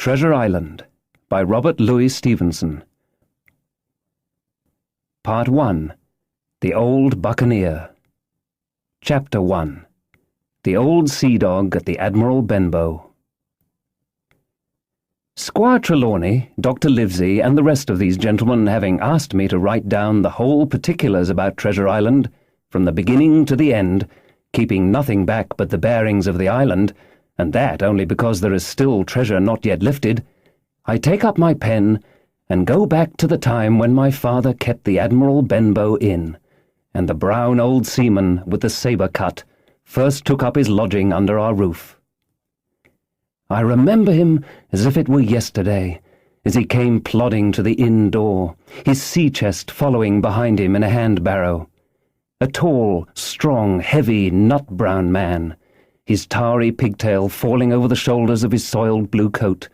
Treasure Island by Robert Louis Stevenson. Part 1. The Old Buccaneer. Chapter 1. The Old Sea Dog at the Admiral Benbow. Squire Trelawney, Dr. Livesey, and the rest of these gentlemen having asked me to write down the whole particulars about Treasure Island, from the beginning to the end, keeping nothing back but the bearings of the island, and that only because there is still treasure not yet lifted, I take up my pen and go back to the time when my father kept the Admiral Benbow Inn, and the brown old seaman with the sabre cut first took up his lodging under our roof. I remember him as if it were yesterday, as he came plodding to the inn door, his sea-chest following behind him in a hand-barrow. A tall, strong, heavy, nut-brown man, his tarry pigtail falling over the shoulders of his soiled blue coat,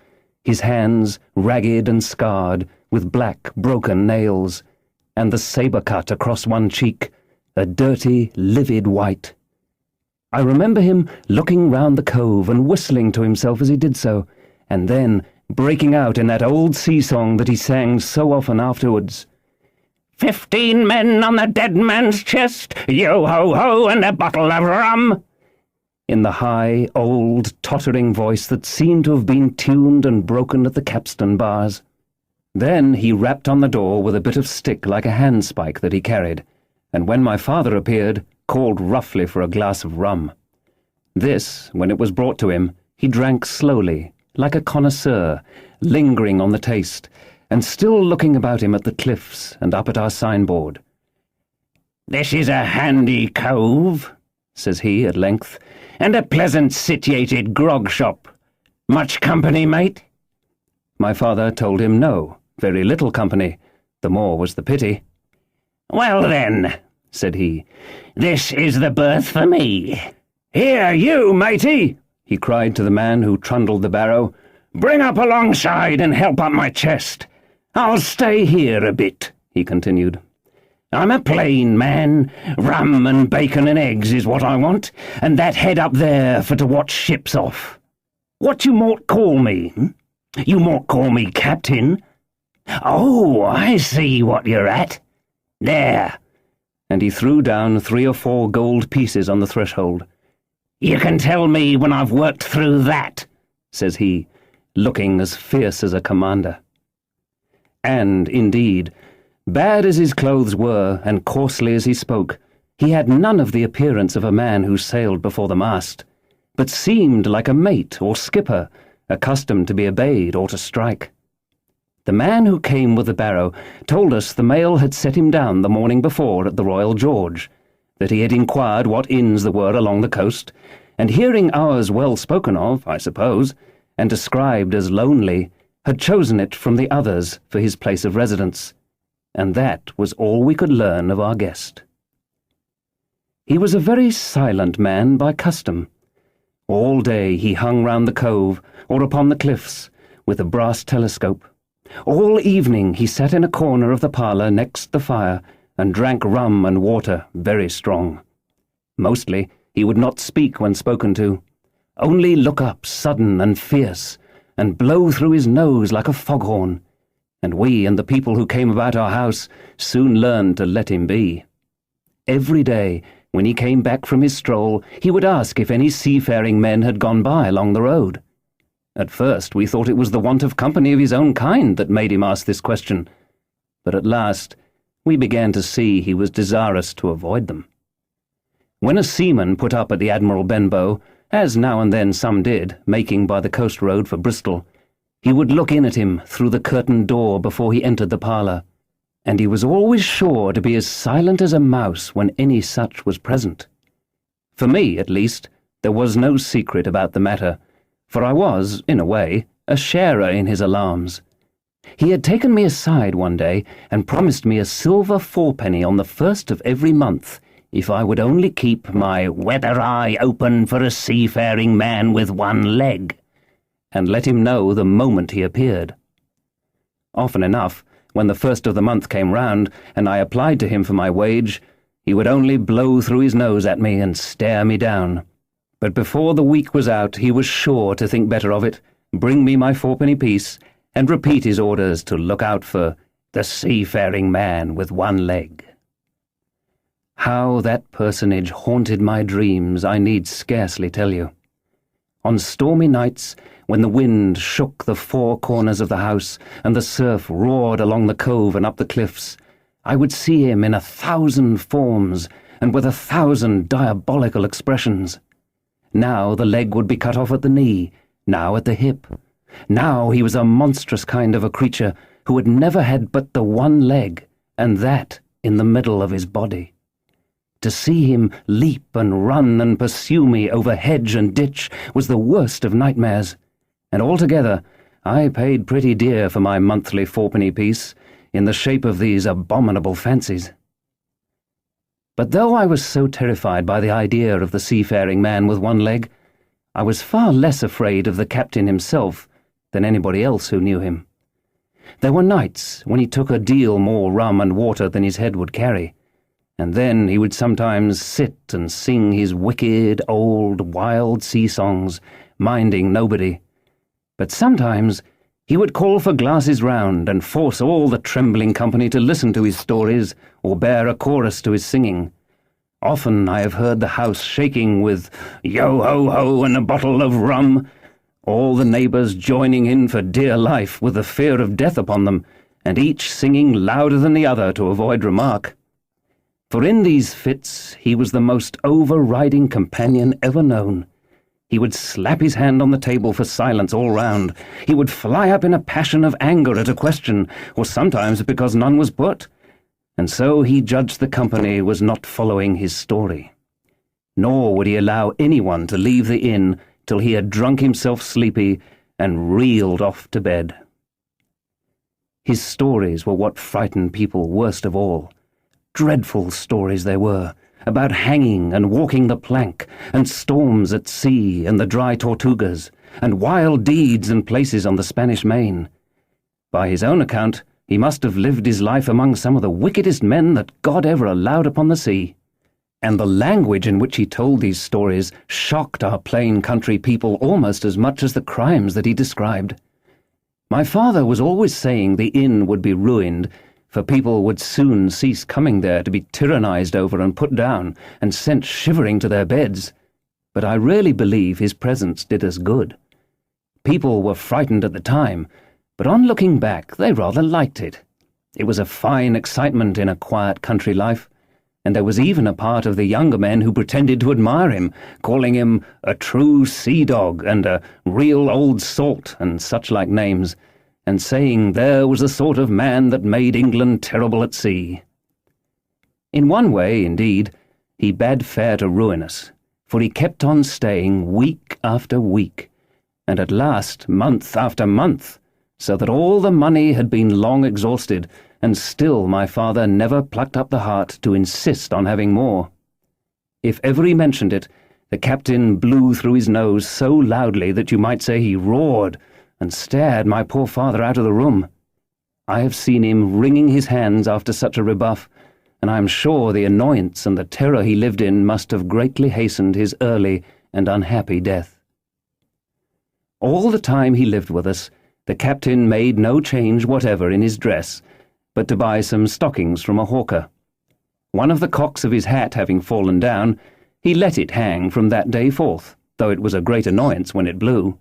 his hands ragged and scarred with black, broken nails, and the sabre cut across one cheek, a dirty, livid white. I remember him looking round the cove and whistling to himself as he did so, and then breaking out in that old sea-song that he sang so often afterwards. 15 men on the dead man's chest, yo-ho-ho, and a bottle of rum, in the high, old, tottering voice that seemed to have been tuned and broken at the capstan bars. Then he rapped on the door with a bit of stick like a handspike that he carried, and when my father appeared, called roughly for a glass of rum. This, when it was brought to him, he drank slowly, like a connoisseur, lingering on the taste, and still looking about him at the cliffs and up at our signboard. "This is a handy cove," says he at length, "and a pleasant situated grog shop. Much company, mate?" My father told him no, very little company, the more was the pity. "Well then," said he, "this is the berth for me. Here, you, matey," he cried to the man who trundled the barrow, "bring up alongside and help up my chest. I'll stay here a bit," he continued. "I'm a plain man. Rum and bacon and eggs is what I want, and that head up there for to watch ships off. What you mought call me? You mought call me captain? Oh, I see what you're at. There." And he threw down 3 or 4 gold pieces on the threshold. "You can tell me when I've worked through that," says he, looking as fierce as a commander. And, indeed, bad as his clothes were, and coarsely as he spoke, he had none of the appearance of a man who sailed before the mast, but seemed like a mate or skipper, accustomed to be obeyed or to strike. The man who came with the barrow told us the mail had set him down the morning before at the Royal George, that he had inquired what inns there were along the coast, and hearing ours well spoken of, I suppose, and described as lonely, had chosen it from the others for his place of residence, and that was all we could learn of our guest. He was a very silent man by custom. All day he hung round the cove or upon the cliffs with a brass telescope. All evening he sat in a corner of the parlour next the fire and drank rum and water very strong. Mostly he would not speak when spoken to, only look up sudden and fierce, and blow through his nose like a foghorn, and we and the people who came about our house soon learned to let him be. Every day, when he came back from his stroll, he would ask if any seafaring men had gone by along the road. At first we thought it was the want of company of his own kind that made him ask this question, but at last we began to see he was desirous to avoid them. When a seaman put up at the Admiral Benbow, as now and then some did, making by the coast road for Bristol, he would look in at him through the curtained door before he entered the parlour, and he was always sure to be as silent as a mouse when any such was present. For me, at least, there was no secret about the matter, for I was, in a way, a sharer in his alarms. He had taken me aside one day and promised me a silver 4-penny on the 1st of every month if I would only keep my weather eye open for a seafaring man with one leg, and let him know the moment he appeared. Often enough, when the 1st of the month came round, and I applied to him for my wage, he would only blow through his nose at me and stare me down. But before the week was out, he was sure to think better of it, bring me my fourpenny piece, and repeat his orders to look out for the seafaring man with one leg. How that personage haunted my dreams I need scarcely tell you. On stormy nights, when the wind shook the four corners of the house and the surf roared along the cove and up the cliffs, I would see him in 1,000 forms and with 1,000 diabolical expressions. Now the leg would be cut off at the knee, now at the hip. Now he was a monstrous kind of a creature who had never had but the one leg, and that in the middle of his body. To see him leap and run and pursue me over hedge and ditch was the worst of nightmares, and altogether I paid pretty dear for my monthly fourpenny piece in the shape of these abominable fancies. But though I was so terrified by the idea of the seafaring man with one leg, I was far less afraid of the captain himself than anybody else who knew him. There were nights when he took a deal more rum and water than his head would carry, and then he would sometimes sit and sing his wicked, old, wild sea songs, minding nobody. But sometimes he would call for glasses round and force all the trembling company to listen to his stories or bear a chorus to his singing. Often I have heard the house shaking with yo-ho-ho and a bottle of rum, all the neighbours joining in for dear life with the fear of death upon them, and each singing louder than the other to avoid remark. For in these fits he was the most overriding companion ever known. He would slap his hand on the table for silence all round. He would fly up in a passion of anger at a question, or sometimes because none was put. And so he judged the company was not following his story. Nor would he allow anyone to leave the inn till he had drunk himself sleepy and reeled off to bed. His stories were what frightened people worst of all. Dreadful stories they were, about hanging and walking the plank, and storms at sea and the dry Tortugas, and wild deeds and places on the Spanish Main. By his own account, he must have lived his life among some of the wickedest men that God ever allowed upon the sea. And the language in which he told these stories shocked our plain country people almost as much as the crimes that he described. My father was always saying the inn would be ruined, for people would soon cease coming there to be tyrannized over and put down and sent shivering to their beds. But I really believe his presence did us good. People were frightened at the time, but on looking back they rather liked it. It was a fine excitement in a quiet country life, and there was even a part of the younger men who pretended to admire him, calling him a true sea-dog and a real old salt and such like names, and saying there was the sort of man that made England terrible at sea. In one way, indeed, he bade fair to ruin us, for he kept on staying week after week, and at last month after month, so that all the money had been long exhausted, and still my father never plucked up the heart to insist on having more. If ever he mentioned it, the captain blew through his nose so loudly that you might say he roared, and stared my poor father out of the room. I have seen him wringing his hands after such a rebuff, and I am sure the annoyance and the terror he lived in must have greatly hastened his early and unhappy death. All the time he lived with us, the captain made no change whatever in his dress, but to buy some stockings from a hawker. One of the cocks of his hat having fallen down, he let it hang from that day forth, though it was a great annoyance when it blew.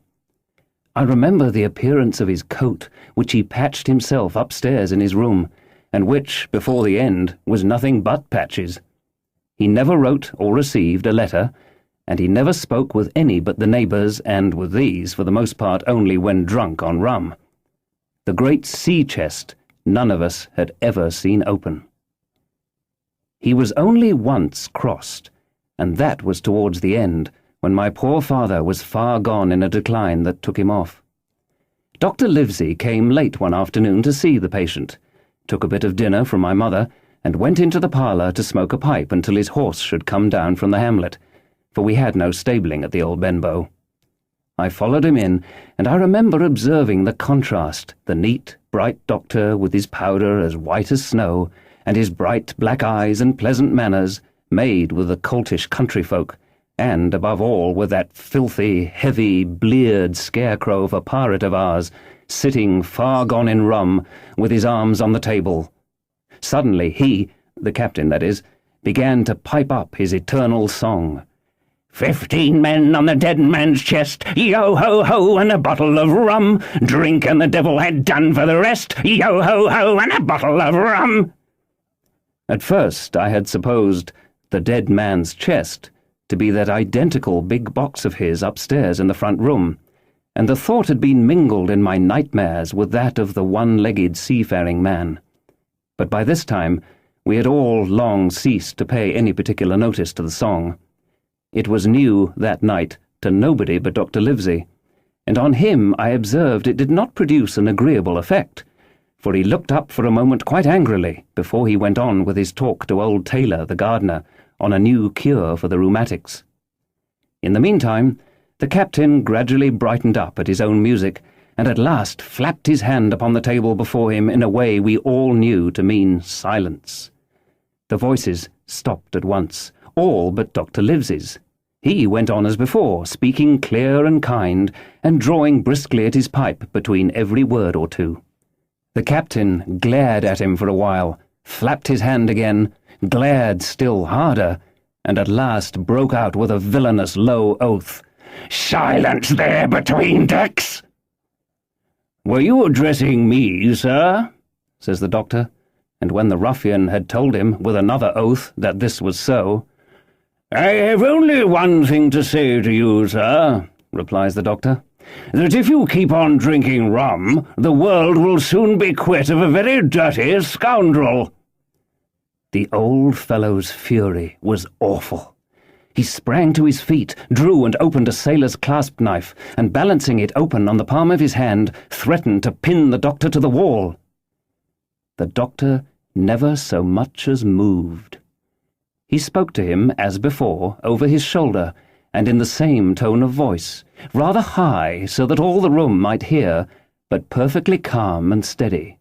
I remember the appearance of his coat, which he patched himself upstairs in his room, and which, before the end, was nothing but patches. He never wrote or received a letter, and he never spoke with any but the neighbours, and with these, for the most part, only when drunk on rum. The great sea chest none of us had ever seen open. He was only once crossed, and that was towards the end, when my poor father was far gone in a decline that took him off. Dr. Livesey came late one afternoon to see the patient, took a bit of dinner from my mother, and went into the parlour to smoke a pipe until his horse should come down from the hamlet, for we had no stabling at the old Benbow. I followed him in, and I remember observing the contrast, the neat, bright doctor with his powder as white as snow, and his bright black eyes and pleasant manners, made with the coltish country folk, and, above all, with that filthy, heavy, bleared scarecrow of a parrot of ours, sitting far gone in rum, with his arms on the table. Suddenly he, the captain that is, began to pipe up his eternal song. 15 men on the dead man's chest, yo-ho-ho, and a bottle of rum. Drink and the devil had done for the rest, yo-ho-ho, and a bottle of rum. At first I had supposed the dead man's chest to be that identical big box of his upstairs in the front room, and the thought had been mingled in my nightmares with that of the one-legged seafaring man. But by this time we had all long ceased to pay any particular notice to the song. It was new that night to nobody but Dr. Livesey, and on him I observed it did not produce an agreeable effect, for he looked up for a moment quite angrily before he went on with his talk to old Taylor, the gardener, on a new cure for the rheumatics. In the meantime, the captain gradually brightened up at his own music, and at last flapped his hand upon the table before him in a way we all knew to mean silence. The voices stopped at once, all but Dr. Livesey's. He went on as before, speaking clear and kind, and drawing briskly at his pipe between every word or two. The captain glared at him for a while, flapped his hand again, glared still harder, and at last broke out with a villainous low oath. "Silence there between decks!" "Were you addressing me, sir?" says the doctor, and when the ruffian had told him, with another oath, that this was so, "I have only one thing to say to you, sir," replies the doctor, "that if you keep on drinking rum, the world will soon be quit of a very dirty scoundrel." The old fellow's fury was awful. He sprang to his feet, drew and opened a sailor's clasp knife, and balancing it open on the palm of his hand, threatened to pin the doctor to the wall. The doctor never so much as moved. He spoke to him, as before, over his shoulder, and in the same tone of voice, rather high so that all the room might hear, but perfectly calm and steady.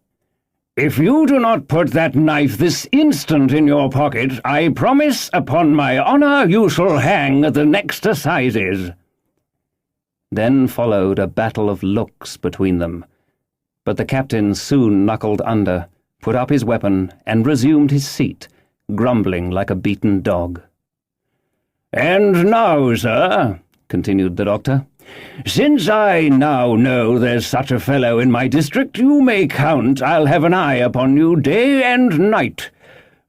"If you do not put that knife this instant in your pocket, I promise upon my honour you shall hang at the next assizes." Then followed a battle of looks between them, but the captain soon knuckled under, put up his weapon, and resumed his seat, grumbling like a beaten dog. "And now, sir," continued the doctor, "since I now know there's such a fellow in my district, you may count I'll have an eye upon you day and night.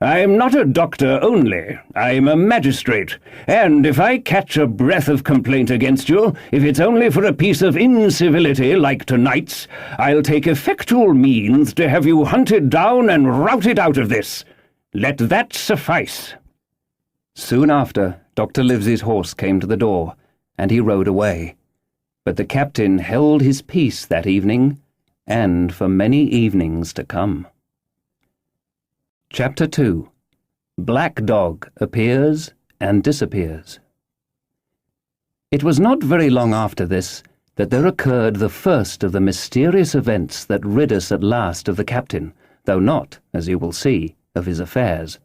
I'm not a doctor only, I'm a magistrate, and if I catch a breath of complaint against you, if it's only for a piece of incivility like tonight's, I'll take effectual means to have you hunted down and routed out of this. Let that suffice." Soon after, Dr. Livesey's horse came to the door, and he rode away. But the captain held his peace that evening, and for many evenings to come. Chapter 2. Black Dog Appears and Disappears. It was not very long after this that there occurred the first of the mysterious events that rid us at last of the captain, though not, as you will see, of his affairs.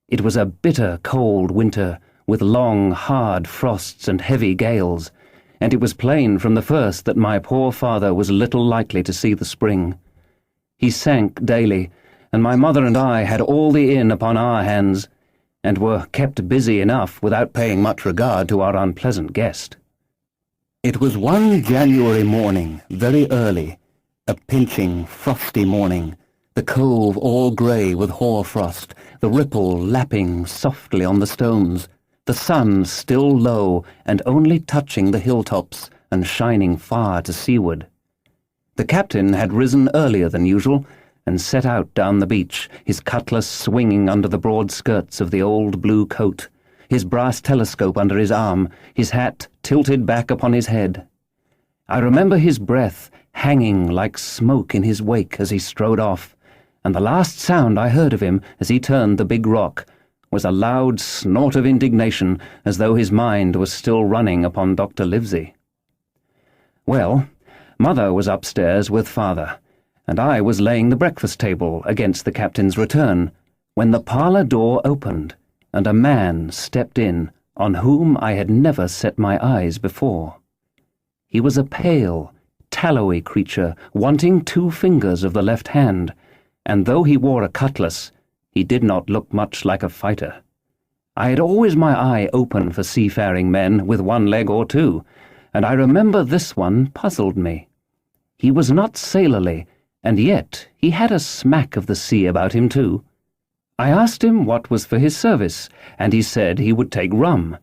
It was a bitter cold winter, with long, hard frosts and heavy gales, and it was plain from the first that my poor father was little likely to see the spring. He sank daily, and my mother and I had all the inn upon our hands, and were kept busy enough without paying much regard to our unpleasant guest. It was one January morning, very early, a pinching, frosty morning, the cove all grey with hoar-frost, the ripple lapping softly on the stones, the sun still low and only touching the hilltops and shining far to seaward. The captain had risen earlier than usual and set out down the beach, his cutlass swinging under the broad skirts of the old blue coat, his brass telescope under his arm, his hat tilted back upon his head. I remember his breath hanging like smoke in his wake as he strode off, and the last sound I heard of him as he turned the big rock was a loud snort of indignation, as though his mind was still running upon Dr. Livesey. Well, Mother was upstairs with Father, and I was laying the breakfast table against the captain's return, when the parlour door opened, and a man stepped in, on whom I had never set my eyes before. He was a pale, tallowy creature, wanting 2 fingers of the left hand, and though he wore a cutlass, he did not look much like a fighter. I had always my eye open for seafaring men with 1 leg or 2, and I remember this one puzzled me. He was not sailorly, and yet he had a smack of the sea about him too. I asked him what was for his service, and he said he would take rum.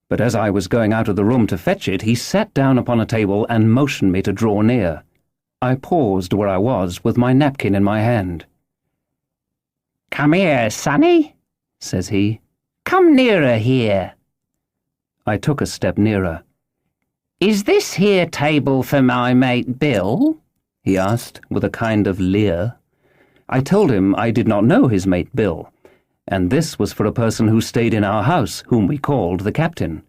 But as I was going out of the room to fetch it, he sat down upon a table and motioned me to draw near. I paused where I was with my napkin in my hand. "Come here, sonny," says he. "Come nearer here." I took a step nearer. "Is this here table for my mate Bill?" he asked with a kind of leer. I told him I did not know his mate Bill, and this was for a person who stayed in our house, whom we called the captain.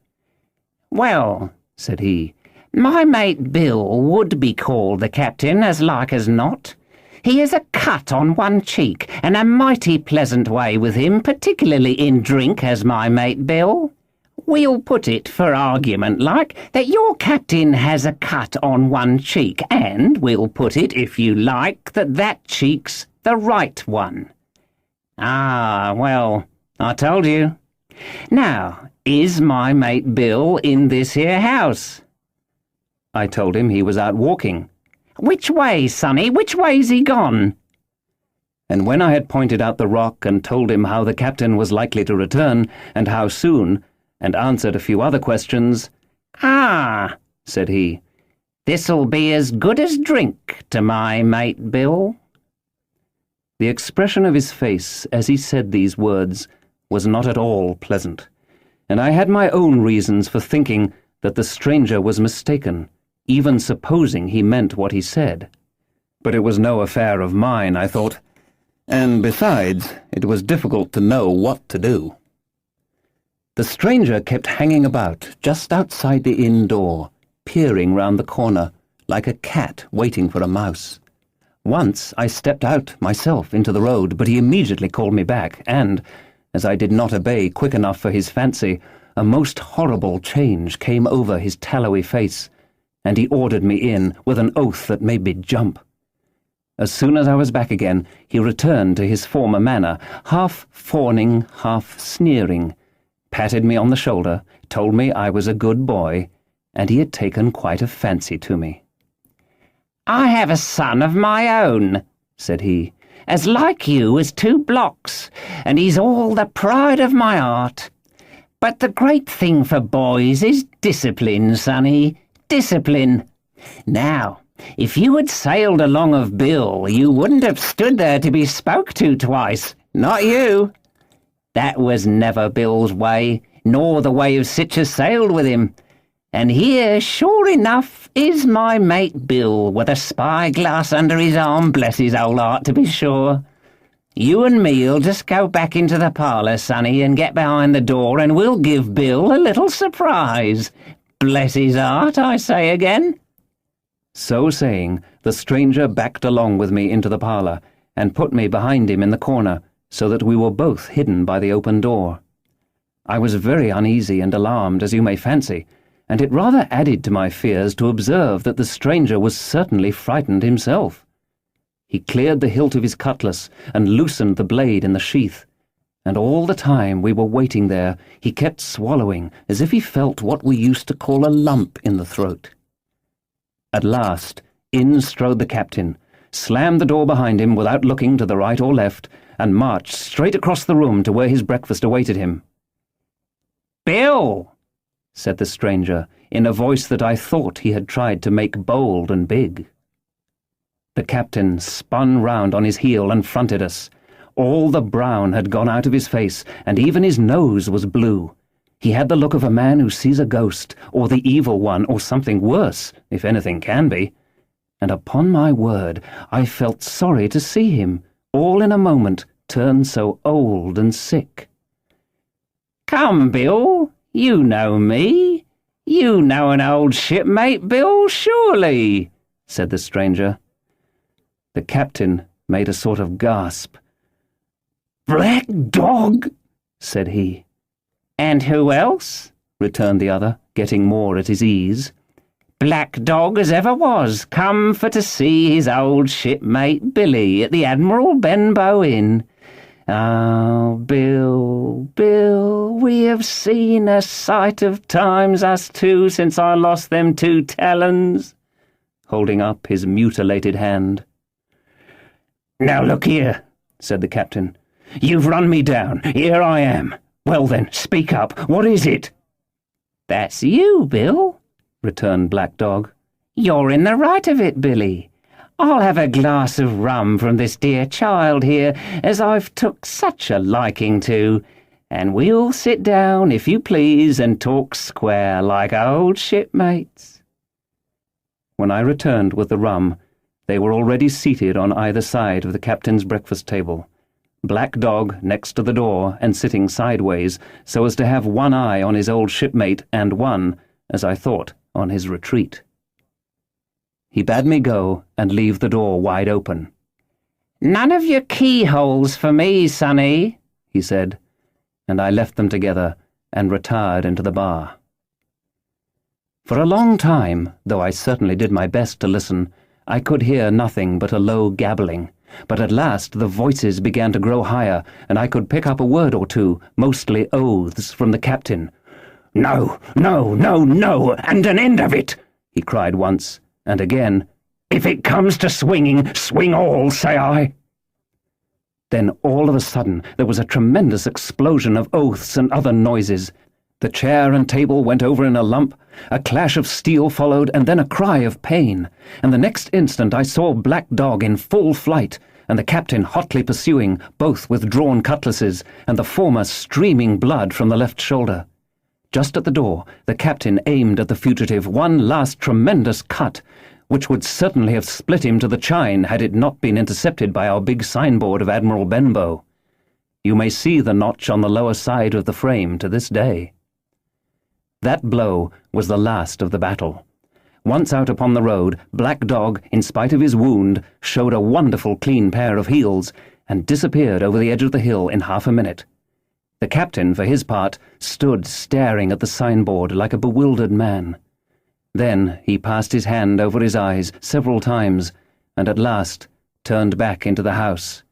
"Well," said he, "my mate Bill would be called the captain as like as not. He has a cut on 1 cheek, and a mighty pleasant way with him, particularly in drink, has my mate Bill. We'll put it, for argument like, that your captain has a cut on 1 cheek, and we'll put it, if you like, that cheek's the right one." "Ah, well, I told you. Now, is my mate Bill in this here house?" I told him he was out walking. "Which way, sonny? Which way's he gone?" And when I had pointed out the rock and told him how the captain was likely to return, and how soon, and answered a few other questions, "Ah," said he, "this'll be as good as drink to my mate Bill." The expression of his face as he said these words was not at all pleasant, and I had my own reasons for thinking that the stranger was mistaken, even supposing he meant what he said. But it was no affair of mine, I thought, and besides, it was difficult to know what to do. The stranger kept hanging about just outside the inn door, peering round the corner, like a cat waiting for a mouse. Once I stepped out myself into the road, but he immediately called me back, and, as I did not obey quick enough for his fancy, a most horrible change came over his tallowy face, and he ordered me in with an oath that made me jump. As soon as I was back again, he returned to his former manner, half fawning, half sneering, patted me on the shoulder, told me I was a good boy, and he had taken quite a fancy to me. "I have a son of my own," said he, "as like you as 2 blocks, and he's all the pride of my heart. But the great thing for boys is discipline, sonny, discipline. Now, if you had sailed along of Bill, you wouldn't have stood there to be spoke to twice, not you. That was never Bill's way, nor the way of sich as sailed with him. And here, sure enough, is my mate Bill, with a spy-glass under his arm, bless his old heart, to be sure. You and me'll just go back into the parlour, sonny, and get behind the door, and we'll give Bill a little surprise. Bless his heart, I say again." So saying, the stranger backed along with me into the parlour, and put me behind him in the corner, so that we were both hidden by the open door. I was very uneasy and alarmed, as you may fancy, and it rather added to my fears to observe that the stranger was certainly frightened himself. He cleared the hilt of his cutlass and loosened the blade in the sheath, and all the time we were waiting there he kept swallowing as if he felt what we used to call a lump in the throat. At last, in strode the captain, slammed the door behind him without looking to the right or left, and marched straight across the room to where his breakfast awaited him. "Bill," said the stranger, in a voice that I thought he had tried to make bold and big. The captain spun round on his heel and fronted us. All the brown had gone out of his face, and even his nose was blue. He had the look of a man who sees a ghost, or the evil one, or something worse, if anything can be. And upon my word, I felt sorry to see him, all in a moment, turn so old and sick. "Come, Bill, you know me. You know an old shipmate, Bill, surely," said the stranger. The captain made a sort of gasp. "Black dog," said he. "And who else?" returned the other, getting more at his ease. Black dog as ever was, come for to see his old shipmate Billy at the Admiral Benbow Inn. Oh, Bill, Bill, we have seen a sight of times, us two, since I lost them 2 talons, holding up his mutilated hand. Now look here, said the captain. You've run me down. Here I am. Well then, speak up. What is it? That's you, Bill, returned Black Dog. You're in the right of it, Billy. I'll have a glass of rum from this dear child here, as I've took such a liking to, and we'll sit down, if you please, and talk square like old shipmates. When I returned with the rum, they were already seated on either side of the captain's breakfast table, Black Dog next to the door and sitting sideways so as to have one eye on his old shipmate and one, as I thought, on his retreat. He bade me go and leave the door wide open. "None of your keyholes for me, sonny," he said, and I left them together and retired into the bar. For a long time, though I certainly did my best to listen, I could hear nothing but a low gabbling, but at last the voices began to grow higher, and I could pick up a word or two, mostly oaths, from the captain. "No, no, no, no, and an end of it," he cried once, and again, "If it comes to swinging, swing all, say I." Then all of a sudden there was a tremendous explosion of oaths and other noises. The chair and table went over in a lump, a clash of steel followed, and then a cry of pain, and the next instant I saw Black Dog in full flight, and the captain hotly pursuing, both with drawn cutlasses, and the former streaming blood from the left shoulder. Just at the door, the captain aimed at the fugitive one last tremendous cut, which would certainly have split him to the chine had it not been intercepted by our big signboard of Admiral Benbow. You may see the notch on the lower side of the frame to this day. That blow was the last of the battle. Once out upon the road, Black Dog, in spite of his wound, showed a wonderful clean pair of heels, and disappeared over the edge of the hill in half a minute. The captain, for his part, stood staring at the signboard like a bewildered man. Then he passed his hand over his eyes several times, and at last turned back into the house.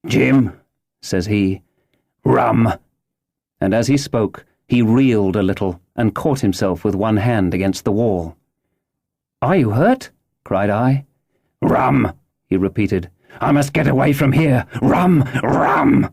"Jim," says he, "rum." And as he spoke, he reeled a little and caught himself with one hand against the wall. "Are you hurt?" cried I. "Rum," he repeated. "I must get away from here. Rum, rum."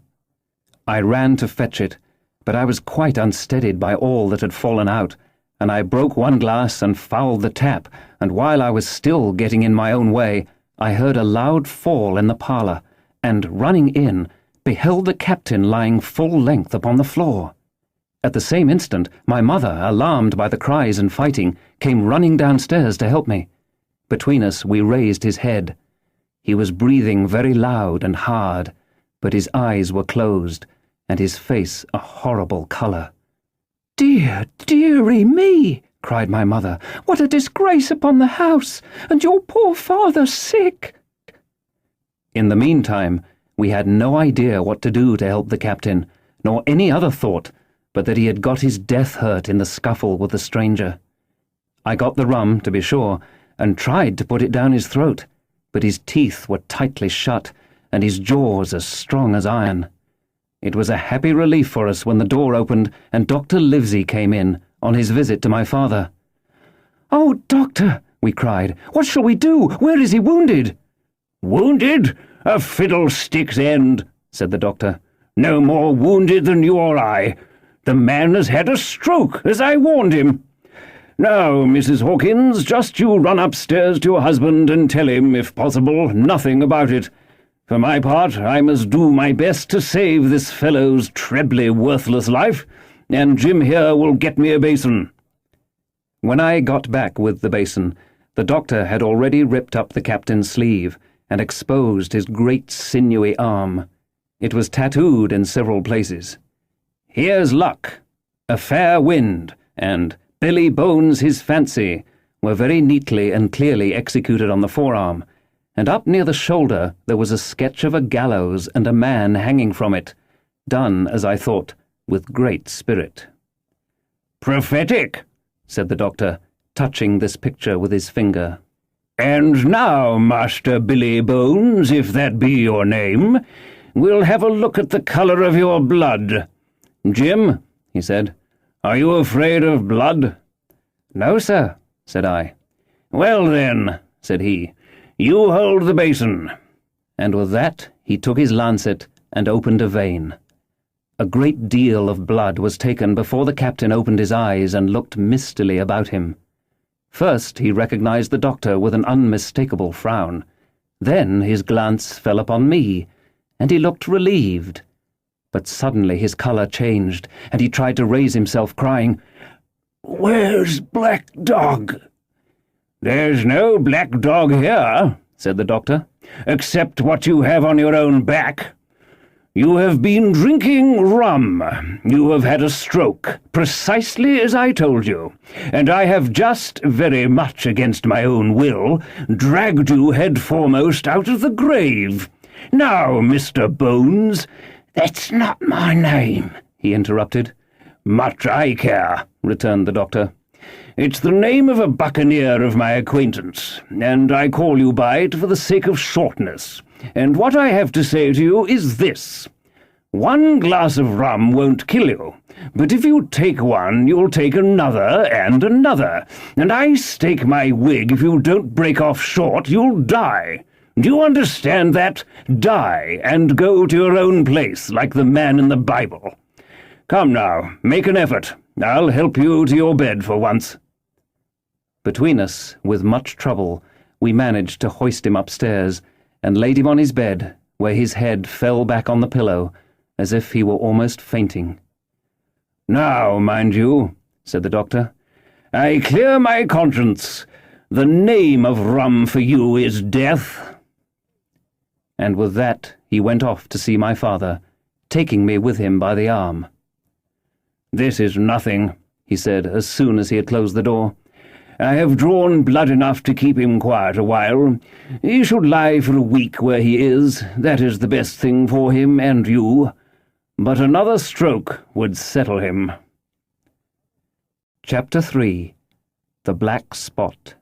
I ran to fetch it, but I was quite unsteadied by all that had fallen out, and I broke one glass and fouled the tap, and while I was still getting in my own way, I heard a loud fall in the parlour, and, running in, beheld the captain lying full length upon the floor. At the same instant, my mother, alarmed by the cries and fighting, came running downstairs to help me. Between us we raised his head. He was breathing very loud and hard, but his eyes were closed, and his face a horrible colour. "Dear, dearie me!" cried my mother. "What a disgrace upon the house, and your poor father sick!" In the meantime, we had no idea what to do to help the captain, nor any other thought, but that he had got his death hurt in the scuffle with the stranger. I got the rum, to be sure, and tried to put it down his throat, but his teeth were tightly shut, and his jaws as strong as iron. It was a happy relief for us when the door opened and Dr. Livesey came in, on his visit to my father. "Oh, doctor," we cried, "what shall we do? Where is he wounded?" "Wounded? A fiddlestick's end," said the doctor. "No more wounded than you or I. The man has had a stroke, as I warned him. Now, Mrs. Hawkins, just you run upstairs to your husband and tell him, if possible, nothing about it. For my part, I must do my best to save this fellow's trebly worthless life, and Jim here will get me a basin." When I got back with the basin, the doctor had already ripped up the captain's sleeve and exposed his great sinewy arm. It was tattooed in several places. "Here's luck," "A fair wind," and "Billy bones his fancy" were very neatly and clearly executed on the forearm, and up near the shoulder there was a sketch of a gallows and a man hanging from it, done, as I thought, with great spirit. Prophetic, said the doctor, touching this picture with his finger. And now, Master Billy Bones, if that be your name, we'll have a look at the colour of your blood. Jim, he said, are you afraid of blood? No, sir, said I. Well then, said he, you hold the basin. And with that he took his lancet and opened a vein. A great deal of blood was taken before the captain opened his eyes and looked mistily about him. First he recognized the doctor with an unmistakable frown. Then his glance fell upon me, and he looked relieved. But suddenly his colour changed, and he tried to raise himself, crying, "Where's Black Dog?" "There's no black dog here," said the doctor, "except what you have on your own back. You have been drinking rum. You have had a stroke, precisely as I told you, and I have just, very much against my own will, dragged you head foremost out of the grave. Now, Mr. Bones—" "That's not my name," he interrupted. "Much I care," returned the doctor. "It's the name of a buccaneer of my acquaintance, and I call you by it for the sake of shortness. And what I have to say to you is this. One glass of rum won't kill you, but if you take one, you'll take another and another, and I stake my wig if you don't break off short, you'll die. Do you understand that? Die, and go to your own place, like the man in the Bible. Come now, make an effort. I'll help you to your bed for once." Between us, with much trouble, we managed to hoist him upstairs and laid him on his bed, where his head fell back on the pillow, as if he were almost fainting. "Now, mind you," said the doctor, "I clear my conscience. The name of rum for you is death." And with that he went off to see my father, taking me with him by the arm. "This is nothing," he said as soon as he had closed the door. "I have drawn blood enough to keep him quiet a while. He should lie for a week where he is. That is the best thing for him and you. But another stroke would settle him." Chapter 3. The Black Spot.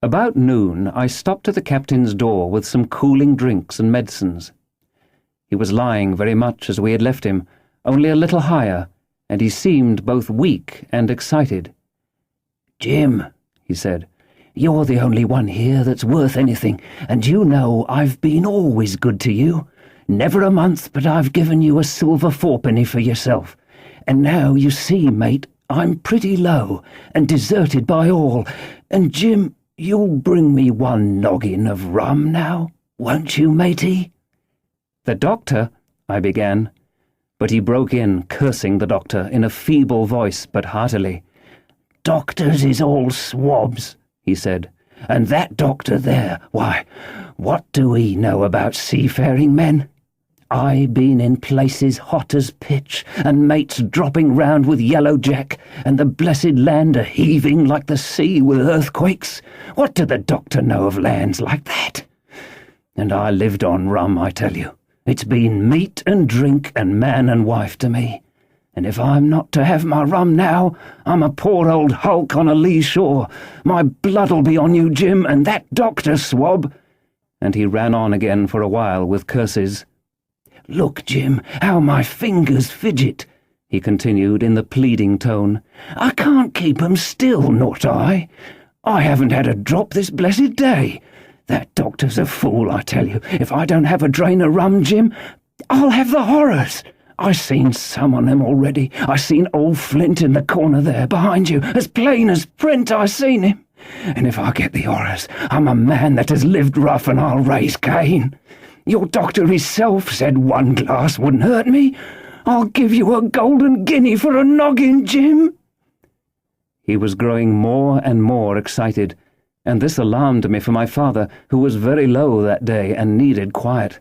About noon I stopped at the captain's door with some cooling drinks and medicines. He was lying very much as we had left him, only a little higher, and he seemed both weak and excited. "Jim," he said, "you're the only one here that's worth anything, and you know I've been always good to you. Never a month but I've given you a silver fourpenny for yourself. And now, you see, mate, I'm pretty low, and deserted by all. And, Jim, you'll bring me one noggin of rum now, won't you, matey?" "The doctor—" I began, but he broke in, cursing the doctor in a feeble voice but heartily. "Doctors is all swabs," he said, "and that doctor there, why, what do he know about seafaring men? I been in places hot as pitch, and mates dropping round with yellow jack, and the blessed land a-heaving like the sea with earthquakes. What do the doctor know of lands like that? And I lived on rum, I tell you. It's been meat and drink and man and wife to me. And if I'm not to have my rum now, I'm a poor old hulk on a lee shore. My blood'll be on you, Jim, and that doctor swab." And he ran on again for a while with curses. "Look, Jim, how my fingers fidget," he continued in the pleading tone. "I can't keep 'em still, not I. I haven't had a drop this blessed day. That doctor's a fool, I tell you. If I don't have a drain of rum, Jim, I'll have the horrors. I seen some on him already. I seen old Flint in the corner there, behind you, as plain as print I seen him. And if I get the horrors, I'm a man that has lived rough, and I'll raise Cain. Your doctor himself said one glass wouldn't hurt me. I'll give you a golden guinea for a noggin, Jim." He was growing more and more excited, and this alarmed me for my father, who was very low that day and needed quiet.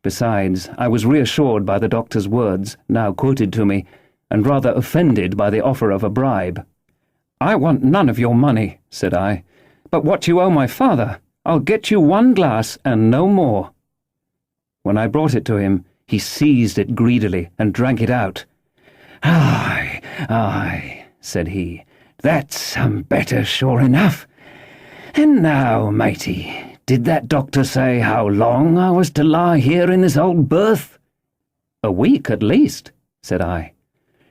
Besides, I was reassured by the doctor's words, now quoted to me, and rather offended by the offer of a bribe. "I want none of your money," said I, "but what you owe my father. I'll get you one glass and no more." When I brought it to him, he seized it greedily and drank it out. "Aye, "Aye," said he, "that's some better, sure enough. And now, matey, did that doctor say how long I was to lie here in this old berth?" "A week at least," said I.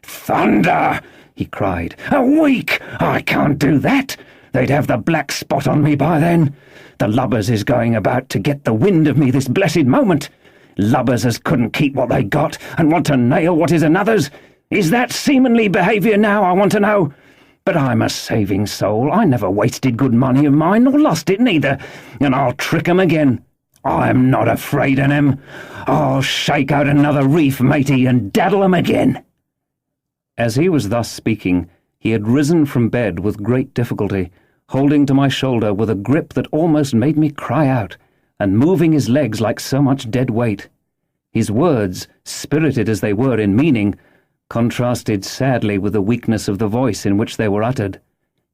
"Thunder!" he cried. "A week! I can't do that. They'd have the black spot on me by then. The lubbers is going about to get the wind of me this blessed moment. Lubbers as couldn't keep what they got and want to nail what is another's. Is that seamanly behaviour now, I want to know? But I'm a saving soul. I never wasted good money of mine, nor lost it neither, and I'll trick 'em again. I'm not afraid of 'em. I'll shake out another reef, matey, and daddle 'em again." As he was thus speaking, he had risen from bed with great difficulty, holding to my shoulder with a grip that almost made me cry out, and moving his legs like so much dead weight. His words, spirited as they were in meaning, contrasted sadly with the weakness of the voice in which they were uttered.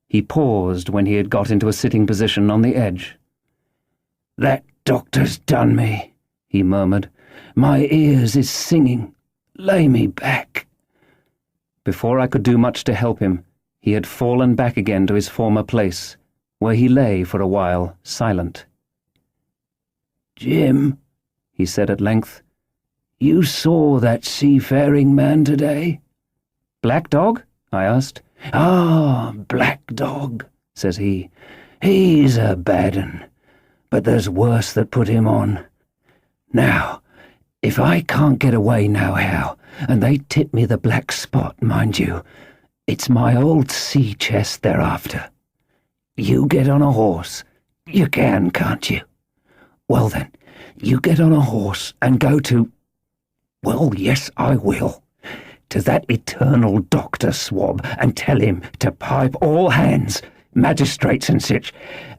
He paused when he had got into a sitting position on the edge. "That doctor's done me," he murmured. "My ears is singing. Lay me back." Before I could do much to help him, he had fallen back again to his former place, where he lay for a while, silent. "Jim," he said at length, "you saw that seafaring man today?" "Black Dog?" I asked. "Ah, Black Dog," says he. "He's a bad 'un, but there's worse that put him on. Now, if I can't get away nohow, and they tip me the black spot, mind you, it's my old sea chest they're after. You get on a horse. You can, can't you? Well then, you get on a horse and go to— well, yes, I will. To that eternal Dr. Swab, and tell him to pipe all hands, magistrates and sich,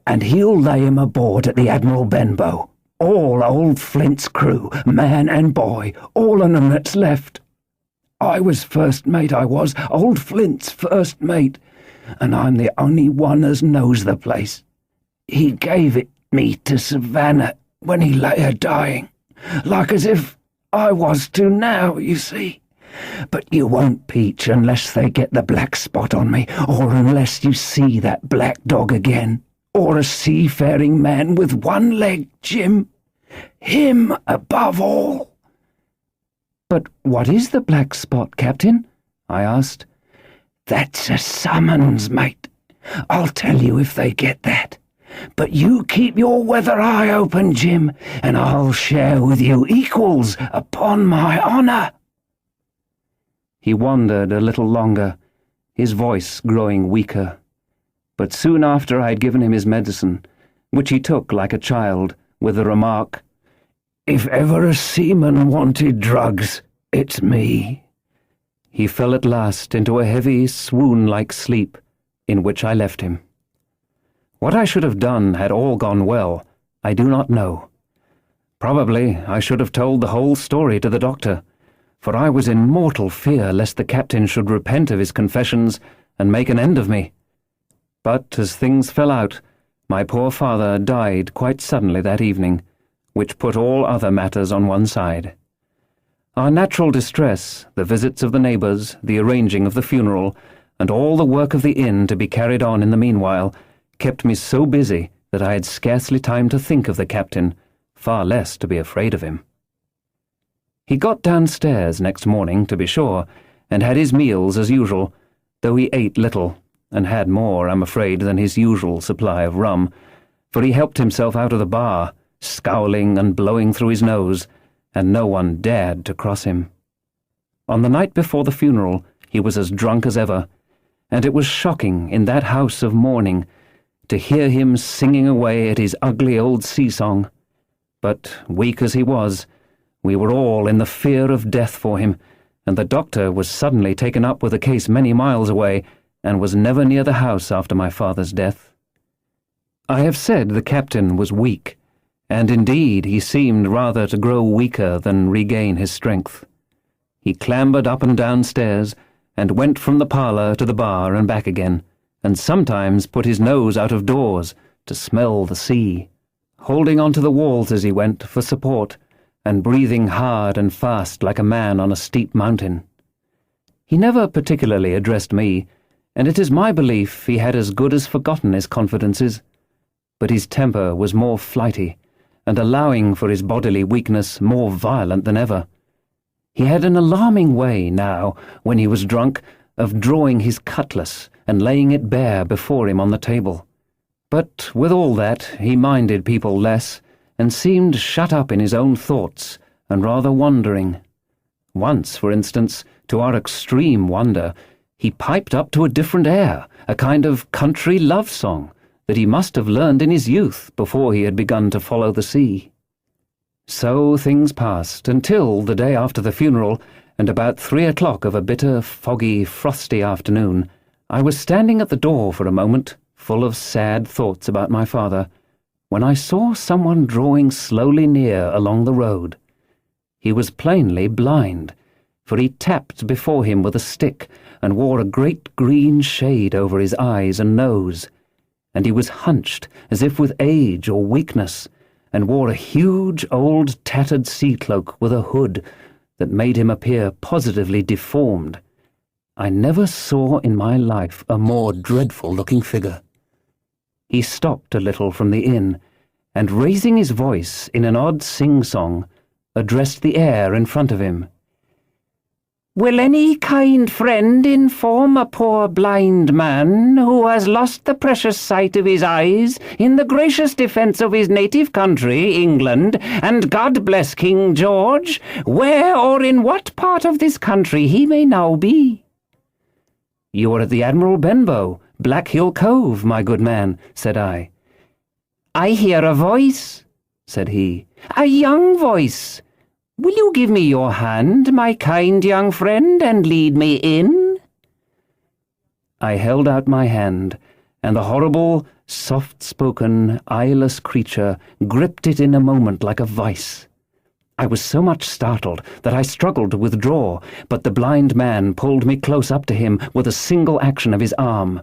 and he'll lay him aboard at the Admiral Benbow. All old Flint's crew, man and boy, all on 'em that's left. I was first mate, I was, old Flint's first mate, and I'm the only one as knows the place. He gave it me to Savannah when he lay a-dying, like as if I was to now, you see. But you won't peach unless they get the black spot on me, or unless you see that Black Dog again, or a seafaring man with one leg, Jim. Him above all." "But what is the black spot, Captain?" I asked. "That's a summons, mate. I'll tell you if they get that. But you keep your weather eye open, Jim, and I'll share with you equals, upon my honour." He wandered a little longer, his voice growing weaker. But soon after I had given him his medicine, which he took like a child, with the remark, "If ever a seaman wanted drugs, it's me," he fell at last into a heavy, swoon-like sleep, in which I left him. What I should have done had all gone well, I do not know. Probably I should have told the whole story to the doctor, for I was in mortal fear lest the captain should repent of his confessions and make an end of me. But as things fell out, my poor father died quite suddenly that evening, which put all other matters on one side. Our natural distress, the visits of the neighbours, the arranging of the funeral, and all the work of the inn to be carried on in the meanwhile, kept me so busy that I had scarcely time to think of the captain, far less to be afraid of him. He got downstairs next morning, to be sure, and had his meals as usual, though he ate little, and had more, I'm afraid, than his usual supply of rum, for he helped himself out of the bar, scowling and blowing through his nose, and no one dared to cross him. On the night before the funeral he was as drunk as ever, and it was shocking in that house of mourning to hear him singing away at his ugly old sea-song. But, weak as he was, we were all in the fear of death for him, and the doctor was suddenly taken up with a case many miles away, and was never near the house after my father's death. I have said the captain was weak, and indeed he seemed rather to grow weaker than regain his strength. He clambered up and down stairs, and went from the parlour to the bar and back again, and sometimes put his nose out of doors to smell the sea, holding on to the walls as he went for support, and breathing hard and fast like a man on a steep mountain. He never particularly addressed me, and it is my belief he had as good as forgotten his confidences. But his temper was more flighty, and allowing for his bodily weakness more violent than ever. He had an alarming way now, when he was drunk, of drawing his cutlass and laying it bare before him on the table. But with all that, he minded people less, and seemed shut up in his own thoughts, and rather wandering. Once, for instance, to our extreme wonder, he piped up to a different air, a kind of country love song, that he must have learned in his youth before he had begun to follow the sea. So things passed until the day after the funeral, and about 3 o'clock of a bitter, foggy, frosty afternoon, I was standing at the door for a moment, full of sad thoughts about my father, when I saw someone drawing slowly near along the road. He was plainly blind, for he tapped before him with a stick and wore a great green shade over his eyes and nose, and he was hunched as if with age or weakness, and wore a huge old tattered sea-cloak with a hood that made him appear positively deformed. I never saw in my life a more dreadful-looking figure. He stopped a little from the inn, and raising his voice in an odd sing-song, addressed the air in front of him. "Will any kind friend inform a poor blind man who has lost the precious sight of his eyes in the gracious defence of his native country, England, and God bless King George, where or in what part of this country he may now be?" "You are at the Admiral Benbow, Black Hill Cove, my good man," said I. "I hear a voice," said he, "a young voice. Will you give me your hand, my kind young friend, and lead me in?" I held out my hand, and the horrible, soft-spoken, eyeless creature gripped it in a moment like a vice. I was so much startled that I struggled to withdraw, but the blind man pulled me close up to him with a single action of his arm.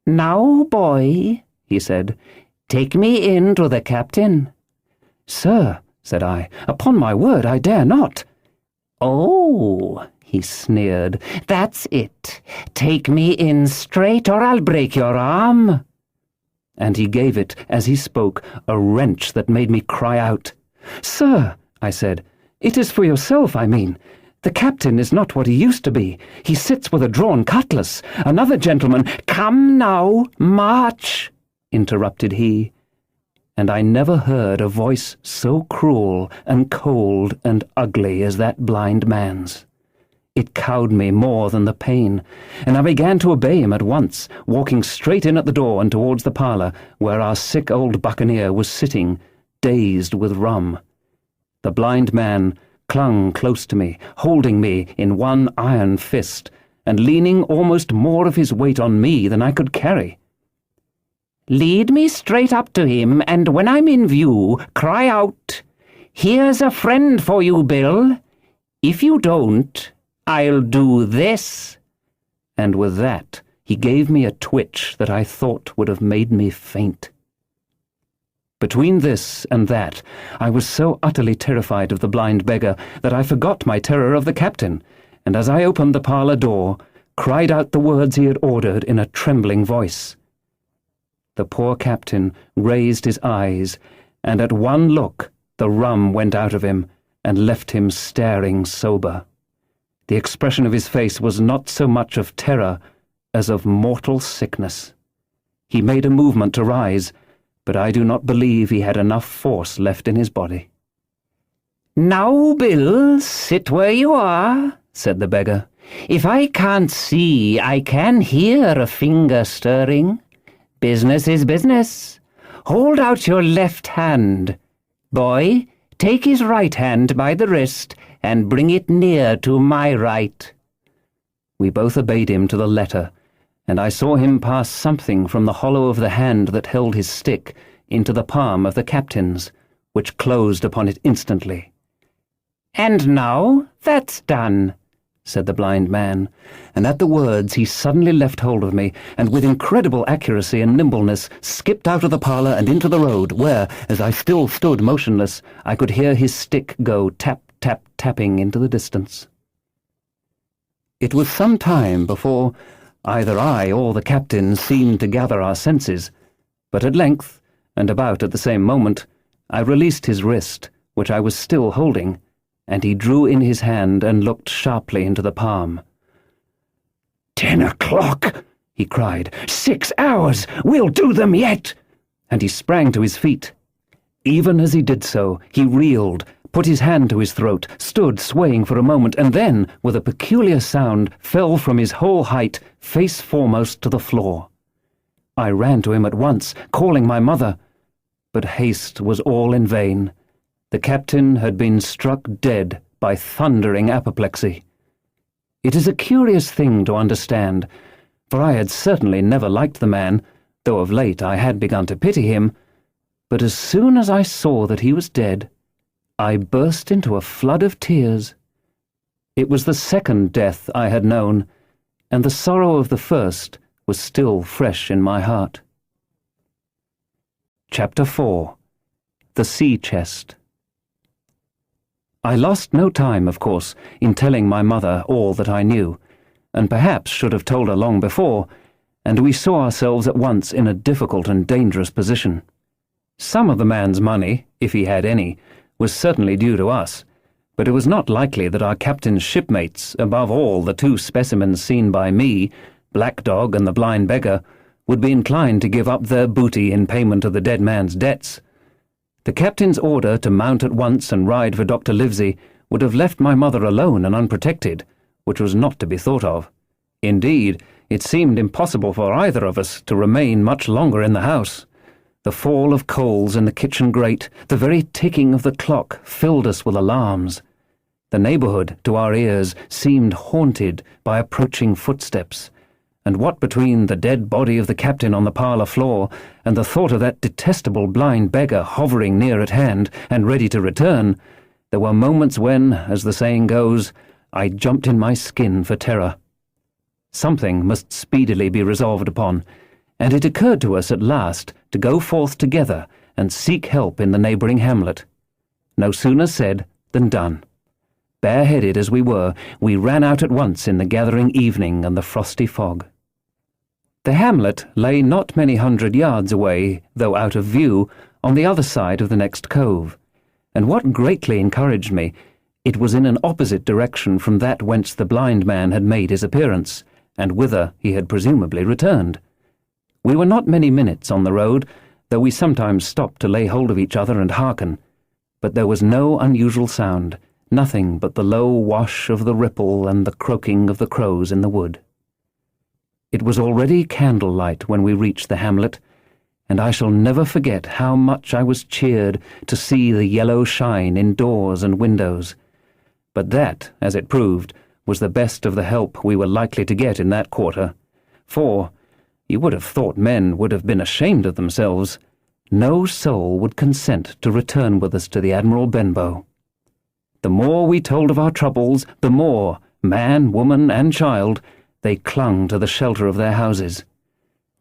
"Now, boy," he said, "take me in to the captain." "Sir," said I, "upon my word I dare not." "Oh," he sneered, "that's it. Take me in straight or I'll break your arm." And he gave it, as he spoke, a wrench that made me cry out. "Sir," I said, "it is for yourself, I mean. The captain is not what he used to be. He sits with a drawn cutlass. Another gentleman—" "Come now, march," interrupted he. And I never heard a voice so cruel and cold and ugly as that blind man's. It cowed me more than the pain, and I began to obey him at once, walking straight in at the door and towards the parlour, where our sick old buccaneer was sitting, dazed with rum. The blind man clung close to me, holding me in one iron fist, and leaning almost more of his weight on me than I could carry. "Lead me straight up to him, and when I'm in view, cry out, 'Here's a friend for you, Bill. If you don't, I'll do this.'" And with that, he gave me a twitch that I thought would have made me faint. Between this and that, I was so utterly terrified of the blind beggar that I forgot my terror of the captain, and as I opened the parlour door, cried out the words he had ordered in a trembling voice. The poor captain raised his eyes, and at one look the rum went out of him and left him staring sober. The expression of his face was not so much of terror as of mortal sickness. He made a movement to rise, but I do not believe he had enough force left in his body. "Now, Bill, sit where you are," said the beggar. "If I can't see, I can hear a finger stirring. Business is business. Hold out your left hand. Boy, take his right hand by the wrist and bring it near to my right." We both obeyed him to the letter, and I saw him pass something from the hollow of the hand that held his stick into the palm of the captain's, which closed upon it instantly. "And now that's done," said the blind man, and at the words he suddenly left hold of me, and with incredible accuracy and nimbleness skipped out of the parlour and into the road, where, as I still stood motionless, I could hear his stick go tap, tap, tapping into the distance. It was some time before either I or the captain seemed to gather our senses, but at length, and about at the same moment, I released his wrist, which I was still holding, and he drew in his hand and looked sharply into the palm. 10 o'clock, he cried. 6 hours! We'll do them yet! And he sprang to his feet. Even as he did so, he reeled, put his hand to his throat, stood swaying for a moment, and then, with a peculiar sound, fell from his whole height, face foremost to the floor. I ran to him at once, calling my mother, but haste was all in vain. The captain had been struck dead by thundering apoplexy. It is a curious thing to understand, for I had certainly never liked the man, though of late I had begun to pity him, but as soon as I saw that he was dead, I burst into a flood of tears. It was the second death I had known, and the sorrow of the first was still fresh in my heart. Chapter 4. The Sea Chest. I lost no time, of course, in telling my mother all that I knew, and perhaps should have told her long before, and we saw ourselves at once in a difficult and dangerous position. Some of the man's money, if he had any, was certainly due to us, but it was not likely that our captain's shipmates, above all the 2 specimens seen by me, Black Dog and the blind beggar, would be inclined to give up their booty in payment of the dead man's debts. The captain's order to mount at once and ride for Dr. Livesey would have left my mother alone and unprotected, which was not to be thought of. Indeed, it seemed impossible for either of us to remain much longer in the house. The fall of coals in the kitchen grate, the very ticking of the clock, filled us with alarms. The neighbourhood, to our ears, seemed haunted by approaching footsteps, and what between the dead body of the captain on the parlour floor and the thought of that detestable blind beggar hovering near at hand and ready to return, there were moments when, as the saying goes, I jumped in my skin for terror. Something must speedily be resolved upon, and it occurred to us at last to go forth together and seek help in the neighbouring hamlet. No sooner said than done. Bareheaded as we were, we ran out at once in the gathering evening and the frosty fog. The hamlet lay not many 100 yards away, though out of view, on the other side of the next cove, and what greatly encouraged me, it was in an opposite direction from that whence the blind man had made his appearance, and whither he had presumably returned. We were not many minutes on the road, though we sometimes stopped to lay hold of each other and hearken, but there was no unusual sound, nothing but the low wash of the ripple and the croaking of the crows in the wood. It was already candlelight when we reached the hamlet, and I shall never forget how much I was cheered to see the yellow shine in doors and windows. But that, as it proved, was the best of the help we were likely to get in that quarter, for, you would have thought men would have been ashamed of themselves, no soul would consent to return with us to the Admiral Benbow. The more we told of our troubles, the more, man, woman, and child, they clung to the shelter of their houses.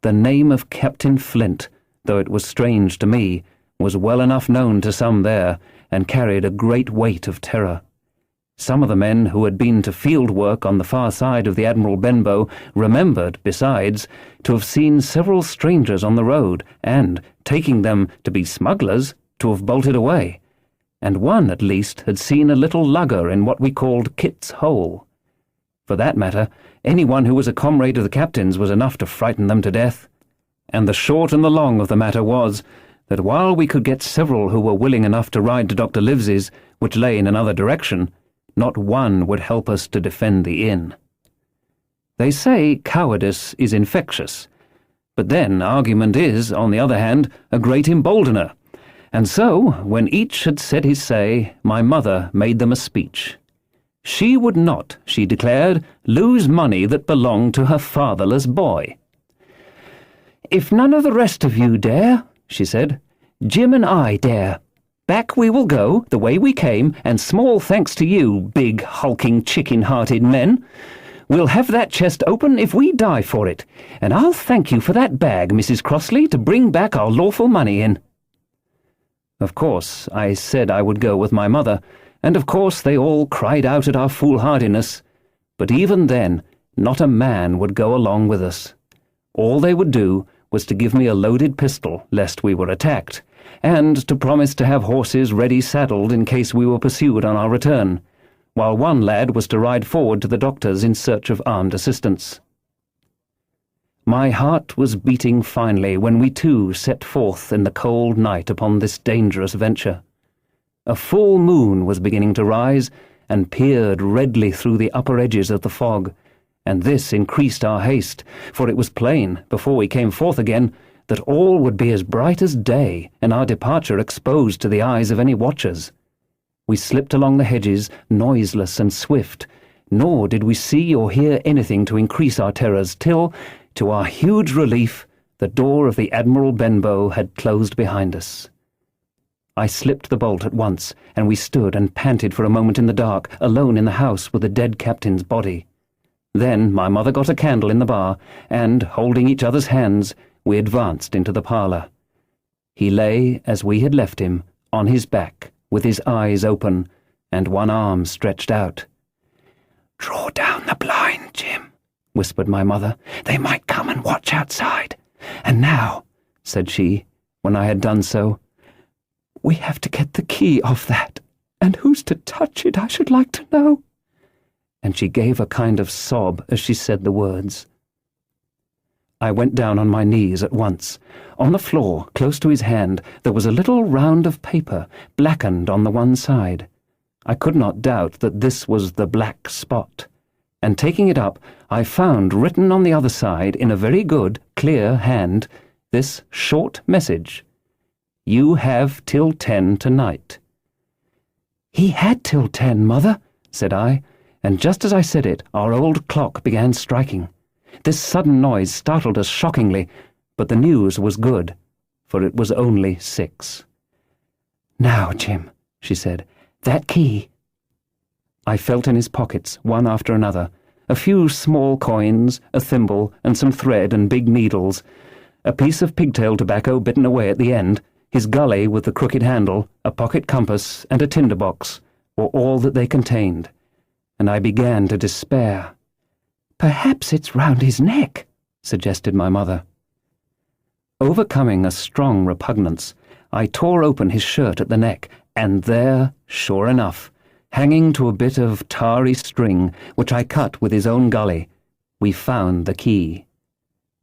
The name of Captain Flint, though it was strange to me, was well enough known to some there, and carried a great weight of terror. Some of the men who had been to field work on the far side of the Admiral Benbow remembered, besides, to have seen several strangers on the road, and, taking them to be smugglers, to have bolted away, and one, at least, had seen a little lugger in what we called Kit's Hole. For that matter, anyone who was a comrade of the captain's was enough to frighten them to death. And the short and the long of the matter was that while we could get several who were willing enough to ride to Dr. Livesey's, which lay in another direction, not one would help us to defend the inn. They say cowardice is infectious, but then argument is, on the other hand, a great emboldener, and so, when each had said his say, my mother made them a speech. She would not, she declared, lose money that belonged to her fatherless boy. "If none of the rest of you dare," she said, "Jim and I dare. Back we will go, the way we came, and small thanks to you, big, hulking, chicken-hearted men. We'll have that chest open if we die for it, and I'll thank you for that bag, Mrs. Crossley, to bring back our lawful money in." Of course, I said I would go with my mother, and of course they all cried out at our foolhardiness, But even then, not a man would go along with us. All they would do was to give me a loaded pistol, lest we were attacked, and to promise to have horses ready saddled in case we were pursued on our return, while one lad was to ride forward to the doctors in search of armed assistance. My heart was beating finely when we too set forth in the cold night upon this dangerous venture. A full moon was beginning to rise, and peered redly through the upper edges of the fog, and this increased our haste, for it was plain, before we came forth again, that all would be as bright as day, and our departure exposed to the eyes of any watchers. We slipped along the hedges, noiseless and swift, nor did we see or hear anything to increase our terrors till, to our huge relief, the door of the Admiral Benbow had closed behind us. I slipped the bolt at once, and we stood and panted for a moment in the dark, alone in the house with the dead captain's body. Then my mother got a candle in the bar, and, holding each other's hands, we advanced into the parlour. He lay, as we had left him, on his back, with his eyes open, and one arm stretched out. "Draw down the blind, Jim," whispered my mother. "They might come and watch outside. And now," said she, when I had done so, "we have to get the key off that, and who's to touch it, I should like to know." And she gave a kind of sob as she said the words. I went down on my knees at once. On the floor, close to his hand, there was a little round of paper, blackened on the one side. I could not doubt that this was the black spot, and taking it up, I found written on the other side, in a very good, clear hand, this short message: "You have till 10 tonight." "He had till 10, Mother," said I, and just as I said it, our old clock began striking. This sudden noise startled us shockingly, but the news was good, for it was only 6. "Now, Jim," she said, "that key." I felt in his pockets, one after another, a few small coins, a thimble, and some thread and big needles, a piece of pigtail tobacco bitten away at the end, his gully with the crooked handle, a pocket compass, and a tinder-box, were all that they contained, and I began to despair. "Perhaps it's round his neck," suggested my mother. Overcoming a strong repugnance, I tore open his shirt at the neck, and there, sure enough, hanging to a bit of tarry string, which I cut with his own gully, we found the key.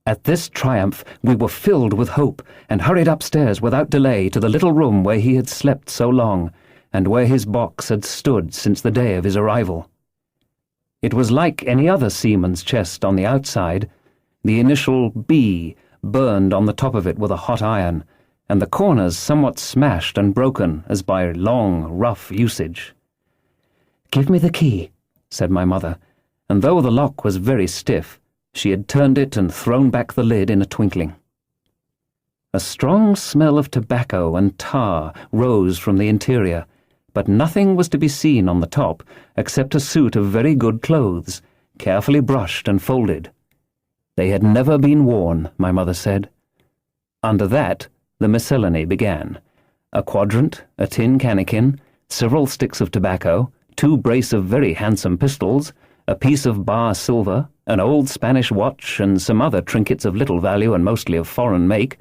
At this triumph we were filled with hope, and hurried upstairs without delay to the little room where he had slept so long, and where his box had stood since the day of his arrival. It was like any other seaman's chest on the outside, the initial B burned on the top of it with a hot iron, and the corners somewhat smashed and broken as by long, rough usage. "Give me the key," said my mother, and though the lock was very stiff, she had turned it and thrown back the lid in a twinkling. A strong smell of tobacco and tar rose from the interior, but nothing was to be seen on the top except a suit of very good clothes, carefully brushed and folded. They had never been worn, my mother said. Under that, the miscellany began: a quadrant, a tin cannikin, several sticks of tobacco, 2 brace of very handsome pistols, a piece of bar silver, an old Spanish watch, and some other trinkets of little value and mostly of foreign make,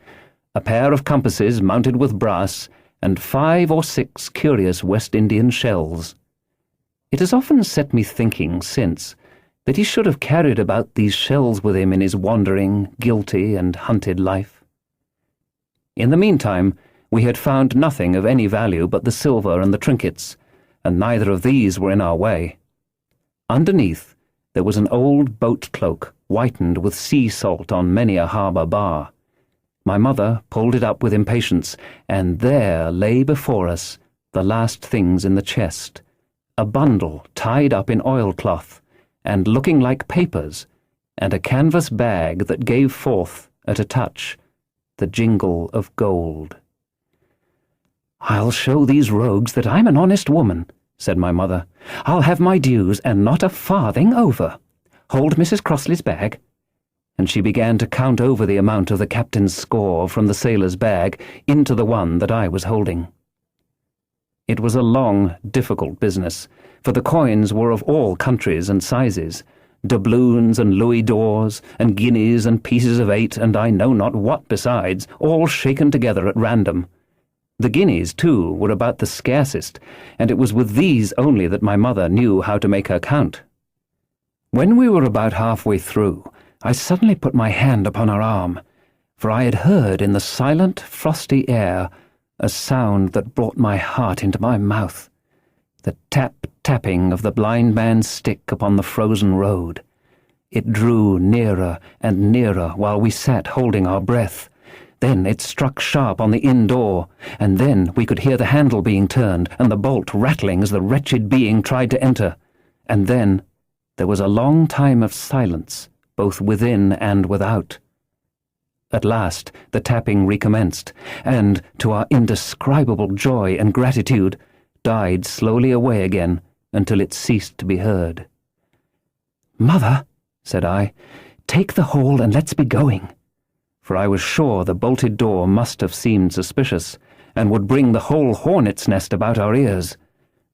a pair of compasses mounted with brass, and 5 or 6 curious West Indian shells. It has often set me thinking since that he should have carried about these shells with him in his wandering, guilty, and hunted life. In the meantime, we had found nothing of any value but the silver and the trinkets, and neither of these were in our way. Underneath, there was an old boat cloak, whitened with sea salt on many a harbour bar. My mother pulled it up with impatience, and there lay before us the last things in the chest, a bundle tied up in oilcloth, and looking like papers, and a canvas bag that gave forth, at a touch, the jingle of gold. "I'll show these rogues that I'm an honest woman," said my mother. "I'll have my dues, and not a farthing over. Hold Mrs. Crossley's bag." And she began to count over the amount of the captain's score from the sailor's bag into the one that I was holding. It was a long, difficult business, for the coins were of all countries and sizes, doubloons and louis d'ors, and guineas and pieces of 8, and I know not what besides, all shaken together at random. The guineas, too, were about the scarcest, and it was with these only that my mother knew how to make her count. When we were about halfway through, I suddenly put my hand upon her arm, for I had heard in the silent, frosty air a sound that brought my heart into my mouth, the tap-tapping of the blind man's stick upon the frozen road. It drew nearer and nearer while we sat holding our breath. Then it struck sharp on the inn door, and then we could hear the handle being turned and the bolt rattling as the wretched being tried to enter. And then there was a long time of silence, both within and without. At last the tapping recommenced, and, to our indescribable joy and gratitude, died slowly away again until it ceased to be heard. "Mother," said I, "take the whole and let's be going." For I was sure the bolted door must have seemed suspicious, and would bring the whole hornet's nest about our ears.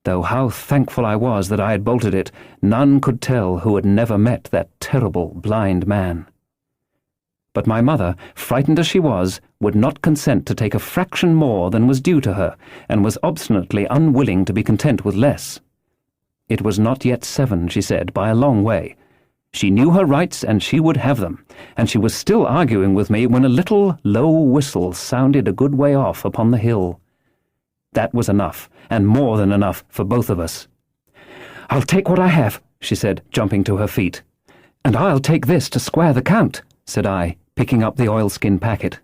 Though how thankful I was that I had bolted it, none could tell who had never met that terrible blind man. But my mother, frightened as she was, would not consent to take a fraction more than was due to her, and was obstinately unwilling to be content with less. It was not yet 7, she said, by a long way. She knew her rights, and she would have them, and she was still arguing with me when a little low whistle sounded a good way off upon the hill. That was enough, and more than enough, for both of us. "I'll take what I have," she said, jumping to her feet. "And I'll take this to square the count," said I, picking up the oilskin packet.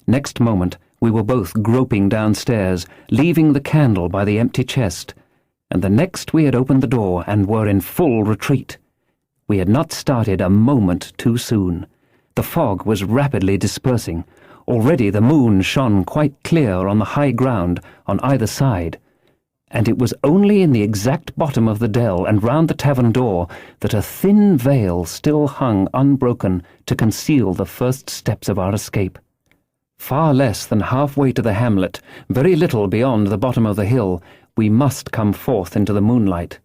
Next moment we were both groping downstairs, leaving the candle by the empty chest, and the next we had opened the door and were in full retreat. We had not started a moment too soon. The fog was rapidly dispersing. Already the moon shone quite clear on the high ground on either side, and it was only in the exact bottom of the dell and round the tavern door that a thin veil still hung unbroken to conceal the first steps of our escape. Far less than halfway to the hamlet, very little beyond the bottom of the hill, we must come forth into the moonlight.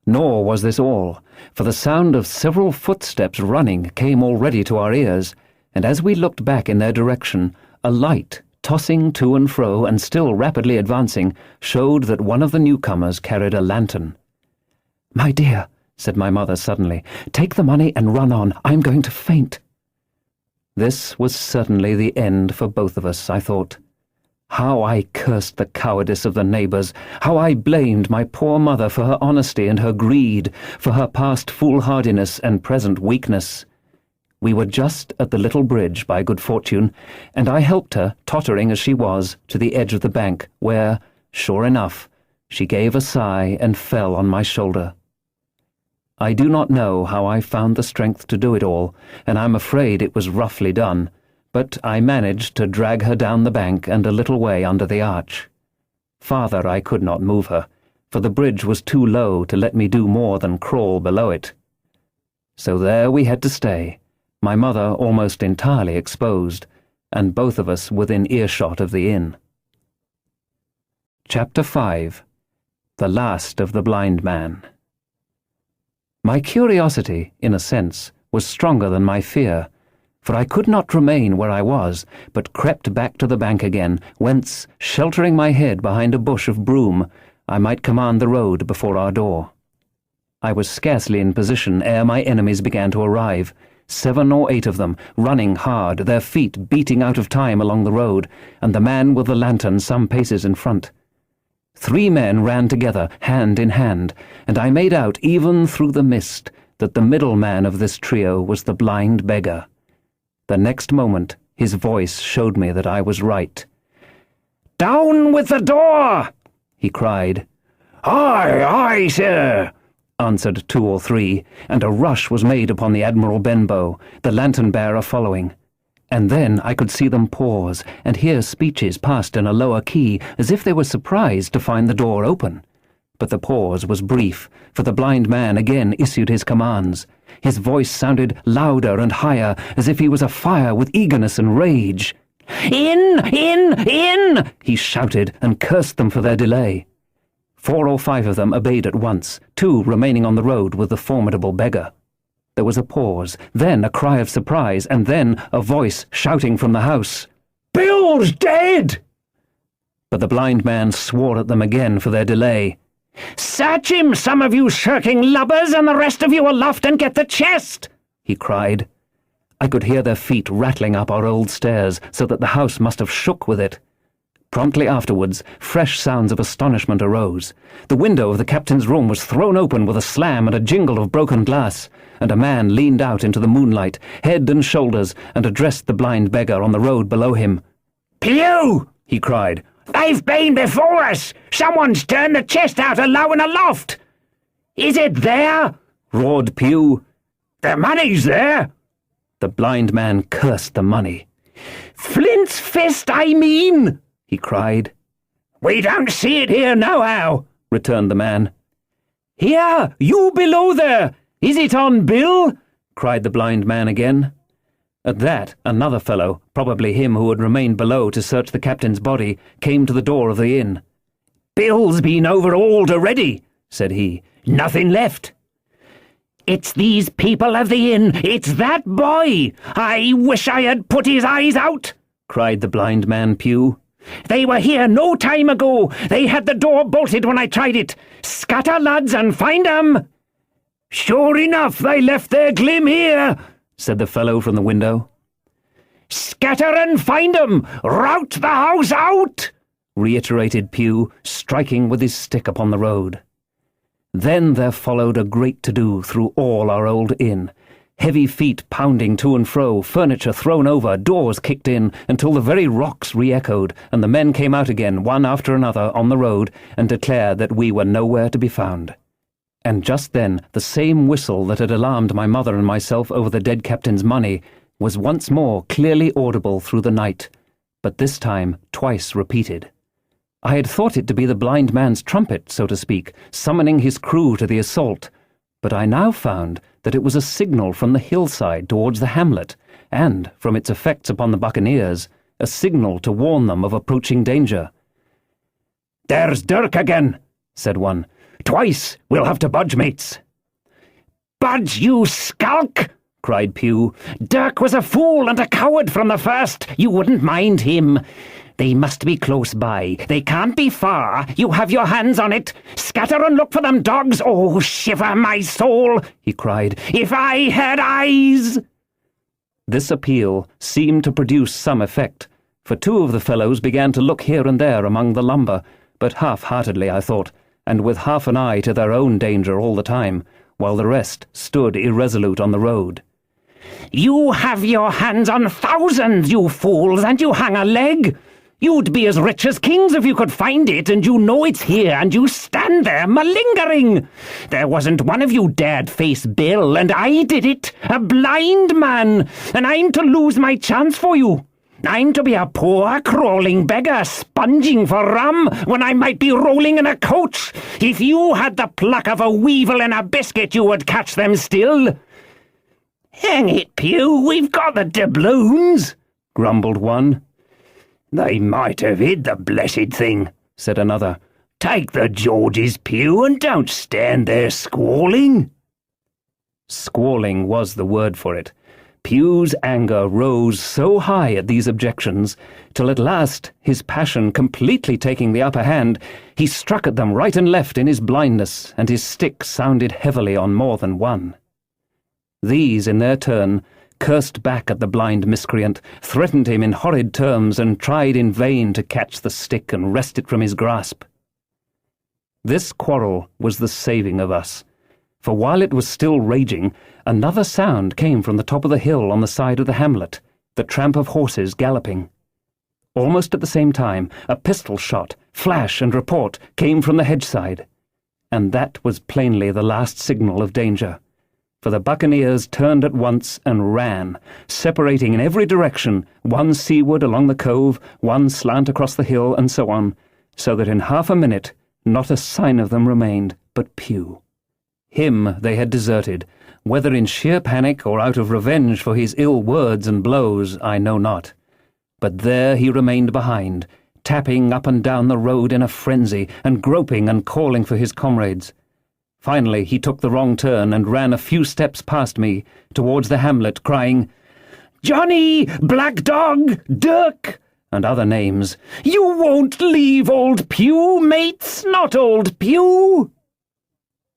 Nor was this all, for the sound of several footsteps running came already to our ears, and as we looked back in their direction, a light, tossing to and fro and still rapidly advancing, showed that one of the newcomers carried a lantern. "My dear," said my mother suddenly, "take the money and run on. I'm going to faint." This was certainly the end for both of us, I thought. How I cursed the cowardice of the neighbours, how I blamed my poor mother for her honesty and her greed, for her past foolhardiness and present weakness. We were just at the little bridge, by good fortune, and I helped her, tottering as she was, to the edge of the bank, where, sure enough, she gave a sigh and fell on my shoulder. I do not know how I found the strength to do it all, and I'm afraid it was roughly done, but I managed to drag her down the bank and a little way under the arch. Farther I could not move her, for the bridge was too low to let me do more than crawl below it. So there we had to stay, my mother almost entirely exposed, and both of us within earshot of the inn. Chapter 5. The Last of the Blind Man. My curiosity, in a sense, was stronger than my fear, for I could not remain where I was, but crept back to the bank again, whence, sheltering my head behind a bush of broom, I might command the road before our door. I was scarcely in position ere my enemies began to arrive, 7 or 8 of them, running hard, their feet beating out of time along the road, and the man with the lantern some paces in front. 3 men ran together, hand in hand, and I made out, even through the mist, that the middle man of this trio was the blind beggar. The next moment his voice showed me that I was right. "Down with the door!" he cried. "Aye, aye, sir," answered 2 or 3, and a rush was made upon the Admiral Benbow, the lantern-bearer following. And then I could see them pause, and hear speeches passed in a lower key, as if they were surprised to find the door open. But the pause was brief, for the blind man again issued his commands. His voice sounded louder and higher, as if he was afire with eagerness and rage. In! He shouted and cursed them for their delay. 4 or 5 of them obeyed at once, 2 remaining on the road with the formidable beggar. There was a pause, then a cry of surprise, and then a voice shouting from the house, "Bill's dead!" But the blind man swore at them again for their delay. "Search him, some of you shirking lubbers, and the rest of you aloft and get the chest!" he cried. I could hear their feet rattling up our old stairs, so that the house must have shook with it. Promptly afterwards, fresh sounds of astonishment arose. The window of the captain's room was thrown open with a slam and a jingle of broken glass, and a man leaned out into the moonlight, head and shoulders, and addressed the blind beggar on the road below him. "Pew!" he cried. "They've been before us! Someone's turned the chest out alow and aloft! Is it there?" roared Pew. "The money's there!" The blind man cursed the money. "Flint's fist, I mean!" he cried. "We don't see it here nohow," returned the man. "Here, you below there! Is it on Bill?" cried the blind man again. At that, another fellow, probably him who had remained below to search the captain's body, came to the door of the inn. "Bill's been overhauled already," said he. "Nothing left." "It's these people of the inn! It's that boy! I wish I had put his eyes out!" cried the blind man Pew. "They were here no time ago. They had the door bolted when I tried it. Scatter, lads, and find 'em!" "Sure enough, they left their glim here," said the fellow from the window. "Scatter and find 'em! Rout the house out!" reiterated Pew, striking with his stick upon the road. Then there followed a great to-do through all our old inn. Heavy feet pounding to and fro, furniture thrown over, doors kicked in, until the very rocks re-echoed, and the men came out again, one after another, on the road, and declared that we were nowhere to be found. And just then the same whistle that had alarmed my mother and myself over the dead captain's money was once more clearly audible through the night, but this time twice repeated. I had thought it to be the blind man's trumpet, so to speak, summoning his crew to the assault, but I now found that it was a signal from the hillside towards the hamlet, and, from its effects upon the buccaneers, a signal to warn them of approaching danger. "There's Dirk again," said one. "Twice. We'll have to budge, mates." "Budge, you skulk!" cried Pew. "Dirk was a fool and a coward from the first. You wouldn't mind him. They must be close by. They can't be far. You have your hands on it. Scatter and look for them, dogs. Oh, shiver my soul," he cried. "If I had eyes!" This appeal seemed to produce some effect, for 2 of the fellows began to look here and there among the lumber, but half-heartedly, I thought, and with half an eye to their own danger all the time, while the rest stood irresolute on the road. "You have your hands on thousands, you fools, and you hang a leg. You'd be as rich as kings if you could find it, and you know it's here, and you stand there malingering. There wasn't one of you dared face Bill, and I did it, a blind man, and I'm to lose my chance for you. I'm to be a poor, crawling beggar sponging for rum when I might be rolling in a coach. If you had the pluck of a weevil in a biscuit, you would catch them still." "Hang it, Pew, we've got the doubloons," grumbled one. "They might have hid the blessed thing," said another. "Take the George's, Pew, and don't stand there squalling." Squalling was the word for it. Pew's anger rose so high at these objections, till at last, his passion completely taking the upper hand, he struck at them right and left in his blindness, and his stick sounded heavily on more than one. These, in their turn, cursed back at the blind miscreant, threatened him in horrid terms, and tried in vain to catch the stick and wrest it from his grasp. This quarrel was the saving of us, for while it was still raging, another sound came from the top of the hill on the side of the hamlet, the tramp of horses galloping. Almost at the same time, a pistol shot, flash and report came from the hedge-side, and that was plainly the last signal of danger. For the buccaneers turned at once and ran, separating in every direction, one seaward along the cove, one slant across the hill, and so on, so that in half a minute not a sign of them remained but Pew. Him they had deserted, whether in sheer panic or out of revenge for his ill words and blows, I know not. But there he remained behind, tapping up and down the road in a frenzy, and groping and calling for his comrades. Finally he took the wrong turn and ran a few steps past me, towards the hamlet, crying, "Johnny! Black Dog! Dirk!" and other names. "You won't leave Old Pew, mates, not Old Pew!"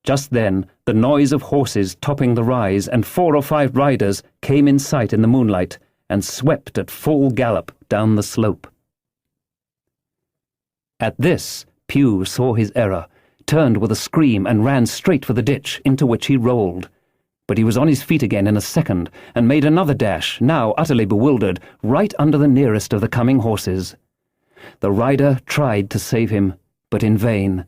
Just then the noise of horses topping the rise and 4 or 5 riders came in sight in the moonlight and swept at full gallop down the slope. At this, Pew saw his error, turned with a scream and ran straight for the ditch, into which he rolled. But he was on his feet again in a second, and made another dash, now utterly bewildered, right under the nearest of the coming horses. The rider tried to save him, but in vain.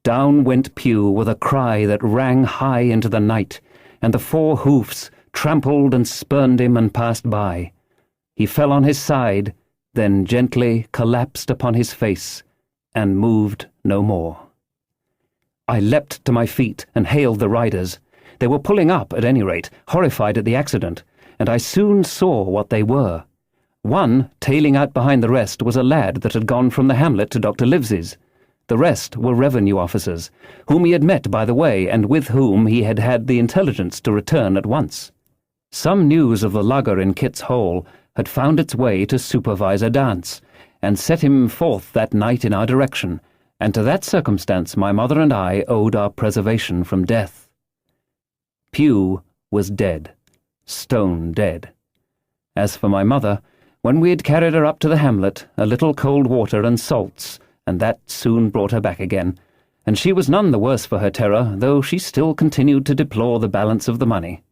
Down went Pew with a cry that rang high into the night, and the 4 hoofs trampled and spurned him and passed by. He fell on his side, then gently collapsed upon his face, and moved no more. I leapt to my feet and hailed the riders. They were pulling up, at any rate, horrified at the accident, and I soon saw what they were. One, tailing out behind the rest, was a lad that had gone from the hamlet to Dr. Livesey's. The rest were revenue officers, whom he had met by the way, and with whom he had had the intelligence to return at once. Some news of the lugger in Kit's Hole had found its way to Supervisor Dance, and set him forth that night in our direction, and to that circumstance my mother and I owed our preservation from death. Pew was dead, stone dead. As for my mother, when we had carried her up to the hamlet, a little cold water and salts, and that soon brought her back again, and she was none the worse for her terror, though she still continued to deplore the balance of the money.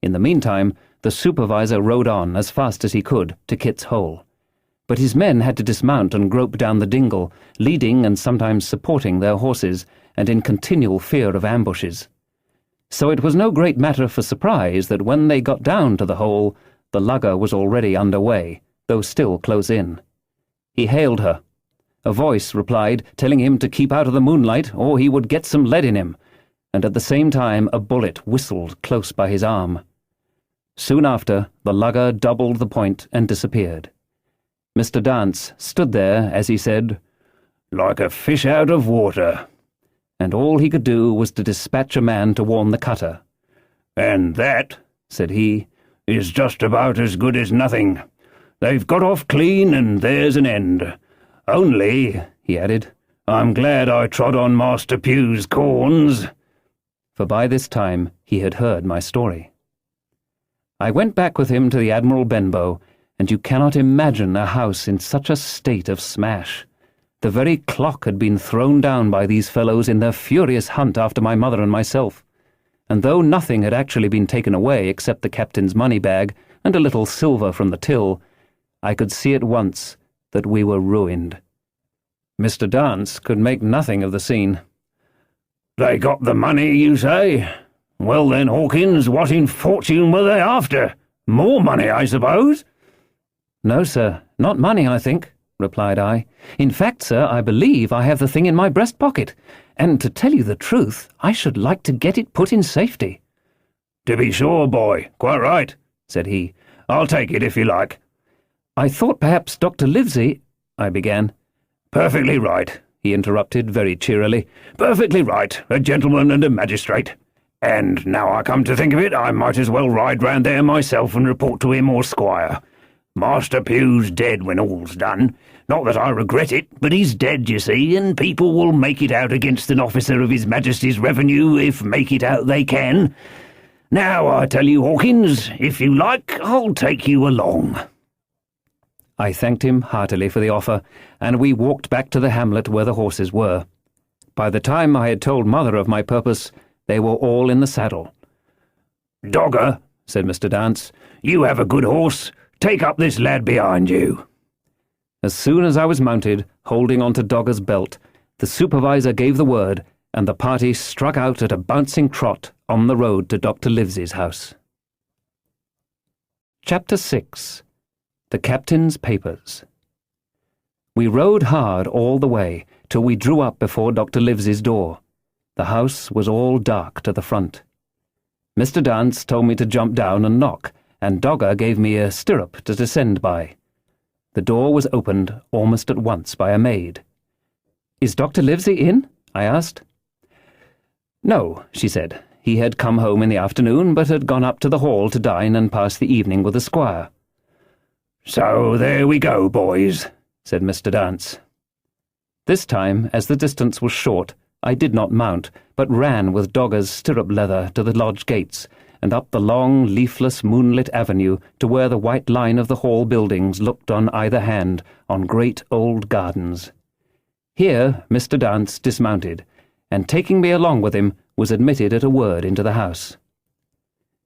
In the meantime, the supervisor rode on as fast as he could to Kit's Hole, but his men had to dismount and grope down the dingle, leading and sometimes supporting their horses, and in continual fear of ambushes. So it was no great matter for surprise that when they got down to the hole, the lugger was already under way, though still close in. He hailed her. A voice replied, telling him to keep out of the moonlight, or he would get some lead in him, and at the same time a bullet whistled close by his arm. Soon after, the lugger doubled the point and disappeared. Mr. Dance stood there, as he said, "like a fish out of water," and all he could do was to dispatch a man to warn the cutter. "And that," said he, "is just about as good as nothing. They've got off clean, and there's an end. Only," he added, "I'm glad I trod on Master Pew's corns." For by this time he had heard my story. I went back with him to the Admiral Benbow, and you cannot imagine a house in such a state of smash. The very clock had been thrown down by these fellows in their furious hunt after my mother and myself, and though nothing had actually been taken away except the captain's money-bag and a little silver from the till, I could see at once that we were ruined. Mr. Dance could make nothing of the scene. "They got the money, you say? Well then, Hawkins, what in fortune were they after? More money, I suppose?" "No, sir, not money, I think," replied I. "In fact, sir, I believe I have the thing in my breast pocket, and to tell you the truth, I should like to get it put in safety." "To be sure, boy, quite right," said he. "I'll take it if you like." "I thought perhaps Dr. Livesey—" I began. "Perfectly right," he interrupted very cheerily. "Perfectly right, a gentleman and a magistrate. And now I come to think of it, I might as well ride round there myself and report to him or Squire. Master Pew's dead when all's done. Not that I regret it, but he's dead, you see, and people will make it out against an officer of His Majesty's revenue, if make it out they can. Now, I tell you, Hawkins, if you like, I'll take you along." I thanked him heartily for the offer, and we walked back to the hamlet where the horses were. By the time I had told Mother of my purpose, they were all in the saddle. "Dogger," said Mr. Dance, "you have a good horse. Take up this lad behind you." As soon as I was mounted, holding on to Dogger's belt, the supervisor gave the word, and the party struck out at a bouncing trot on the road to Dr. Livesey's house. Chapter 6. The Captain's Papers. We rode hard all the way, till we drew up before Dr. Livesey's door. The house was all dark to the front. Mr. Dance told me to jump down and knock, and Dogger gave me a stirrup to descend by. The door was opened almost at once by a maid. "Is Dr. Livesey in?" I asked. "No," she said. He had come home in the afternoon, but had gone up to the hall to dine and pass the evening with the squire. "So there we go, boys," said Mr. Dance. This time, as the distance was short, I did not mount, but ran with dogger's stirrup leather to the lodge gates, and up the long, leafless, moonlit avenue to where the white line of the hall buildings looked on either hand on great old gardens. Here Mr. Dance dismounted, and taking me along with him, was admitted at a word into the house.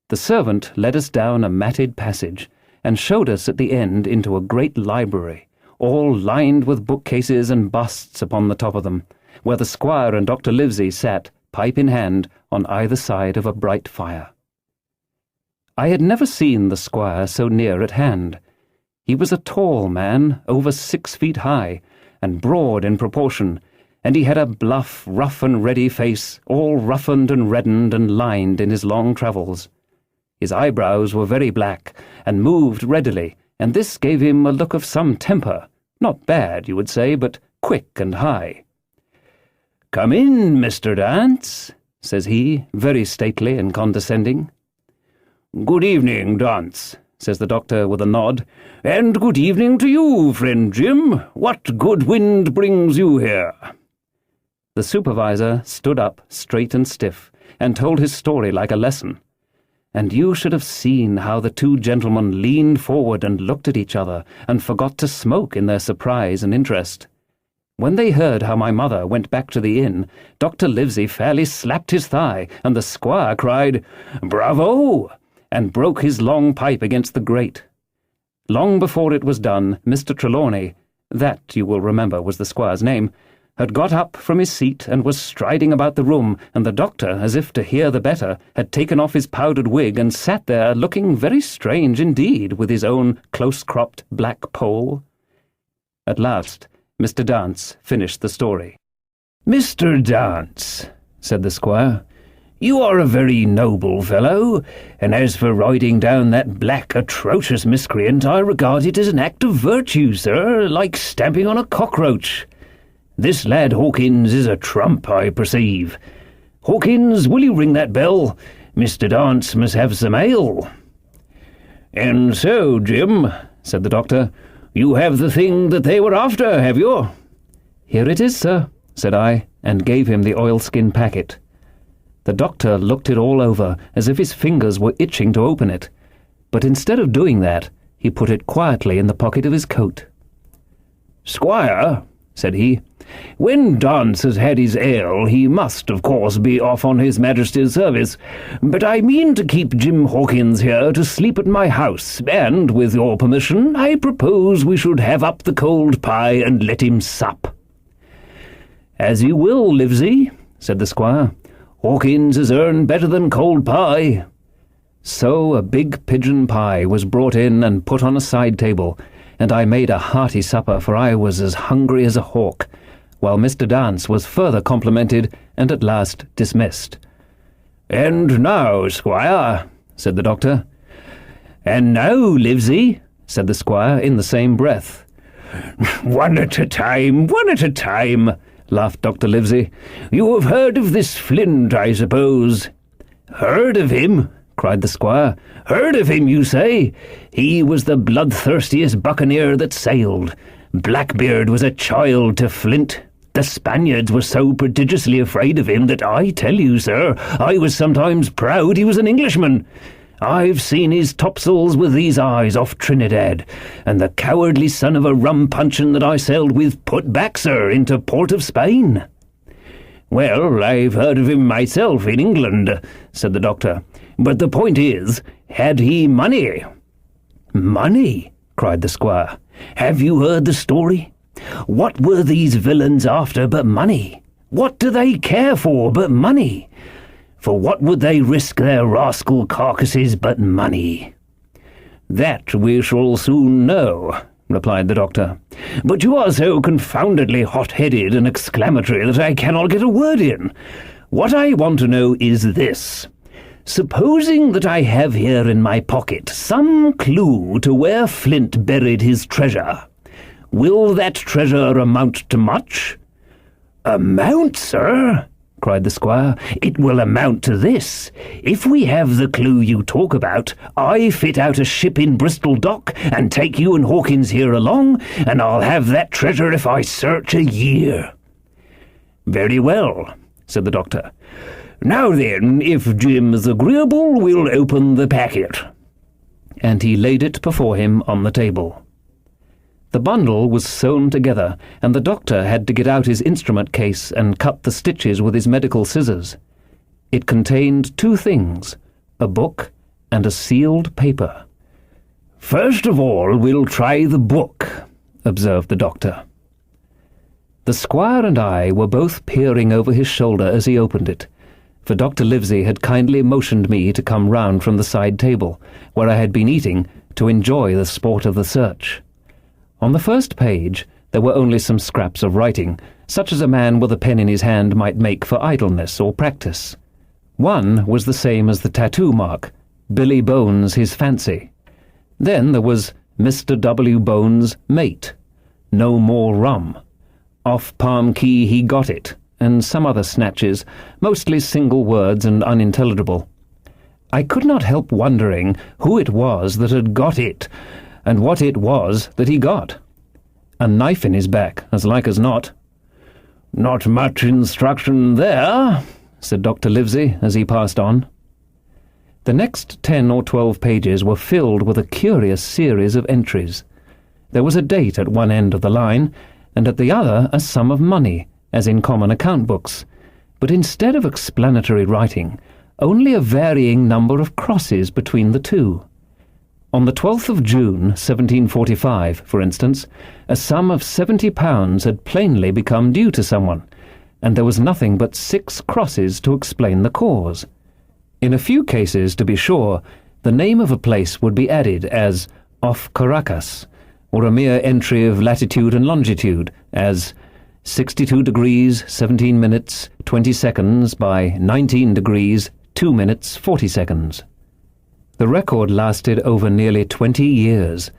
The servant led us down a matted passage, and showed us at the end into a great library, all lined with bookcases and busts upon the top of them, where the squire and Dr. Livesey sat, pipe in hand, on either side of a bright fire. I had never seen the squire so near at hand. He was a tall man, over 6 feet high, and broad in proportion, and he had a bluff, rough and ready face, all roughened and reddened and lined in his long travels. His eyebrows were very black, and moved readily, and this gave him a look of some temper, not bad, you would say, but quick and high. "Come in, Mr. Dance," says he, very stately and condescending. "Good evening, Dance," says the doctor with a nod, "and good evening to you, friend Jim. What good wind brings you here?" The supervisor stood up, straight and stiff, and told his story like a lesson. And you should have seen how the two gentlemen leaned forward and looked at each other, and forgot to smoke in their surprise and interest. When they heard how my mother went back to the inn, Dr. Livesey fairly slapped his thigh, and the squire cried, "Bravo!" and broke his long pipe against the grate. Long before it was done, Mr. Trelawney, that, you will remember, was the squire's name, had got up from his seat and was striding about the room, and the doctor, as if to hear the better, had taken off his powdered wig and sat there looking very strange indeed with his own close-cropped black poll. At last, Mr. Dance finished the story. "Mr. Dance," said the squire, "you are a very noble fellow, and as for riding down that black, atrocious miscreant, I regard it as an act of virtue, sir, like stamping on a cockroach. This lad Hawkins is a trump, I perceive. Hawkins, will you ring that bell? Mr. Dance must have some ale." "And so, Jim," said the doctor, "you have the thing that they were after, have you?" "Here it is, sir," said I, and gave him the oilskin packet. The doctor looked it all over, as if his fingers were itching to open it, but instead of doing that, he put it quietly in the pocket of his coat. "Squire," said he, "when Dance has had his ale, he must, of course, be off on his Majesty's service, but I mean to keep Jim Hawkins here to sleep at my house, and, with your permission, I propose we should have up the cold pie and let him sup." "As you will, Livesey," said the squire. "Hawkins has earned better than cold pie." So a big pigeon pie was brought in and put on a side table, and I made a hearty supper, for I was as hungry as a hawk, while Mr. Dance was further complimented and at last dismissed. "And now, squire," said the doctor. "And now, Livesey," said the squire in the same breath. One at a time, laughed Dr. Livesey. "You have heard of this Flint, I suppose?" "Heard of him?" cried the squire. "Heard of him, you say? He was the bloodthirstiest buccaneer that sailed. Blackbeard was a child to Flint. The Spaniards were so prodigiously afraid of him that I tell you, sir, I was sometimes proud he was an Englishman. I've seen his topsails with these eyes off Trinidad, and the cowardly son of a rum puncheon that I sailed with put back, sir, into port of Spain." "Well, I've heard of him myself in England," said the doctor. "But the point is, had he money?" "Money?" cried the squire. "Have you heard the story? What were these villains after but money? What do they care for but money? For what would they risk their rascal carcasses but money?" "That we shall soon know," replied the doctor. "But you are so confoundedly hot-headed and exclamatory that I cannot get a word in. What I want to know is this. Supposing that I have here in my pocket some clue to where Flint buried his treasure, Will that treasure amount to much?" "Amount, sir?" cried the squire. "It will amount to this. If we have the clue you talk about, I fit out a ship in Bristol dock and take you and Hawkins here along, and I'll have that treasure if I search a year." "Very well," said the doctor. "Now then, if Jim is agreeable, we'll open the packet." And he laid it before him on the table. The bundle was sewn together, and the doctor had to get out his instrument case and cut the stitches with his medical scissors. It contained two things, a book and a sealed paper. "First of all, we'll try the book," observed the doctor. The squire and I were both peering over his shoulder as he opened it, for Dr. Livesey had kindly motioned me to come round from the side table, where I had been eating, to enjoy the sport of the search. On the first page there were only some scraps of writing, such as a man with a pen in his hand might make for idleness or practice. One was the same as the tattoo mark, "Billy Bones, his fancy." Then there was "Mr. W. Bones, mate," "No more rum," "Off Palm Key he got it," and some other snatches, mostly single words and unintelligible. I could not help wondering who it was that had got it, and what it was that he got. A knife in his back, as like as not. "Not much instruction there," said Dr. Livesey as he passed on. The next 10 or 12 pages were filled with a curious series of entries. There was a date at one end of the line, and at the other a sum of money, as in common account books, but instead of explanatory writing, only a varying number of crosses between the two. On the 12th of June, 1745, for instance, a sum of £70 had plainly become due to someone, and there was nothing but 6 crosses to explain the cause. In a few cases, to be sure, the name of a place would be added as "off Caracas," or a mere entry of latitude and longitude, as 62 degrees 17 minutes 20 seconds by 19 degrees 2 minutes 40 seconds. The record lasted over nearly 20 years,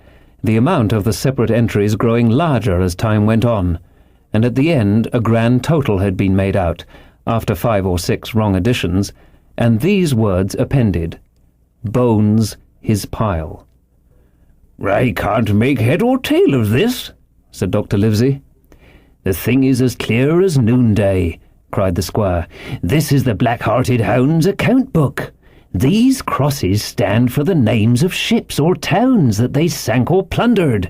the amount of the separate entries growing larger as time went on, and at the end a grand total had been made out, after 5 or 6 wrong additions, and these words appended: "Bones, his pile." "I can't make head or tail of this," said Dr. Livesey. "The thing is as clear as noonday," cried the squire. "This is the Black-Hearted Hound's account book. These crosses stand for the names of ships or towns that they sank or plundered.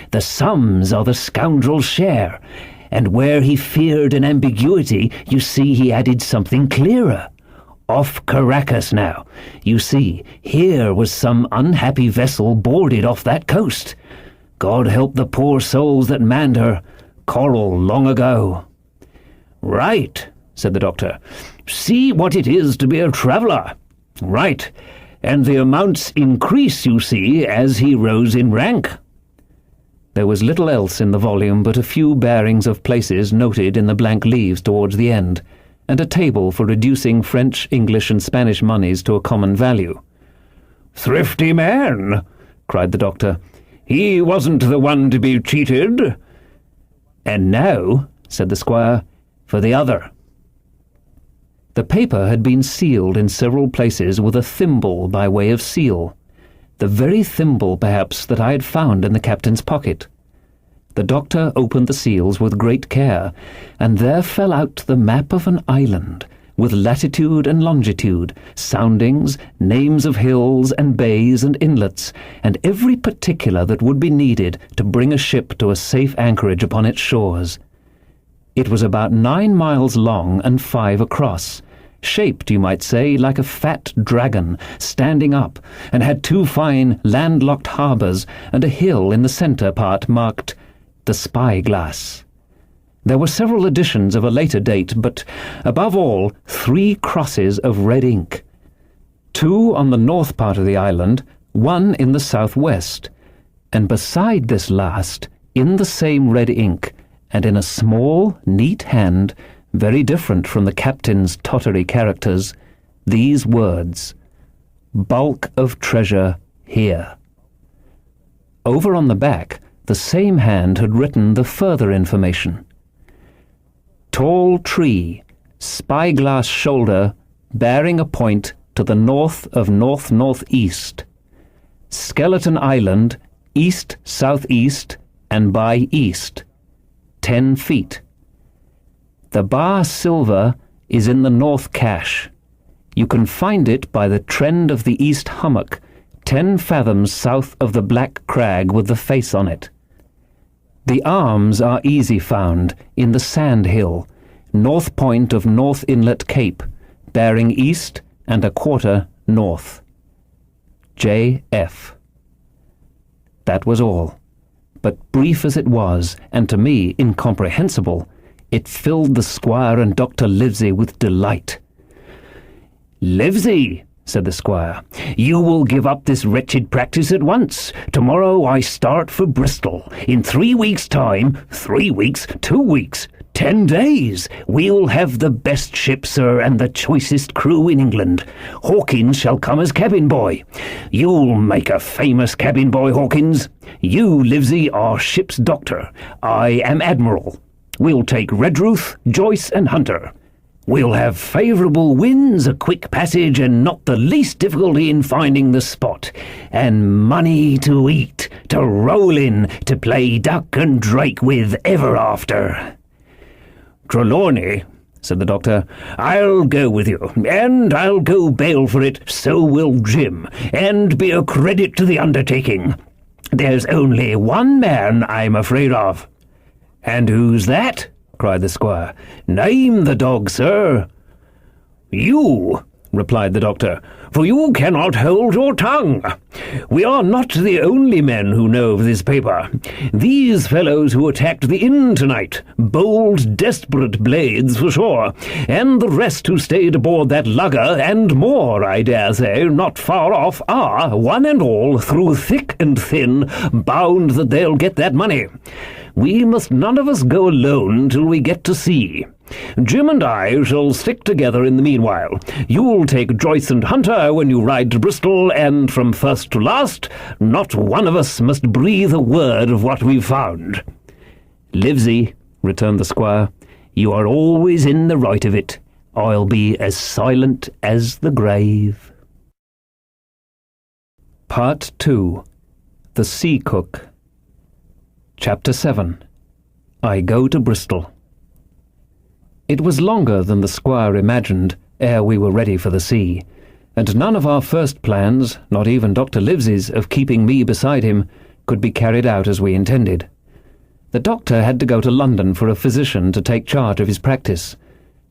The sums are the scoundrel's share, and where he feared an ambiguity, you see he added something clearer. Off Caracas now. You see, here was some unhappy vessel boarded off that coast. God help the poor souls that manned her. Coral long ago." "Right," said the doctor. "See what it is to be a traveller. Right, and the amounts increase, you see, as he rose in rank." There was little else in the volume but a few bearings of places noted in the blank leaves towards the end, and a table for reducing French, English, and Spanish moneys to a common value. "Thrifty man," cried the doctor. "He wasn't the one to be cheated." "And now," said the squire, "for the other." The paper had been sealed in several places with a thimble by way of seal, the very thimble, perhaps, that I had found in the captain's pocket. The doctor opened the seals with great care, and there fell out the map of an island, with latitude and longitude, soundings, names of hills and bays and inlets, and every particular that would be needed to bring a ship to a safe anchorage upon its shores. It was about 9 miles long and 5 across, shaped, you might say, like a fat dragon standing up, and had 2 fine landlocked harbours and a hill in the centre part marked "The Spyglass." There were several editions of a later date, but above all 3 crosses of red ink. 2 on the north part of the island, 1 in the southwest, and beside this last, in the same red ink, and in a small, neat hand, very different from the captain's tottery characters, these words: "Bulk of treasure here." Over on the back, the same hand had written the further information. Tall tree, spyglass shoulder, bearing a point to the north of north-northeast. Skeleton Island, east-southeast and by east, 10 feet. The bar silver is in the north cache. You can find it by the trend of the east hummock, 10 fathoms south of the black crag with the face on it. The arms are easy found in the sand hill, north point of North Inlet Cape, bearing east and a quarter north. J.F. That was all. But brief as it was, and to me incomprehensible, it filled the squire and Dr. Livesey with delight. "Livesey," said the squire, "you will give up this wretched practice at once. Tomorrow I start for Bristol. In 3 weeks' time, 3 weeks, 2 weeks, 10 days, we'll have the best ship, sir, and the choicest crew in England. Hawkins shall come as cabin boy. You'll make a famous cabin boy, Hawkins. You, Livesey, are ship's doctor. I am admiral. We'll take Redruth, Joyce, and Hunter. We'll have favourable winds, a quick passage, and not the least difficulty in finding the spot. And money to eat, to roll in, to play duck and drake with ever after." "Trelawney," said the doctor, "I'll go with you, and I'll go bail for it, so will Jim, and be a credit to the undertaking. There's only one man I'm afraid of." "And who's that?" cried the squire. "Name the dog, sir." "You," replied the doctor, "for you cannot hold your tongue. We are not the only men who know of this paper. These fellows who attacked the inn tonight, bold, desperate blades for sure, and the rest who stayed aboard that lugger, and more, I dare say, not far off, are, one and all, through thick and thin, bound that they'll get that money. We must none of us go alone till we get to sea. Jim and I shall stick together in the meanwhile. You'll take Joyce and Hunter when you ride to Bristol, and from first to last, not one of us must breathe a word of what we've found." "Livesey," returned the squire, "you are always in the right of it. I'll be as silent as the grave." Part 2. The Sea Cook. Chapter 7. I Go to Bristol. It was longer than the squire imagined ere we were ready for the sea, and none of our first plans, not even Dr. Livesey's, of keeping me beside him, could be carried out as we intended. The doctor had to go to London for a physician to take charge of his practice.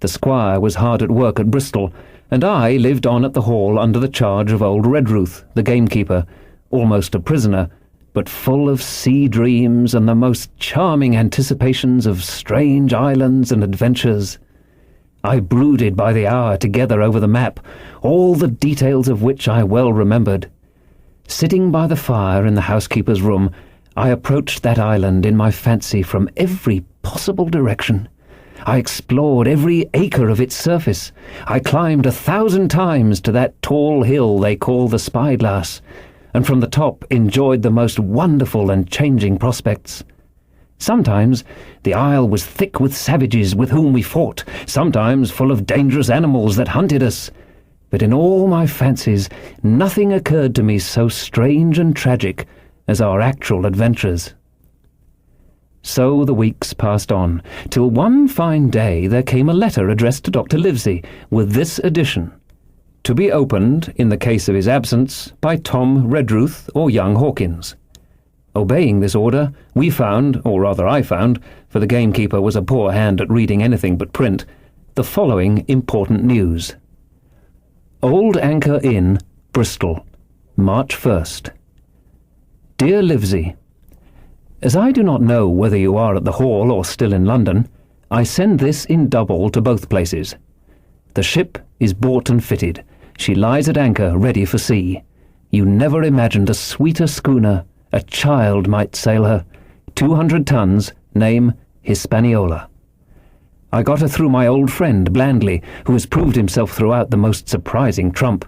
The squire was hard at work at Bristol, and I lived on at the Hall under the charge of old Redruth, the gamekeeper, almost a prisoner, but full of sea dreams and the most charming anticipations of strange islands and adventures. I brooded by the hour together over the map, all the details of which I well remembered. Sitting by the fire in the housekeeper's room, I approached that island in my fancy from every possible direction. I explored every acre of its surface. I climbed 1,000 times to that tall hill they call the Spyglass, and from the top enjoyed the most wonderful and changing prospects. Sometimes the isle was thick with savages with whom we fought, sometimes full of dangerous animals that hunted us. But in all my fancies nothing occurred to me so strange and tragic as our actual adventures. So the weeks passed on, till one fine day there came a letter addressed to Dr. Livesey, with this addition: to be opened, in the case of his absence, by Tom Redruth or young Hawkins. Obeying this order, we found, or rather I found, for the gamekeeper was a poor hand at reading anything but print, the following important news. Old Anchor Inn, Bristol, March 1st. Dear Livesey, as I do not know whether you are at the Hall or still in London, I send this in double to both places. The ship is bought and fitted. She lies at anchor, ready for sea. You never imagined a sweeter schooner. A child might sail her. 200 tons, name Hispaniola. I got her through my old friend, Blandley, who has proved himself throughout the most surprising trump.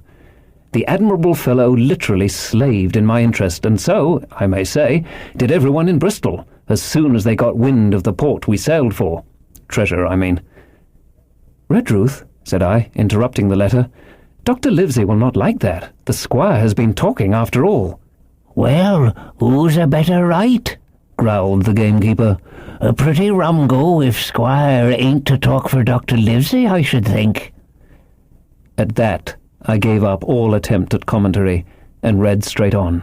The admirable fellow literally slaved in my interest, and so, I may say, did everyone in Bristol, as soon as they got wind of the port we sailed for. Treasure, I mean. "Redruth," said I, interrupting the letter, "Dr. Livesey will not like that. The squire has been talking after all." "Well, who's a better right?" growled the gamekeeper. "A pretty rum go if squire ain't to talk for Dr. Livesey, I should think." At that, I gave up all attempt at commentary and read straight on.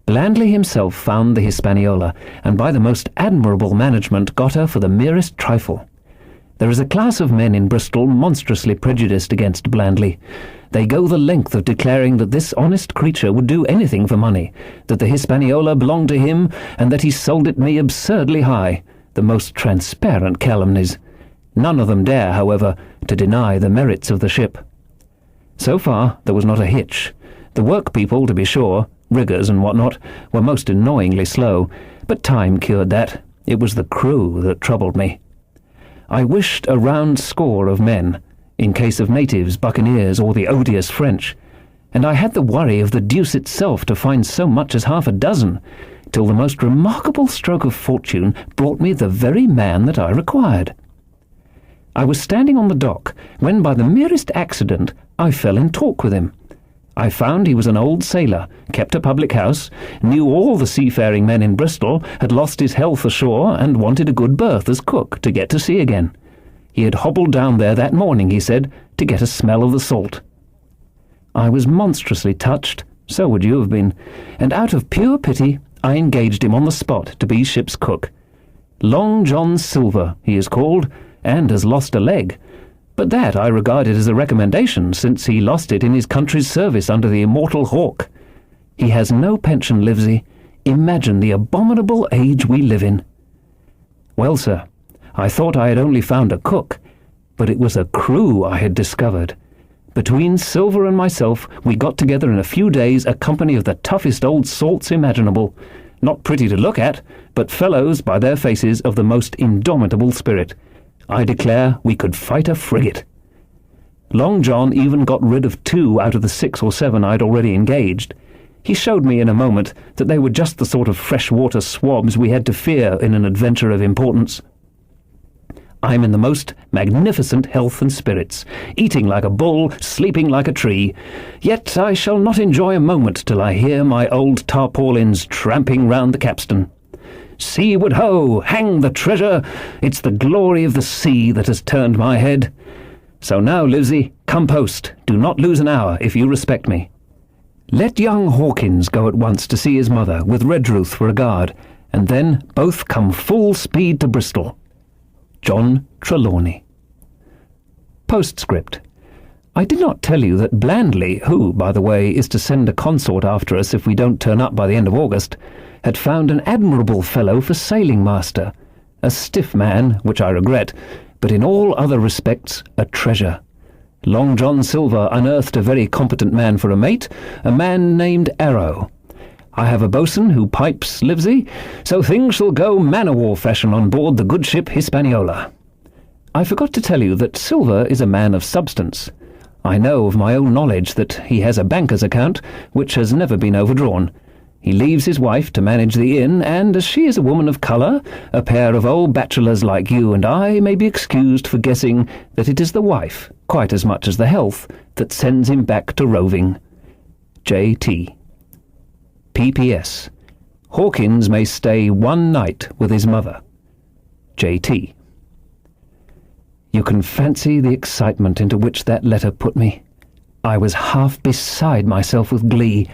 Blandly himself found the Hispaniola, and by the most admirable management got her for the merest trifle. There is a class of men in Bristol monstrously prejudiced against Blandly. They go the length of declaring that this honest creature would do anything for money, that the Hispaniola belonged to him, and that he sold it me absurdly high, the most transparent calumnies. None of them dare, however, to deny the merits of the ship. So far there was not a hitch. The workpeople, to be sure, riggers and what not, were most annoyingly slow, but time cured that. It was the crew that troubled me. I wished a round score of men, in case of natives, buccaneers, or the odious French, and I had the worry of the deuce itself to find so much as half a dozen, till the most remarkable stroke of fortune brought me the very man that I required. I was standing on the dock, when by the merest accident I fell in talk with him. I found he was an old sailor, kept a public house, knew all the seafaring men in Bristol, had lost his health ashore, and wanted a good berth as cook to get to sea again. He had hobbled down there that morning, he said, to get a smell of the salt. I was monstrously touched, so would you have been, and out of pure pity I engaged him on the spot to be ship's cook. Long John Silver, he is called, and has lost a leg. But that I regarded as a recommendation, since he lost it in his country's service under the immortal Hawke. He has no pension, Livesey. Imagine the abominable age we live in. Well, sir, I thought I had only found a cook, but it was a crew I had discovered. Between Silver and myself, we got together in a few days a company of the toughest old salts imaginable. Not pretty to look at, but fellows, by their faces, of the most indomitable spirit. I declare we could fight a frigate. Long John even got rid of 2 out of the 6 or 7 I'd already engaged. He showed me in a moment that they were just the sort of freshwater swabs we had to fear in an adventure of importance. I'm in the most magnificent health and spirits, eating like a bull, sleeping like a tree. Yet I shall not enjoy a moment till I hear my old tarpaulins tramping round the capstan. Seaward ho! Hang the treasure! It's the glory of the sea that has turned my head. So now, Livesey, come post. Do not lose an hour, if you respect me. Let young Hawkins go at once to see his mother, with Redruth for a guard, and then both come full speed to Bristol. John Trelawney. Postscript. I did not tell you that Blandly, who, by the way, is to send a consort after us if we don't turn up by the end of August, had found an admirable fellow for sailing master, a stiff man, which I regret, but in all other respects a treasure. Long John Silver unearthed a very competent man for a mate, a man named Arrow. I have a boatswain who pipes, Livesey, so things shall go man-o'-war fashion on board the good ship Hispaniola. I forgot to tell you that Silver is a man of substance. I know of my own knowledge that he has a banker's account, which has never been overdrawn. He leaves his wife to manage the inn, and as she is a woman of colour, a pair of old bachelors like you and I may be excused for guessing that it is the wife, quite as much as the health, that sends him back to roving. J.T. P.P.S. Hawkins may stay 1 night with his mother. J.T. You can fancy the excitement into which that letter put me. I was half beside myself with glee,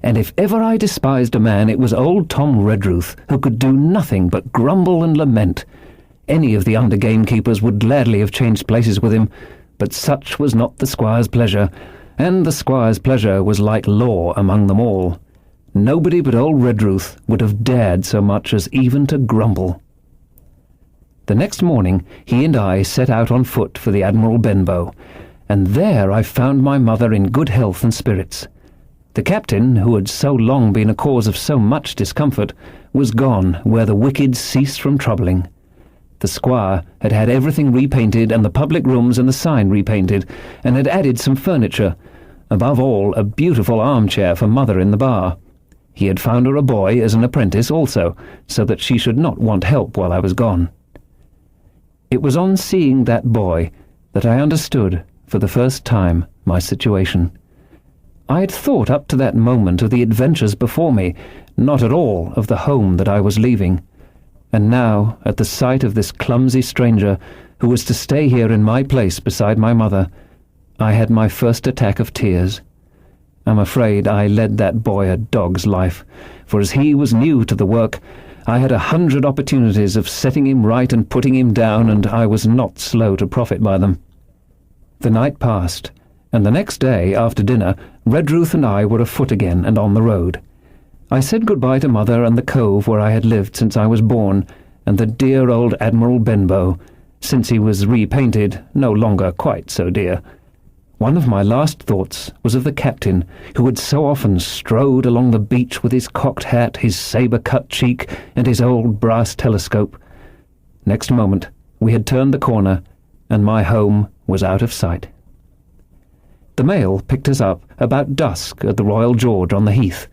and if ever I despised a man, it was old Tom Redruth, who could do nothing but grumble and lament. Any of the under gamekeepers would gladly have changed places with him, but such was not the squire's pleasure, and the squire's pleasure was like law among them all. Nobody but old Redruth would have dared so much as even to grumble. The next morning he and I set out on foot for the Admiral Benbow, and there I found my mother in good health and spirits. The captain, who had so long been a cause of so much discomfort, was gone where the wicked ceased from troubling. The squire had had everything repainted and the public rooms and the sign repainted, and had added some furniture. Above all, a beautiful armchair for Mother in the bar. He had found her a boy as an apprentice also, so that she should not want help while I was gone. It was on seeing that boy that I understood, for the first time, my situation. I had thought up to that moment of the adventures before me, not at all of the home that I was leaving. And now, at the sight of this clumsy stranger, who was to stay here in my place beside my mother, I had my first attack of tears. I'm afraid I led that boy a dog's life, for as he was new to the work, I had 100 opportunities of setting him right and putting him down, and I was not slow to profit by them. The night passed, and the next day, after dinner, Redruth and I were afoot again and on the road. I said goodbye to Mother and the cove where I had lived since I was born, and the dear old Admiral Benbow, since he was repainted, no longer quite so dear. One of my last thoughts was of the captain, who had so often strode along the beach with his cocked hat, his sabre-cut cheek, and his old brass telescope. Next moment, we had turned the corner, and my home was out of sight. The mail picked us up about dusk at the Royal George on the Heath.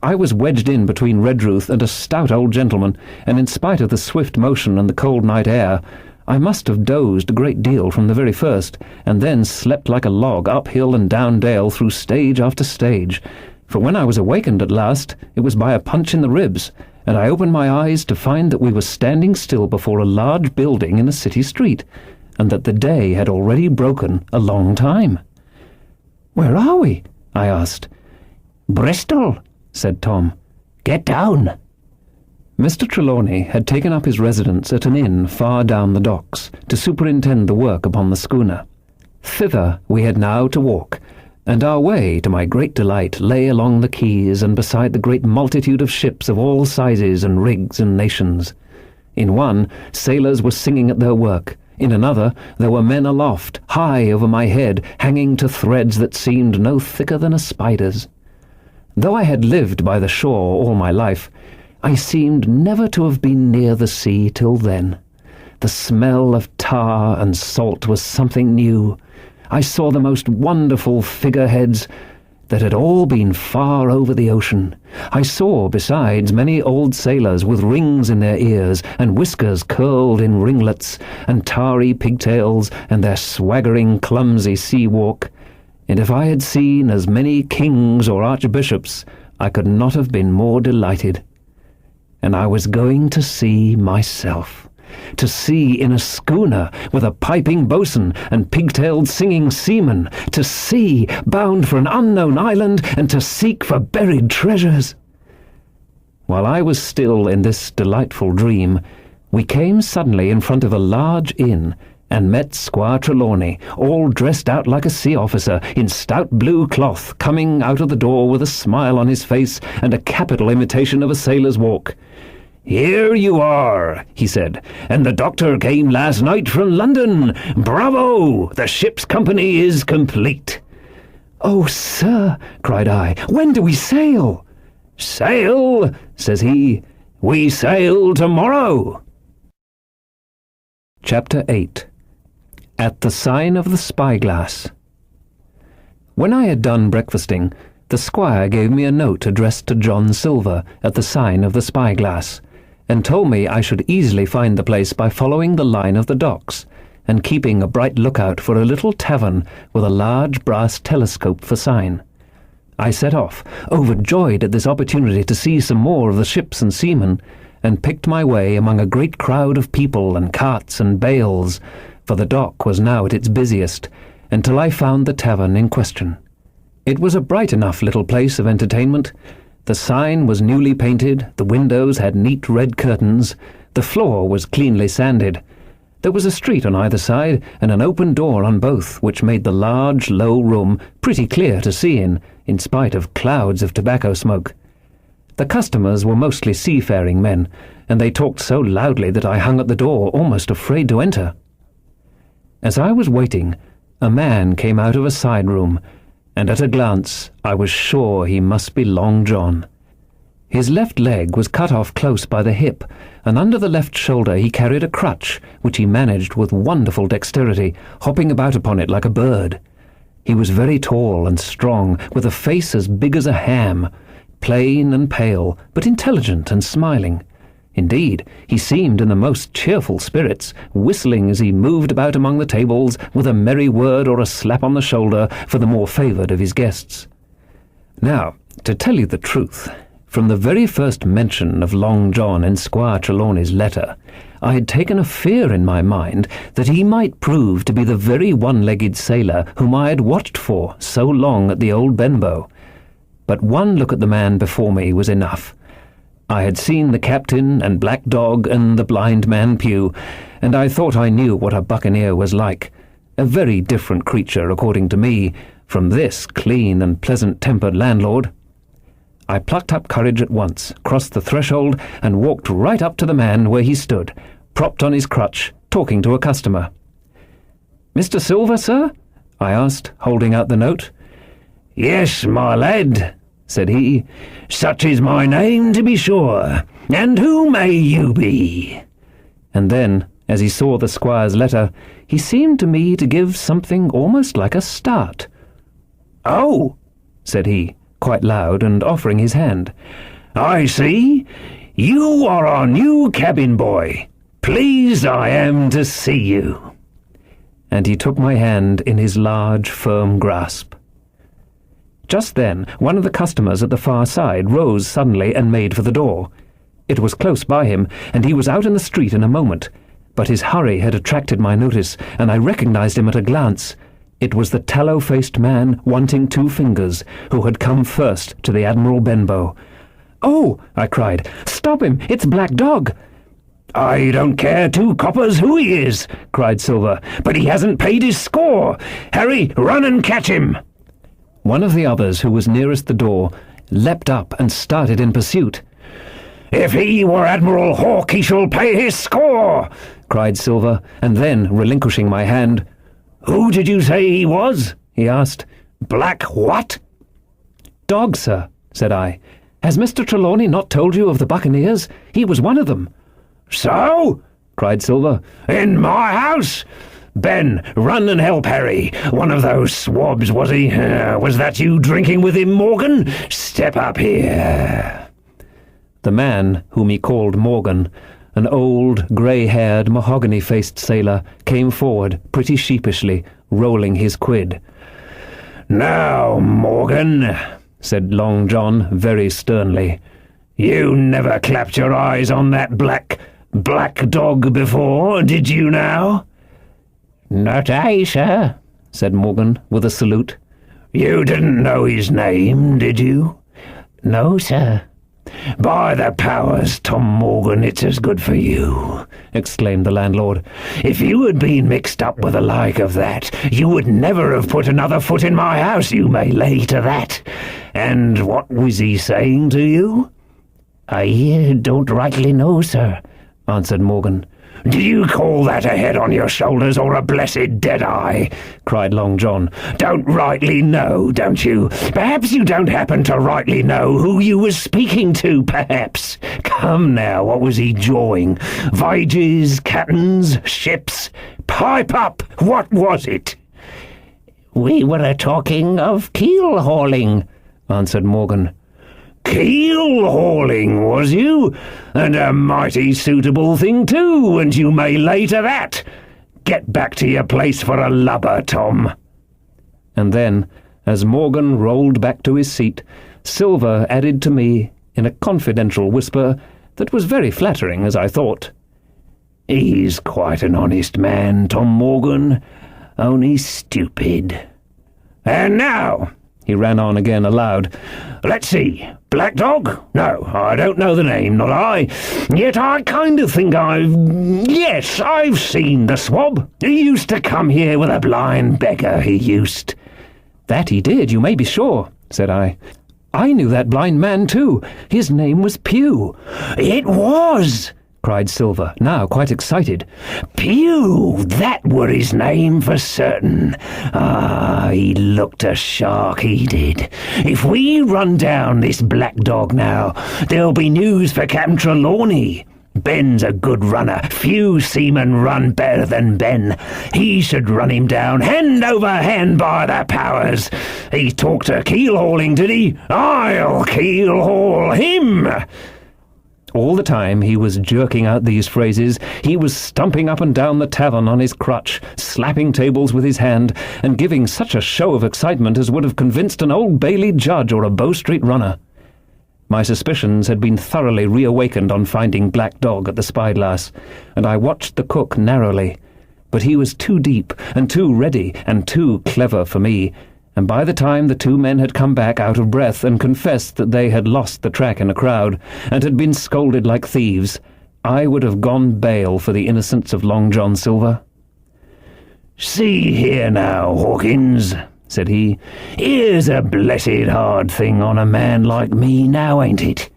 I was wedged in between Redruth and a stout old gentleman, and in spite of the swift motion and the cold night air, I must have dozed a great deal from the very first, and then slept like a log uphill and down dale through stage after stage, for when I was awakened at last, it was by a punch in the ribs, and I opened my eyes to find that we were standing still before a large building in a city street, and that the day had already broken a long time. "Where are we?" I asked. "Bristol," said Tom. "Get down." Mr. Trelawney had taken up his residence at an inn far down the docks to superintend the work upon the schooner. Thither we had now to walk, and our way, to my great delight, lay along the quays and beside the great multitude of ships of all sizes and rigs and nations. In one, sailors were singing at their work. In another, there were men aloft, high over my head, hanging to threads that seemed no thicker than a spider's. Though I had lived by the shore all my life, I seemed never to have been near the sea till then. The smell of tar and salt was something new. I saw the most wonderful figureheads that had all been far over the ocean. I saw, besides, many old sailors with rings in their ears and whiskers curled in ringlets and tarry pigtails and their swaggering, clumsy sea walk. And if I had seen as many kings or archbishops, I could not have been more delighted. And I was going to see myself, to see in a schooner with a piping boatswain and pigtailed singing seamen, to see bound for an unknown island and to seek for buried treasures. While I was still in this delightful dream, we came suddenly in front of a large inn and met Squire Trelawney, all dressed out like a sea officer, in stout blue cloth, coming out of the door with a smile on his face and a capital imitation of a sailor's walk. "Here you are," he said, "and the doctor came last night from London. Bravo! The ship's company is complete." "Oh, sir," cried I, "when do we sail?" "Sail?" says he. "We sail tomorrow." Chapter 8. At the Sign of the Spyglass. When I had done breakfasting, the squire gave me a note addressed to John Silver at the Sign of the Spyglass, and told me I should easily find the place by following the line of the docks, and keeping a bright lookout for a little tavern with a large brass telescope for sign. I set off, overjoyed at this opportunity to see some more of the ships and seamen, and picked my way among a great crowd of people and carts and bales, for the dock was now at its busiest, until I found the tavern in question. It was a bright enough little place of entertainment. The sign was newly painted, the windows had neat red curtains, the floor was cleanly sanded. There was a street on either side, and an open door on both, which made the large, low room pretty clear to see in spite of clouds of tobacco smoke. The customers were mostly seafaring men, and they talked so loudly that I hung at the door, almost afraid to enter. As I was waiting, a man came out of a side room, and at a glance I was sure he must be Long John. His left leg was cut off close by the hip, and under the left shoulder he carried a crutch, which he managed with wonderful dexterity, hopping about upon it like a bird. He was very tall and strong, with a face as big as a ham, plain and pale, but intelligent and smiling. Indeed, he seemed in the most cheerful spirits, whistling as he moved about among the tables with a merry word or a slap on the shoulder for the more favoured of his guests. Now, to tell you the truth, from the very first mention of Long John in Squire Trelawney's letter, I had taken a fear in my mind that he might prove to be the very one-legged sailor whom I had watched for so long at the old Benbow. But one look at the man before me was enough. I had seen the captain and Black Dog and the blind man Pew, and I thought I knew what a buccaneer was like. A very different creature, according to me, from this clean and pleasant-tempered landlord. I plucked up courage at once, crossed the threshold, and walked right up to the man where he stood, propped on his crutch, talking to a customer. "Mr. Silver, sir?" I asked, holding out the note. "Yes, my lad," said he. "Such is my name, to be sure. And who may you be?" And then, as he saw the squire's letter, he seemed to me to give something almost like a start. "Oh," said he, quite loud, and offering his hand. "I see. You are our new cabin boy. Pleased I am to see you." And he took my hand in his large, firm grasp. Just then, one of the customers at the far side rose suddenly and made for the door. It was close by him, and he was out in the street in a moment. But his hurry had attracted my notice, and I recognized him at a glance. It was the tallow-faced man wanting 2 fingers, who had come first to the Admiral Benbow. "Oh," I cried, "stop him! It's Black Dog!" "I don't care 2 coppers who he is," cried Silver, "but he hasn't paid his score. Harry, run and catch him." One of the others, who was nearest the door, leapt up and started in pursuit. "If he were Admiral Hawke, he shall pay his score," cried Silver, and then, relinquishing my hand, "Who did you say he was?" he asked. "Black what?" "Dog, sir," said I. "Has Mr. Trelawney not told you of the buccaneers? He was one of them." "So?" cried Silver. "In my house? Ben, run and help Harry. One of those swabs, was he? Was that you drinking with him, Morgan? Step up here." The man, whom he called Morgan, an old, grey-haired, mahogany-faced sailor, came forward pretty sheepishly, rolling his quid. "Now, Morgan," said Long John very sternly, "you never clapped your eyes on that black dog before, did you now?" "Not I, sir," said Morgan, with a salute. "You didn't know his name, did you?" "No, sir." "By the powers, Tom Morgan, it's as good for you," exclaimed the landlord. "If you had been mixed up with the like of that, you would never have put another foot in my house, you may lay to that. And what was he saying to you?" "I don't rightly know, sir," answered Morgan. "Do you call that a head on your shoulders or a blessed dead-eye?" cried Long John. "Don't rightly know, don't you? Perhaps you don't happen to rightly know who you was speaking to, perhaps. Come now, what was he jawing? Viges, captains, ships? Pipe up! What was it?" "We were talking of keel hauling," answered Morgan. "Keel hauling, was you? And a mighty suitable thing too, and you may lay to that. Get back to your place for a lubber, Tom." And then, as Morgan rolled back to his seat, Silver added to me, in a confidential whisper that was very flattering, as I thought, "He's quite an honest man, Tom Morgan, only stupid. And now," he ran on again aloud, "let's see, Black Dog? No, I don't know the name, not I. Yet I kind of think yes, I've seen the swab. He used to come here with a blind beggar, he used." "That he did, you may be sure," said I. "I knew that blind man too. His name was Pew." "It was!" cried Silver, now quite excited. "Pew, that were his name for certain. Ah, he looked a shark, he did. If we run down this Black Dog now, there'll be news for Captain Trelawney. Ben's a good runner. Few seamen run better than Ben. He should run him down, hand over hand, by the powers. He talked of keel-hauling, did he? I'll keel-haul him!" All the time he was jerking out these phrases, he was stumping up and down the tavern on his crutch, slapping tables with his hand, and giving such a show of excitement as would have convinced an Old Bailey judge or a Bow Street runner. My suspicions had been thoroughly reawakened on finding Black Dog at the spyglass, and I watched the cook narrowly. But he was too deep, and too ready, and too clever for me, and by the time the two men had come back out of breath and confessed that they had lost the track in a crowd, and had been scolded like thieves, I would have gone bail for the innocence of Long John Silver. "See here now, Hawkins," said he. "Here's a blessed hard thing on a man like me now, ain't it?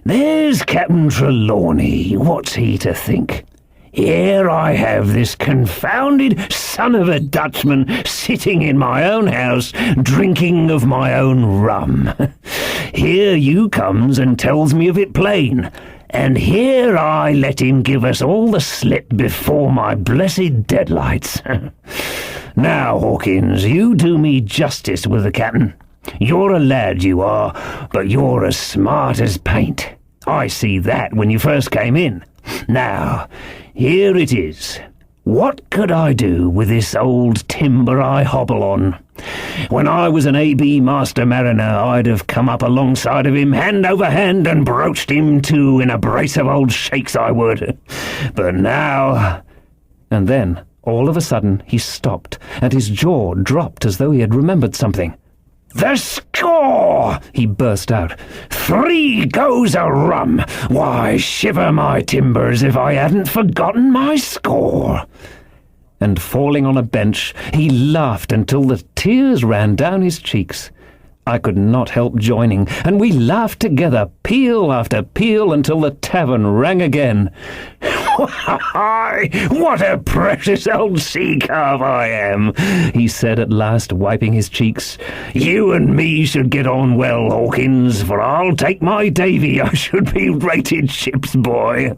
There's Captain Trelawney. What's he to think? Here I have this confounded son of a Dutchman sitting in my own house, drinking of my own rum. Here you comes and tells me of it plain, and here I let him give us all the slip before my blessed deadlights. Now, Hawkins, you do me justice with the captain. You're a lad, you are, but you're as smart as paint. I see that when you first came in. Now, here it is. What could I do with this old timber I hobble on? When I was an A.B. master mariner, I'd have come up alongside of him hand over hand and broached him to in a brace of old shakes, I would. But now—" And then, all of a sudden, he stopped, and his jaw dropped as though he had remembered something. "The score!" he burst out. "3 goes of rum! Why, shiver my timbers if I hadn't forgotten my score!" And falling on a bench, he laughed until the tears ran down his cheeks. I could not help joining, and we laughed together, peal after peal, until the tavern rang again. "Why, what a precious old sea calf I am," he said at last, wiping his cheeks. "You and me should get on well, Hawkins, for I'll take my Davy I should be rated ship's boy.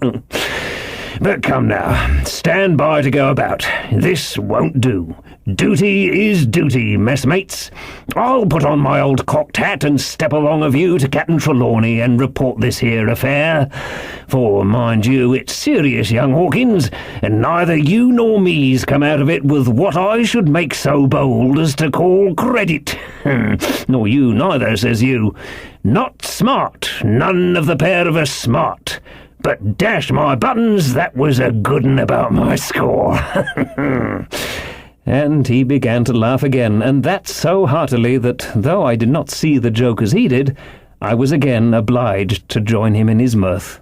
But come now, stand by to go about. This won't do. Duty is duty, messmates. I'll put on my old cocked hat and step along of you to Captain Trelawney and report this here affair. For, mind you, it's serious, young Hawkins, and neither you nor me's come out of it with what I should make so bold as to call credit. Nor you neither, says you. Not smart, none of the pair of us smart. But dash my buttons, that was a good 'un about my score." And he began to laugh again, and that so heartily that, though I did not see the joke as he did, I was again obliged to join him in his mirth.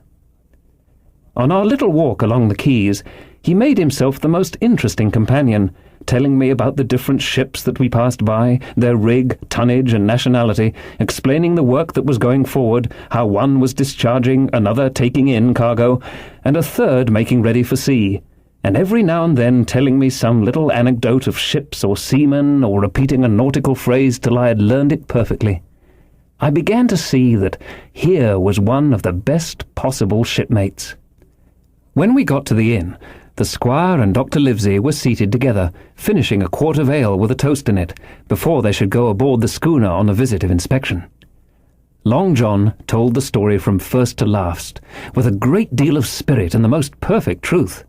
On our little walk along the quays, he made himself the most interesting companion, telling me about the different ships that we passed by, their rig, tonnage, and nationality, explaining the work that was going forward, how one was discharging, another taking in cargo, and a third making ready for sea, and every now and then telling me some little anecdote of ships or seamen, or repeating a nautical phrase till I had learned it perfectly. I began to see that here was one of the best possible shipmates. When we got to the inn, the squire and Dr. Livesey were seated together, finishing a quart of ale with a toast in it, before they should go aboard the schooner on a visit of inspection. Long John told the story from first to last, with a great deal of spirit and the most perfect truth.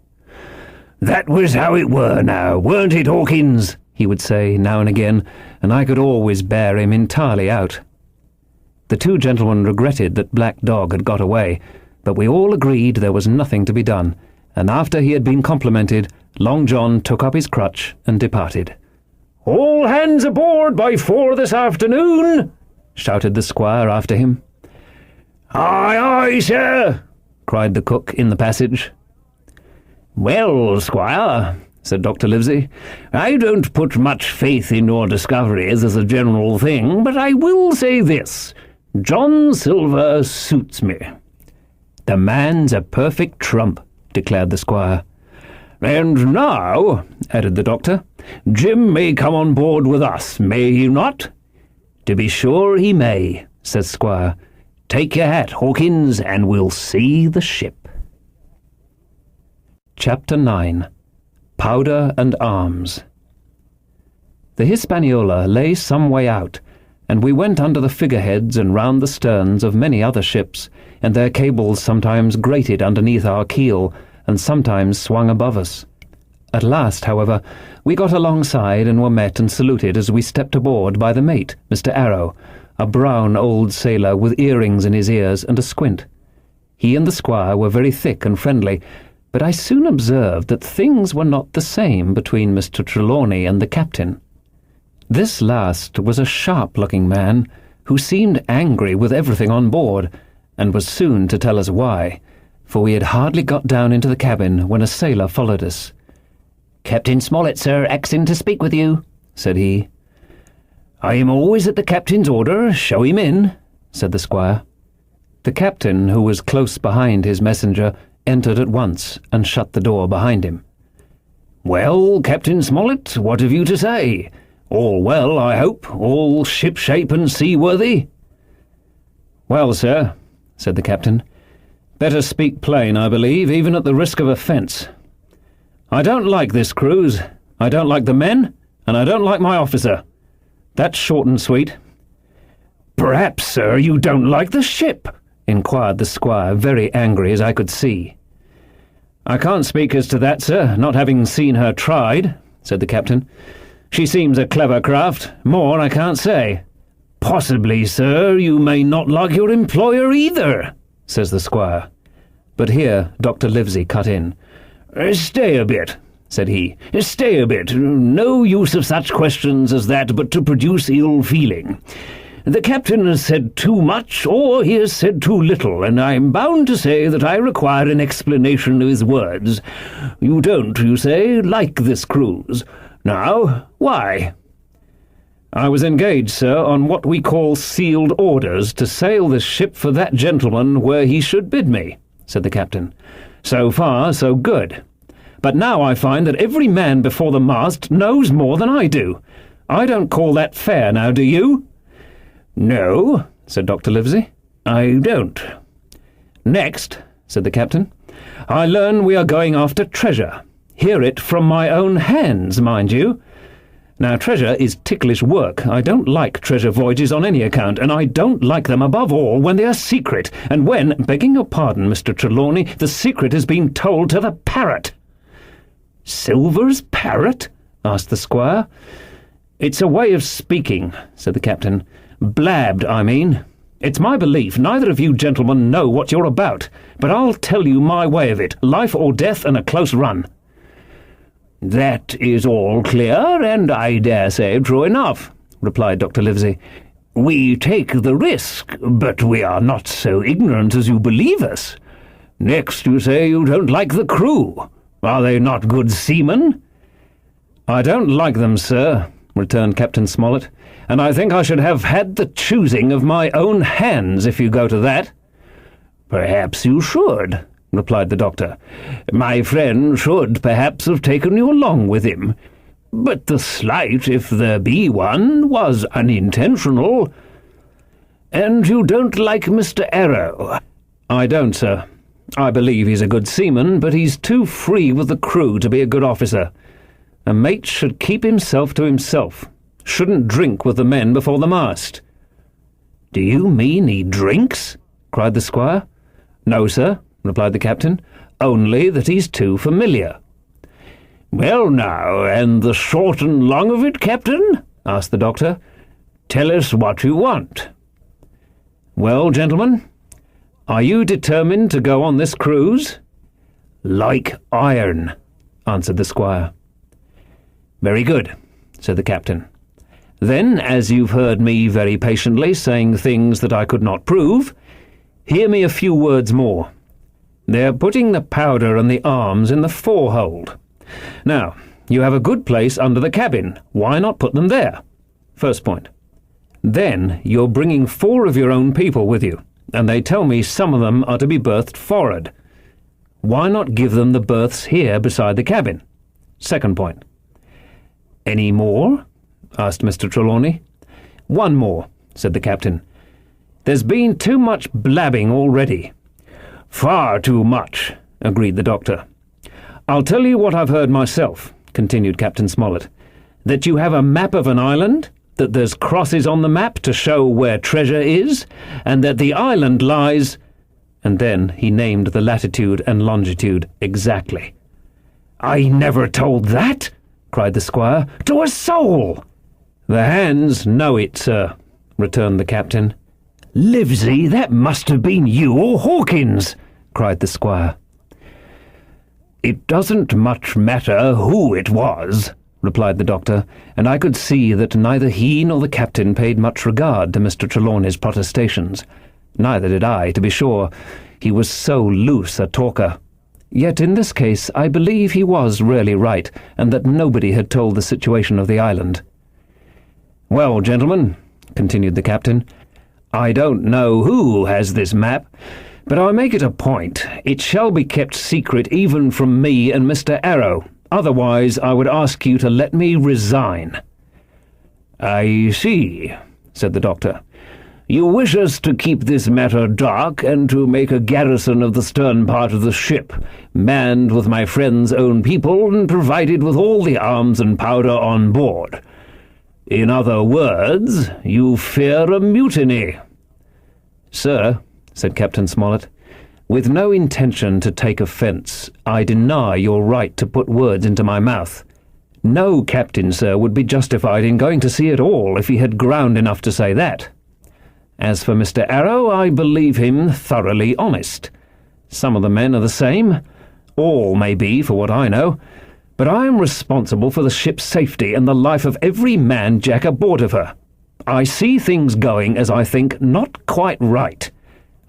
"That was how it were now, weren't it, Hawkins?" he would say now and again, and I could always bear him entirely out. The two gentlemen regretted that Black Dog had got away, but we all agreed there was nothing to be done, and after he had been complimented, Long John took up his crutch and departed. "All hands aboard by 4 this afternoon," shouted the squire after him. "Aye, aye, sir," cried the cook in the passage. "Well, squire," said Dr. Livesey, "I don't put much faith in your discoveries as a general thing, but I will say this. John Silver suits me." "The man's a perfect trump," declared the squire. "And now," added the doctor, "Jim may come on board with us, may he not?" "To be sure he may," said Squire. "Take your hat, Hawkins, and we'll see the ship." Chapter 9. Powder and Arms. The Hispaniola lay some way out, and we went under the figureheads and round the sterns of many other ships, and their cables sometimes grated underneath our keel, and sometimes swung above us. At last, however, we got alongside and were met and saluted as we stepped aboard by the mate, Mr. Arrow, a brown old sailor with earrings in his ears and a squint. He and the squire were very thick and friendly, but I soon observed that things were not the same between Mr. Trelawney and the captain. This last was a sharp-looking man, who seemed angry with everything on board, and was soon to tell us why, for we had hardly got down into the cabin when a sailor followed us. "Captain Smollett, sir, axing to speak with you," said he. "I am always at the captain's order. Show him in," said the squire. The captain, who was close behind his messenger, entered at once and shut the door behind him. "Well, Captain Smollett, what have you to say? All well, I hope? All ship-shape and seaworthy?" "Well, sir," said the captain, "better speak plain, I believe, even at the risk of offence. I don't like this cruise, I don't like the men, and I don't like my officer. That's short and sweet." "Perhaps, sir, you don't like the ship?" inquired the squire, very angry as I could see. "I can't speak as to that, sir, not having seen her tried," said the captain. "She seems a clever craft. More I can't say." "Possibly, sir, you may not like your employer either," says the squire. But here Dr. Livesey cut in. "Stay a bit," said he. "Stay a bit. No use of such questions as that but to produce ill feeling. The captain has said too much, or he has said too little, and I am bound to say that I require an explanation of his words. You don't, you say, like this cruise. Now, why?" "I was engaged, sir, on what we call sealed orders to sail this ship for that gentleman where he should bid me," said the captain. "So far, so good. But now I find that every man before the mast knows more than I do. I don't call that fair, now, do you?" "No," said Dr. Livesey, "I don't." "Next," said the captain, "I learn we are going after treasure. Hear it from my own hands, mind you. Now, treasure is ticklish work. I don't like treasure voyages on any account, and I don't like them above all when they are secret, and when, begging your pardon, Mr. Trelawney, the secret has been told to the parrot." "Silver's parrot?" asked the squire. "It's a way of speaking," said the captain. "Blabbed, I mean. It's my belief neither of you gentlemen know what you're about, but I'll tell you my way of it, life or death and a close run." "That is all clear, and I dare say true enough," replied Dr. Livesey. "We take the risk, but we are not so ignorant as you believe us. Next, you say you don't like the crew. Are they not good seamen?" "I don't like them, sir," returned Captain Smollett, "and I think I should have had the choosing of my own hands, if you go to that." "Perhaps you should," replied the doctor. "My friend should perhaps have taken you along with him. But the slight, if there be one, was unintentional. And you don't like Mr. Arrow?" "I don't, sir. I believe he's a good seaman, but he's too free with the crew to be a good officer. A mate should keep himself to himself, shouldn't drink with the men before the mast." "Do you mean he drinks?" cried the squire. "No, sir," replied the captain, "only that he's too familiar." "Well now, and the short and long of it, Captain?" asked the doctor. "Tell us what you want." "Well, gentlemen, are you determined to go on this cruise?" "Like iron," answered the squire. "Very good," said the captain. "Then, as you've heard me very patiently saying things that I could not prove, hear me a few words more. They're putting the powder and the arms in the forehold. Now, you have a good place under the cabin. Why not put them there? First point. Then you're bringing 4 of your own people with you, and they tell me some of them are to be berthed forward. Why not give them the berths here beside the cabin? Second point. "Any more?" asked Mr. Trelawney. "One more," said the captain. "There's been too much blabbing already." "Far too much," agreed the doctor. I'll tell you what I've heard myself," continued Captain Smollett, "that you have a map of an island, that there's crosses on the map to show where treasure is, and that the island lies—" and then he named the latitude and longitude exactly. "I never told that," cried the squire, "to a soul." "The hands know it, sir," returned the captain. "Livesey, that must have been you or Hawkins," cried the squire. "It doesn't much matter who it was," replied the doctor, and I could see that neither he nor the captain paid much regard to Mr. Trelawney's protestations. Neither did I, to be sure. He was so loose a talker. Yet in this case I believe he was really right, and that nobody had told the situation of the island. "Well, gentlemen," continued the captain, "I don't know who has this map, but I make it a point, it shall be kept secret even from me and Mr. Arrow. Otherwise I would ask you to let me resign." "I see," said the doctor. "You wish us to keep this matter dark, and to make a garrison of the stern part of the ship, manned with my friend's own people, and provided with all the arms and powder on board. In other words, you fear a mutiny." "Sir," said Captain Smollett, "with no intention to take offence, I deny your right to put words into my mouth. No captain, sir, would be justified in going to sea at all if he had ground enough to say that. As for Mr. Arrow, I believe him thoroughly honest. Some of the men are the same. All may be, for what I know. But I am responsible for the ship's safety and the life of every man jack aboard of her. I see things going, as I think, not quite right,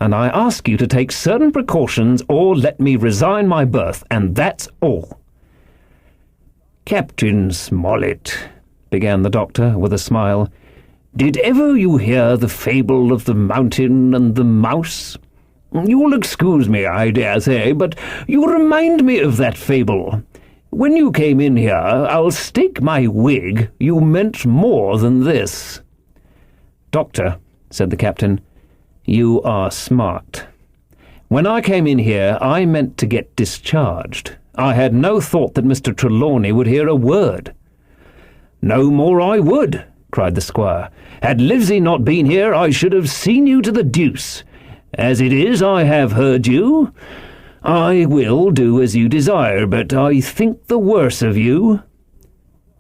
and I ask you to take certain precautions or let me resign my berth, and that's all." "Captain Smollett," began the doctor with a smile, "did ever you hear the fable of the mountain and the mouse? You'll excuse me, I dare say, but you remind me of that fable. When you came in here, I'll stake my wig you meant more than this." "Doctor," said the captain, "you are smart. When I came in here, I meant to get discharged. I had no thought that Mr. Trelawney would hear a word." "No more I would," cried the squire. "Had Livesey not been here, I should have seen you to the deuce. As it is, I have heard you. I will do as you desire, but I think the worse of you."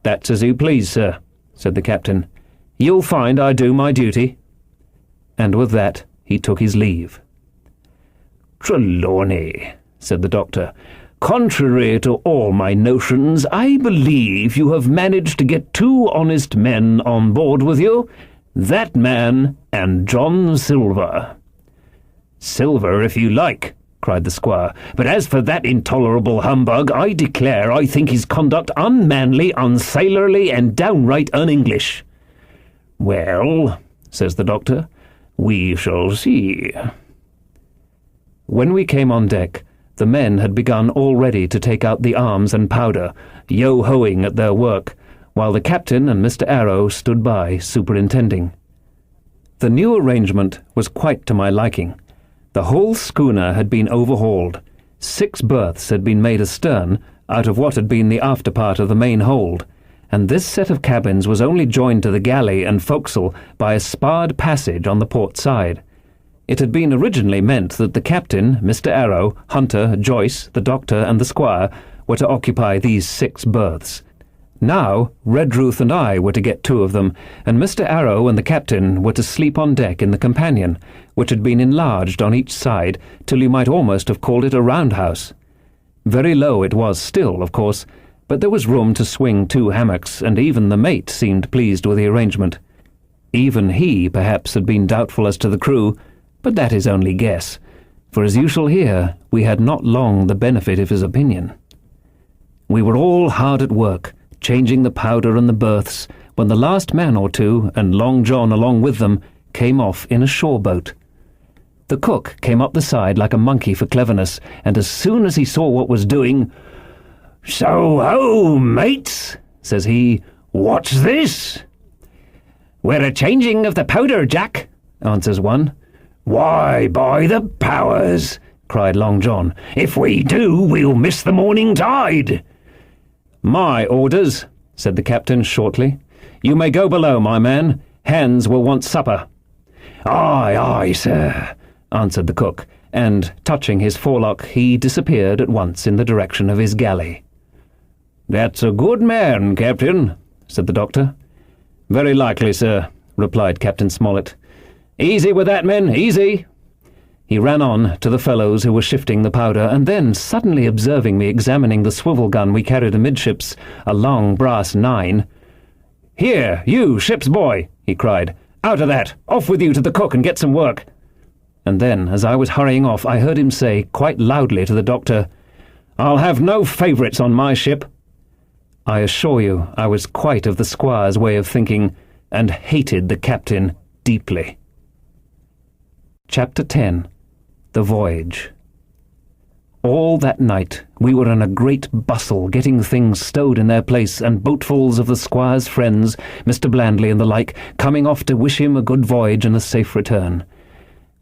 "That's as you please, sir," said the captain. "You'll find I do my duty." And with that he took his leave. "Trelawney," said the doctor, "contrary to all my notions, I believe you have managed to get two honest men on board with you, that man and John Silver." "Silver, if you like," cried the squire, "but as for that intolerable humbug, I declare I think his conduct unmanly, unsailorly, and downright un-English." "Well," says the doctor, "we shall see." When we came on deck, the men had begun already to take out the arms and powder, yo-hoing at their work, while the captain and Mr. Arrow stood by, superintending. The new arrangement was quite to my liking. The whole schooner had been overhauled. 6 berths had been made astern, out of what had been the after part of the main hold, and this set of cabins was only joined to the galley and forecastle by a sparred passage on the port side. It had been originally meant that the captain, Mr. Arrow, Hunter, Joyce, the doctor, and the squire were to occupy these 6 berths. Now Redruth and I were to get 2 of them, and Mr. Arrow and the captain were to sleep on deck in the companion, which had been enlarged on each side till you might almost have called it a roundhouse. Very low it was still, of course, but there was room to swing 2 hammocks, and even the mate seemed pleased with the arrangement. Even he, perhaps, had been doubtful as to the crew, but that is only guess, for as you shall hear, we had not long the benefit of his opinion. We were all hard at work, changing the powder and the berths, when the last man or 2, and Long John along with them, came off in a shore boat. The cook came up the side like a monkey for cleverness, and as soon as he saw what was doing, "So ho, mates," says he, "what's this?" "We're a-changing of the powder, Jack," answers one. "Why, by the powers," cried Long John. "If we do, we'll miss the morning tide." "My orders," said the captain shortly. "You may go below, my man. Hands will want supper." "Aye, aye, sir," answered the cook, and, touching his forelock, he disappeared at once in the direction of his galley. "That's a good man, Captain," said the doctor. "Very likely, sir," replied Captain Smollett. "Easy with that, men, easy." He ran on to the fellows who were shifting the powder, and then, suddenly observing me examining the swivel gun we carried amidships, a long brass 9, "Here, you, ship's boy," he cried. "Out of that! Off with you to the cook and get some work." And then, as I was hurrying off, I heard him say, quite loudly to the doctor, "I'll have no favourites on my ship." I assure you I was quite of the squire's way of thinking, and hated the captain deeply. Chapter 10. The Voyage. All that night we were in a great bustle, getting things stowed in their place, and boatfuls of the squire's friends, Mr. Blandley and the like, coming off to wish him a good voyage and a safe return.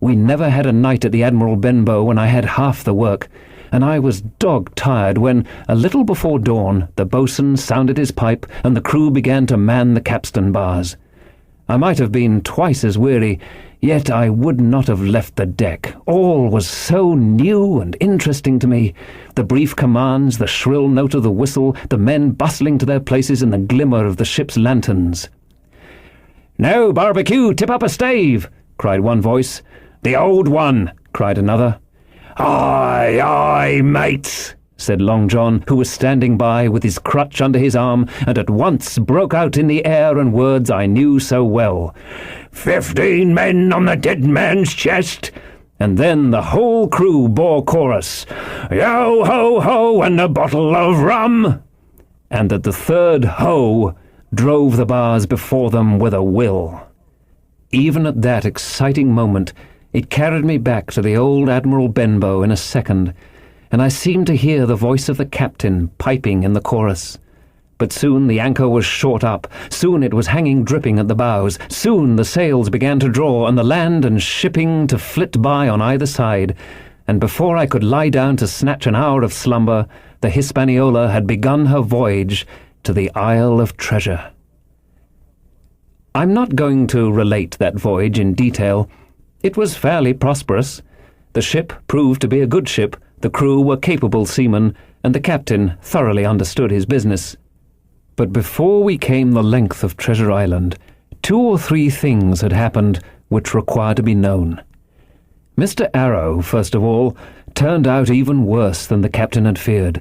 We never had a night at the Admiral Benbow when I had half the work, and I was dog-tired when, a little before dawn, the boatswain sounded his pipe and the crew began to man the capstan bars. I might have been twice as weary, yet I would not have left the deck. All was so new and interesting to me. The brief commands, the shrill note of the whistle, the men bustling to their places in the glimmer of the ship's lanterns. "Now, Barbecue, tip up a stave!" cried one voice. "The old one!" cried another. "Aye, aye, mates!" said Long John, who was standing by with his crutch under his arm, and at once broke out in the air and words I knew so well. 15 men on the dead man's chest!" And then the whole crew bore chorus, "Yo, ho, ho, and a bottle of rum!" And at the third ho drove the bars before them with a will. Even at that exciting moment, it carried me back to the old Admiral Benbow in a second, and I seemed to hear the voice of the captain piping in the chorus. But soon the anchor was short up, soon it was hanging dripping at the bows, soon the sails began to draw, and the land and shipping to flit by on either side, and before I could lie down to snatch an hour of slumber, the Hispaniola had begun her voyage to the Isle of Treasure. I'm not going to relate that voyage in detail. It was fairly prosperous. The ship proved to be a good ship, the crew were capable seamen, and the captain thoroughly understood his business. But before we came the length of Treasure Island, 2 or 3 things had happened which require to be known. Mr. Arrow, first of all, turned out even worse than the captain had feared.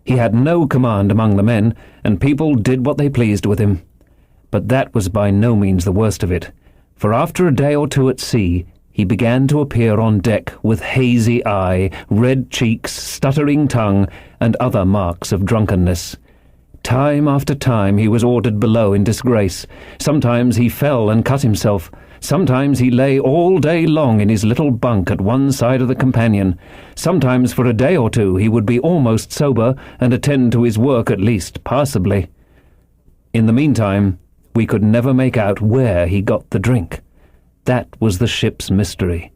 He had no command among the men, and people did what they pleased with him. But that was by no means the worst of it, for after a day or 2 at sea, he began to appear on deck with hazy eye, red cheeks, stuttering tongue, and other marks of drunkenness. Time after time he was ordered below in disgrace. Sometimes he fell and cut himself. Sometimes he lay all day long in his little bunk at one side of the companion. Sometimes for a day or 2 he would be almost sober and attend to his work at least passably. In the meantime, we could never make out where he got the drink. That was the ship's mystery.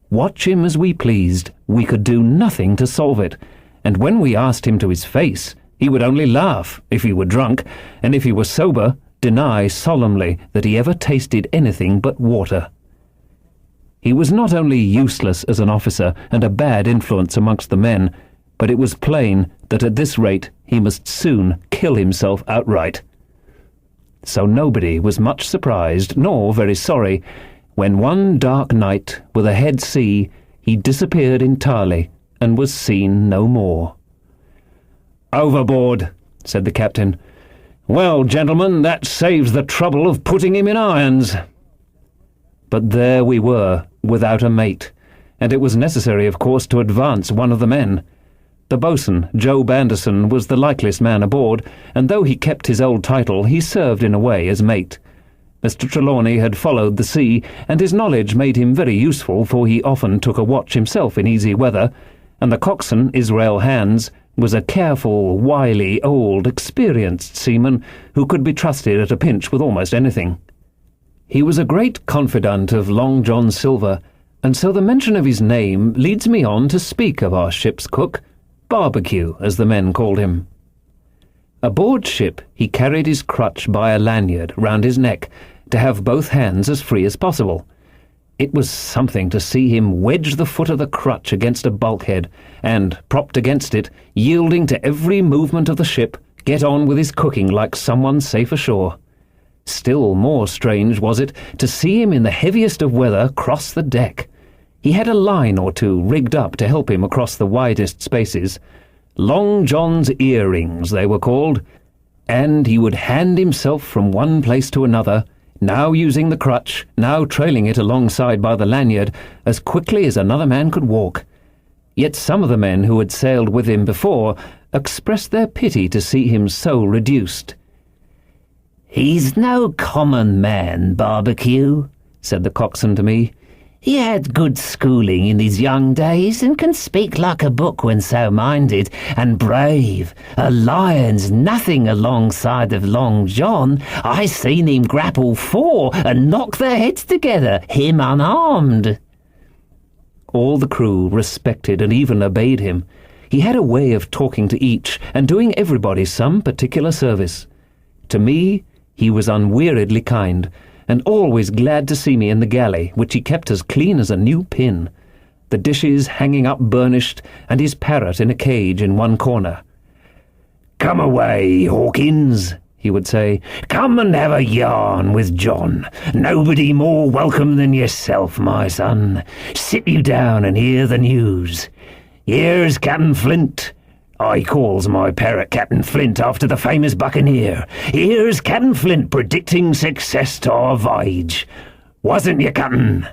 Watch him as we pleased, we could do nothing to solve it, and when we asked him to his face, he would only laugh if he were drunk, and if he were sober, deny solemnly that he ever tasted anything but water. He was not only useless as an officer and a bad influence amongst the men, but it was plain that at this rate he must soon kill himself outright. So nobody was much surprised, nor very sorry, when one dark night, with a head sea, he disappeared entirely and was seen no more. "Overboard," said the captain. "Well, gentlemen, that saves the trouble of putting him in irons." But there we were, without a mate, and it was necessary, of course, to advance one of the men. The boatswain, Job Anderson, was the likeliest man aboard, and though he kept his old title, he served in a way as mate. Mr. Trelawney had followed the sea, and his knowledge made him very useful, for he often took a watch himself in easy weather, and the coxswain, Israel Hands, was a careful, wily, old, experienced seaman who could be trusted at a pinch with almost anything. He was a great confidant of Long John Silver, And so the mention of his name leads me on to speak of our ship's cook, Barbecue, as the men called him. Aboard ship, he carried his crutch by a lanyard round his neck to have both hands as free as possible. It was something to see him wedge the foot of the crutch against a bulkhead and, propped against it, yielding to every movement of the ship, get on with his cooking like someone safe ashore. Still more strange was it to see him in the heaviest of weather cross the deck. He had a line or two rigged up to help him across the widest spaces. Long John's earrings, they were called, and he would hand himself from one place to another, now using the crutch, now trailing it alongside by the lanyard, as quickly as another man could walk. Yet some of the men who had sailed with him before expressed their pity to see him so reduced. "He's no common man, Barbecue," said the coxswain to me. "He had good schooling in his young days, and can speak like a book when so minded, and brave. A lion's nothing alongside of Long John. I seen him grapple 4 and knock their heads together, him unarmed." All the crew respected and even obeyed him. He had a way of talking to each and doing everybody some particular service. To me, he was unweariedly kind, and always glad to see me in the galley, which he kept as clean as a new pin, the dishes hanging up burnished, and his parrot in a cage in one corner. "Come away, Hawkins," he would say. "Come and have a yarn with John. Nobody more welcome than yourself, my son. Sit you down and hear the news. Here's Captain Flint. I calls my parrot Captain Flint after the famous buccaneer. Here's Captain Flint predicting success to our voyage. Wasn't you, Captain?"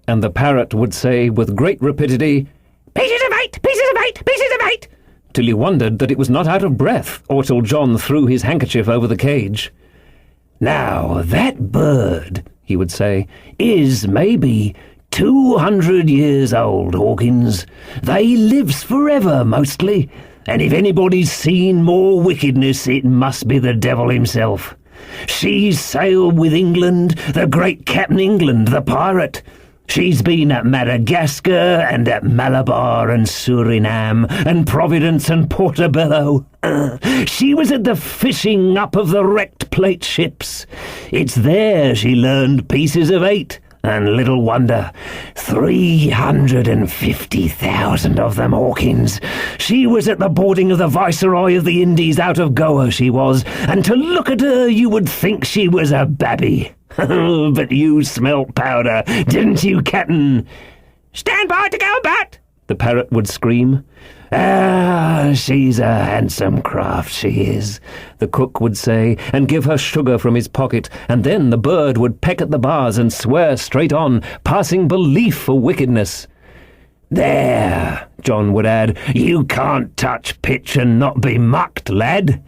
And the parrot would say with great rapidity, "Pieces of 8, pieces of 8, pieces of 8, till you wondered that it was not out of breath, or till John threw his handkerchief over the cage. "Now, that bird," he would say, "is maybe 200 years old, Hawkins. They lives forever, mostly. And if anybody's seen more wickedness, it must be the devil himself. She's sailed with England, the great Captain England, the pirate. She's been at Madagascar and at Malabar and Suriname and Providence and Portobello. She was at the fishing up of the wrecked plate ships. It's there she learned pieces of 8. And little wonder, 350,000 of them, Hawkins. She was at the boarding of the Viceroy of the Indies out of Goa, she was, and to look at her you would think she was a babby. But you smelt powder, didn't you, Captain?" "Stand by to go about," the parrot would scream. "Ah, she's a handsome craft, she is," the cook would say, and give her sugar from his pocket, and then the bird would peck at the bars and swear straight on, passing belief for wickedness. "There," John would add, "you can't touch pitch and not be mucked, lad.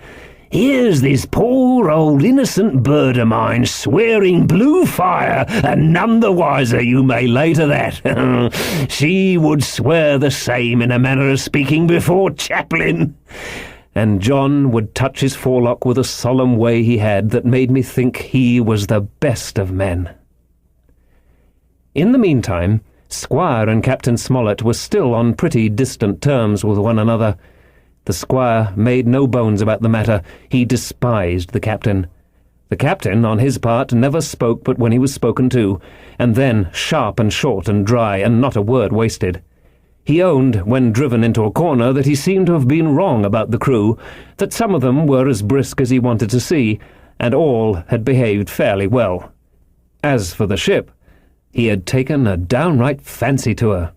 Here's this poor old innocent bird of mine swearing blue fire, and none the wiser, you may lay to that. She would swear the same in a manner of speaking before Chaplin." And John would touch his forelock with a solemn way he had that made me think he was the best of men. In the meantime, Squire and Captain Smollett were still on pretty distant terms with one another. The squire made no bones about the matter. He despised the captain. The captain, on his part, never spoke but when he was spoken to, and then sharp and short and dry, and not a word wasted. He owned, when driven into a corner, that he seemed to have been wrong about the crew, that some of them were as brisk as he wanted to see, and all had behaved fairly well. As for the ship, he had taken a downright fancy to her.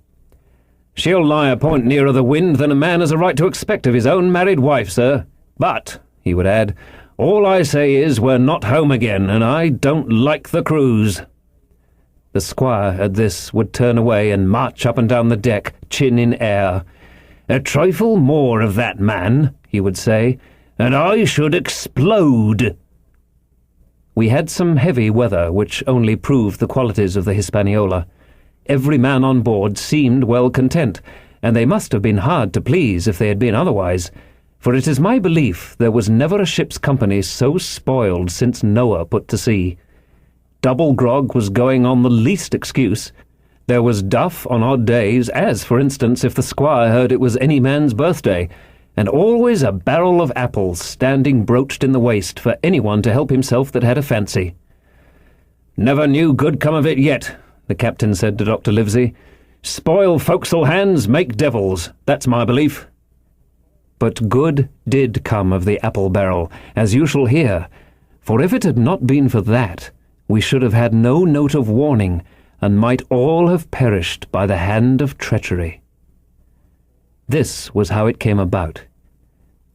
"She'll lie a point nearer the wind than a man has a right to expect of his own married wife, sir. But," he would add, "all I say is we're not home again, and I don't like the cruise." The squire at this would turn away and march up and down the deck, chin in air. "A trifle more of that, man," he would say, "and I should explode." We had some heavy weather, which only proved the qualities of the Hispaniola. Every man on board seemed well content, and they must have been hard to please if they had been otherwise, for it is my belief there was never a ship's company so spoiled since Noah put to sea. Double grog was going on the least excuse, There was duff on odd days, as, for instance, if the squire heard it was any man's birthday, and always a barrel of apples standing broached in the waist for anyone to help himself that had a fancy. "Never knew good come of it yet," the captain said to Dr. Livesey. "Spoil forecastle hands, make devils, that's my belief." But good did come of the apple barrel, as you shall hear, for if it had not been for that, we should have had no note of warning, and might all have perished by the hand of treachery. This was how it came about.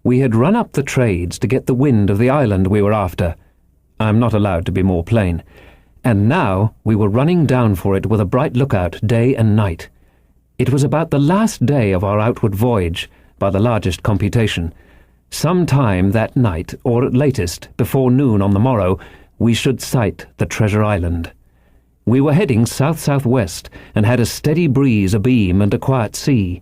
We had run up the trades to get the wind of the island we were after. I am not allowed to be more plain. And now we were running down for it with a bright lookout day and night. It was about the last day of our outward voyage, by the largest computation. Some time that night, or at latest, before noon on the morrow, we should sight the Treasure Island. We were heading south-southwest, and had a steady breeze abeam and a quiet sea.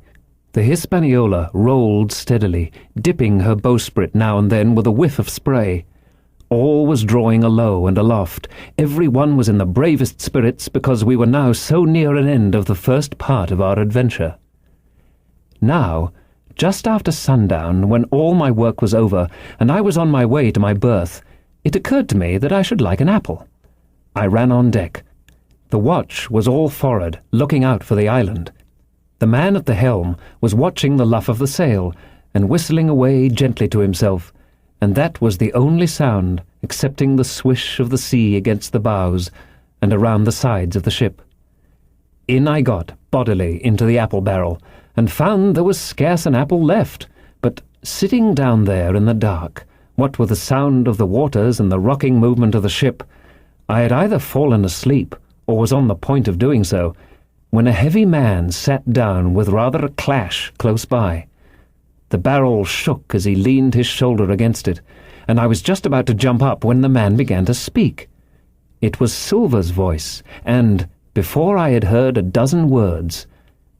The Hispaniola rolled steadily, dipping her bowsprit now and then with a whiff of spray. All was drawing alow and aloft. Every one was in the bravest spirits because we were now so near an end of the first part of our adventure. Now, just after sundown, when all my work was over and I was on my way to my berth, it occurred to me that I should like an apple. I ran on deck. The watch was all forward, looking out for the island. The man at the helm was watching the luff of the sail and whistling away gently to himself, and that was the only sound excepting the swish of the sea against the bows and around the sides of the ship. In I got bodily into the apple barrel, and found there was scarce an apple left, but sitting down there in the dark, what with the sound of the waters and the rocking movement of the ship, I had either fallen asleep or was on the point of doing so, when a heavy man sat down with rather a clash close by. The barrel shook as he leaned his shoulder against it, and I was just about to jump up when the man began to speak. It was Silver's voice, and, before I had heard a dozen words,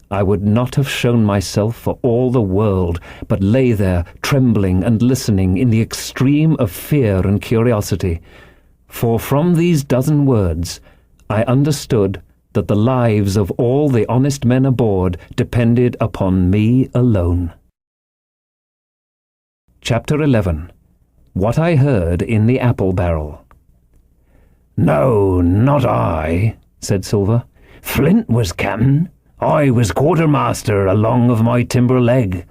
I would not have shown myself for all the world, but lay there trembling and listening in the extreme of fear and curiosity. For from these dozen words I understood that the lives of all the honest men aboard depended upon me alone. Chapter 11. What I Heard in the Apple Barrel. "No, not I," said Silver. "Flint was captain. I was quartermaster along of my timber leg.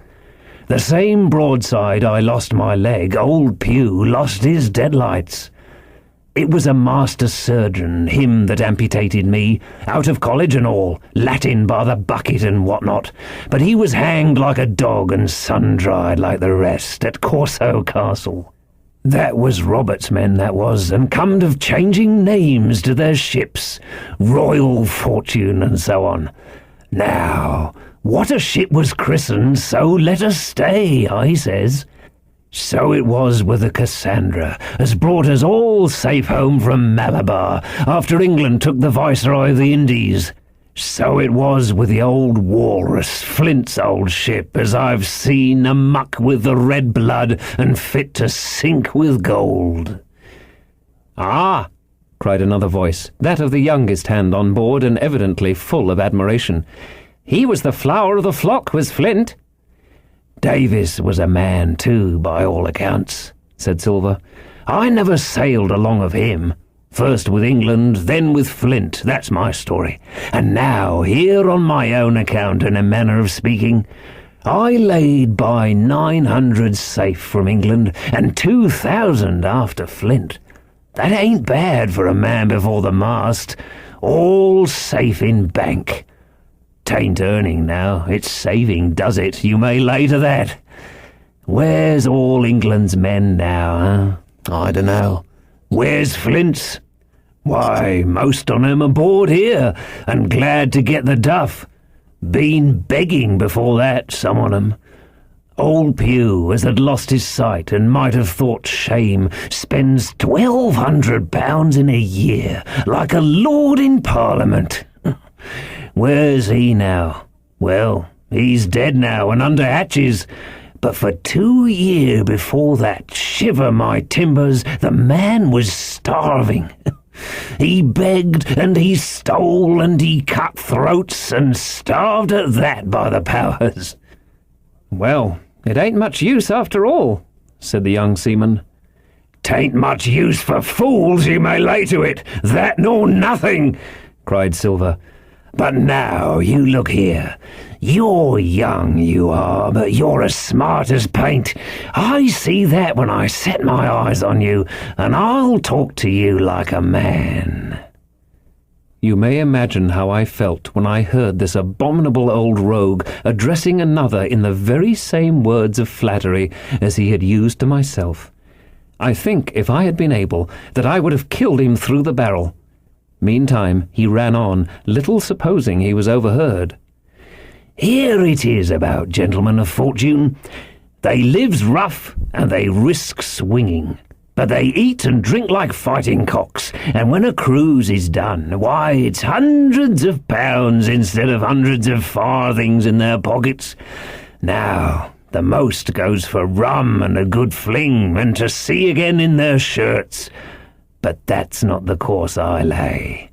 The same broadside I lost my leg, old Pew lost his deadlights. It was a master surgeon, him that amputated me, out of college and all, Latin by the bucket and what not, but he was hanged like a dog and sun-dried like the rest at Corso Castle. That was Robert's men, that was, and comed of changing names to their ships, Royal Fortune and so on. Now, what a ship was christened, so let us stay, I says. So it was with the Cassandra, as brought us all safe home from Malabar, after England took the Viceroy of the Indies. So it was with the old Walrus, Flint's old ship, as I've seen amuck with the red blood and fit to sink with gold." "Ah!" cried another voice, that of the youngest hand on board, and evidently full of admiration. "He was the flower of the flock, was Flint." "Davis was a man too, by all accounts," said Silver. "I never sailed along of him. First with England, then with Flint, that's my story. And now, here on my own account, in a manner of speaking, I laid by 900 safe from England, and 2,000 after Flint. That ain't bad for a man before the mast, all safe in bank. 'Tain't earning now, it's saving does it, you may lay to that. Where's all England's men now, huh? I dunno. Where's Flint's? Why, most on 'em aboard here, and glad to get the duff. Been begging before that, some on 'em. Old Pew, as had lost his sight and might have thought shame, spends £1,200 in a year, like a lord in Parliament. Where's he now? Well, he's dead now and under hatches, but for 2 years before that, shiver my timbers, the man was starving. He begged and he stole and he cut throats and starved at that, by the powers." "Well, it ain't much use after all," said the young seaman. "'Tain't much use for fools, you may lay to it, that nor nothing," cried Silver. "But now, you look here. You're young, you are, but you're as smart as paint. I see that when I set my eyes on you, and I'll talk to you like a man." You may imagine how I felt when I heard this abominable old rogue addressing another in the very same words of flattery as he had used to myself. I think, if I had been able, that I would have killed him through the barrel. Meantime he ran on, little supposing he was overheard. "Here it is about gentlemen of fortune. They lives rough and they risk swinging, but they eat and drink like fighting cocks, and when a cruise is done, why, it's hundreds of pounds instead of hundreds of farthings in their pockets. Now, the most goes for rum and a good fling, and to sea again in their shirts. But that's not the course I lay.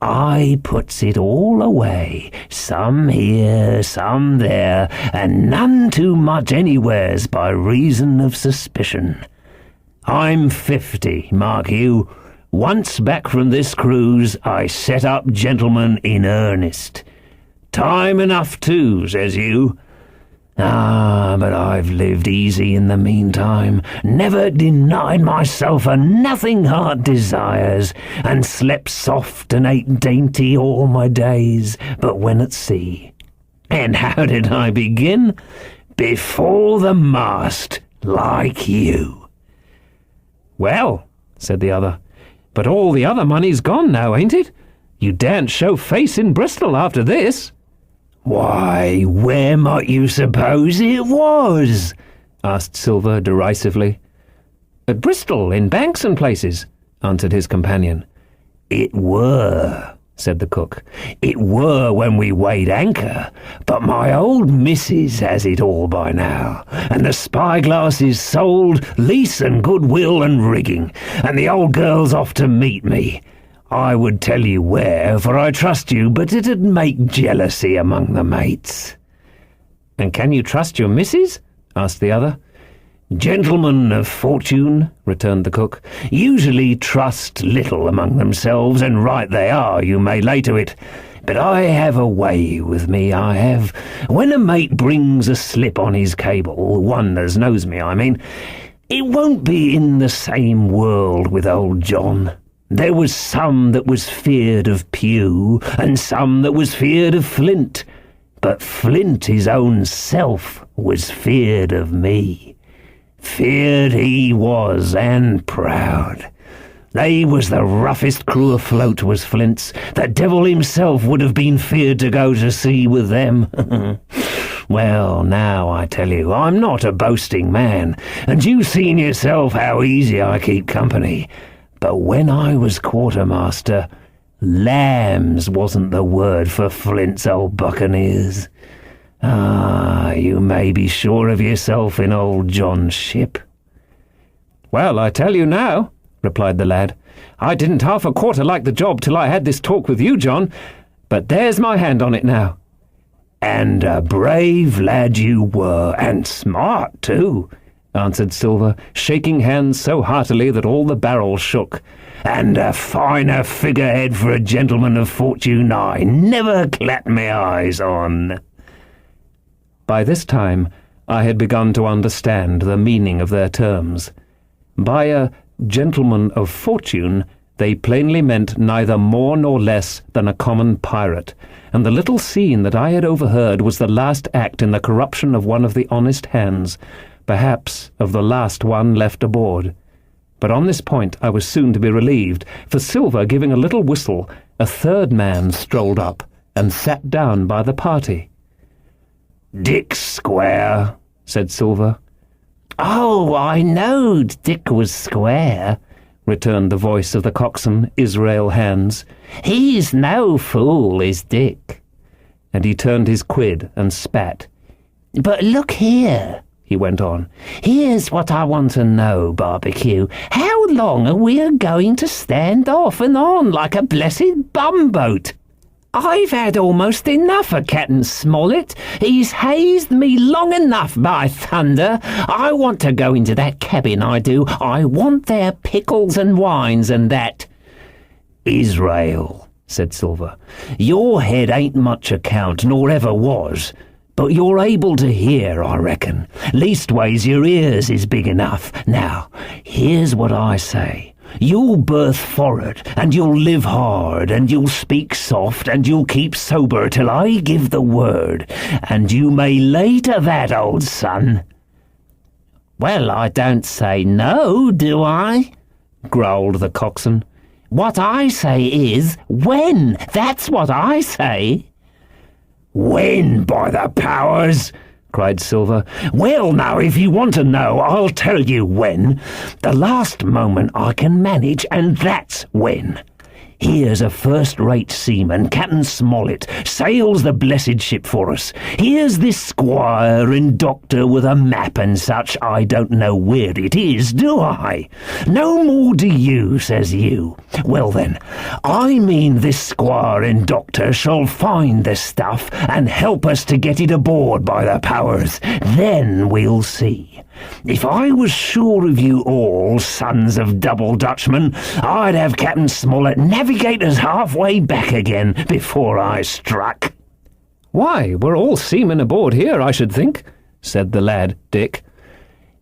I puts it all away, some here, some there, and none too much anywheres by reason of suspicion. I'm 50, mark you. Once back from this cruise, I set up gentlemen in earnest. Time enough too, says you. Ah, but I've lived easy in the meantime, never denied myself a nothing heart desires, and slept soft and ate dainty all my days, but when at sea. And how did I begin? Before the mast, like you." "Well," said the other, "but all the other money's gone now, ain't it? You daren't show face in Bristol after this." "Why, where might you suppose it was?" asked Silver derisively. "At Bristol, in banks and places," answered his companion. "It were," said the cook. "It were when we weighed anchor, but my old missus has it all by now, and the spyglass is sold, lease and goodwill and rigging, and the old girl's off to meet me. I would tell you where, for I trust you, but it'd make jealousy among the mates." "And can you trust your missus?" asked the other. "Gentlemen of fortune," returned the cook, "usually trust little among themselves, and right they are, you may lay to it. But I have a way with me, I have. When a mate brings a slip on his cable, one as knows me, I mean, it won't be in the same world with old John. There was some that was feared of Pew, and some that was feared of Flint. But Flint his own self was feared of me. Feared he was, and proud. They was the roughest crew afloat, was Flint's. The devil himself would have been feared to go to sea with them. Well, now I tell you, I'm not a boasting man, and you've seen yourself how easy I keep company. But when I was quartermaster, lambs wasn't the word for Flint's old buccaneers. Ah, you may be sure of yourself in old John's ship." "Well, I tell you now," replied the lad, "I didn't half a quarter like the job till I had this talk with you, John, but there's my hand on it now." "And a brave lad you were, and smart too," answered Silver, shaking hands so heartily that all the barrel shook. "And a finer figurehead for a gentleman of fortune I never clapped my eyes on." By this time I had begun to understand the meaning of their terms. By a gentleman of fortune they plainly meant neither more nor less than a common pirate, and the little scene that I had overheard was the last act in the corruption of one of the honest hands, perhaps of the last one left aboard. But on this point I was soon to be relieved, for Silver, giving a little whistle, a third man strolled up and sat down by the party. "Dick Square," said Silver. "Oh, I knowed Dick was square," returned the voice of the coxswain, Israel Hands. "He's no fool, is Dick." And he turned his quid and spat. "But look here," he went on. Here's what I want to know, Barbecue. How long are we going to stand off and on like a blessed bumboat? I've had almost enough of Captain Smollett. He's hazed me long enough, by thunder. I want to go into that cabin, I do. I want their pickles and wines and that. Israel, said Silver, your head ain't much account, nor ever was. But you're able to hear, I reckon. Leastways your ears is big enough. Now, here's what I say. You'll birth for'ard, and you'll live hard, and you'll speak soft, and you'll keep sober till I give the word, and you may lay to that, old son. Well, I don't say no, do I? Growled the coxswain. What I say is, when? That's what I say. When, by the powers, cried Silver. Well, now, if you want to know, I'll tell you when. The last moment I can manage, and that's when. Here's a first-rate seaman, Captain Smollett, sails the blessed ship for us. Here's this squire and doctor with a map and such. I don't know where it is, do I? No more do you, says you. Well then, I mean this squire and doctor shall find the stuff and help us to get it aboard, by the powers. Then we'll see. If I was sure of you all, sons of double Dutchmen, I'd have Captain Smollett navigate us halfway back again before I struck. Why, we're all seamen aboard here, I should think, said the lad, Dick.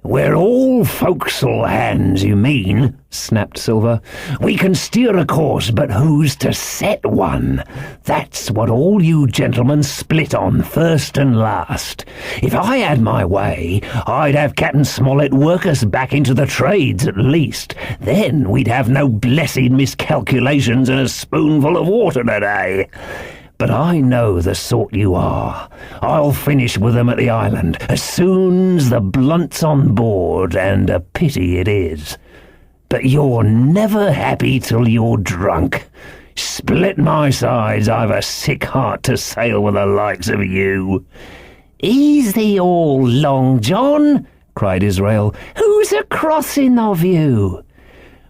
We're all forecastle hands, you mean, snapped Silver. We can steer a course, but who's to set one? That's what all you gentlemen split on, first and last. If I had my way, I'd have Captain Smollett work us back into the trades at least. Then we'd have no blessed miscalculations and a spoonful of water a day. But I know the sort you are. I'll finish with them at the island as soon's the blunt's on board, and a pity it is. But you're never happy till you're drunk. Split my sides, I've a sick heart to sail with the likes of you. Easy all, Long John, cried Israel. Who's a crossing of you?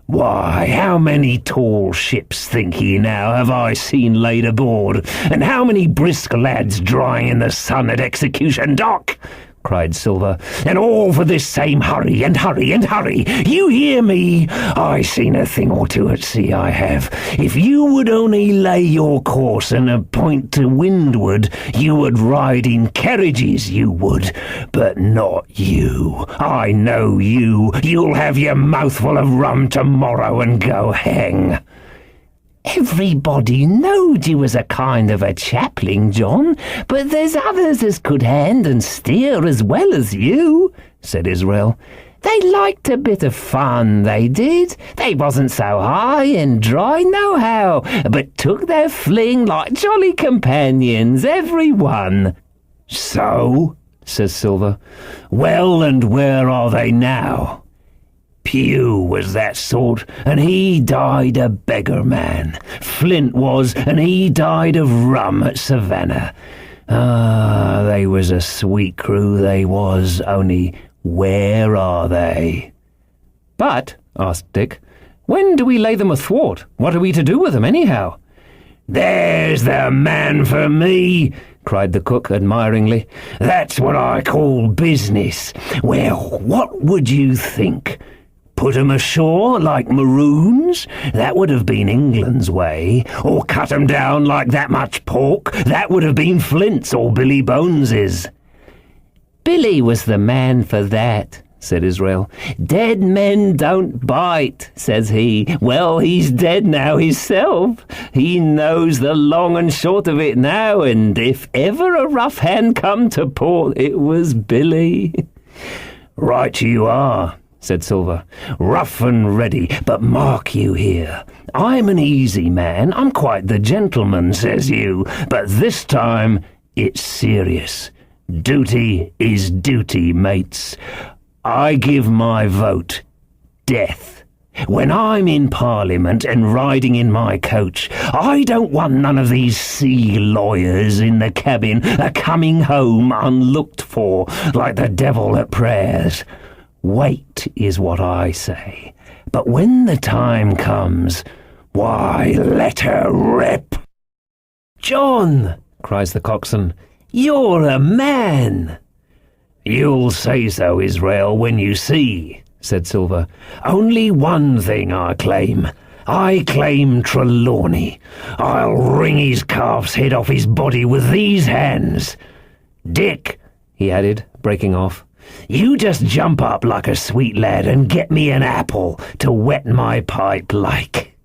Why, how many tall ships, think ye now, have I seen laid aboard, and how many brisk lads drying in the sun at Execution Dock? Cried Silver, and all for this same hurry and hurry and hurry. You hear me? I seen a thing or two at sea, I have. If you would only lay your course and a point to windward, you would ride in carriages, you would. But not you. I know you. You'll have your mouthful of rum tomorrow and go hang. Everybody knowed you was a kind of a chaplain, John, but there's others as could hand and steer as well as you, said Israel. They liked a bit of fun, they did. They wasn't so high and dry nohow, but took their fling like jolly companions, every one. So, says Silver. Well, and where are they now? Pew was that sort, and he died a beggar man. Flint was, and he died of rum at Savannah. Ah, they was a sweet crew, they was, only where are they? But, asked Dick, when do we lay them athwart? What are we to do with them, anyhow? There's the man for me, cried the cook admiringly. That's what I call business. Well, what would you think? Put 'em ashore like maroons? That would have been England's way. Or cut 'em down like that much pork? That would have been Flint's or Billy Bones's. Billy was the man for that, said Israel. Dead men don't bite, says he. Well, he's dead now himself. He knows the long and short of it now, and if ever a rough hand come to port, it was Billy. Right you are, said Silver. Rough and ready, but mark you here. I'm an easy man, I'm quite the gentleman, says you, but this time it's serious. Duty is duty, mates. I give my vote. Death. When I'm in Parliament and riding in my coach, I don't want none of these sea lawyers in the cabin a-coming home unlooked for like the devil at prayers. Wait is what I say. But when the time comes, why, let her rip." "John," cries the coxswain, "you're a man." "You'll say so, Israel, when you see," said Silver. "Only one thing I claim. I claim Trelawney. I'll wring his calf's head off his body with these hands. Dick," he added, breaking off, "you just jump up like a sweet lad and get me an apple to wet my pipe like."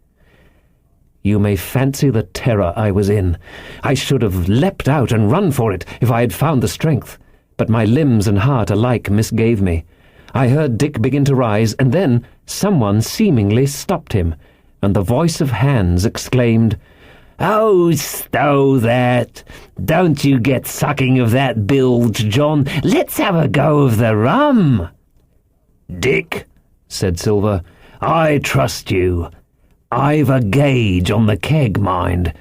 You may fancy the terror I was in. I should have leapt out and run for it if I had found the strength, but my limbs and heart alike misgave me. I heard Dick begin to rise, and then someone seemingly stopped him, and the voice of Hans exclaimed, "Oh, stow that! Don't you get sucking of that bilge, John. Let's have a go of the rum." "Dick," said Silver, "I trust you. I've a gauge on the keg, mind.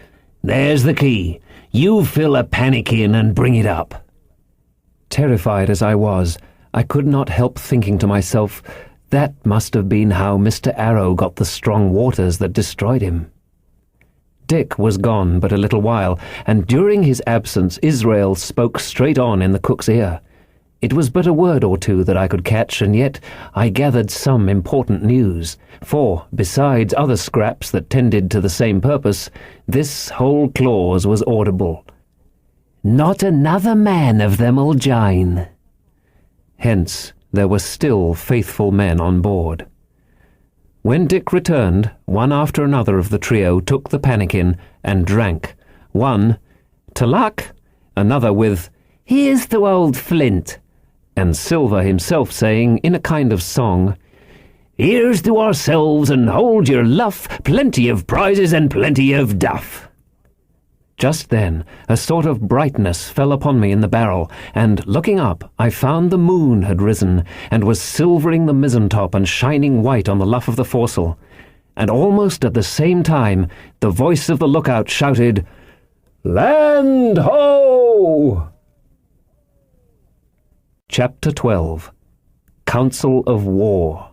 There's the key. You fill a pannikin and bring it up." Terrified as I was, I could not help thinking to myself, that must have been how Mr. Arrow got the strong waters that destroyed him. Dick was gone but a little while, and during his absence Israel spoke straight on in the cook's ear. It was but a word or two that I could catch, and yet I gathered some important news, for, besides other scraps that tended to the same purpose, this whole clause was audible. "Not another man of them'll join." Hence, there were still faithful men on board. When Dick returned, one after another of the trio took the pannikin and drank. One, "To luck," another with, "Here's to old Flint," and Silver himself saying, in a kind of song, "Here's to ourselves, and hold your luff, plenty of prizes and plenty of duff." Just then a sort of brightness fell upon me in the barrel, and, looking up, I found the moon had risen, and was silvering the mizzen-top and shining white on the luff of the foresail. And almost at the same time the voice of the lookout shouted, "Land ho!" Chapter 12. Council of War.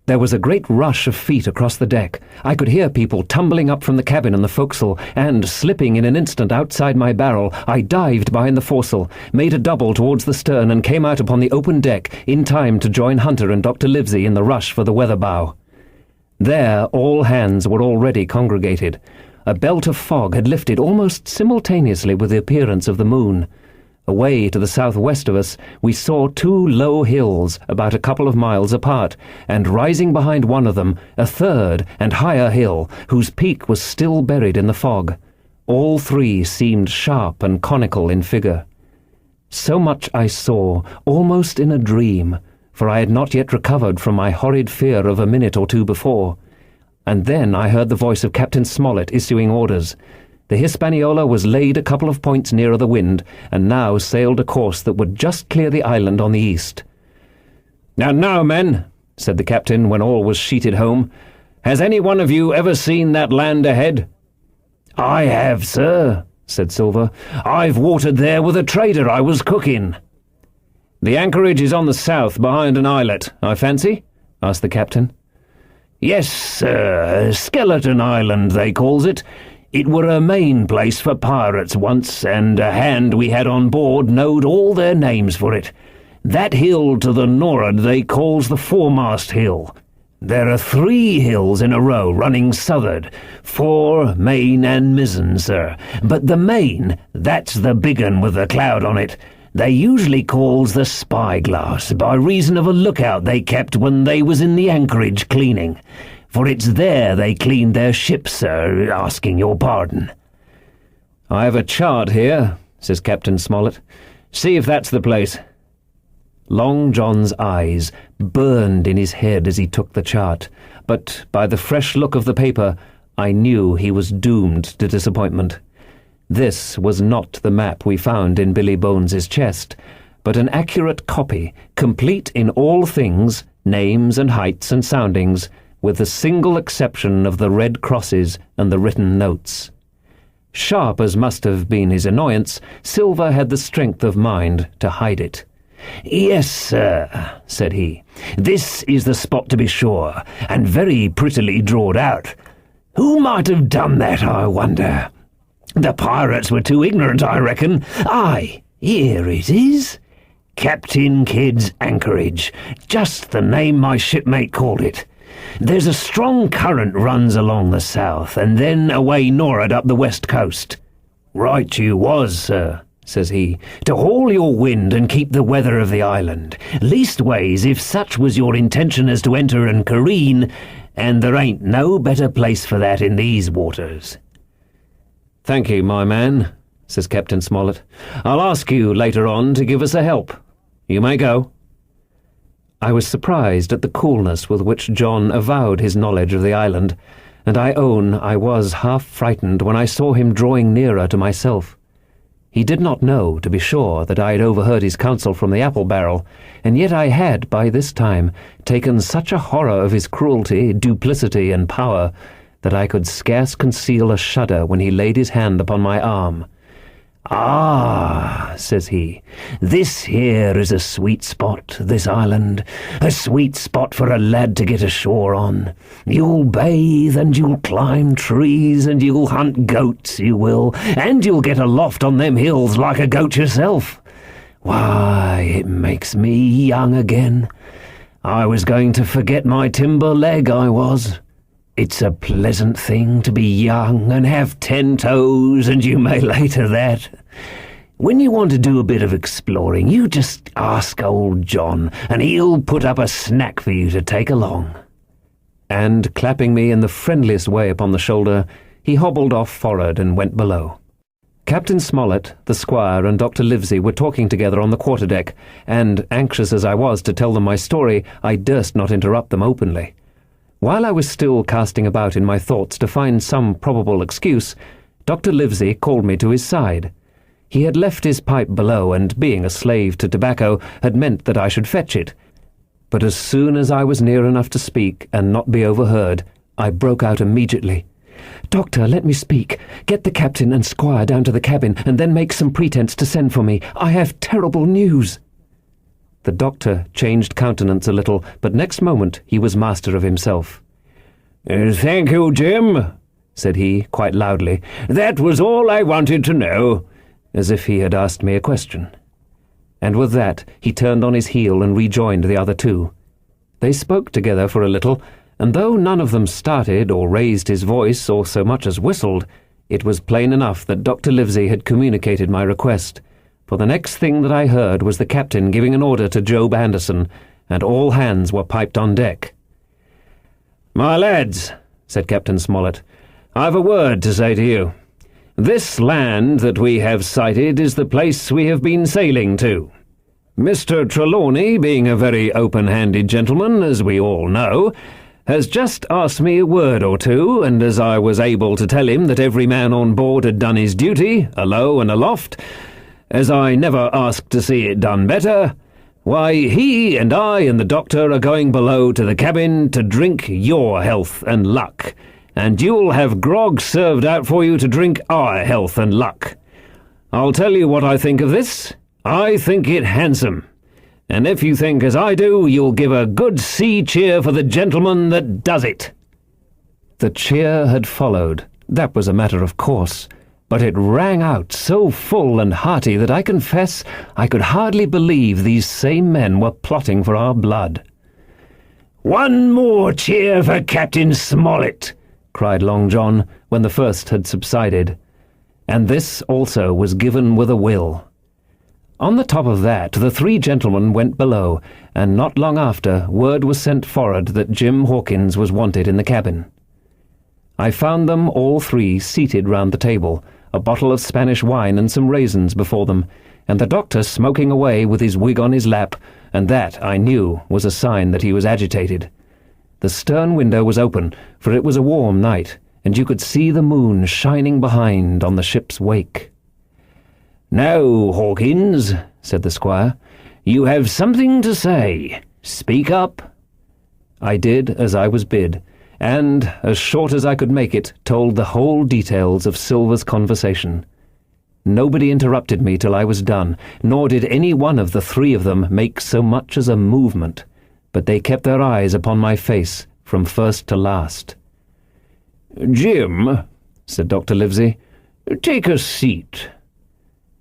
There was a great rush of feet across the deck. I could hear people tumbling up from the cabin and the forecastle, and, slipping in an instant outside my barrel, I dived behind the foresail, made a double towards the stern, and came out upon the open deck in time to join Hunter and Dr. Livesey in the rush for the weather bow. There all hands were already congregated. A belt of fog had lifted almost simultaneously with the appearance of the moon. Away to the southwest of us we saw two low hills about a couple of miles apart, and rising behind one of them a third and higher hill, whose peak was still buried in the fog. All three seemed sharp and conical in figure. So much I saw, almost in a dream, for I had not yet recovered from my horrid fear of a minute or two before. And then I heard the voice of Captain Smollett issuing orders. The Hispaniola was laid a couple of points nearer the wind, and now sailed a course that would just clear the island on the east. "And now, men," said the captain when all was sheeted home, "has any one of you ever seen that land ahead?" "I have, sir," said Silver. "I've watered there with a trader I was cooking." "The anchorage is on the south, behind an islet, I fancy?" asked the captain. "Yes, sir, Skeleton Island, they calls it. It were a main place for pirates once, and a hand we had on board knowed all their names for it. That hill to the nor'ard they calls the Foremast Hill. There are 3 hills in a row running south'ard, fore, main, and mizzen, sir. But the main, that's the big un with the cloud on it, they usually calls the Spyglass, by reason of a lookout they kept when they was in the anchorage cleaning. For it's there they cleaned their ships, sir, asking your pardon." "I have a chart here," says Captain Smollett. "See if that's the place." Long John's eyes burned in his head as he took the chart, but by the fresh look of the paper I knew he was doomed to disappointment. This was not the map we found in Billy Bones's chest, but an accurate copy, complete in all things, names and heights and soundings, with the single exception of the red crosses and the written notes. Sharp as must have been his annoyance, Silver had the strength of mind to hide it. "Yes, sir," said he. "This is the spot to be sure, and very prettily drawed out. Who might have done that, I wonder? The pirates were too ignorant, I reckon. Aye, here it is. Captain Kidd's Anchorage, just the name my shipmate called it. There's a strong current runs along the south, and then away nor'ard up the west coast. Right you was, sir, says he, to haul your wind and keep the weather of the island. Leastways, if such was your intention as to enter and careen, and there ain't no better place for that in these waters." "Thank you, my man," says Captain Smollett. "I'll ask you later on to give us a help. You may go." I was surprised at the coolness with which John avowed his knowledge of the island, and I own I was half frightened when I saw him drawing nearer to myself. He did not know, to be sure, that I had overheard his counsel from the apple barrel, and yet I had, by this time, taken such a horror of his cruelty, duplicity, and power, that I could scarce conceal a shudder when he laid his hand upon my arm. "Ah," says he, "this here is a sweet spot, this island, a sweet spot for a lad to get ashore on. You'll bathe, and you'll climb trees, and you'll hunt goats, you will, and you'll get aloft on them hills like a goat yourself. Why, it makes me young again. I was going to forget my timber leg, I was. It's a pleasant thing to be young and have 10 toes, and you may later that. When you want to do a bit of exploring, you just ask old John, and he'll put up a snack for you to take along." And, clapping me in the friendliest way upon the shoulder, he hobbled off forward and went below. Captain Smollett, the squire, and Dr. Livesey were talking together on the quarterdeck, and, anxious as I was to tell them my story, I durst not interrupt them openly. While I was still casting about in my thoughts to find some probable excuse, Dr. Livesey called me to his side. He had left his pipe below, and, being a slave to tobacco, had meant that I should fetch it. But as soon as I was near enough to speak and not be overheard, I broke out immediately. "Doctor, let me speak. Get the captain and squire down to the cabin, and then make some pretence to send for me. I have terrible news." The doctor changed countenance a little, but next moment he was master of himself. "Thank you, Jim," said he, quite loudly. "That was all I wanted to know," as if he had asked me a question. And with that he turned on his heel and rejoined the other two. They spoke together for a little, and though none of them started or raised his voice or so much as whistled, it was plain enough that Dr. Livesey had communicated my request, for the next thing that I heard was the captain giving an order to Job Anderson, and all hands were piped on deck. "My lads," said Captain Smollett, "I've a word to say to you. This land that we have sighted is the place we have been sailing to. Mr. Trelawney, being a very open-handed gentleman, as we all know, has just asked me a word or two, and as I was able to tell him that every man on board had done his duty, alow and aloft, as I never asked to see it done better, why, he and I and the doctor are going below to the cabin to drink your health and luck, and you'll have grog served out for you to drink our health and luck. I'll tell you what I think of this. I think it handsome, and if you think as I do, you'll give a good sea cheer for the gentleman that does it." The cheer had followed. That was a matter of course. But it rang out so full and hearty that I confess I could hardly believe these same men were plotting for our blood. "One more cheer for Captain Smollett," cried Long John, when the first had subsided. And this also was given with a will. On the top of that, the three gentlemen went below, and not long after word was sent forward that Jim Hawkins was wanted in the cabin. I found them all three seated round the table, a bottle of Spanish wine and some raisins before them, and the doctor smoking away with his wig on his lap, and that, I knew, was a sign that he was agitated. The stern window was open, for it was a warm night, and you could see the moon shining behind on the ship's wake. "Now, Hawkins," said the squire, You have something to say. Speak up." I did as I was bid, and, as short as I could make it, told the whole details of Silver's conversation. Nobody interrupted me till I was done, nor did any one of the three of them make so much as a movement, but they kept their eyes upon my face from first to last. "Jim," said Dr. Livesey, "take a seat."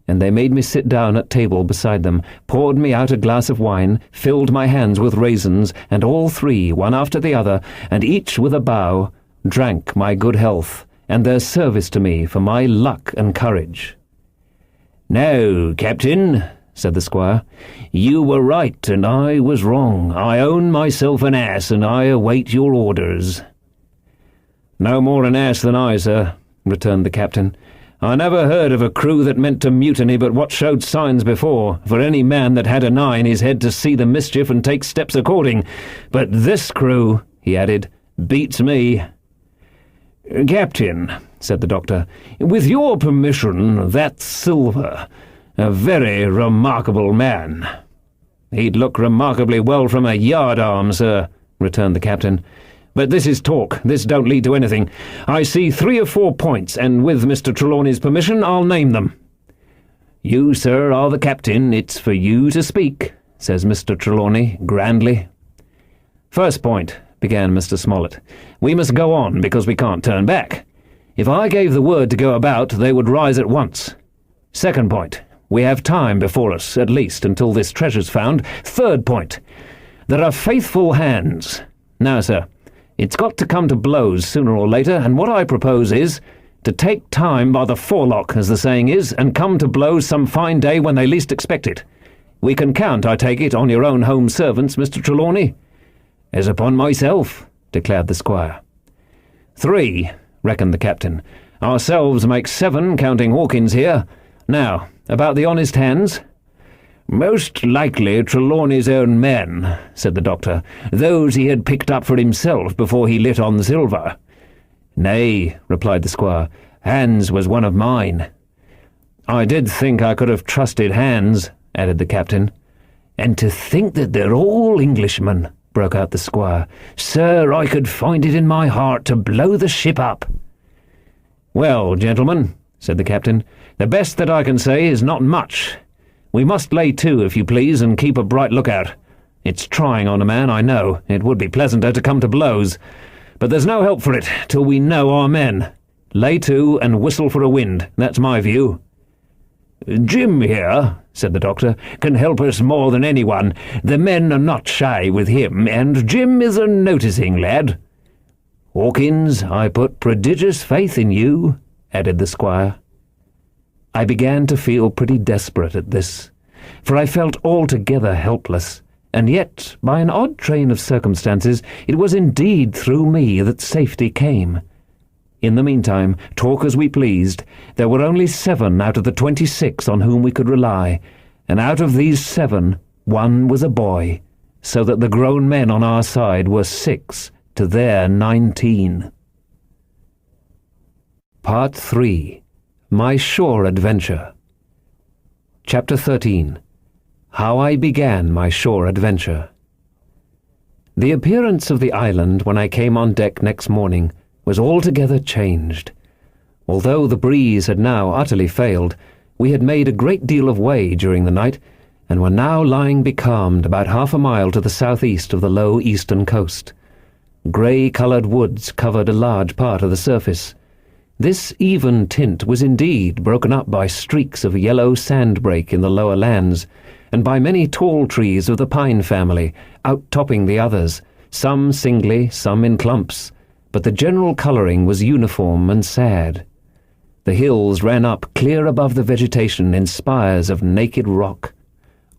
And they made me sit down at table beside them, poured me out a glass of wine, filled my hands with raisins, and all three, one after the other, and each with a bow, drank my good health, and their service to me for my luck and courage. "Now, Captain," said the squire, "you were right and I was wrong. I own myself an ass, and I await your orders." "No more an ass than I, sir," returned the captain. "I never heard of a crew that meant to mutiny but what showed signs before, for any man that had an eye in his head to see the mischief and take steps according. But this crew," he added, "beats me." "Captain," said the doctor, "with your permission, that's Silver, a very remarkable man." "He'd look remarkably well from a yardarm, sir," returned the captain. "But this is talk. This don't lead to anything. I see 3 or 4 points, and with Mr. Trelawney's permission I'll name them." "You, sir, are the captain. It's for you to speak," says Mr. Trelawney grandly. "First point," began Mr. Smollett. "We must go on, because we can't turn back. If I gave the word to go about, they would rise at once. Second point, we have time before us, at least, until this treasure's found. Third point, there are faithful hands. Now, sir, it's got to come to blows sooner or later, and what I propose is to take time by the forelock, as the saying is, and come to blows some fine day when they least expect it. We can count, I take it, on your own home servants, Mr. Trelawney." "As upon myself," declared the squire. 3, reckoned the captain. "Ourselves make 7, counting Hawkins here. Now, about the honest hands?" "Most likely Trelawney's own men," said the doctor, "those he had picked up for himself before he lit on Silver." "Nay," replied the squire, "Hans was one of mine." "I did think I could have trusted Hans," added the captain. "And to think that they're all Englishmen," broke out the squire. "Sir, I could find it in my heart to blow the ship up." "Well, gentlemen," said the captain, "the best that I can say is not much. We must lay to, if you please, and keep a bright lookout. It's trying on a man, I know. It would be pleasanter to come to blows. But there's no help for it till we know our men. Lay to and whistle for a wind. That's my view." "Jim here," said the doctor, "can help us more than anyone. The men are not shy with him, and Jim is a noticing lad. Hawkins, I put prodigious faith in you," added the squire. I began to feel pretty desperate at this, for I felt altogether helpless, and yet, by an odd train of circumstances, it was indeed through me that safety came. In the meantime, talk as we pleased, there were only 7 out of the 26 on whom we could rely, and out of these 7, 1 was a boy, so that the grown men on our side were 6 to their 19. Part 3. My Shore Adventure. Chapter 13. How I Began My Shore Adventure. The appearance of the island when I came on deck next morning was altogether changed. Although the breeze had now utterly failed, we had made a great deal of way during the night, and were now lying becalmed about half a mile to the southeast of the low eastern coast. Grey-coloured woods covered a large part of the surface. This even tint was indeed broken up by streaks of yellow sandbrake in the lower lands, and by many tall trees of the pine family, outtopping the others, some singly, some in clumps, but the general colouring was uniform and sad. The hills ran up clear above the vegetation in spires of naked rock.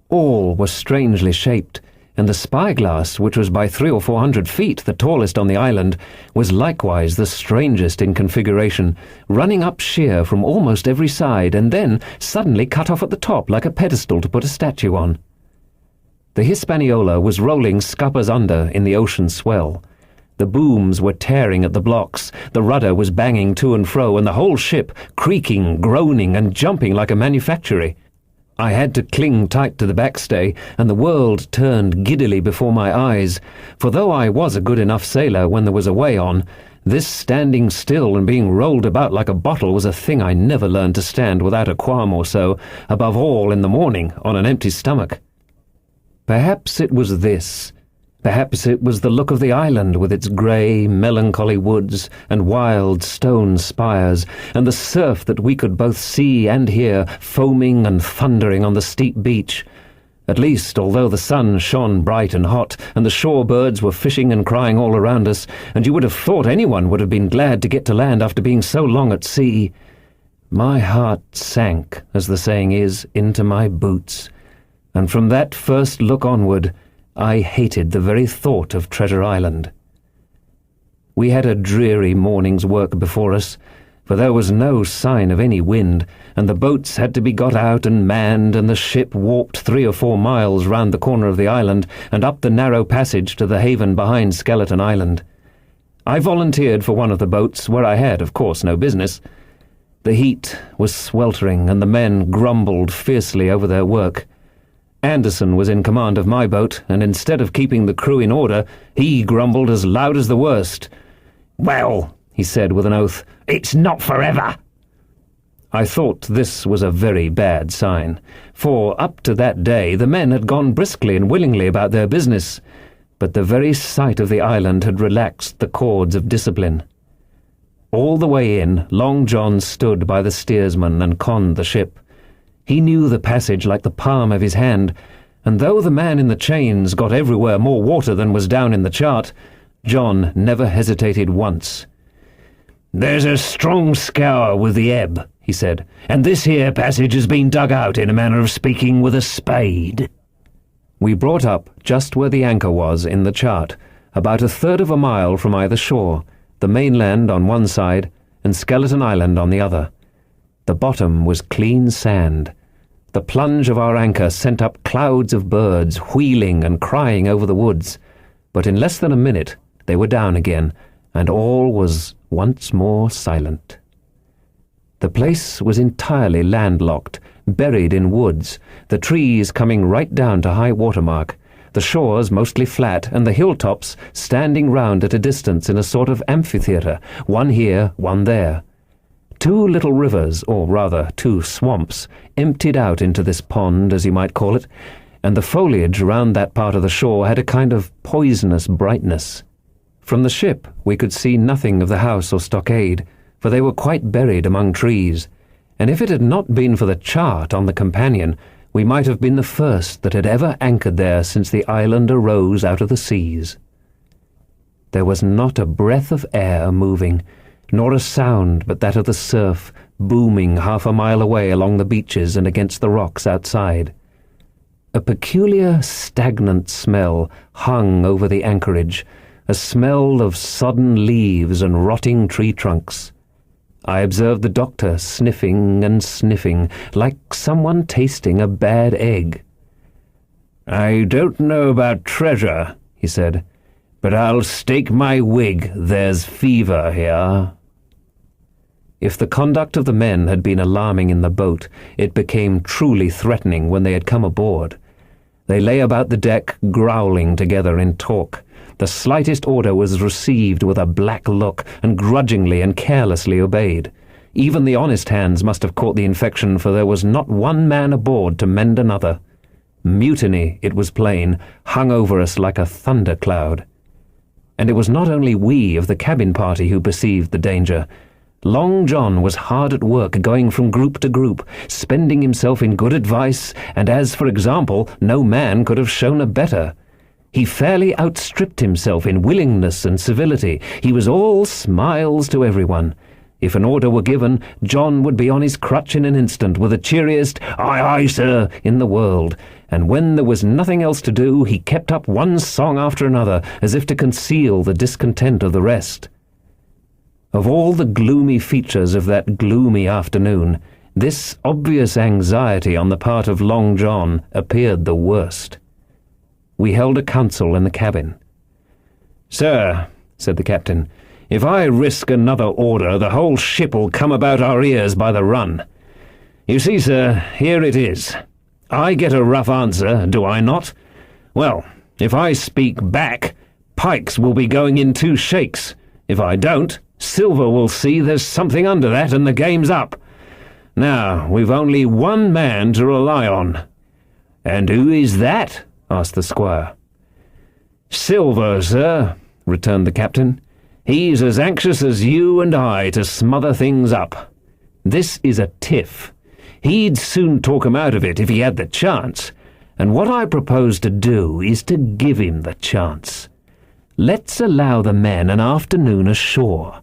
All was strangely shaped, and the spyglass, which was by 300 or 400 feet the tallest on the island, was likewise the strangest in configuration, running up sheer from almost every side, and then suddenly cut off at the top like a pedestal to put a statue on. The Hispaniola was rolling scuppers under in the ocean swell. The booms were tearing at the blocks, the rudder was banging to and fro, and the whole ship creaking, groaning, and jumping like a manufactory. I had to cling tight to the backstay, and the world turned giddily before my eyes, for though I was a good enough sailor when there was a way on, this standing still and being rolled about like a bottle was a thing I never learned to stand without a qualm or so, above all in the morning, on an empty stomach. Perhaps it was this. Perhaps it was the look of the island with its grey, melancholy woods and wild stone spires, and the surf that we could both see and hear foaming and thundering on the steep beach. At least, although the sun shone bright and hot, and the shore birds were fishing and crying all around us, and you would have thought anyone would have been glad to get to land after being so long at sea, my heart sank, as the saying is, into my boots, and from that first look onward, I hated the very thought of Treasure Island. We had a dreary morning's work before us, for there was no sign of any wind, and the boats had to be got out and manned, and the ship warped 3 or 4 miles round the corner of the island and up the narrow passage to the haven behind Skeleton Island. I volunteered for one of the boats, where I had, of course, no business. The heat was sweltering, and the men grumbled fiercely over their work. Anderson was in command of my boat, and instead of keeping the crew in order, he grumbled as loud as the worst. "Well," he said with an oath, "it's not forever." I thought this was a very bad sign, for up to that day the men had gone briskly and willingly about their business, but the very sight of the island had relaxed the cords of discipline. All the way in, Long John stood by the steersman and conned the ship. He knew the passage like the palm of his hand, and though the man in the chains got everywhere more water than was down in the chart, John never hesitated once. "There's a strong scour with the ebb," he said, "and this here passage has been dug out, in a manner of speaking, with a spade." We brought up just where the anchor was in the chart, about 1/3 of a mile from either shore, the mainland on one side and Skeleton Island on the other. The bottom was clean sand. The plunge of our anchor sent up clouds of birds wheeling and crying over the woods, but in less than a minute they were down again, and all was once more silent. The place was entirely landlocked, buried in woods, the trees coming right down to high water mark, the shores mostly flat, and the hilltops standing round at a distance in a sort of amphitheatre, one here, one there. 2 little rivers, or rather 2 swamps, emptied out into this pond, as you might call it, and the foliage round that part of the shore had a kind of poisonous brightness. From the ship we could see nothing of the house or stockade, for they were quite buried among trees, and if it had not been for the chart on the companion, we might have been the first that had ever anchored there since the island arose out of the seas. There was not a breath of air moving, nor a sound but that of the surf booming 1/2 a mile away along the beaches and against the rocks outside. A peculiar stagnant smell hung over the anchorage, a smell of sodden leaves and rotting tree trunks. I observed the doctor sniffing and sniffing, like someone tasting a bad egg. "I don't know about treasure," he said, "but I'll stake my wig there's fever here." If the conduct of the men had been alarming in the boat, it became truly threatening when they had come aboard. They lay about the deck, growling together in talk. The slightest order was received with a black look, and grudgingly and carelessly obeyed. Even the honest hands must have caught the infection, for there was not one man aboard to mend another. Mutiny, it was plain, hung over us like a thundercloud. And it was not only we of the cabin party who perceived the danger. Long John was hard at work, going from group to group, spending himself in good advice, and as, for example, no man could have shown a better. He fairly outstripped himself in willingness and civility. He was all smiles to everyone. If an order were given, John would be on his crutch in an instant, with the cheeriest "Aye, aye, sir," in the world, and when there was nothing else to do, he kept up one song after another, as if to conceal the discontent of the rest. Of all the gloomy features of that gloomy afternoon, this obvious anxiety on the part of Long John appeared the worst. We held a council in the cabin. "Sir," said the captain, "if I risk another order, the whole ship'll come about our ears by the run. You see, sir, here it is. I get a rough answer, do I not? Well, if I speak back, Pikes will be going in 2 shakes. If I don't, Silver will see there's something under that and the game's up. Now, we've only one man to rely on. And who is that? Asked the squire. Silver, sir, returned the captain. He's as anxious as you and I to smother things up. This is a tiff. He'd soon talk him out of it if he had the chance, and what I propose to do is to give him the chance. Let's allow the men an afternoon ashore.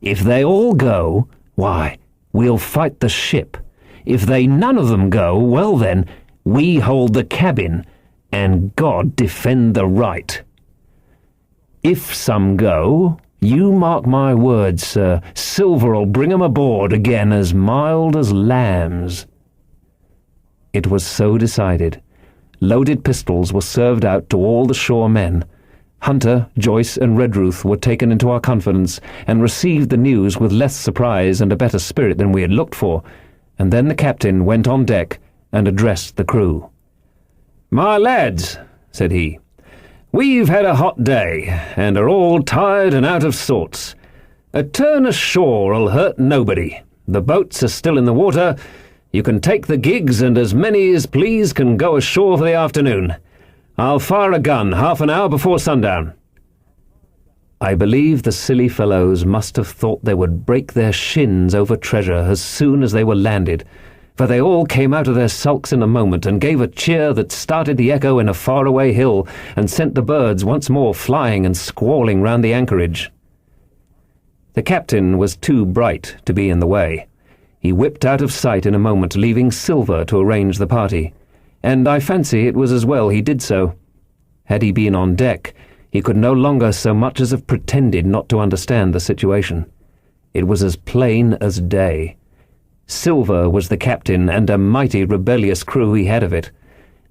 If they all go, why, we'll fight the ship. If they none of them go, well then, we hold the cabin, and God defend the right. If some go, you mark my words, sir, Silver'll bring 'em aboard again as mild as lambs. It was so decided. Loaded pistols were served out to all the shore men. Hunter, Joyce, and Redruth were taken into our confidence, and received the news with less surprise and a better spirit than we had looked for, and then the captain went on deck and addressed the crew. "My lads," said he, "we've had a hot day, and are all tired and out of sorts. A turn ashore'll hurt nobody. The boats are still in the water. You can take the gigs, and as many as please can go ashore for the afternoon. I'll fire a gun half an hour before sundown." I believe the silly fellows must have thought they would break their shins over treasure as soon as they were landed, for they all came out of their sulks in a moment and gave a cheer that started the echo in a faraway hill and sent the birds once more flying and squalling round the anchorage. The captain was too bright to be in the way. He whipped out of sight in a moment, leaving Silver to arrange the party, and I fancy it was as well he did so. Had he been on deck, he could no longer so much as have pretended not to understand the situation. It was as plain as day. Silver was the captain, and a mighty rebellious crew he had of it.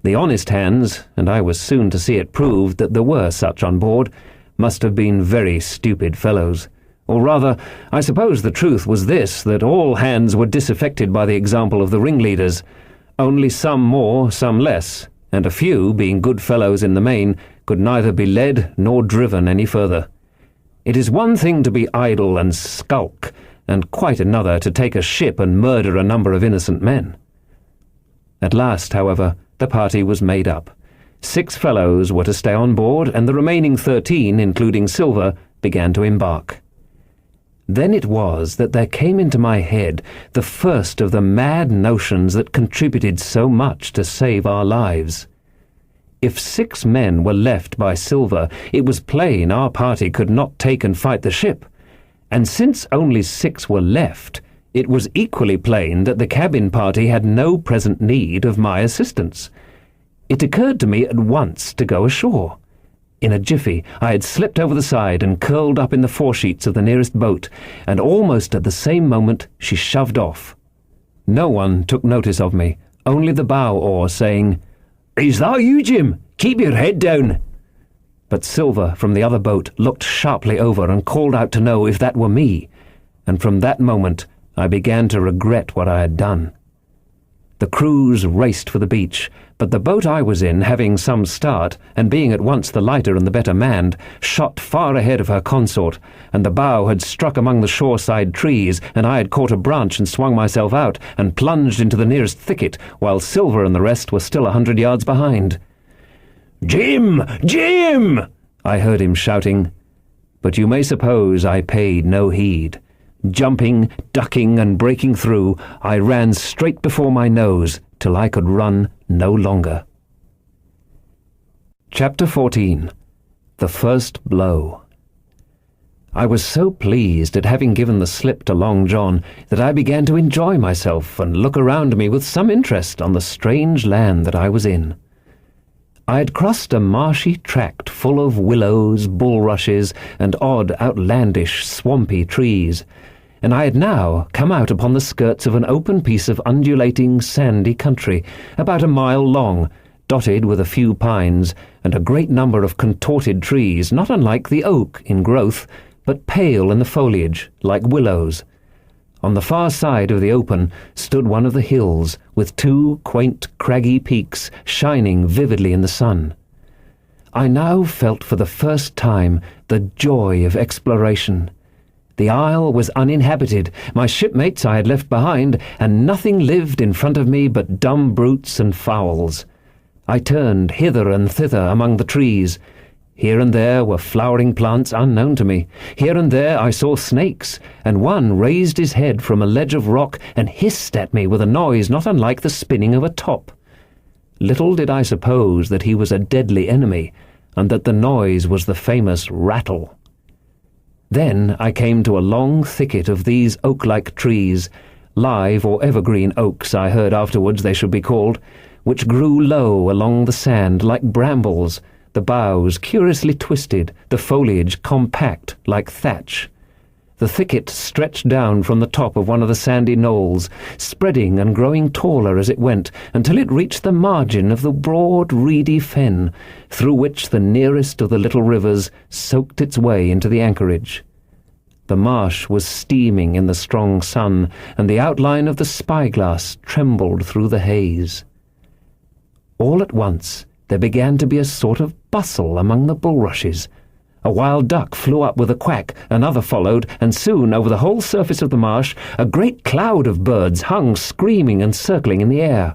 The honest hands, and I was soon to see it proved that there were such on board, must have been very stupid fellows. Or rather, I suppose the truth was this, that all hands were disaffected by the example of the ringleaders, only some more, some less, and a few, being good fellows in the main, could neither be led nor driven any further. It is one thing to be idle and skulk, and quite another to take a ship and murder a number of innocent men. At last, however, the party was made up. 6 fellows were to stay on board, and the remaining 13, including Silver, began to embark. Then it was that there came into my head the first of the mad notions that contributed so much to save our lives. If 6 men were left by Silver, it was plain our party could not take and fight the ship, and since only 6 were left, it was equally plain that the cabin party had no present need of my assistance. It occurred to me at once to go ashore. In a jiffy, I had slipped over the side and curled up in the foresheets of the nearest boat, and almost at the same moment she shoved off. No one took notice of me, only the bow oar saying, "Is that you, Jim? Keep your head down." But Silver from the other boat looked sharply over and called out to know if that were me, and from that moment I began to regret what I had done. The crews raced for the beach, but the boat I was in, having some start, and being at once the lighter and the better manned, shot far ahead of her consort, and the bow had struck among the shoreside trees, and I had caught a branch and swung myself out, and plunged into the nearest thicket, while Silver and the rest were still 100 yards behind. "Jim! Jim!" I heard him shouting, but you may suppose I paid no heed. Jumping, ducking, and breaking through, I ran straight before my nose till I could run no longer. Chapter 14. The First Blow. I was so pleased at having given the slip to Long John that I began to enjoy myself and look around me with some interest on the strange land that I was in. I had crossed a marshy tract full of willows, bulrushes, and odd, outlandish, swampy trees, and I had now come out upon the skirts of an open piece of undulating, sandy country, about a mile long, dotted with a few pines, and a great number of contorted trees, not unlike the oak in growth, but pale in the foliage, like willows. On the far side of the open stood one of the hills, with two quaint craggy peaks shining vividly in the sun. I now felt for the first time the joy of exploration. The isle was uninhabited, my shipmates I had left behind, and nothing lived in front of me but dumb brutes and fowls. I turned hither and thither among the trees. Here and there were flowering plants unknown to me. Here and there I saw snakes, and one raised his head from a ledge of rock and hissed at me with a noise not unlike the spinning of a top. Little did I suppose that he was a deadly enemy, and that the noise was the famous rattle. Then I came to a long thicket of these oak-like trees, live or evergreen oaks I heard afterwards they should be called, which grew low along the sand like brambles, the boughs curiously twisted, the foliage compact like thatch. The thicket stretched down from the top of one of the sandy knolls, spreading and growing taller as it went, until it reached the margin of the broad, reedy fen, through which the nearest of the little rivers soaked its way into the anchorage. The marsh was steaming in the strong sun, and the outline of the spyglass trembled through the haze. All at once there began to be a sort of bustle among the bulrushes. A wild duck flew up with a quack, another followed, and soon over the whole surface of the marsh a great cloud of birds hung screaming and circling in the air.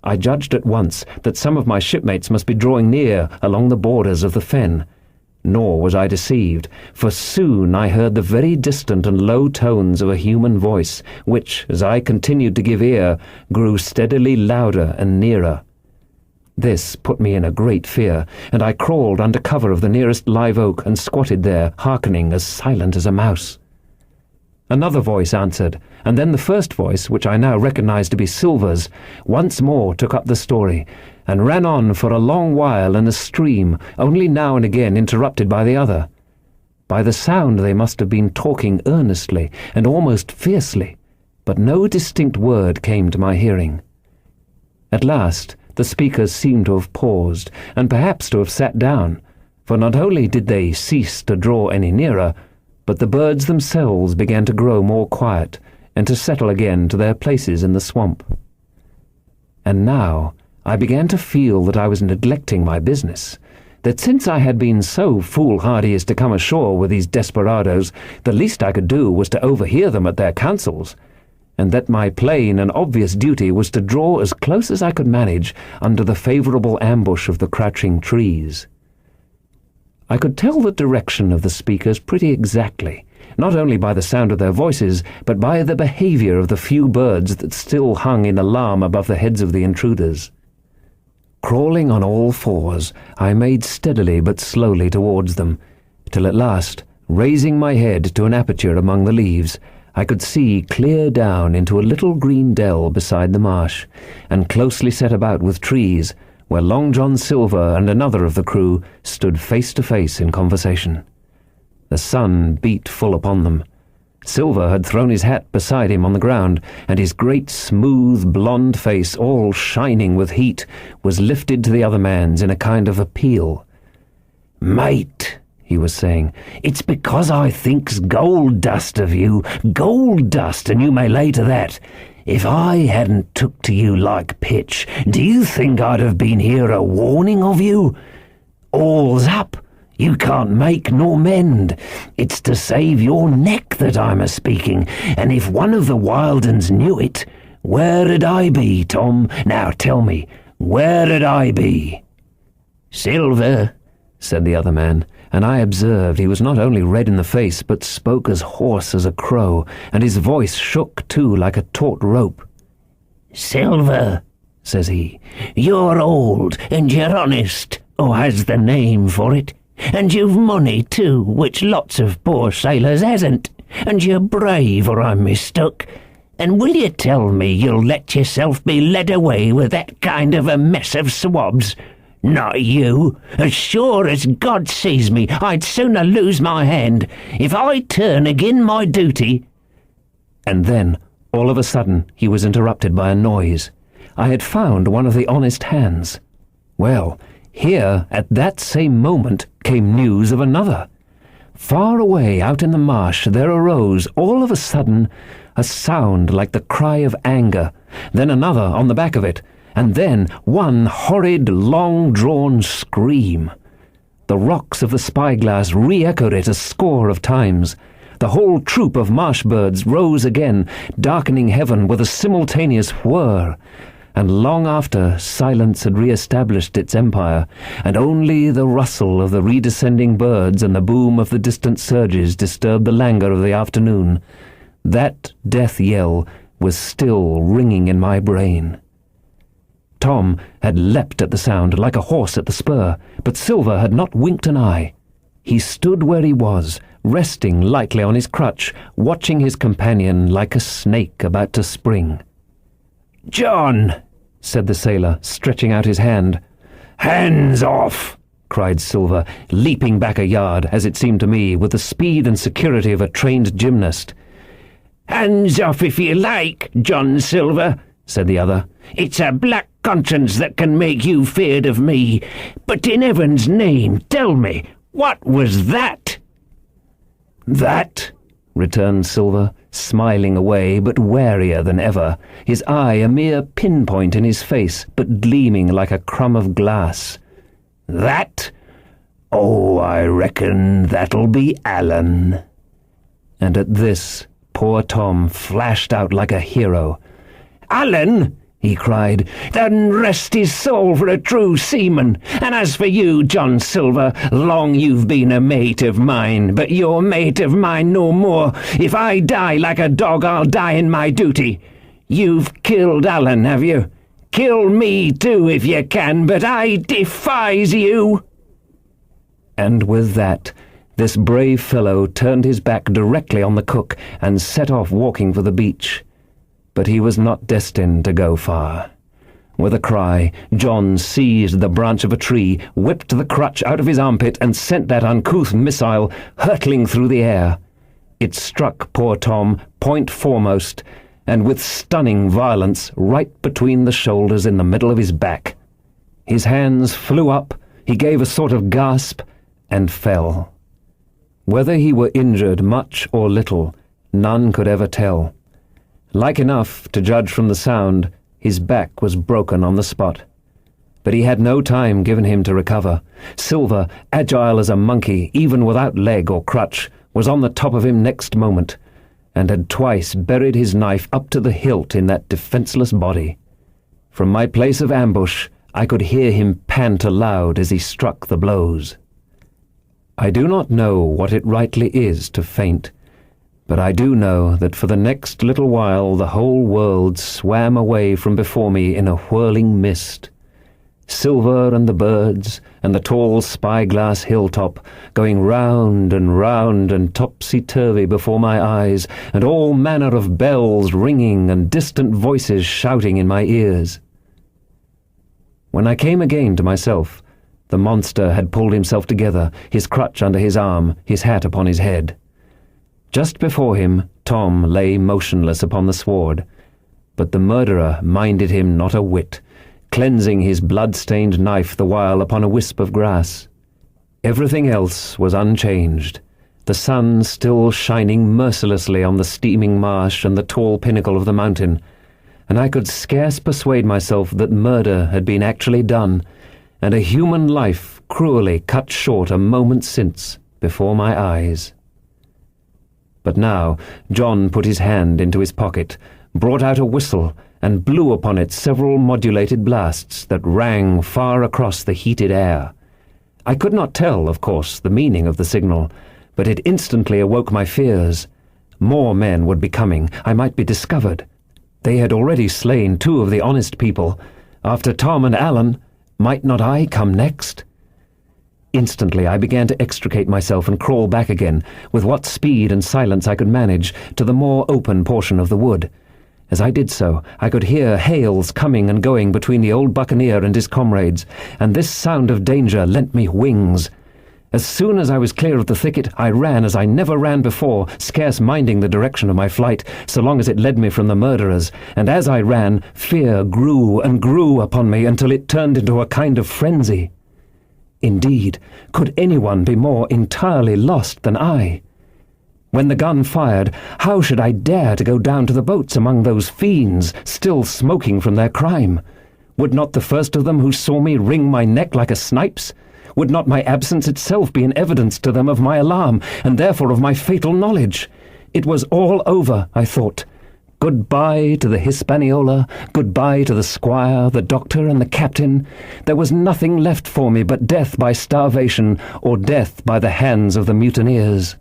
I judged at once that some of my shipmates must be drawing near along the borders of the fen. Nor was I deceived, for soon I heard the very distant and low tones of a human voice, which, as I continued to give ear, grew steadily louder and nearer. This put me in a great fear, and I crawled under cover of the nearest live oak and squatted there, hearkening as silent as a mouse. Another voice answered, and then the first voice, which I now recognized to be Silver's, once more took up the story, and ran on for a long while in a stream, only now and again interrupted by the other. By the sound they must have been talking earnestly and almost fiercely, but no distinct word came to my hearing. At last the speakers seemed to have paused, and perhaps to have sat down, for not only did they cease to draw any nearer, but the birds themselves began to grow more quiet, and to settle again to their places in the swamp. And now I began to feel that I was neglecting my business, that since I had been so foolhardy as to come ashore with these desperadoes, the least I could do was to overhear them at their councils, and that my plain and obvious duty was to draw as close as I could manage under the favourable ambush of the crouching trees. I could tell the direction of the speakers pretty exactly, not only by the sound of their voices, but by the behaviour of the few birds that still hung in alarm above the heads of the intruders. Crawling on all fours, I made steadily but slowly towards them, till at last, raising my head to an aperture among the leaves, I could see clear down into a little green dell beside the marsh, and closely set about with trees, where Long John Silver and another of the crew stood face to face in conversation. The sun beat full upon them. Silver had thrown his hat beside him on the ground, and his great smooth blonde face, all shining with heat, was lifted to the other man's in a kind of appeal. "Mate," he was saying, "it's because I thinks gold dust of you, gold dust, and you may lay to that. If I hadn't took to you like pitch, do you think I'd have been here a warning of you? All's up. You can't make nor mend. It's to save your neck that I'm a-speaking, and if one of the wild uns knew it, where'd I be, Tom? Now tell me, where'd I be?" "Silver," said the other man, and I observed he was not only red in the face, but spoke as hoarse as a crow, and his voice shook too like a taut rope. "Silver," says he, "you're old, and you're honest, or has the name for it, and you've money too, which lots of poor sailors hasn't, and you're brave, or I'm mistook. And will you tell me you'll let yourself be led away with that kind of a mess of swabs? Not you. As sure as God sees me, I'd sooner lose my hand. If I turn agin my duty—" And then, all of a sudden, he was interrupted by a noise. I had found one of the honest hands. Well, here, at that same moment, came news of another. Far away out in the marsh there arose, all of a sudden, a sound like the cry of anger, then another on the back of it, and then one horrid, long-drawn scream. The rocks of the spyglass re-echoed it a score of times. The whole troop of marsh birds rose again, darkening heaven with a simultaneous whir. And long after, silence had re-established its empire, and only the rustle of the redescending birds and the boom of the distant surges disturbed the languor of the afternoon. That death yell was still ringing in my brain. Tom had leapt at the sound like a horse at the spur, but Silver had not winked an eye. He stood where he was, resting lightly on his crutch, watching his companion like a snake about to spring. "John," said the sailor, stretching out his hand. "Hands off!" cried Silver, leaping back a yard, as it seemed to me, with the speed and security of a trained gymnast. "Hands off if you like, John Silver," said the other. "It's a black conscience that can make you feared of me. But in heaven's name, tell me, what was that?" "That?" returned Silver, smiling away, but warier than ever, his eye a mere pinpoint in his face, but gleaming like a crumb of glass. "That? Oh, I reckon that'll be Alan." And at this, poor Tom flashed out like a hero. "Alan!" he cried. "Then rest his soul for a true seaman. And as for you, John Silver, long you've been a mate of mine, but you're mate of mine no more. If I die like a dog, I'll die in my duty. You've killed Alan, have you? Kill me too if you can, but I defies you." And with that, this brave fellow turned his back directly on the cook and set off walking for the beach. But he was not destined to go far. With a cry, John seized the branch of a tree, whipped the crutch out of his armpit, and sent that uncouth missile hurtling through the air. It struck poor Tom point foremost, and with stunning violence right between the shoulders in the middle of his back. His hands flew up, he gave a sort of gasp, and fell. Whether he were injured much or little, none could ever tell. Like enough, to judge from the sound, his back was broken on the spot. But he had no time given him to recover. Silver, agile as a monkey, even without leg or crutch, was on the top of him next moment, and had twice buried his knife up to the hilt in that defenceless body. From my place of ambush, I could hear him pant aloud as he struck the blows. I do not know what it rightly is to faint, but I do know that for the next little while the whole world swam away from before me in a whirling mist. Silver and the birds and the tall spyglass hilltop going round and topsy-turvy before my eyes, and all manner of bells ringing and distant voices shouting in my ears. When I came again to myself, the monster had pulled himself together, his crutch under his arm, his hat upon his head. Just before him, Tom lay motionless upon the sward, but the murderer minded him not a whit, cleansing his blood-stained knife the while upon a wisp of grass. Everything else was unchanged, the sun still shining mercilessly on the steaming marsh and the tall pinnacle of the mountain, and I could scarce persuade myself that murder had been actually done, and a human life cruelly cut short a moment since before my eyes. But now John put his hand into his pocket, brought out a whistle, and blew upon it several modulated blasts that rang far across the heated air. I could not tell, of course, the meaning of the signal, but it instantly awoke my fears. More men would be coming. I might be discovered. They had already slain 2 of the honest people. After Tom and Alan, might not I come next? Instantly I began to extricate myself and crawl back again, with what speed and silence I could manage, to the more open portion of the wood. As I did so, I could hear hails coming and going between the old buccaneer and his comrades, and this sound of danger lent me wings. As soon as I was clear of the thicket, I ran as I never ran before, scarce minding the direction of my flight, so long as it led me from the murderers, and as I ran, fear grew and grew upon me until it turned into a kind of frenzy. Indeed, could anyone be more entirely lost than I? When the gun fired, how should I dare to go down to the boats among those fiends still smoking from their crime? Would not the first of them who saw me wring my neck like a snipe's? Would not my absence itself be an evidence to them of my alarm, and therefore of my fatal knowledge? It was all over, I thought. Goodbye to the Hispaniola, goodbye to the squire, the doctor, and the captain. There was nothing left for me but death by starvation, or death by the hands of the mutineers.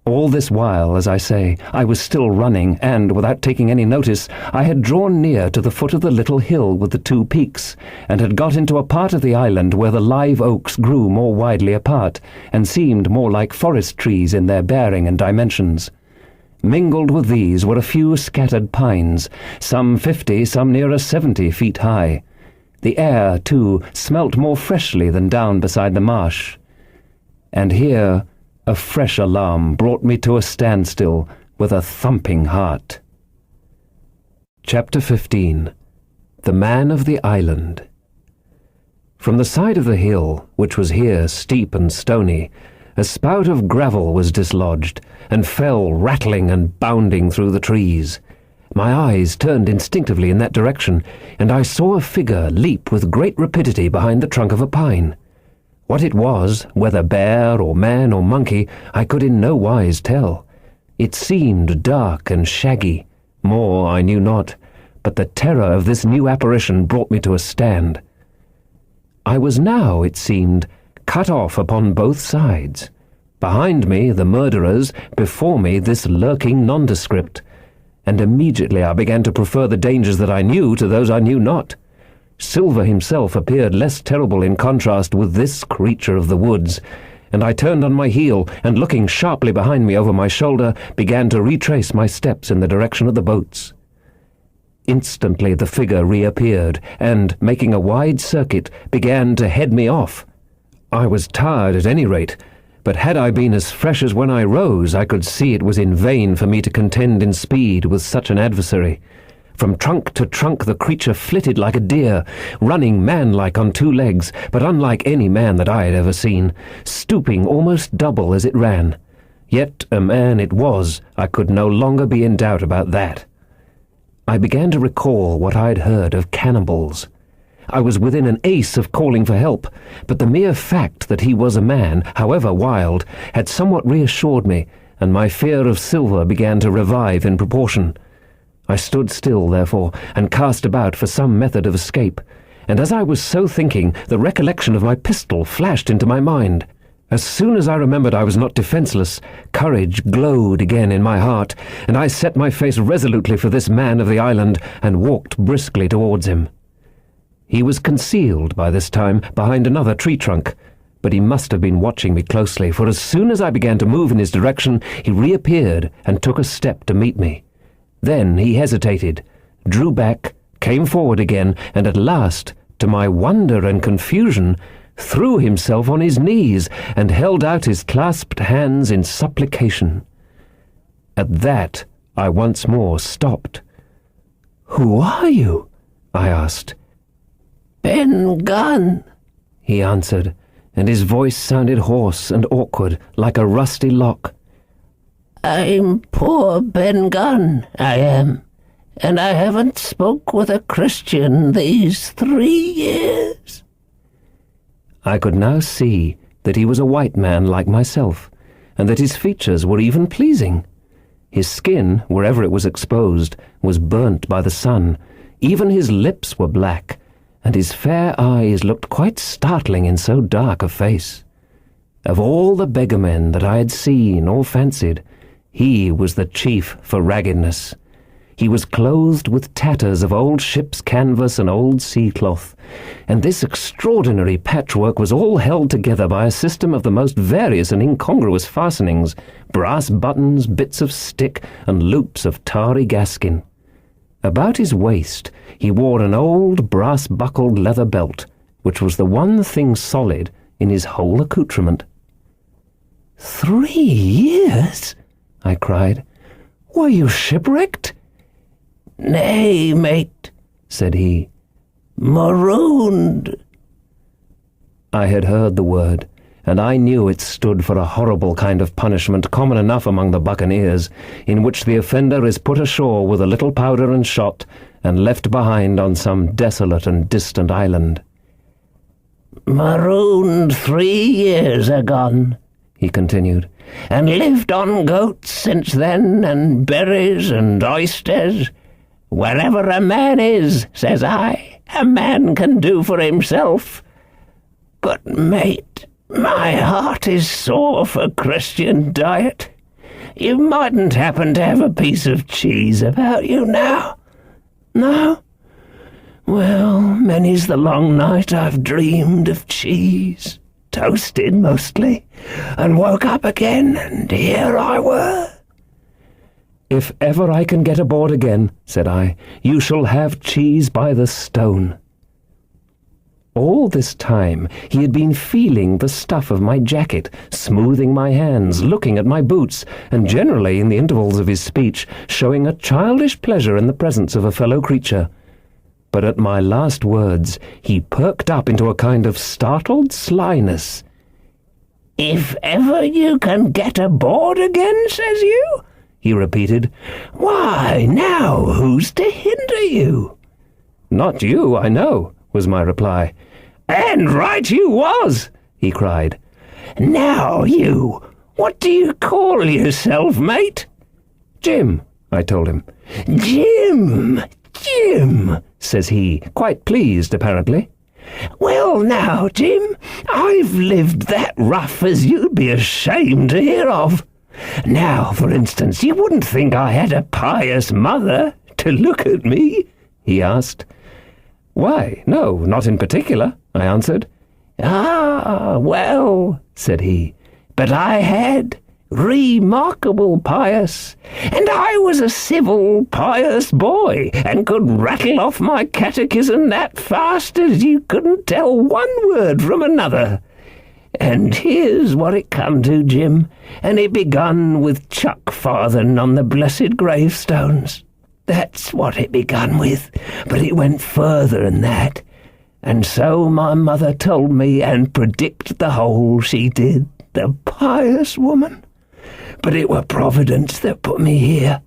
All this while, as I say, I was still running, and, without taking any notice, I had drawn near to the foot of the little hill with the two peaks, and had got into a part of the island where the live oaks grew more widely apart, and seemed more like forest trees in their bearing and dimensions. Mingled with these were a few scattered pines, some 50, some nearer 70 feet high. The air, too, smelt more freshly than down beside the marsh. And here a fresh alarm brought me to a standstill with a thumping heart. Chapter 15. The Man of the Island. From the side of the hill, which was here steep and stony, a spout of gravel was dislodged, and fell rattling and bounding through the trees. My eyes turned instinctively in that direction, and I saw a figure leap with great rapidity behind the trunk of a pine. What it was, whether bear or man or monkey, I could in no wise tell. It seemed dark and shaggy. More I knew not, but the terror of this new apparition brought me to a stand. I was now, it seemed, cut off upon both sides. Behind me the murderers, before me this lurking nondescript, and immediately I began to prefer the dangers that I knew to those I knew not. Silver himself appeared less terrible in contrast with this creature of the woods, and I turned on my heel, and looking sharply behind me over my shoulder, began to retrace my steps in the direction of the boats. Instantly the figure reappeared, and, making a wide circuit, began to head me off. I was tired at any rate, but had I been as fresh as when I rose, I could see it was in vain for me to contend in speed with such an adversary. From trunk to trunk the creature flitted like a deer, running man-like on two legs, but unlike any man that I had ever seen, stooping almost double as it ran. Yet a man it was, I could no longer be in doubt about that. I began to recall what I had heard of cannibals. I was within an ace of calling for help, but the mere fact that he was a man, however wild, had somewhat reassured me, and my fear of Silver began to revive in proportion. I stood still, therefore, and cast about for some method of escape, and as I was so thinking, the recollection of my pistol flashed into my mind. As soon as I remembered I was not defenceless, courage glowed again in my heart, and I set my face resolutely for this man of the island, and walked briskly towards him. He was concealed by this time behind another tree trunk, but he must have been watching me closely, for as soon as I began to move in his direction, he reappeared and took a step to meet me. Then he hesitated, drew back, came forward again, and at last, to my wonder and confusion, threw himself on his knees and held out his clasped hands in supplication. At that, I once more stopped. "Who are you?" I asked. "Ben Gunn," he answered, and his voice sounded hoarse and awkward, like a rusty lock. "I'm poor Ben Gunn, I am, and I haven't spoke with a Christian these 3 years." I could now see that he was a white man like myself, and that his features were even pleasing. His skin, wherever it was exposed, was burnt by the sun. Even his lips were black, and his fair eyes looked quite startling in so dark a face. Of all the beggarmen that I had seen or fancied, he was the chief for raggedness. He was clothed with tatters of old ship's canvas and old sea-cloth, and this extraordinary patchwork was all held together by a system of the most various and incongruous fastenings, brass buttons, bits of stick, and loops of tarry gaskin. About his waist he wore an old brass-buckled leather belt, which was the one thing solid in his whole accoutrement. 3 years?" I cried. "Were you shipwrecked?" "Nay, mate," said he. "Marooned." I had heard the word, and I knew it stood for a horrible kind of punishment common enough among the buccaneers, in which the offender is put ashore with a little powder and shot, and left behind on some desolate and distant island. "Marooned 3 years agone," he continued, "and lived on goats since then, and berries and oysters. Wherever a man is, says I, a man can do for himself. But, mate, my heart is sore for Christian diet. You mightn't happen to have a piece of cheese about you now? No? Well, many's the long night I've dreamed of cheese, toasted mostly, and woke up again, and here I were." "If ever I can get aboard again," said I, "you shall have cheese by the stone." All this time he had been feeling the stuff of my jacket, smoothing my hands, looking at my boots, and generally, in the intervals of his speech, showing a childish pleasure in the presence of a fellow creature. But at my last words he perked up into a kind of startled slyness. "If ever you can get aboard again, says you?" he repeated. "Why, now, who's to hinder you?" "Not you, I know," was my reply. "And right you was," he cried. "Now, you, what do you call yourself, mate?" "Jim," I told him. "Jim, Jim," says he, quite pleased, apparently. "Well now, Jim, I've lived that rough as you'd be ashamed to hear of. Now, for instance, you wouldn't think I had a pious mother to look at me?" he asked. "Why, no, not in particular," I answered. "Ah, well," said he, "but I had. Remarkable pious, and I was a civil, pious boy, and could rattle off my catechism that fast as you couldn't tell one word from another. And here's what it come to, Jim, and it begun with chuck farthing on the blessed gravestones. That's what it begun with, but it went further than that. And so my mother told me, and predicted the whole, she did, the pious woman. But it were Providence that put me here.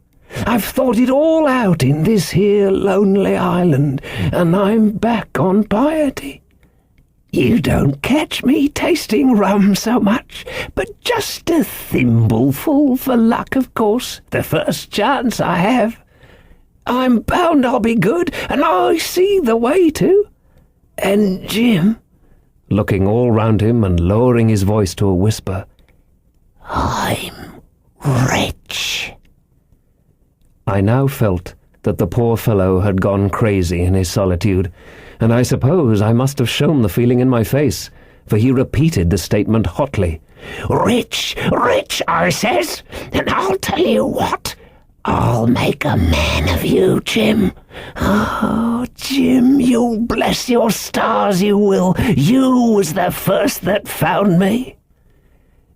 I've thought it all out in this here lonely island, and I'm back on piety. You don't catch me tasting rum so much, but just a thimbleful for luck, of course, the first chance I have. I'm bound I'll be good, and I see the way to. And Jim," looking all round him and lowering his voice to a whisper, "I'm rich." I now felt that the poor fellow had gone crazy in his solitude, and I suppose I must have shown the feeling in my face, for he repeated the statement hotly. "Rich, rich, I says, and I'll tell you what, I'll make a man of you, Jim. Oh, Jim, you'll bless your stars, you will. You was the first that found me."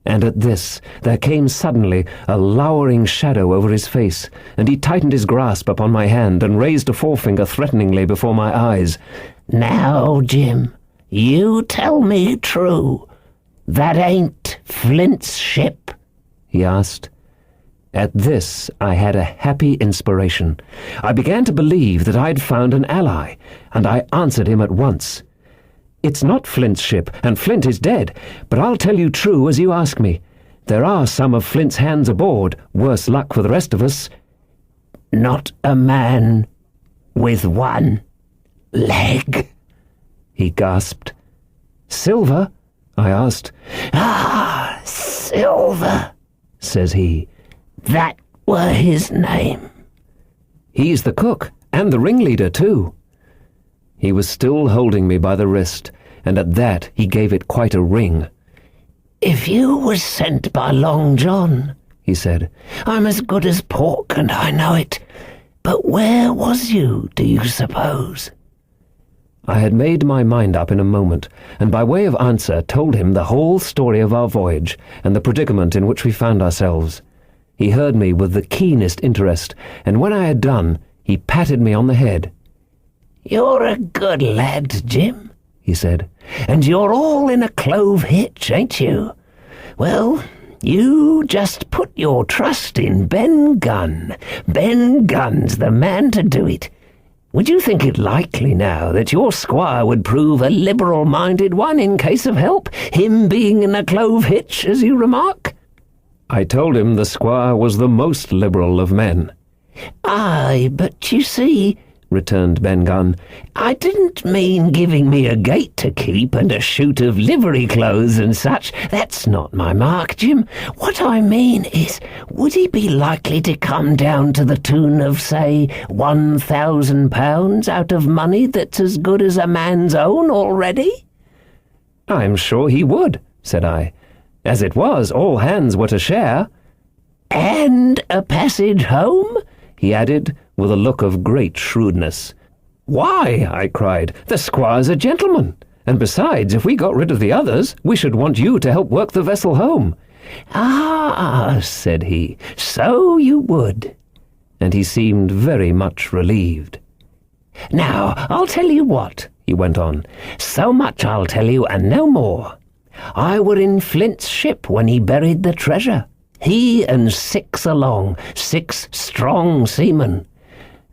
And at this there came suddenly a lowering shadow over his face, and he tightened his grasp upon my hand and raised a forefinger threateningly before my eyes. "Now, Jim, you tell me true. That ain't Flint's ship?" he asked. At this I had a happy inspiration. I began to believe that I'd found an ally, and I answered him at once. "It's not Flint's ship, and Flint is dead, but I'll tell you true as you ask me. There are some of Flint's hands aboard, worse luck for the rest of us." "Not a man with one leg?" he gasped. "Silver?" I asked. "Ah, Silver," says he. "That were his name." "He's the cook, and the ringleader, too." He was still holding me by the wrist, and at that he gave it quite a wring. "If you was sent by Long John," he said, "I'm as good as pork, and I know it. But where was you, do you suppose?" I had made my mind up in a moment, and by way of answer told him the whole story of our voyage and the predicament in which we found ourselves. He heard me with the keenest interest, and when I had done, he patted me on the head. "You're a good lad, Jim," he said. "And you're all in a clove hitch, ain't you? Well, you just put your trust in Ben Gunn. Ben Gunn's the man to do it. Would you think it likely now that your squire would prove a liberal-minded one in case of help, him being in a clove hitch, as you remark?" I told him the squire was the most liberal of men. "Aye, but you see," returned Ben Gunn, "I didn't mean giving me a gate to keep and a shoot of livery clothes and such. That's not my mark, Jim. What I mean is, would he be likely to come down to the tune of, say, £1,000 out of money that's as good as a man's own already?" "I'm sure he would," said I. "As it was, all hands were to share." "And a passage home?" he added, with a look of great shrewdness. "Why," I cried, "the squire's a gentleman, and besides, if we got rid of the others, we should want you to help work the vessel home." "Ah," said he, "so you would." And he seemed very much relieved. "Now, I'll tell you what," he went on. "So much I'll tell you, and no more. I were in Flint's ship when he buried the treasure. He and 6 along, 6 strong seamen.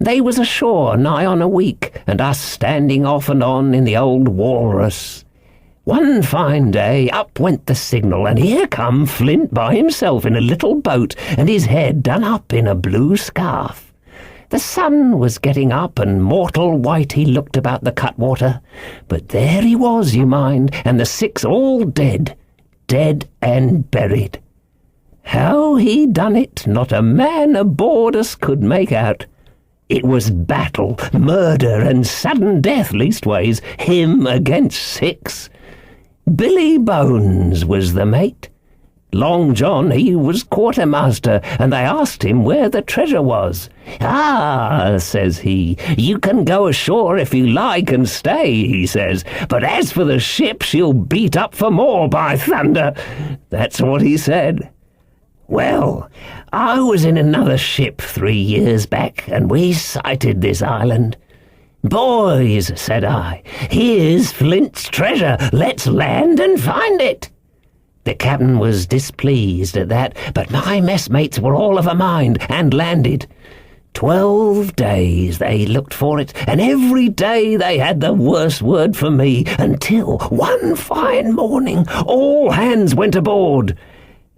They was ashore nigh on a week, and us standing off and on in the old Walrus. One fine day up went the signal, and here come Flint by himself in a little boat, and his head done up in a blue scarf. The sun was getting up, and mortal white he looked about the cutwater. But there he was, you mind, and the 6 all dead, dead and buried. How he done it, not a man aboard us could make out. It was battle, murder, and sudden death, leastways, him against 6. Billy Bones was the mate. Long John, he was quartermaster, and they asked him where the treasure was. "Ah," says he, "you can go ashore if you like and stay," he says, "but as for the ship, she'll beat up for more, by thunder." That's what he said. Well, I was in another ship 3 years back, and we sighted this island. "Boys," said I, "here's Flint's treasure. Let's land and find it." The captain was displeased at that, but my messmates were all of a mind, and landed. 12 days they looked for it, and every day they had the worst word for me, until one fine morning all hands went aboard.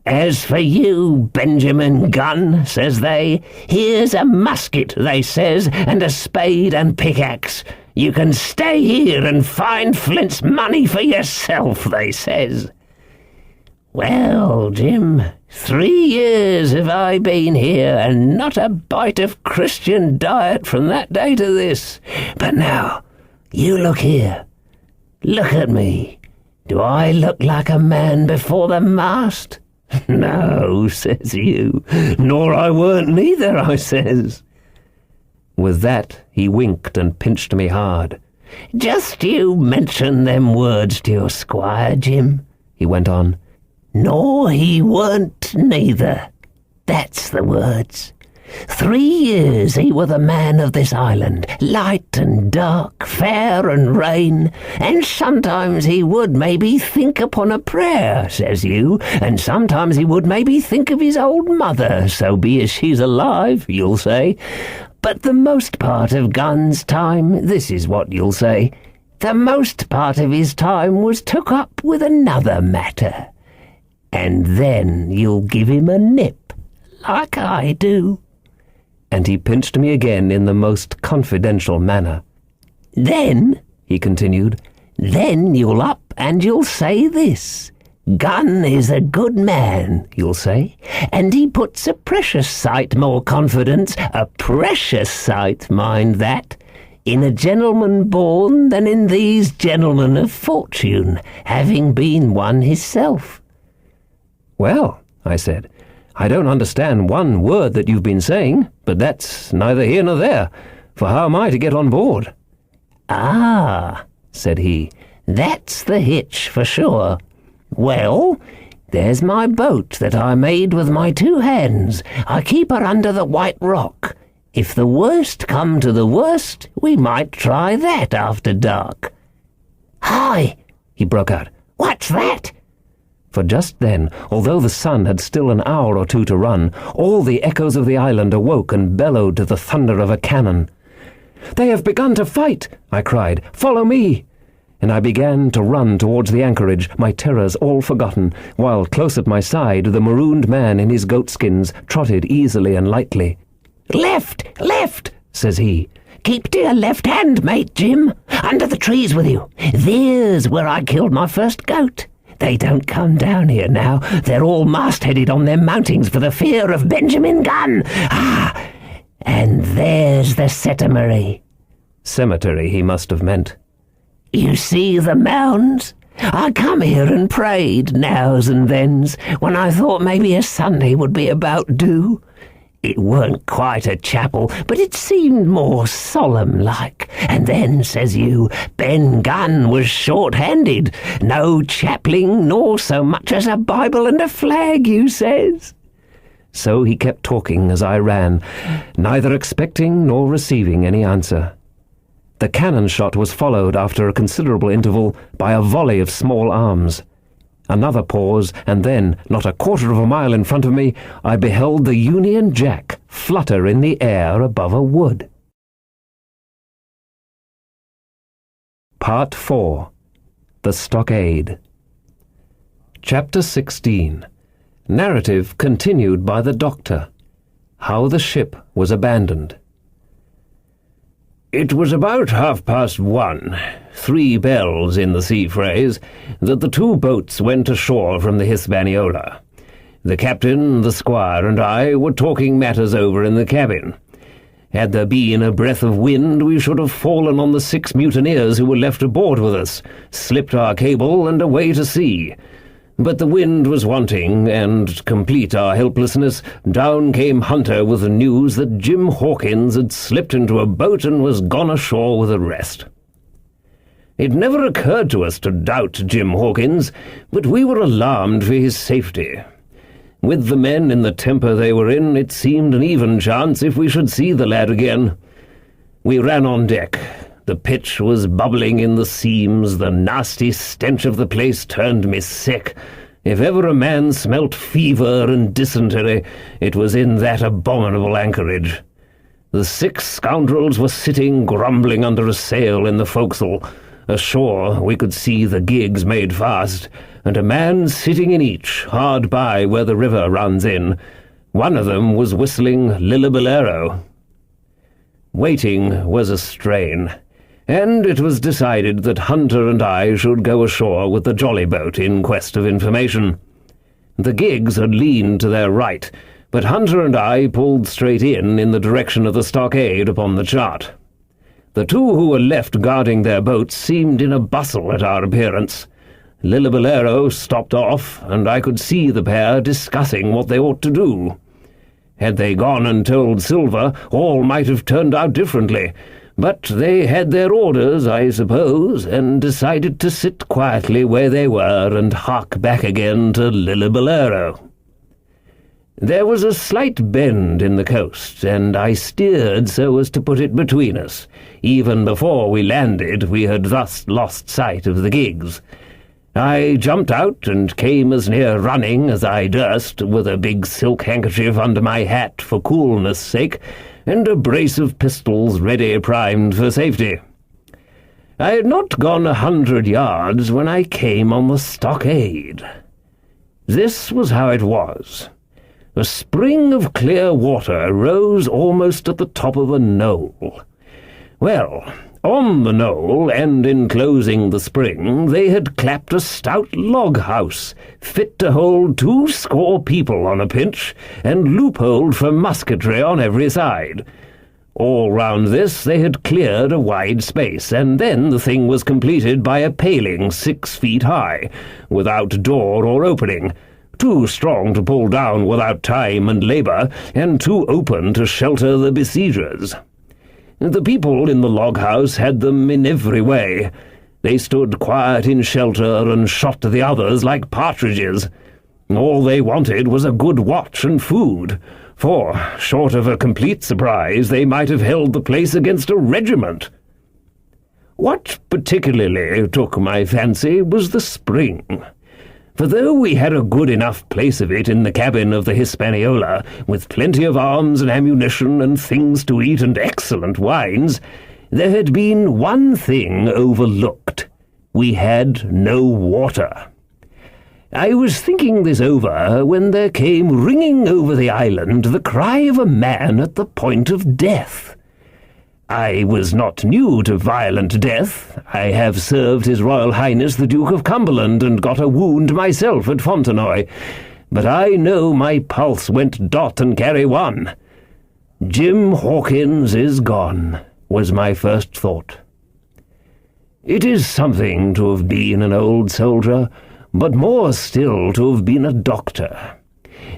"As for you, Benjamin Gunn," says they, "here's a musket," they says, "and a spade and pickaxe. You can stay here and find Flint's money for yourself," they says. Well, Jim, 3 years have I been here, and not a bite of Christian diet from that day to this. But now, you look here. Look at me. Do I look like a man before the mast? "No," says you. "Nor I weren't neither," I says. With that, he winked and pinched me hard. "Just you mention them words to your squire, Jim," he went on. "Nor he weren't neither. That's the words. 3 years he were the man of this island, light and dark, fair and rain, and sometimes he would maybe think upon a prayer, says you, and sometimes he would maybe think of his old mother, so be as she's alive, you'll say. But the most part of Gunn's time, this is what you'll say, the most part of his time was took up with another matter. And then you'll give him a nip, like I do." And he pinched me again in the most confidential manner. "Then," he continued, "then you'll up and you'll say this. Gunn is a good man, you'll say, and he puts a precious sight more confidence, a precious sight, mind that, in a gentleman born than in these gentlemen of fortune, having been one hisself." "Well," I said, "I don't understand one word that you've been saying, but that's neither here nor there, for how am I to get on board?" "Ah," said he, "that's the hitch for sure. Well, there's my boat that I made with my 2 hands. I keep her under the White Rock. If the worst come to the worst, we might try that after dark." "Hi!" he broke out. "What's that?" For just then, although the sun had still an hour or two to run, all the echoes of the island awoke and bellowed to the thunder of a cannon. "They have begun to fight!" I cried. "Follow me!" And I began to run towards the anchorage, my terrors all forgotten, while close at my side the marooned man in his goatskins trotted easily and lightly. "Left, left," says he. "Keep to your left hand, mate Jim. Under the trees with you. There's where I killed my first goat. They don't come down here now. They're all mast-headed on their mountings for the fear of Benjamin Gunn. Ah, and there's the cemetery." Cemetery, he must have meant. "You see the mounds? I come here and prayed nows and thens when I thought maybe a Sunday would be about due. It weren't quite a chapel, but it seemed more solemn-like. And then, says you, Ben Gunn was short-handed. No chapling, nor so much as a Bible and a flag, you says." So he kept talking as I ran, neither expecting nor receiving any answer. The cannon shot was followed after a considerable interval by a volley of small arms. Another pause, and then, not a quarter of a mile in front of me, I beheld the Union Jack flutter in the air above a wood. Part 4. The Stockade. Chapter 16. Narrative continued by the Doctor. How the ship was abandoned. It was about 1:30, 3 bells in the sea phrase, that the 2 boats went ashore from the Hispaniola. The captain, the squire, and I were talking matters over in the cabin. Had there been a breath of wind, we should have fallen on the 6 mutineers who were left aboard with us, slipped our cable, and away to sea. But the wind was wanting, and, to complete our helplessness, down came Hunter with the news that Jim Hawkins had slipped into a boat and was gone ashore with the rest. It never occurred to us to doubt Jim Hawkins, but we were alarmed for his safety. With the men in the temper they were in, it seemed an even chance if we should see the lad again. We ran on deck. The pitch was bubbling in the seams, the nasty stench of the place turned me sick. If ever a man smelt fever and dysentery, it was in that abominable anchorage. The 6 scoundrels were sitting grumbling under a sail in the forecastle. Ashore we could see the gigs made fast, and a man sitting in each, hard by where the river runs in. One of them was whistling Lillibalero. Waiting was a strain, and it was decided that Hunter and I should go ashore with the jolly boat in quest of information. The gigs had leaned to their right, but Hunter and I pulled straight in the direction of the stockade upon the chart. The 2 who were left guarding their boats seemed in a bustle at our appearance. Lillibalero stopped off, and I could see the pair discussing what they ought to do. Had they gone and told Silver, all might have turned out differently, but they had their orders, I suppose, and decided to sit quietly where they were and hark back again to Lillibalero. There was a slight bend in the coast, and I steered so as to put it between us. Even before we landed, we had thus lost sight of the gigs. I jumped out and came as near running as I durst, with a big silk handkerchief under my hat for coolness' sake, and a brace of pistols ready primed for safety. I had not gone 100 yards when I came on the stockade. This was how it was. A spring of clear water rose almost at the top of a knoll. Well, on the knoll, and enclosing the spring, they had clapped a stout log house, fit to hold 20 people on a pinch, and loopholed for musketry on every side. All round this they had cleared a wide space, and then the thing was completed by a paling 6 feet high, without door or opening, too strong to pull down without time and labour, and too open to shelter the besiegers. The people in the log-house had them in every way. They stood quiet in shelter and shot the others like partridges. All they wanted was a good watch and food, for, short of a complete surprise, they might have held the place against a regiment. What particularly took my fancy was the spring. For though we had a good enough place of it in the cabin of the Hispaniola, with plenty of arms and ammunition and things to eat and excellent wines, there had been one thing overlooked. We had no water. I was thinking this over when there came ringing over the island the cry of a man at the point of death. I was not new to violent death. I have served His Royal Highness the Duke of Cumberland and got a wound myself at Fontenoy, but I know my pulse went dot and carry one. Jim Hawkins is gone, was my first thought. It is something to have been an old soldier, but more still to have been a doctor.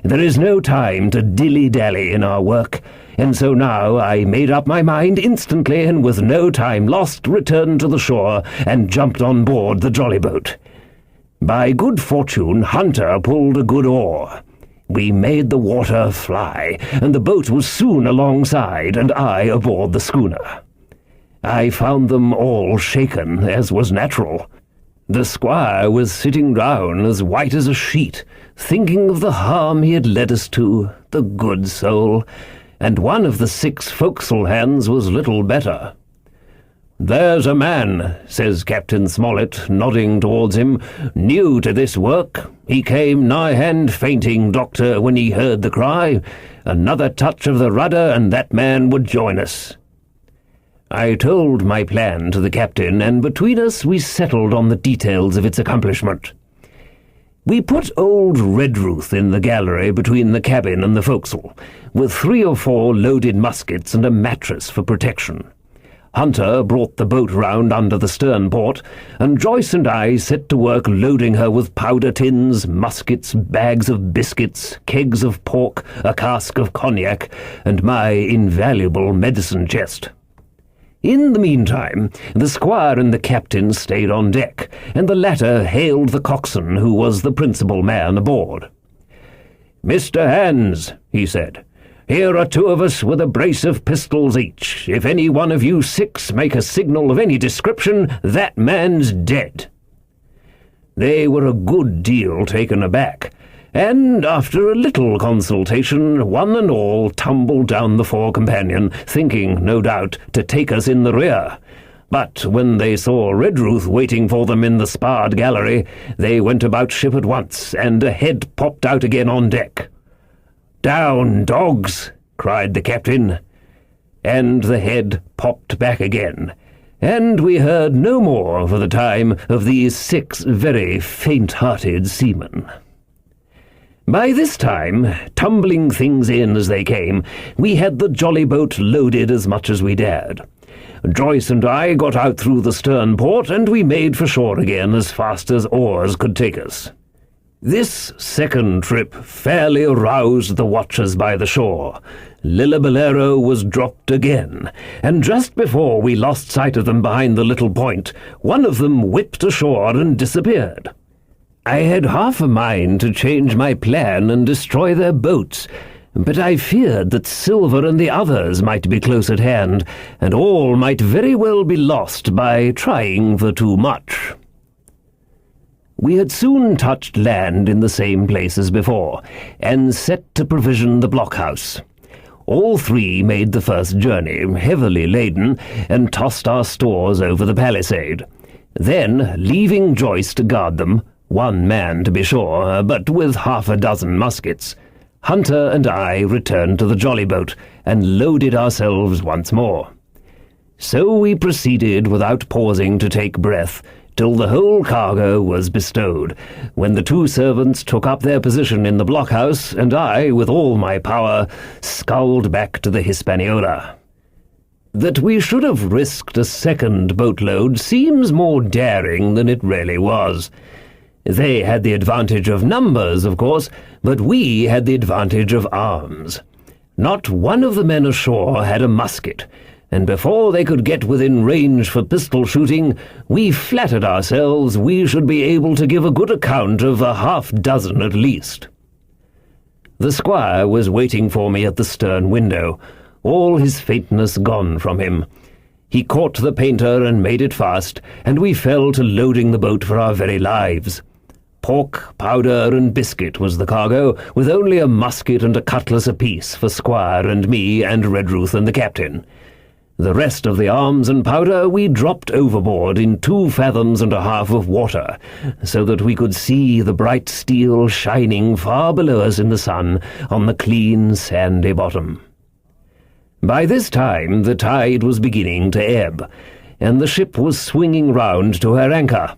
There is no time to dilly-dally in our work, and so now I made up my mind instantly, and with no time lost returned to the shore and jumped on board the jolly boat. By good fortune Hunter pulled a good oar. We made the water fly, and the boat was soon alongside, and I aboard the schooner. I found them all shaken, as was natural. The squire was sitting down as white as a sheet, thinking of the harm he had led us to, the good soul, and one of the 6 forecastle hands was little better. "There's a man," says Captain Smollett, nodding towards him, "new to this work. He came nigh-hand fainting, Doctor, when he heard the cry. Another touch of the rudder, and that man would join us." I told my plan to the captain, and between us we settled on the details of its accomplishment. We put old Redruth in the gallery between the cabin and the forecastle, with 3 or 4 loaded muskets and a mattress for protection. Hunter brought the boat round under the stern port, and Joyce and I set to work loading her with powder tins, muskets, bags of biscuits, kegs of pork, a cask of cognac, and my invaluable medicine chest. In the meantime, the squire and the captain stayed on deck, and the latter hailed the coxswain, who was the principal man aboard. "Mr. Hands," he said, "here are 2 of us with a brace of pistols each. If any one of you 6 make a signal of any description, that man's dead." They were a good deal taken aback, and after a little consultation, one and all tumbled down the fore companion, thinking, no doubt, to take us in the rear. But when they saw Redruth waiting for them in the sparred gallery, they went about ship at once, and a head popped out again on deck. "Down, dogs!" cried the captain. And the head popped back again, and we heard no more for the time of these 6 very faint-hearted seamen. By this time, tumbling things in as they came, we had the jolly boat loaded as much as we dared. Joyce and I got out through the stern port, and we made for shore again as fast as oars could take us. This second trip fairly aroused the watchers by the shore. Lillibalero was dropped again, and just before we lost sight of them behind the little point, one of them whipped ashore and disappeared. I had half a mind to change my plan and destroy their boats, but I feared that Silver and the others might be close at hand, and all might very well be lost by trying for too much. We had soon touched land in the same place as before, and set to provision the blockhouse. All 3 made the first journey, heavily laden, and tossed our stores over the palisade. Then, leaving Joyce to guard them, 1 man to be sure, but with half a dozen muskets, Hunter and I returned to the jolly boat and loaded ourselves once more. So we proceeded without pausing to take breath till the whole cargo was bestowed, when the 2 servants took up their position in the blockhouse, and I, with all my power, sculled back to the Hispaniola. That we should have risked a second boatload seems more daring than it really was. They had the advantage of numbers, of course, but we had the advantage of arms. Not one of the men ashore had a musket, and before they could get within range for pistol shooting, we flattered ourselves we should be able to give a good account of a half-dozen at least. The squire was waiting for me at the stern window, all his faintness gone from him. He caught the painter and made it fast, and we fell to loading the boat for our very lives. Pork, powder, and biscuit was the cargo, with only a musket and a cutlass apiece for Squire and me and Redruth and the captain. The rest of the arms and powder we dropped overboard in 2 fathoms and a half of water, so that we could see the bright steel shining far below us in the sun on the clean, sandy bottom. By this time the tide was beginning to ebb, and the ship was swinging round to her anchor.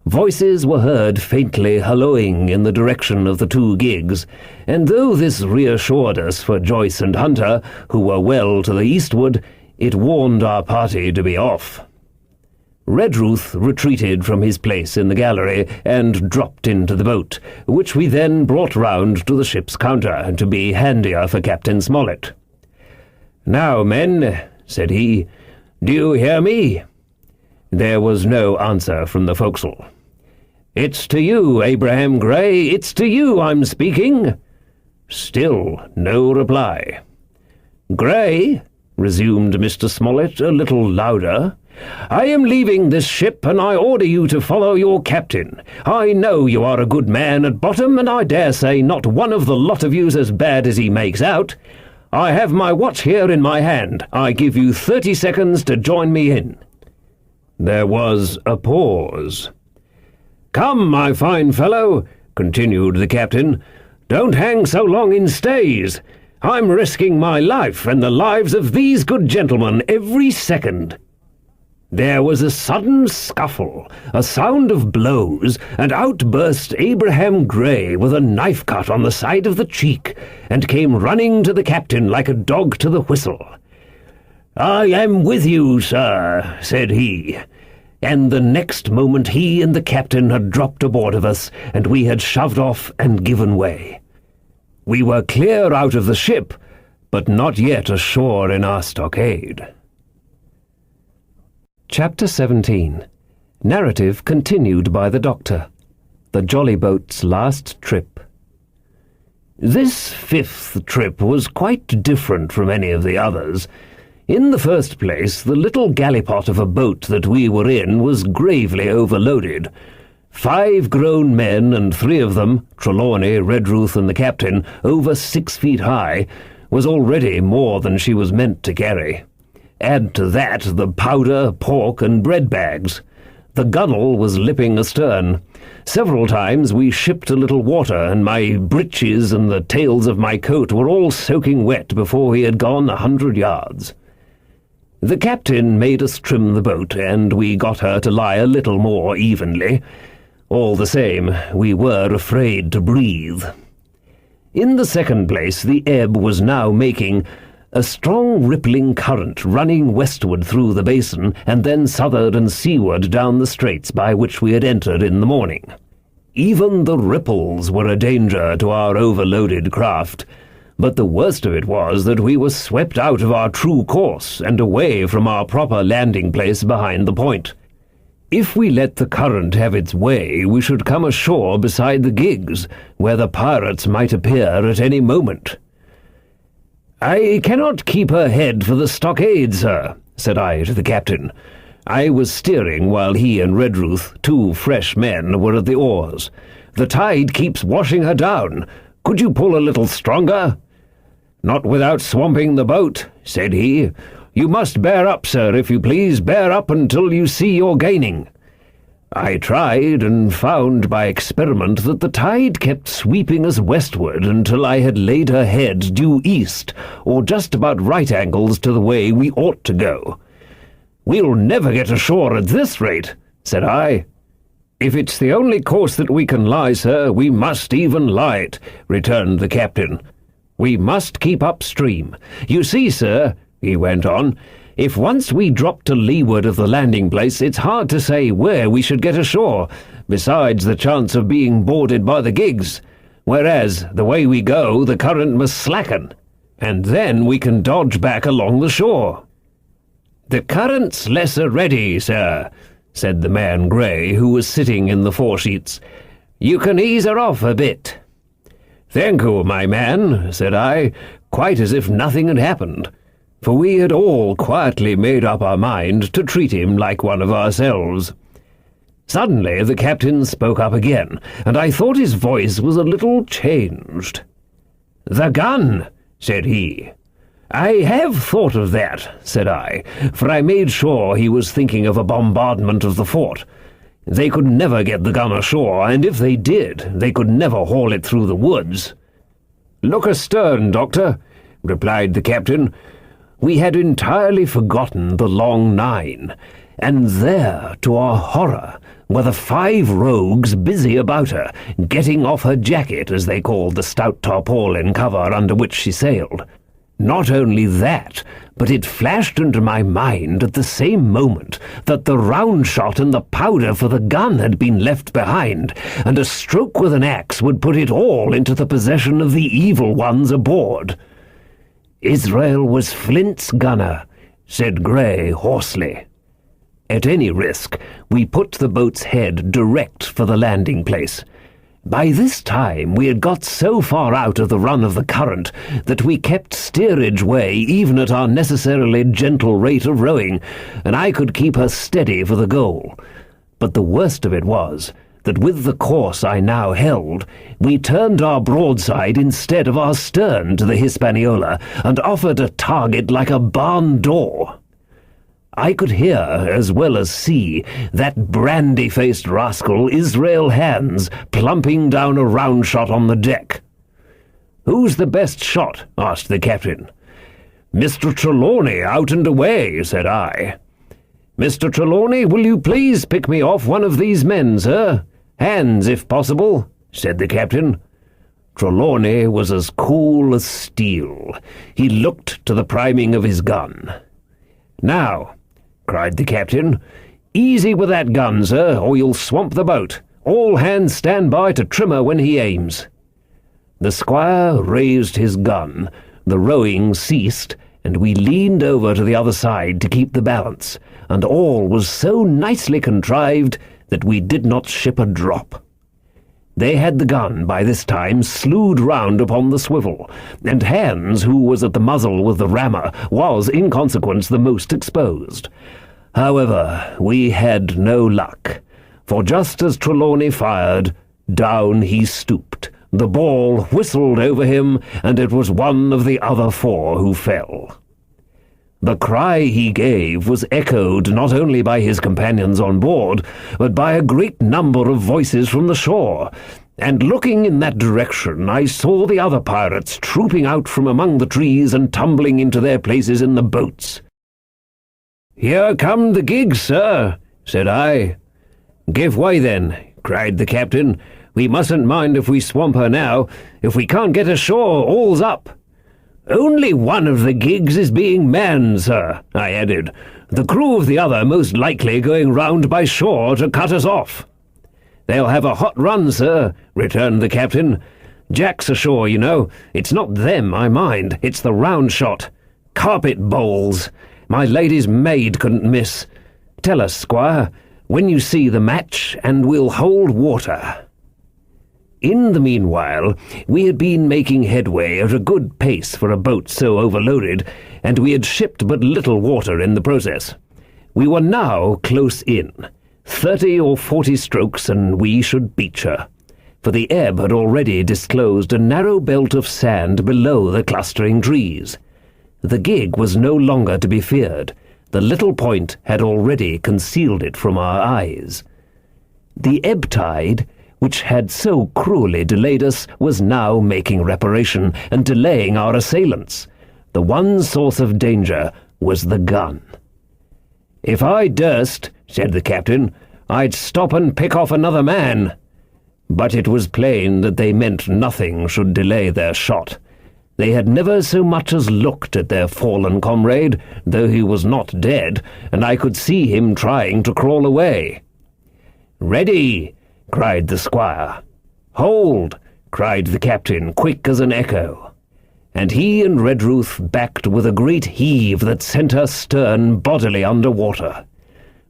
Voices were heard faintly hallooing in the direction of the 2 gigs, and though this reassured us for Joyce and Hunter, who were well to the eastward, it warned our party to be off. Redruth retreated from his place in the gallery and dropped into the boat, which we then brought round to the ship's counter to be handier for Captain Smollett. "Now, men," said he, "do you hear me?" There was no answer from the forecastle. "It's to you, Abraham Gray, it's to you I'm speaking." Still no reply. "Gray," resumed Mr. Smollett a little louder, "I am leaving this ship, and I order you to follow your captain. I know you are a good man at bottom, and I dare say not one of the lot of you's as bad as he makes out. I have my watch here in my hand. I give you 30 seconds to join me in." There was a pause. "Come, my fine fellow," continued the captain, "don't hang so long in stays. I'm risking my life and the lives of these good gentlemen every second." There was a sudden scuffle, a sound of blows, and out burst Abraham Gray with a knife cut on the side of the cheek, and came running to the captain like a dog to the whistle. "I am with you, sir," said he, and the next moment he and the captain had dropped aboard of us, and we had shoved off and given way. We were clear out of the ship, but not yet ashore in our stockade. Chapter 17. Narrative continued by the Doctor. The Jolly Boat's last trip. This 5th trip was quite different from any of the others. In the first place, the little gallipot of a boat that we were in was gravely overloaded. 5 grown men, and 3 of them, Trelawney, Redruth, and the captain, over 6 feet high, was already more than she was meant to carry. Add to that the powder, pork, and bread bags. The gunwale was lipping astern. Several times we shipped a little water, and my breeches and the tails of my coat were all soaking wet before we had gone 100 yards. The captain made us trim the boat, and we got her to lie a little more evenly. All the same, we were afraid to breathe. In the second place, the ebb was now making a strong rippling current running westward through the basin, and then southward and seaward down the straits by which we had entered in the morning. Even the ripples were a danger to our overloaded craft, but the worst of it was that we were swept out of our true course and away from our proper landing place behind the point. If we let the current have its way, we should come ashore beside the gigs, where the pirates might appear at any moment. "I cannot keep her head for the stockade, sir," said I to the captain. I was steering while he and Redruth, 2 fresh men, were at the oars. "The tide keeps washing her down. Could you pull a little stronger?" "Not without swamping the boat," said he. "You must bear up, sir, if you please. Bear up until you see you're gaining." I tried, and found by experiment that the tide kept sweeping us westward until I had laid her head due east, or just about right angles to the way we ought to go. "We'll never get ashore at this rate," said I. "If it's the only course that we can lie, sir, we must even lie it," returned the captain. "We must keep upstream. You see, sir," he went on, "if once we drop to leeward of the landing place, it's hard to say where we should get ashore, besides the chance of being boarded by the gigs, whereas, the way we go, the current must slacken, and then we can dodge back along the shore." "The current's less ready, sir," said the man Gray, who was sitting in the foresheets. "You can ease her off a bit." "Thank you, my man," said I, quite as if nothing had happened. for we had all quietly made up our mind to treat him like one of ourselves. Suddenly the captain spoke up again, and I thought his voice was a little changed. "The gun," said he. "I have thought of that," said I, for I made sure he was thinking of a bombardment of the fort. They could never get the gun ashore, and if they did, they could never haul it through the woods. "Look astern, Doctor," replied the captain. We had entirely forgotten the long 9, and there, to our horror, were the 5 rogues busy about her, getting off her jacket, as they called the stout tarpaulin cover under which she sailed. Not only that, but it flashed into my mind at the same moment that the round shot and the powder for the gun had been left behind, and a stroke with an axe would put it all into the possession of the evil ones aboard. "Israel was Flint's gunner," said Grey hoarsely. At any risk, we put the boat's head direct for the landing place. By this time we had got so far out of the run of the current that we kept steerage way even at our necessarily gentle rate of rowing, and I could keep her steady for the goal. But the worst of it was that with the course I now held, we turned our broadside instead of our stern to the Hispaniola, and offered a target like a barn door. I could hear, as well as see, that brandy-faced rascal Israel Hands plumping down a round shot on the deck. "Who's the best shot?" asked the captain. "Mr. Trelawney, out and away," said I. "Mr. Trelawney, will you please pick me off one of these men, sir? Hands, if possible," said the captain. Trelawney was as cool as steel. He looked to the priming of his gun. "Now," cried the captain, "easy with that gun, sir, or you'll swamp the boat. All hands stand by to trim her when he aims." The squire raised his gun, the rowing ceased, and we leaned over to the other side to keep the balance, and all was so nicely contrived that we did not ship a drop. They had the gun by this time slewed round upon the swivel, and Hands, who was at the muzzle with the rammer, was in consequence the most exposed. However, we had no luck, for just as Trelawney fired, down he stooped. The ball whistled over him, and it was one of the other 4 who fell. The cry he gave was echoed not only by his companions on board, but by a great number of voices from the shore, and looking in that direction I saw the other pirates trooping out from among the trees and tumbling into their places in the boats. "Here come the gigs, sir," said I. "Give way, then," cried the captain. "We mustn't mind if we swamp her now. If we can't get ashore, all's up." "Only one of the gigs is being manned, sir," I added. "The crew of the other most likely going round by shore to cut us off." "They'll have a hot run, sir," returned the captain. "Jack's ashore, you know. It's not them I mind, it's the round shot. Carpet bowls. My lady's maid couldn't miss. Tell us, squire, when you see the match, and we'll hold water." In the meanwhile, we had been making headway at a good pace for a boat so overloaded, and we had shipped but little water in the process. We were now close in. 30 or 40 strokes, and we should beach her, for the ebb had already disclosed a narrow belt of sand below the clustering trees. The gig was no longer to be feared. The little point had already concealed it from our eyes. The ebb tide, which had so cruelly delayed us, was now making reparation and delaying our assailants. The one source of danger was the gun. "If I durst," said the captain, "I'd stop and pick off another man." But it was plain that they meant nothing should delay their shot. They had never so much as looked at their fallen comrade, though he was not dead, and I could see him trying to crawl away. "Ready!" cried the squire. "Hold!" cried the captain, quick as an echo. And he and Redruth backed with a great heave that sent her stern bodily under water.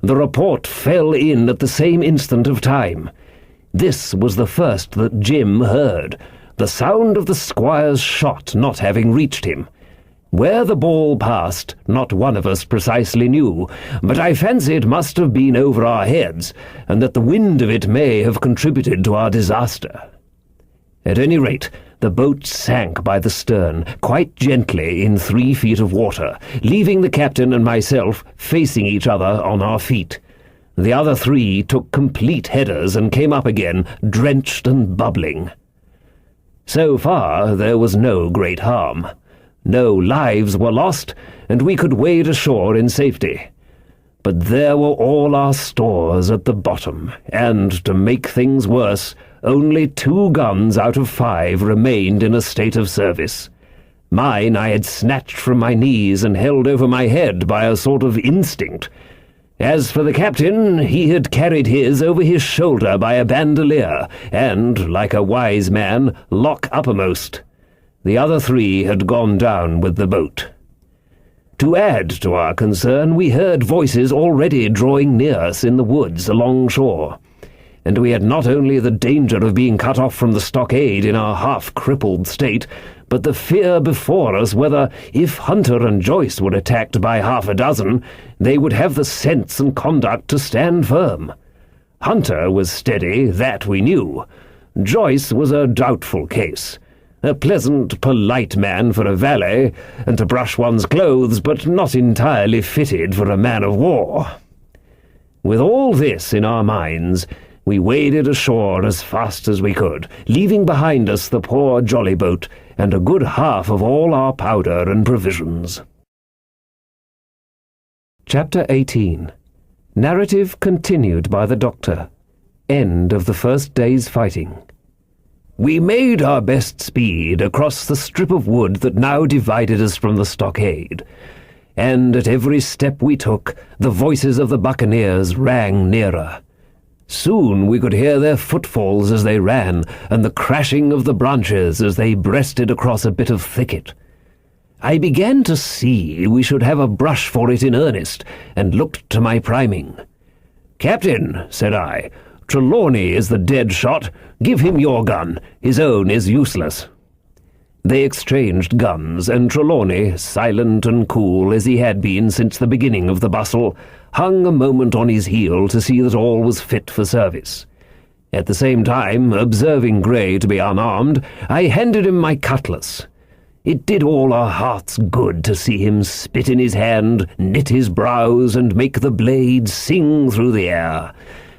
The report fell in at the same instant of time. This was the first that Jim heard, the sound of the squire's shot not having reached him. Where the ball passed, not one of us precisely knew, but I fancy it must have been over our heads, and that the wind of it may have contributed to our disaster. At any rate, the boat sank by the stern, quite gently in 3 feet of water, leaving the captain and myself facing each other on our feet. The other 3 took complete headers and came up again, drenched and bubbling. So far, there was no great harm. No lives were lost, and we could wade ashore in safety. But there were all our stores at the bottom, and, to make things worse, only 2 guns out of 5 remained in a state of service. Mine I had snatched from my knees and held over my head by a sort of instinct. As for the captain, he had carried his over his shoulder by a bandolier, and, like a wise man, lock uppermost. The other 3 had gone down with the boat. To add to our concern, we heard voices already drawing near us in the woods along shore, and we had not only the danger of being cut off from the stockade in our half-crippled state, but the fear before us whether, if Hunter and Joyce were attacked by 6, they would have the sense and conduct to stand firm. Hunter was steady, that we knew. Joyce was a doubtful case. A pleasant, polite man for a valet, and to brush one's clothes, but not entirely fitted for a man of war. With all this in our minds, we waded ashore as fast as we could, leaving behind us the poor jolly boat and a good half of all our powder and provisions. Chapter 18. Narrative continued by the Doctor. End of the first day's fighting. We made our best speed across the strip of wood that now divided us from the stockade, and at every step we took, the voices of the buccaneers rang nearer. Soon we could hear their footfalls as they ran, and the crashing of the branches as they breasted across a bit of thicket. I began to see we should have a brush for it in earnest, and looked to my priming. "Captain," said I, "Trelawney is the dead shot. Give him your gun. His own is useless." They exchanged guns, and Trelawney, silent and cool as he had been since the beginning of the bustle, hung a moment on his heel to see that all was fit for service. At the same time, observing Grey to be unarmed, I handed him my cutlass. It did all our hearts good to see him spit in his hand, knit his brows, and make the blade sing through the air.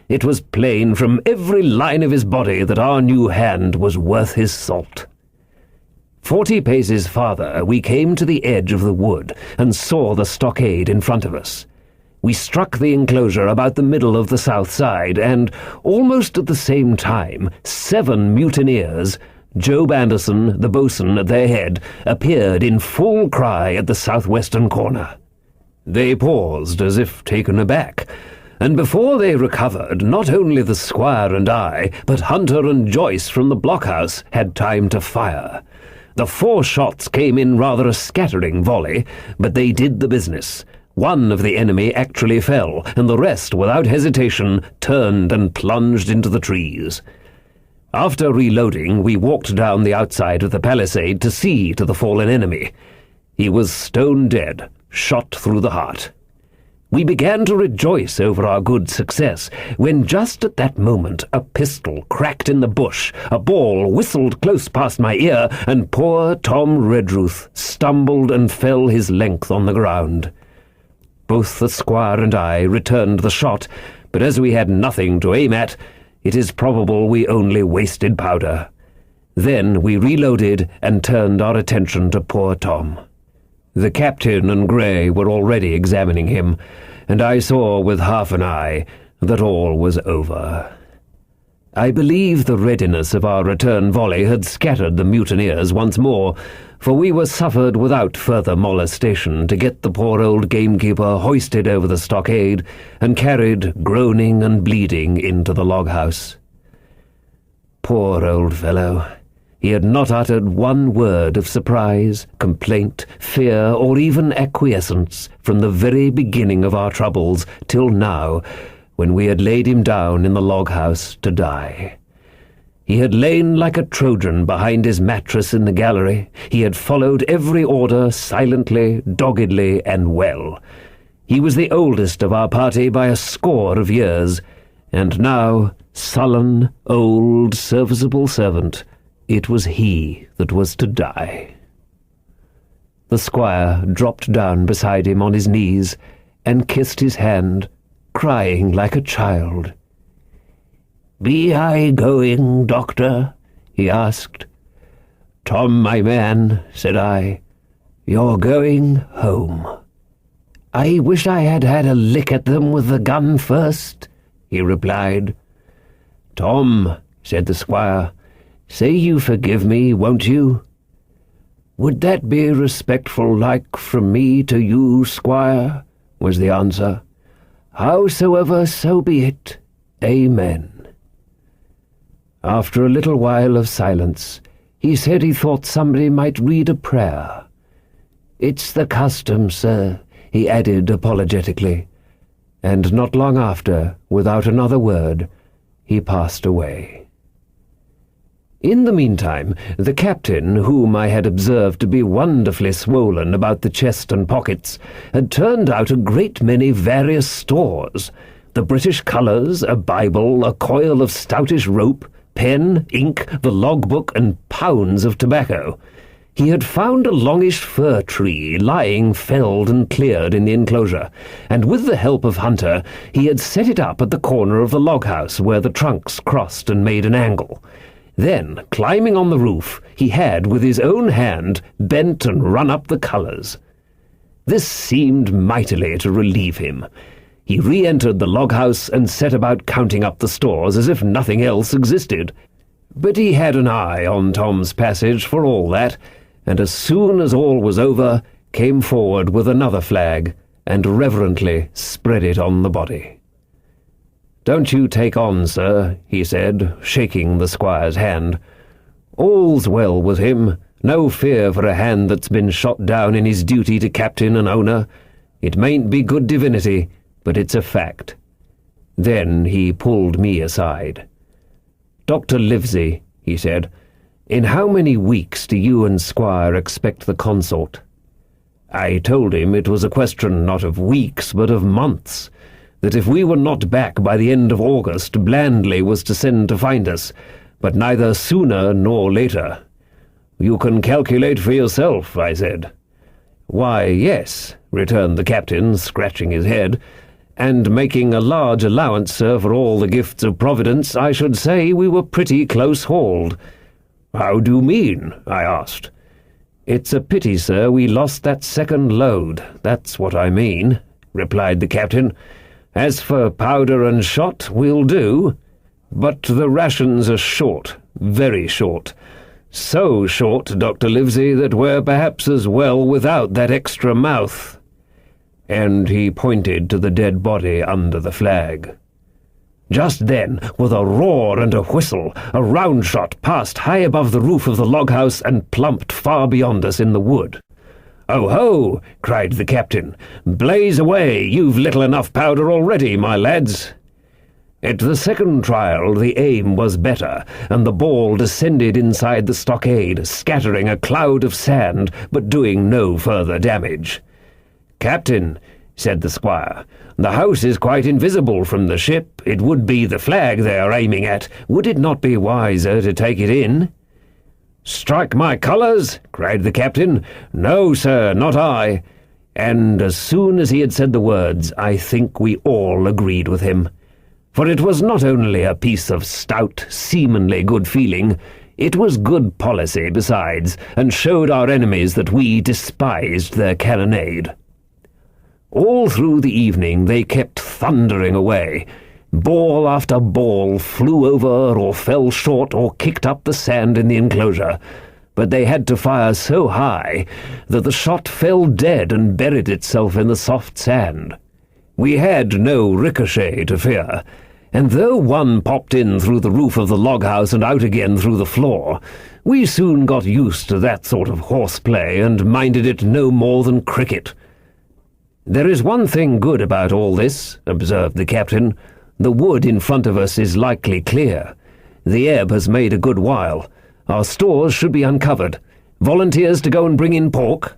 It was plain from every line of his body that our new hand was worth his salt. 40 paces farther, we came to the edge of the wood, and saw the stockade in front of us. We struck the enclosure about the middle of the south side, and, almost at the same time, 7 mutineers, Job Anderson, the boatswain at their head, appeared in full cry at the southwestern corner. They paused as if taken aback, and before they recovered, not only the squire and I, but Hunter and Joyce from the blockhouse had time to fire. The 4 shots came in rather a scattering volley, but they did the business. One of the enemy actually fell, and the rest, without hesitation, turned and plunged into the trees. After reloading, we walked down the outside of the palisade to see to the fallen enemy. He was stone dead, shot through the heart. We began to rejoice over our good success, when just at that moment a pistol cracked in the bush, a ball whistled close past my ear, and poor Tom Redruth stumbled and fell his length on the ground. Both the squire and I returned the shot, but as we had nothing to aim at, it is probable we only wasted powder. Then we reloaded and turned our attention to poor Tom. The captain and Grey were already examining him, and I saw with half an eye that all was over. I believe the readiness of our return volley had scattered the mutineers once more, for we were suffered without further molestation to get the poor old gamekeeper hoisted over the stockade and carried, groaning and bleeding, into the log-house. Poor old fellow! He had not uttered one word of surprise, complaint, fear, or even acquiescence from the very beginning of our troubles till now, when we had laid him down in the log-house to die. He had lain like a Trojan behind his mattress in the gallery. He had followed every order silently, doggedly, and well. He was the oldest of our party by a score of years, and now, sullen, old, serviceable servant, it was he that was to die. The squire dropped down beside him on his knees and kissed his hand, crying like a child. "Be I going, doctor?" he asked. "Tom, my man," said I, "you're going home." "I wish I had had a lick at them with the gun first," he replied. "Tom," said the squire, "say you forgive me, won't you?" "Would that be respectful like from me to you, squire?" was the answer. "Howsoever, so be it. Amen." After a little while of silence, he said he thought somebody might read a prayer. "It's the custom, sir," he added apologetically, and not long after, without another word, he passed away. In the meantime, the captain, whom I had observed to be wonderfully swollen about the chest and pockets, had turned out a great many various stores: the British colours, a Bible, a coil of stoutish rope, pen, ink, the logbook, and pounds of tobacco. He had found a longish fir tree lying felled and cleared in the enclosure, and with the help of Hunter he had set it up at the corner of the log-house where the trunks crossed and made an angle. Then, climbing on the roof, he had, with his own hand, bent and run up the colours. This seemed mightily to relieve him. He re-entered the log-house and set about counting up the stores as if nothing else existed. But he had an eye on Tom's passage for all that, and as soon as all was over, came forward with another flag, and reverently spread it on the body. "Don't you take on, sir," he said, shaking the squire's hand. "All's well with him. No fear for a hand that's been shot down in his duty to captain and owner. It mayn't be good divinity, but it's a fact." Then he pulled me aside. "Dr. Livesey," he said, "in how many weeks do you and Squire expect the consort?" I told him it was a question not of weeks, but of months, that if we were not back by the end of August, Blandley was to send to find us, but neither sooner nor later. "You can calculate for yourself," I said. "Why, yes," returned the captain, scratching his head, "and making a large allowance, sir, for all the gifts of Providence, I should say we were pretty close-hauled." "How do you mean?" I asked. "It's a pity, sir, we lost that second load, that's what I mean," replied the captain. "As for powder and shot, we'll do, but the rations are short, very short. So short, Dr. Livesey, that we're perhaps as well without that extra mouth." And he pointed to the dead body under the flag. Just then, with a roar and a whistle, a round shot passed high above the roof of the log-house and plumped far beyond us in the wood. "Oh ho!" cried the captain. "Blaze away! You've little enough powder already, my lads." At the second trial the aim was better, and the ball descended inside the stockade, scattering a cloud of sand, but doing no further damage. "Captain," said the squire, "the house is quite invisible from the ship. It would be the flag they are aiming at. Would it not be wiser to take it in?" "Strike my colours?" cried the captain. "No, sir, not I." And as soon as he had said the words, I think we all agreed with him. For it was not only a piece of stout, seamanly good feeling, it was good policy besides, and showed our enemies that we despised their cannonade. All through the evening they kept thundering away. Ball after ball flew over or fell short or kicked up the sand in the enclosure, but they had to fire so high that the shot fell dead and buried itself in the soft sand. We had no ricochet to fear, and though one popped in through the roof of the log-house and out again through the floor, we soon got used to that sort of horseplay and minded it no more than cricket. "There is one thing good about all this," observed the captain. "The wood in front of us is likely clear. The ebb has made a good while. Our stores should be uncovered. Volunteers to go and bring in pork?"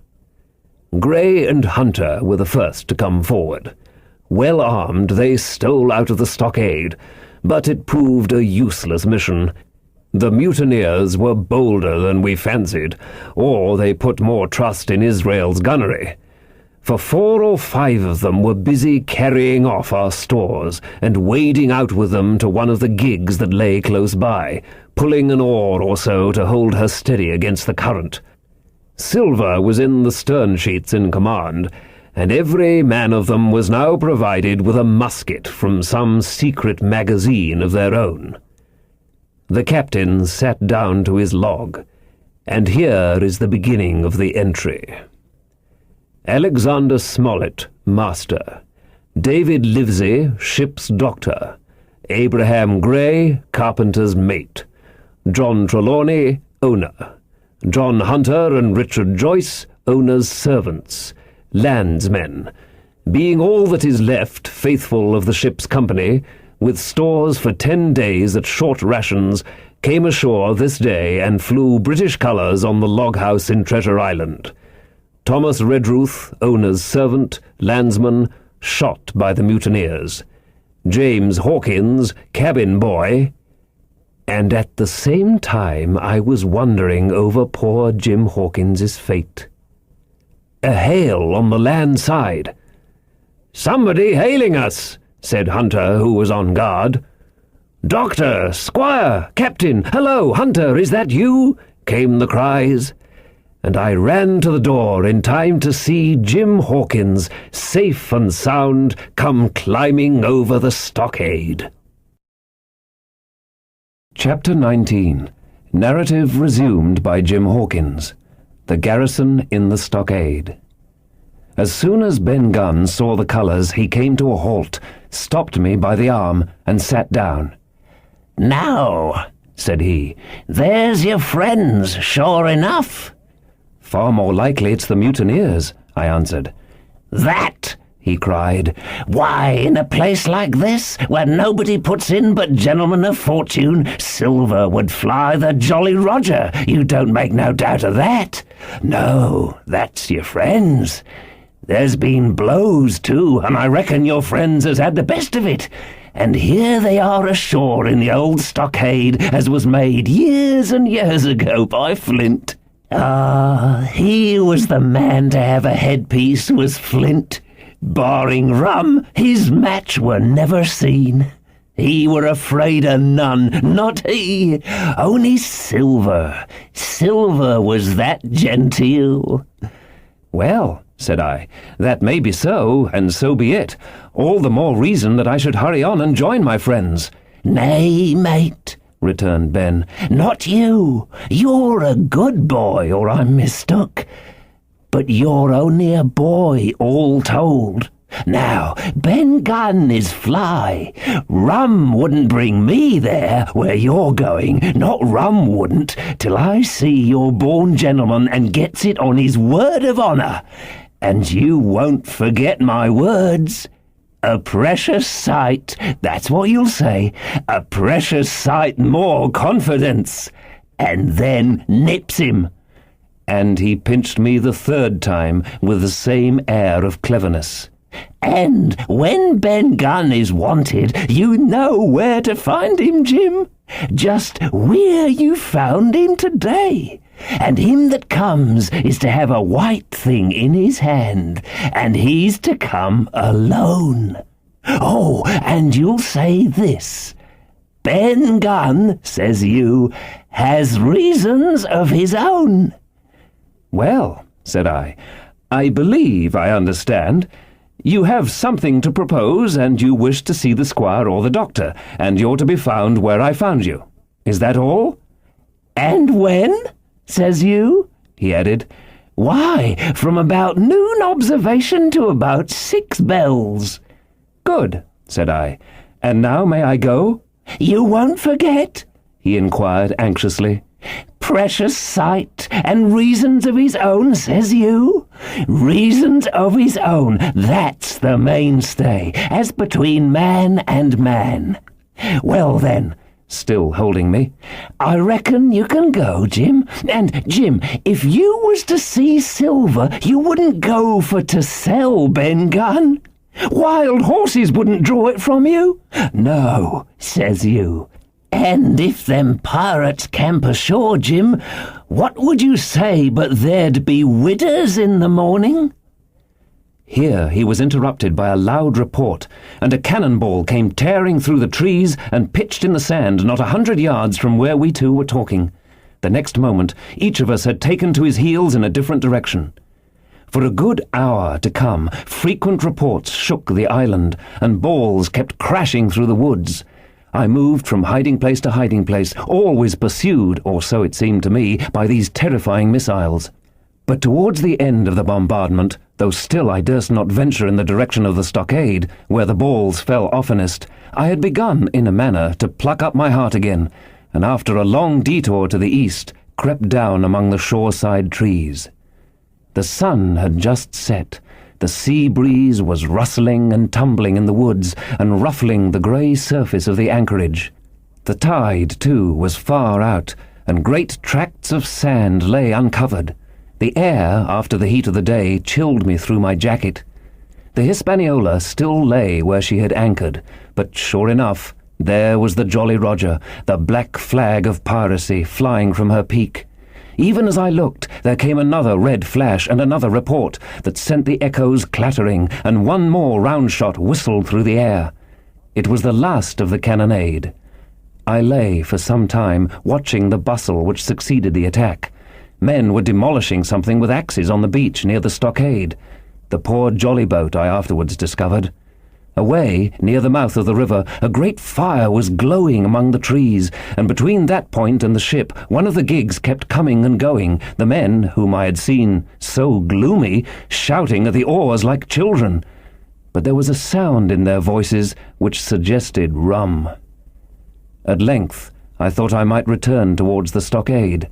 Gray and Hunter were the first to come forward. Well armed, they stole out of the stockade, but it proved a useless mission. The mutineers were bolder than we fancied, or they put more trust in Israel's gunnery. For 4 or 5 of them were busy carrying off our stores and wading out with them to one of the gigs that lay close by, pulling an oar or so to hold her steady against the current. Silver was in the stern sheets in command, and every man of them was now provided with a musket from some secret magazine of their own. The captain sat down to his log, and here is the beginning of the entry. Alexander Smollett, master. David Livesey, ship's doctor. Abraham Gray, carpenter's mate. John Trelawney, owner. John Hunter and Richard Joyce, owner's servants. Landsmen, being all that is left faithful of the ship's company, with stores for 10 days at short rations, came ashore this day and flew British colours on the log-house in Treasure Island. Thomas Redruth, owner's servant, landsman, shot by the mutineers. James Hawkins, cabin boy. And at the same time I was wondering over poor Jim Hawkins's fate. A hail on the land side. "Somebody hailing us," said Hunter, who was on guard. "Doctor, Squire, Captain, hello, Hunter, is that you?" came the cries, and I ran to the door in time to see Jim Hawkins, safe and sound, come climbing over the stockade. Chapter 19. Narrative resumed by Jim Hawkins. The garrison in the stockade. As soon as Ben Gunn saw the colours, he came to a halt, stopped me by the arm, and sat down. "Now," said he, "there's your friends, sure enough." "Far more likely it's the mutineers," I answered. "That," he cried. "Why, in a place like this, where nobody puts in but gentlemen of fortune, silver would fly the Jolly Roger. You don't make no doubt of that. No, that's your friends. There's been blows, too, and I reckon your friends has had the best of it. And here they are ashore in the old stockade as was made years and years ago by Flint. Ah, he was the man to have a headpiece, was Flint. Barring rum, his match were never seen. He were afraid of none, not he, only silver. Silver was that genteel." "Well," said I, "that may be so, and so be it. All the more reason that I should hurry on and join my friends." "Nay, mate," returned Ben, "not you. You're a good boy, or I'm mistook. But you're only a boy, all told. Now, Ben Gunn is fly. Rum wouldn't bring me there where you're going, not rum wouldn't, till I see you're born gentleman and gets it on his word of honour. And you won't forget my words. A precious sight, that's what you'll say, a precious sight more confidence. And then nips him." And he pinched me the 3rd time with the same air of cleverness. "And when Ben Gunn is wanted, you know where to find him, Jim. Just where you found him today. And him that comes is to have a white thing in his hand, and he's to come alone. Oh, and you'll say this. Ben Gunn, says you, has reasons of his own." "Well," said I believe I understand. You have something to propose, and you wish to see the squire or the doctor, and you're to be found where I found you. Is that all?" "And when, says you?" he added. "Why, from about noon observation to about 6 bells." "Good," said I. "And now may I go?" "You won't forget?" he inquired anxiously. "Precious sight, and reasons of his own, says you? Reasons of his own, that's the mainstay, as between man and man. Well then, still holding me. "I reckon you can go, Jim. And, Jim, if you was to see silver, you wouldn't go for to sell, Ben Gunn. Wild horses wouldn't draw it from you. No, says you. And if them pirates camp ashore, Jim, what would you say but there'd be widders in the morning?" Here he was interrupted by a loud report, and a cannonball came tearing through the trees and pitched in the sand not 100 yards from where we two were talking. The next moment, each of us had taken to his heels in a different direction. For a good hour to come, frequent reports shook the island, and balls kept crashing through the woods. I moved from hiding place to hiding place, always pursued, or so it seemed to me, by these terrifying missiles. But towards the end of the bombardment, though still I durst not venture in the direction of the stockade, where the balls fell oftenest, I had begun, in a manner, to pluck up my heart again, and after a long detour to the east, crept down among the shoreside trees. The sun had just set. The sea breeze was rustling and tumbling in the woods, and ruffling the grey surface of the anchorage. The tide, too, was far out, and great tracts of sand lay uncovered. The air, after the heat of the day, chilled me through my jacket. The Hispaniola still lay where she had anchored, but sure enough, there was the Jolly Roger, the black flag of piracy, flying from her peak. Even as I looked, there came another red flash and another report that sent the echoes clattering, and one more round shot whistled through the air. It was the last of the cannonade. I lay for some time, watching the bustle which succeeded the attack. Men were demolishing something with axes on the beach near the stockade. The poor jolly boat, I afterwards discovered. Away, near the mouth of the river, a great fire was glowing among the trees, and between that point and the ship, one of the gigs kept coming and going, the men, whom I had seen so gloomy, shouting at the oars like children. But there was a sound in their voices which suggested rum. At length, I thought I might return towards the stockade.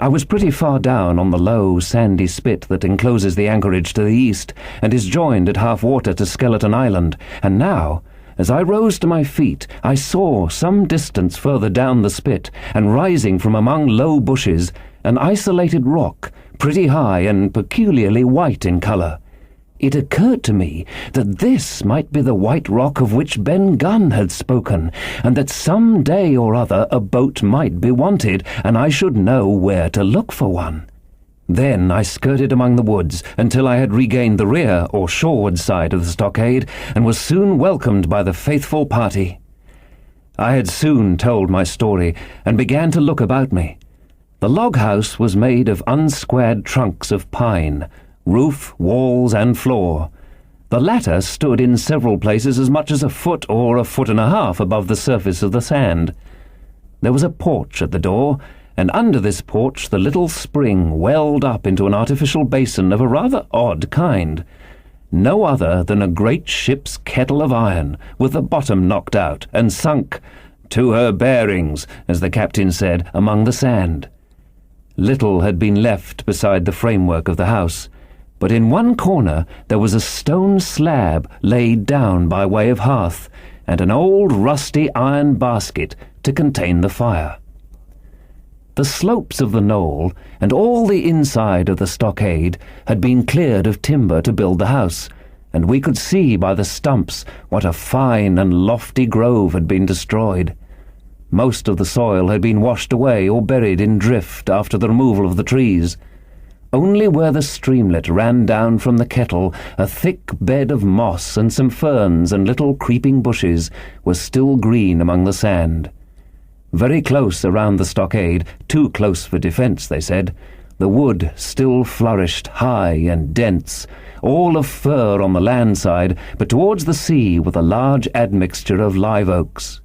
I was pretty far down on the low, sandy spit that encloses the anchorage to the east, and is joined at half water to Skeleton Island, and now, as I rose to my feet, I saw some distance further down the spit, and rising from among low bushes, an isolated rock, pretty high and peculiarly white in colour. It occurred to me that this might be the white rock of which Ben Gunn had spoken, and that some day or other a boat might be wanted, and I should know where to look for one. Then I skirted among the woods until I had regained the rear or shoreward side of the stockade, and was soon welcomed by the faithful party. I had soon told my story, and began to look about me. The log house was made of unsquared trunks of pine, roof, walls, and floor. The latter stood in several places as much as a foot or a foot and a half above the surface of the sand. There was a porch at the door, and under this porch the little spring welled up into an artificial basin of a rather odd kind. No other than a great ship's kettle of iron, with the bottom knocked out and sunk, "to her bearings," as the captain said, among the sand. Little had been left beside the framework of the house, but in one corner there was a stone slab laid down by way of hearth, and an old rusty iron basket to contain the fire. The slopes of the knoll, and all the inside of the stockade, had been cleared of timber to build the house, and we could see by the stumps what a fine and lofty grove had been destroyed. Most of the soil had been washed away or buried in drift after the removal of the trees. Only where the streamlet ran down from the kettle, a thick bed of moss and some ferns and little creeping bushes was still green among the sand. Very close around the stockade, too close for defence, they said, the wood still flourished high and dense, all of fir on the land side, but towards the sea with a large admixture of live oaks.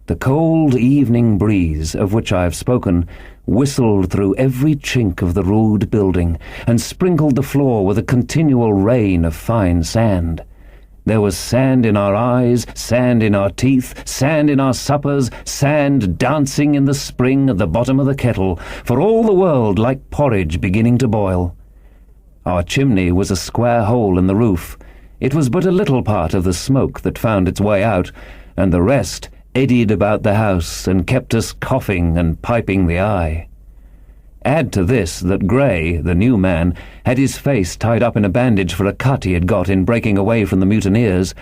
The cold evening breeze, of which I have spoken, whistled through every chink of the rude building, and sprinkled the floor with a continual rain of fine sand. There was sand in our eyes, sand in our teeth, sand in our suppers, sand dancing in the spring at the bottom of the kettle, for all the world like porridge beginning to boil. Our chimney was a square hole in the roof. It was but a little part of the smoke that found its way out, and the rest eddied about the house and kept us coughing and piping the eye. Add to this that Gray, the new man, had his face tied up in a bandage for a cut he had got in breaking away from the mutineers,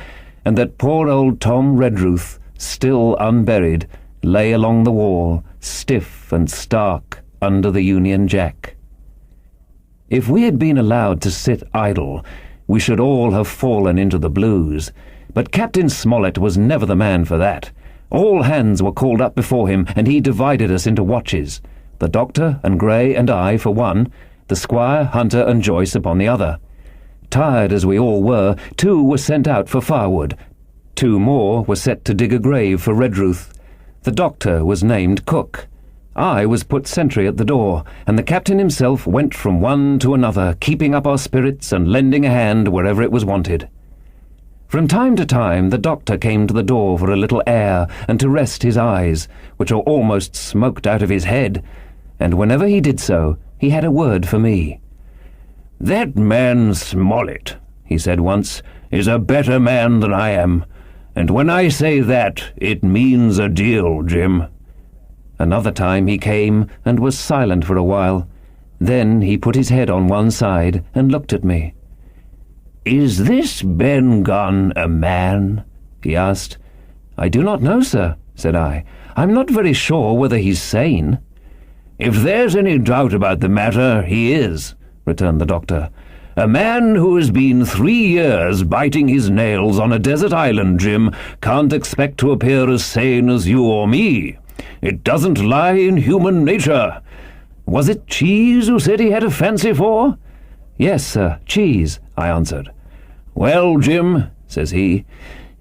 and that poor old Tom Redruth, still unburied, lay along the wall, stiff and stark, under the Union Jack. If we had been allowed to sit idle, we should all have fallen into the blues, but Captain Smollett was never the man for that. All hands were called up before him, and he divided us into watches, the Doctor and Gray and I for one, the Squire, Hunter and Joyce upon the other. Tired as we all were, 2 were sent out for firewood. 2 more were set to dig a grave for Redruth. The Doctor was named cook. I was put sentry at the door, and the captain himself went from one to another, keeping up our spirits and lending a hand wherever it was wanted. From time to time the Doctor came to the door for a little air and to rest his eyes, which were almost smoked out of his head, and whenever he did so, he had a word for me. "That man Smollett," he said once, "is a better man than I am, and when I say that, it means a deal, Jim." Another time he came and was silent for a while. Then he put his head on one side and looked at me. "Is this Ben Gunn a man?" he asked. "I do not know, sir," said I. "I'm not very sure whether he's sane." "If there's any doubt about the matter, he is," returned the Doctor. "A man who has been 3 years biting his nails on a desert island, Jim, can't expect to appear as sane as you or me. It doesn't lie in human nature. Was it cheese you said he had a fancy for?" "Yes, sir, cheese," I answered. "Well, Jim," says he,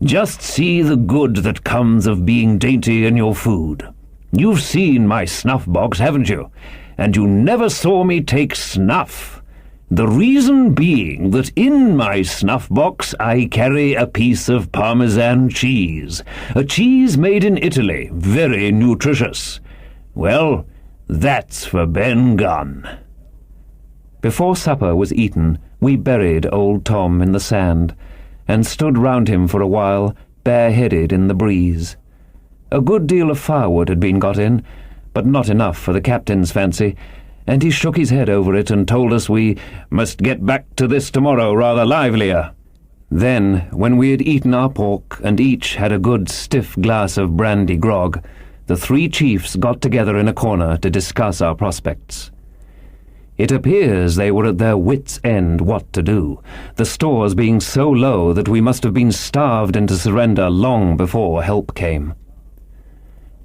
"just see the good that comes of being dainty in your food. You've seen my snuff-box, haven't you? And you never saw me take snuff. The reason being that in my snuff-box I carry a piece of Parmesan cheese, a cheese made in Italy, very nutritious. Well, that's for Ben Gunn." Before supper was eaten, we buried old Tom in the sand, and stood round him for a while, bareheaded in the breeze. A good deal of firewood had been got in, but not enough for the captain's fancy, and he shook his head over it and told us we must get back to this tomorrow rather livelier. Then, when we had eaten our pork and each had a good stiff glass of brandy grog, the 3 chiefs got together in a corner to discuss our prospects. It appears they were at their wits' end what to do, the stores being so low that we must have been starved into surrender long before help came.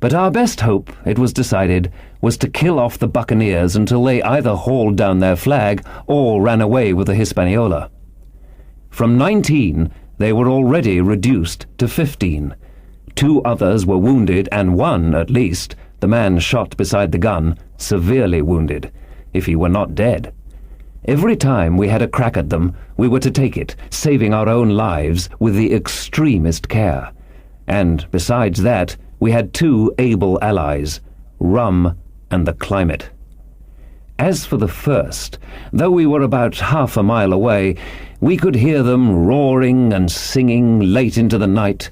But our best hope, it was decided, was to kill off the buccaneers until they either hauled down their flag or ran away with the Hispaniola. From 19, they were already reduced to 15. 2 others were wounded, and one, at least, the man shot beside the gun, severely wounded, if he were not dead. Every time we had a crack at them, we were to take it, saving our own lives with the extremest care. And, besides that, we had 2 able allies, rum and the climate. As for the first, though we were about half a mile away, we could hear them roaring and singing late into the night,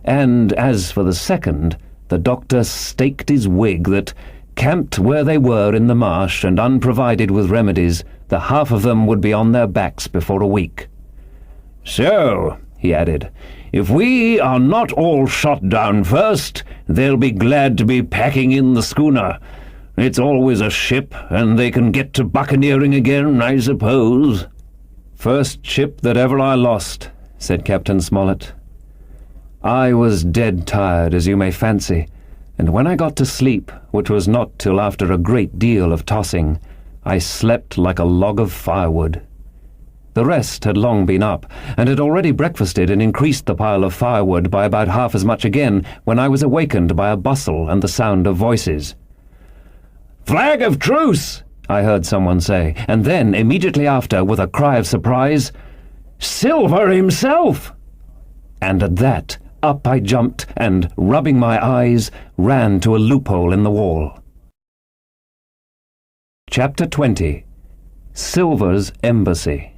and as for the second, the Doctor staked his wig that, camped where they were in the marsh and unprovided with remedies, the half of them would be on their backs before a week. "So," he added, "if we are not all shot down first, they'll be glad to be packing in the schooner. It's always a ship, and they can get to buccaneering again, I suppose." "First ship that ever I lost," said Captain Smollett. I was dead tired, as you may fancy, and when I got to sleep, which was not till after a great deal of tossing, I slept like a log of firewood. The rest had long been up, and had already breakfasted and increased the pile of firewood by about half as much again when I was awakened by a bustle and the sound of voices. "Flag of truce!" I heard someone say, and then, immediately after, with a cry of surprise, "Silver himself!" And at that, up I jumped and, rubbing my eyes, ran to a loophole in the wall. Chapter 20. Silver's Embassy.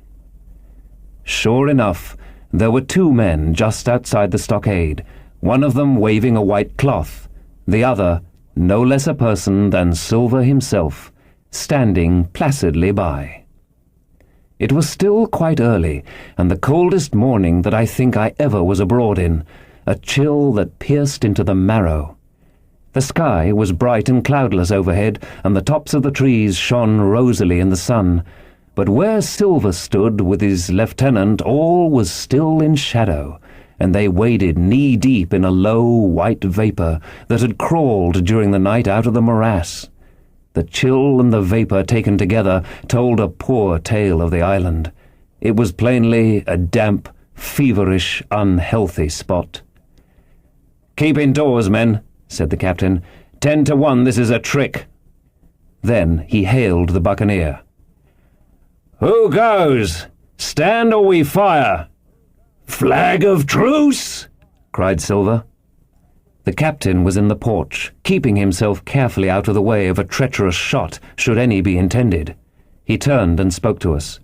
Sure enough, there were 2 men just outside the stockade, one of them waving a white cloth, the other no less a person than Silver himself, standing placidly by. It was still quite early, and the coldest morning that I think I ever was abroad in, a chill that pierced into the marrow. The sky was bright and cloudless overhead, and the tops of the trees shone rosily in the sun, but where Silver stood with his lieutenant all was still in shadow, and they waded knee-deep in a low white vapour that had crawled during the night out of the morass. The chill and the vapour taken together told a poor tale of the island. It was plainly a damp, feverish, unhealthy spot. "Keep indoors, men," said the captain. 10 to 1 this is a trick." Then he hailed the buccaneer. "Who goes? Stand or we fire?" "Flag of truce!" cried Silver. The captain was in the porch, keeping himself carefully out of the way of a treacherous shot, should any be intended. He turned and spoke to us.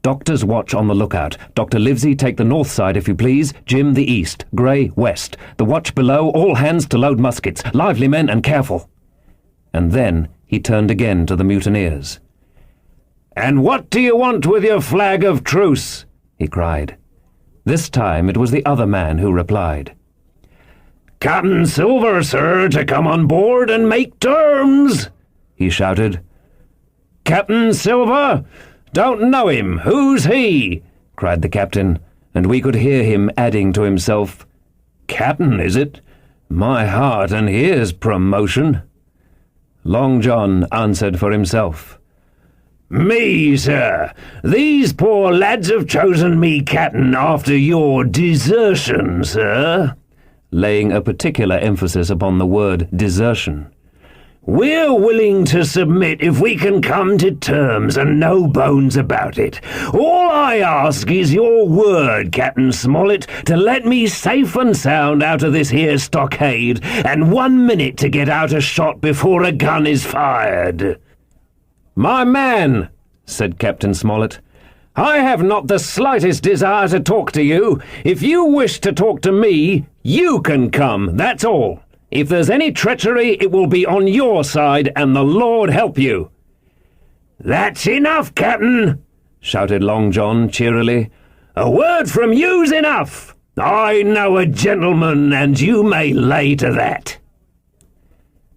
"Doctor's watch on the lookout. Dr. Livesey, take the north side, if you please. Jim, the east. Grey, west. The watch below, all hands to load muskets. Lively, men, and careful." And then he turned again to the mutineers. "And what do you want with your flag of truce?" he cried. This time it was the other man who replied. "Captain Silver, sir, to come on board and make terms," he shouted. "Captain Silver? Don't know him. Who's he?" cried the captain, and we could hear him adding to himself, "Captain, is it? My heart, and here's promotion." Long John answered for himself. "Me, sir. These poor lads have chosen me captain after your desertion, sir," laying a particular emphasis upon the word desertion. "We're willing to submit if we can come to terms, and no bones about it. All I ask is your word, Captain Smollett, to let me safe and sound out of this here stockade, and 1 minute to get out a shot before a gun is fired." "My man," said Captain Smollett, "I have not the slightest desire to talk to you. If you wish to talk to me, you can come, that's all. If there's any treachery, it will be on your side, and the Lord help you." "That's enough, Captain," shouted Long John cheerily. "A word from you's enough. I know a gentleman, and you may lay to that."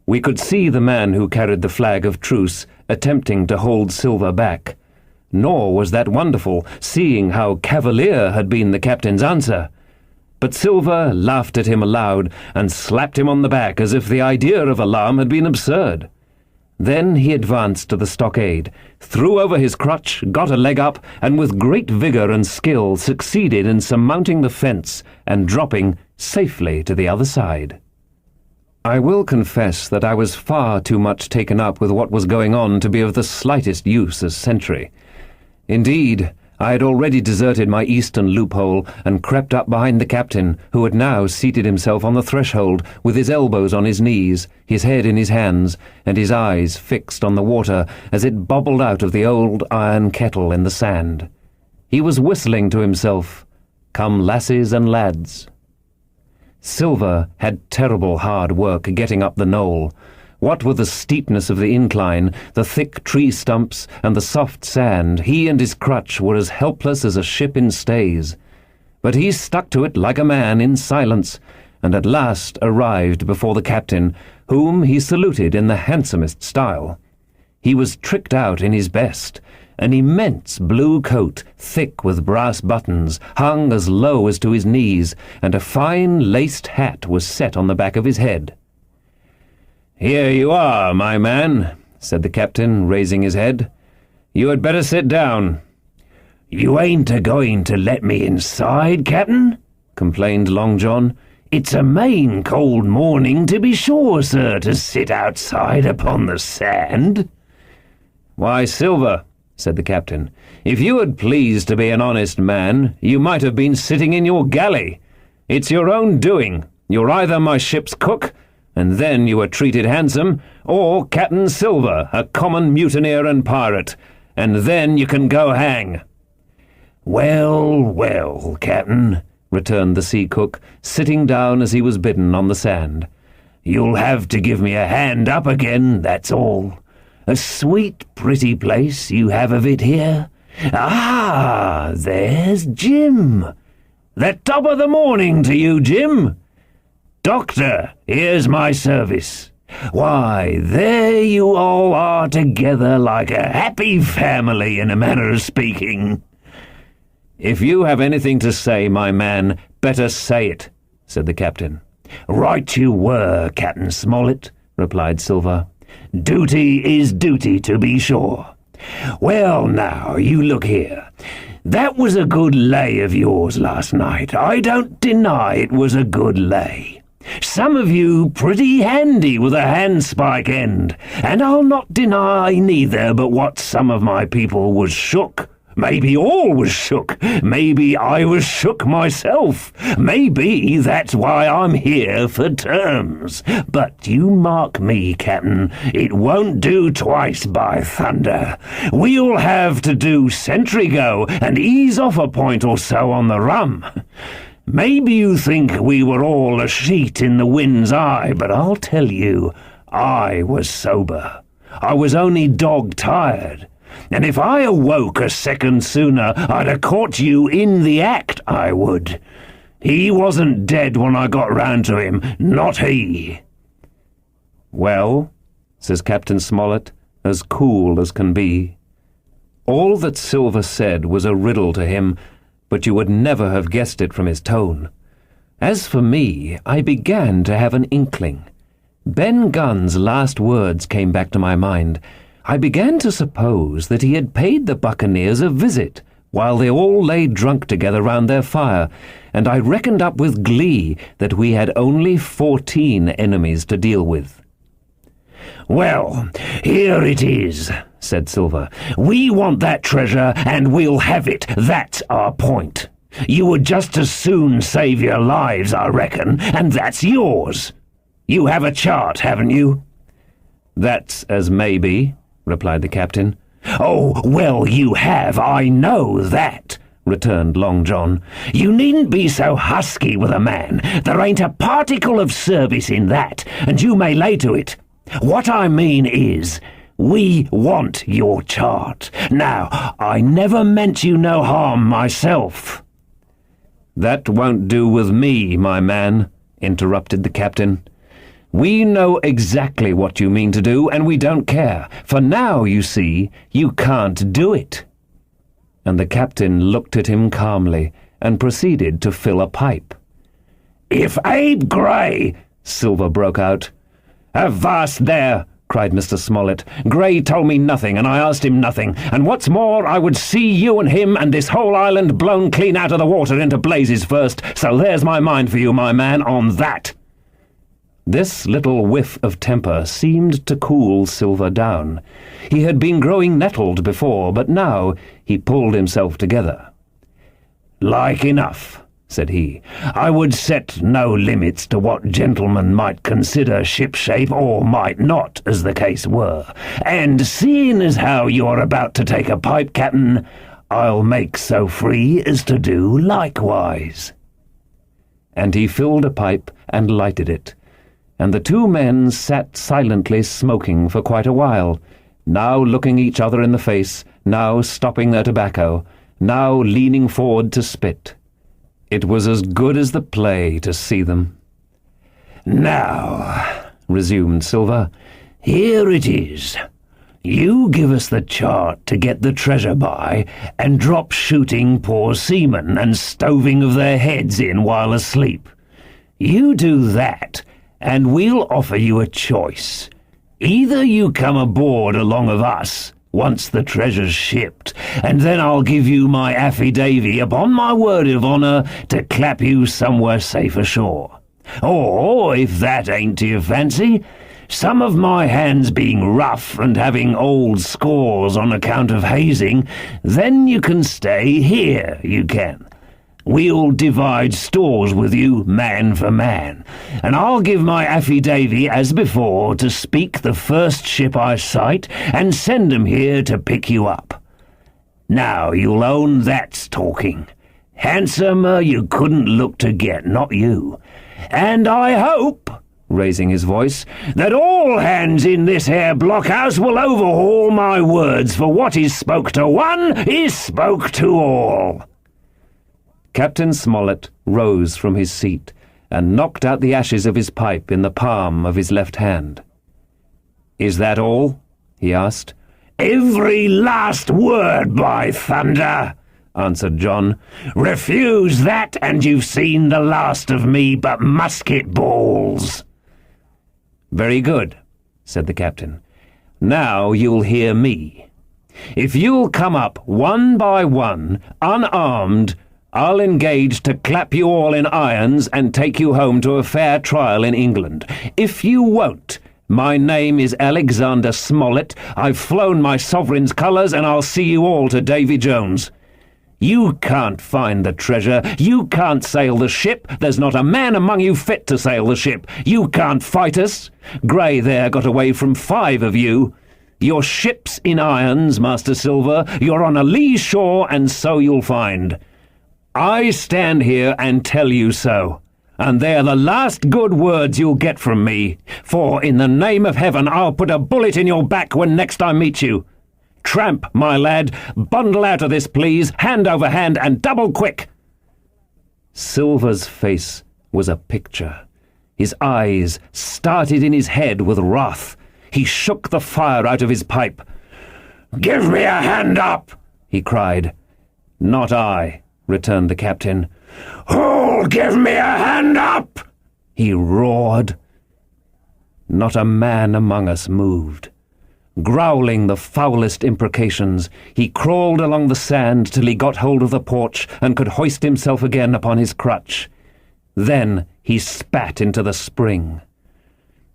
We could see the man who carried the flag of truce attempting to hold Silver back. Nor was that wonderful, seeing how cavalier had been the captain's answer. But Silver laughed at him aloud and slapped him on the back as if the idea of alarm had been absurd. Then he advanced to the stockade, threw over his crutch, got a leg up, and with great vigour and skill succeeded in surmounting the fence and dropping safely to the other side. I will confess that I was far too much taken up with what was going on to be of the slightest use as sentry. Indeed, I had already deserted my eastern loophole and crept up behind the captain, who had now seated himself on the threshold with his elbows on his knees, his head in his hands, and his eyes fixed on the water as it bubbled out of the old iron kettle in the sand. He was whistling to himself, "Come lassies and lads." Silver had terrible hard work getting up the knoll. What with the steepness of the incline, the thick tree stumps, and the soft sand, he and his crutch were as helpless as a ship in stays. But he stuck to it like a man in silence, and at last arrived before the captain, whom he saluted in the handsomest style. He was tricked out in his best. An immense blue coat, thick with brass buttons, hung as low as to his knees, and a fine laced hat was set on the back of his head. "Here you are, my man," said the captain, raising his head. "You had better sit down." "You ain't a-going to let me inside, Captain?" complained Long John. "It's a main cold morning, to be sure, sir, to sit outside upon the sand." "Why, Silver," said the captain, "if you had pleased to be an honest man, you might have been sitting in your galley. It's your own doing. You're either my ship's cook, and then you were treated handsome, or Captain Silver, a common mutineer and pirate, and then you can go hang." "Well, well, Captain," returned the sea cook, sitting down as he was bidden on the sand. "You'll have to give me a hand up again, that's all. A sweet, pretty place you have of it here. Ah, there's Jim. The top of the morning to you, Jim. Doctor, here's my service. Why, there you all are together like a happy family, in a manner of speaking." "If you have anything to say, my man, better say it," said the captain. "Right you were, Captain Smollett," replied Silver. "Duty is duty, to be sure. Well, now, you look here. That was a good lay of yours last night. I don't deny it was a good lay. Some of you pretty handy with a handspike end, and I'll not deny neither but what some of my people was shook. Maybe all was shook. Maybe I was shook myself. Maybe that's why I'm here for terms. But you mark me, Captain, it won't do twice, by thunder. We'll have to do sentry go and ease off a point or so on the rum. Maybe you think we were all a sheet in the wind's eye, but I'll tell you, I was sober. I was only dog-tired. And if I awoke a second sooner, I'd have caught you in the act, I would. He wasn't dead when I got round to him, not he." "Well," says Captain Smollett, as cool as can be. All that Silver said was a riddle to him, but you would never have guessed it from his tone. As for me, I began to have an inkling. Ben Gunn's last words came back to my mind. I began to suppose that he had paid the buccaneers a visit while they all lay drunk together round their fire, and I reckoned up with glee that we had only 14 enemies to deal with. "Well, here it is," said Silver. "We want that treasure, and we'll have it. That's our point. You would just as soon save your lives, I reckon, and that's yours. You have a chart, haven't you?" "That's as may be," replied the captain. "Oh, well, you have, I know that," returned Long John. "You needn't be so husky with a man. There ain't a particle of service in that, and you may lay to it. What I mean is, we want your chart. Now, I never meant you no harm myself." "That won't do with me, my man," interrupted the captain. "We know exactly what you mean to do, and we don't care, for now, you see, you can't do it." And the captain looked at him calmly and proceeded to fill a pipe. "If Abe Gray—" Silver broke out. "Avast there!" cried Mr. Smollett. "Gray told me nothing, and I asked him nothing, and what's more, I would see you and him and this whole island blown clean out of the water into blazes first, so there's my mind for you, my man, on that." This little whiff of temper seemed to cool Silver down. He had been growing nettled before, but now he pulled himself together. "Like enough," said he. "I would set no limits to what gentlemen might consider shipshape, or might not, as the case were. And seeing as how you're about to take a pipe, Captain, I'll make so free as to do likewise." And he filled a pipe and lighted it, and the two men sat silently smoking for quite a while, now looking each other in the face, now stopping their tobacco, now leaning forward to spit. It was as good as the play to see them. "Now," resumed Silver, "here it is. You give us the chart to get the treasure by, and drop shooting poor seamen and stoving of their heads in while asleep. You do that, and we'll offer you a choice. Either you come aboard along of us, once the treasure's shipped, and then I'll give you my affidavy upon my word of honour to clap you somewhere safe ashore. Or, if that ain't to your fancy, some of my hands being rough and having old scores on account of hazing, then you can stay here, you can. We'll divide stores with you, man for man, and I'll give my affidavy as before to speak the first ship I sight and send 'em here to pick you up. Now you'll own that's talking. Handsomer you couldn't look to get, not you. And I hope, raising his voice, that all hands in this here blockhouse will overhaul my words, for what is spoke to one is spoke to all." Captain Smollett rose from his seat and knocked out the ashes of his pipe in the palm of his left hand. "Is that all?" he asked. "Every last word, by thunder," answered John. "Refuse that, and you've seen the last of me but musket balls." "Very good," said the captain. "Now you'll hear me. If you'll come up one by one, unarmed, I'll engage to clap you all in irons and take you home to a fair trial in England. If you won't, my name is Alexander Smollett, I've flown my sovereign's colours, and I'll see you all to Davy Jones. You can't find the treasure, you can't sail the ship, there's not a man among you fit to sail the ship, you can't fight us. Grey there got away from 5 of you. Your ship's in irons, Master Silver, you're on a lee shore, and so you'll find. I stand here and tell you so, and they're the last good words you'll get from me, for in the name of heaven I'll put a bullet in your back when next I meet you. Tramp, my lad, bundle out of this, please, hand over hand, and double quick." Silver's face was a picture. His eyes started in his head with wrath. He shook the fire out of his pipe. "Give me a hand up!" he cried. "Not I," returned the captain. "Who'll give me a hand up?" he roared. Not a man among us moved. Growling the foulest imprecations, he crawled along the sand till he got hold of the porch and could hoist himself again upon his crutch. Then he spat into the spring.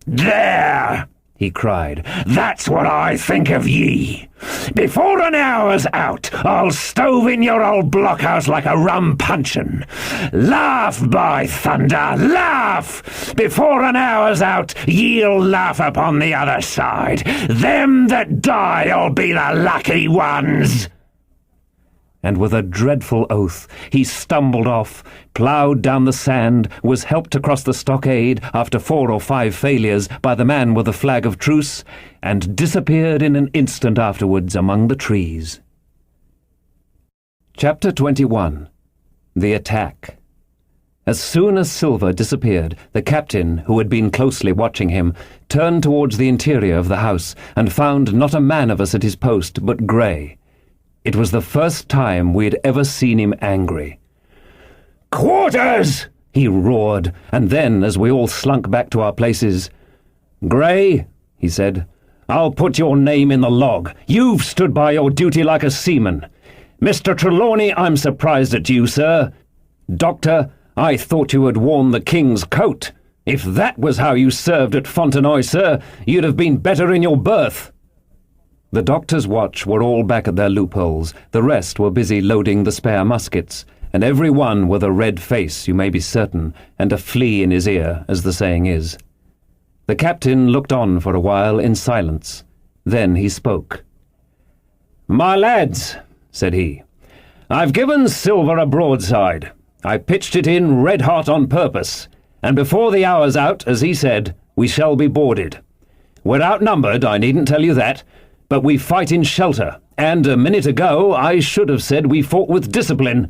"There!" he cried. "That's what I think of ye. Before an hour's out, I'll stove in your old blockhouse like a rum puncheon. Laugh, by thunder, laugh! Before an hour's out, ye'll laugh upon the other side. Them that die'll be the lucky ones." And with a dreadful oath he stumbled off, ploughed down the sand, was helped across the stockade after 4 or 5 failures by the man with the flag of truce, and disappeared in an instant afterwards among the trees. Chapter 21. The Attack. As soon as Silver disappeared, the captain, who had been closely watching him, turned towards the interior of the house, and found not a man of us at his post but Grey. It was the first time we had ever seen him angry. "Quarters!" he roared, and then, as we all slunk back to our places, "Grey," he said, "I'll put your name in the log. You've stood by your duty like a seaman. Mr. Trelawney, I'm surprised at you, sir. Doctor, I thought you had worn the king's coat. If that was how you served at Fontenoy, sir, you'd have been better in your berth." The doctor's watch were all back at their loopholes, the rest were busy loading the spare muskets, and every one with a red face, you may be certain, and a flea in his ear, as the saying is. The captain looked on for a while in silence. Then he spoke. "My lads," said he, "I've given Silver a broadside. I pitched it in red-hot on purpose, and before the hour's out, as he said, we shall be boarded. We're outnumbered, I needn't tell you that, but we fight in shelter, and a minute ago I should have said we fought with discipline.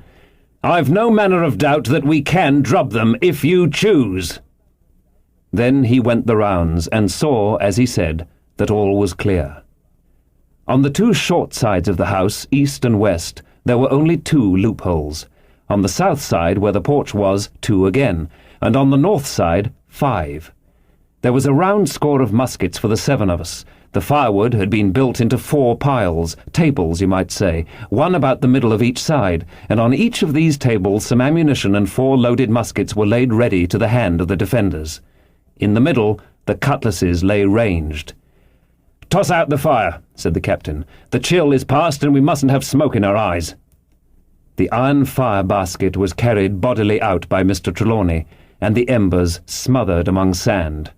I've no manner of doubt that we can drub them if you choose." Then he went the rounds and saw, as he said, that all was clear. On the 2 short sides of the house, east and west, there were only 2 loopholes. On the south side, where the porch was, 2 again, and on the north side, 5. There was a round score of muskets for the 7 of us. The firewood had been built into 4 piles, tables you might say, one about the middle of each side, and on each of these tables some ammunition and 4 loaded muskets were laid ready to the hand of the defenders. In the middle, the cutlasses lay ranged. "Toss out the fire," said the captain. "The chill is past, and we mustn't have smoke in our eyes." The iron fire basket was carried bodily out by Mr. Trelawney, and the embers smothered among sand.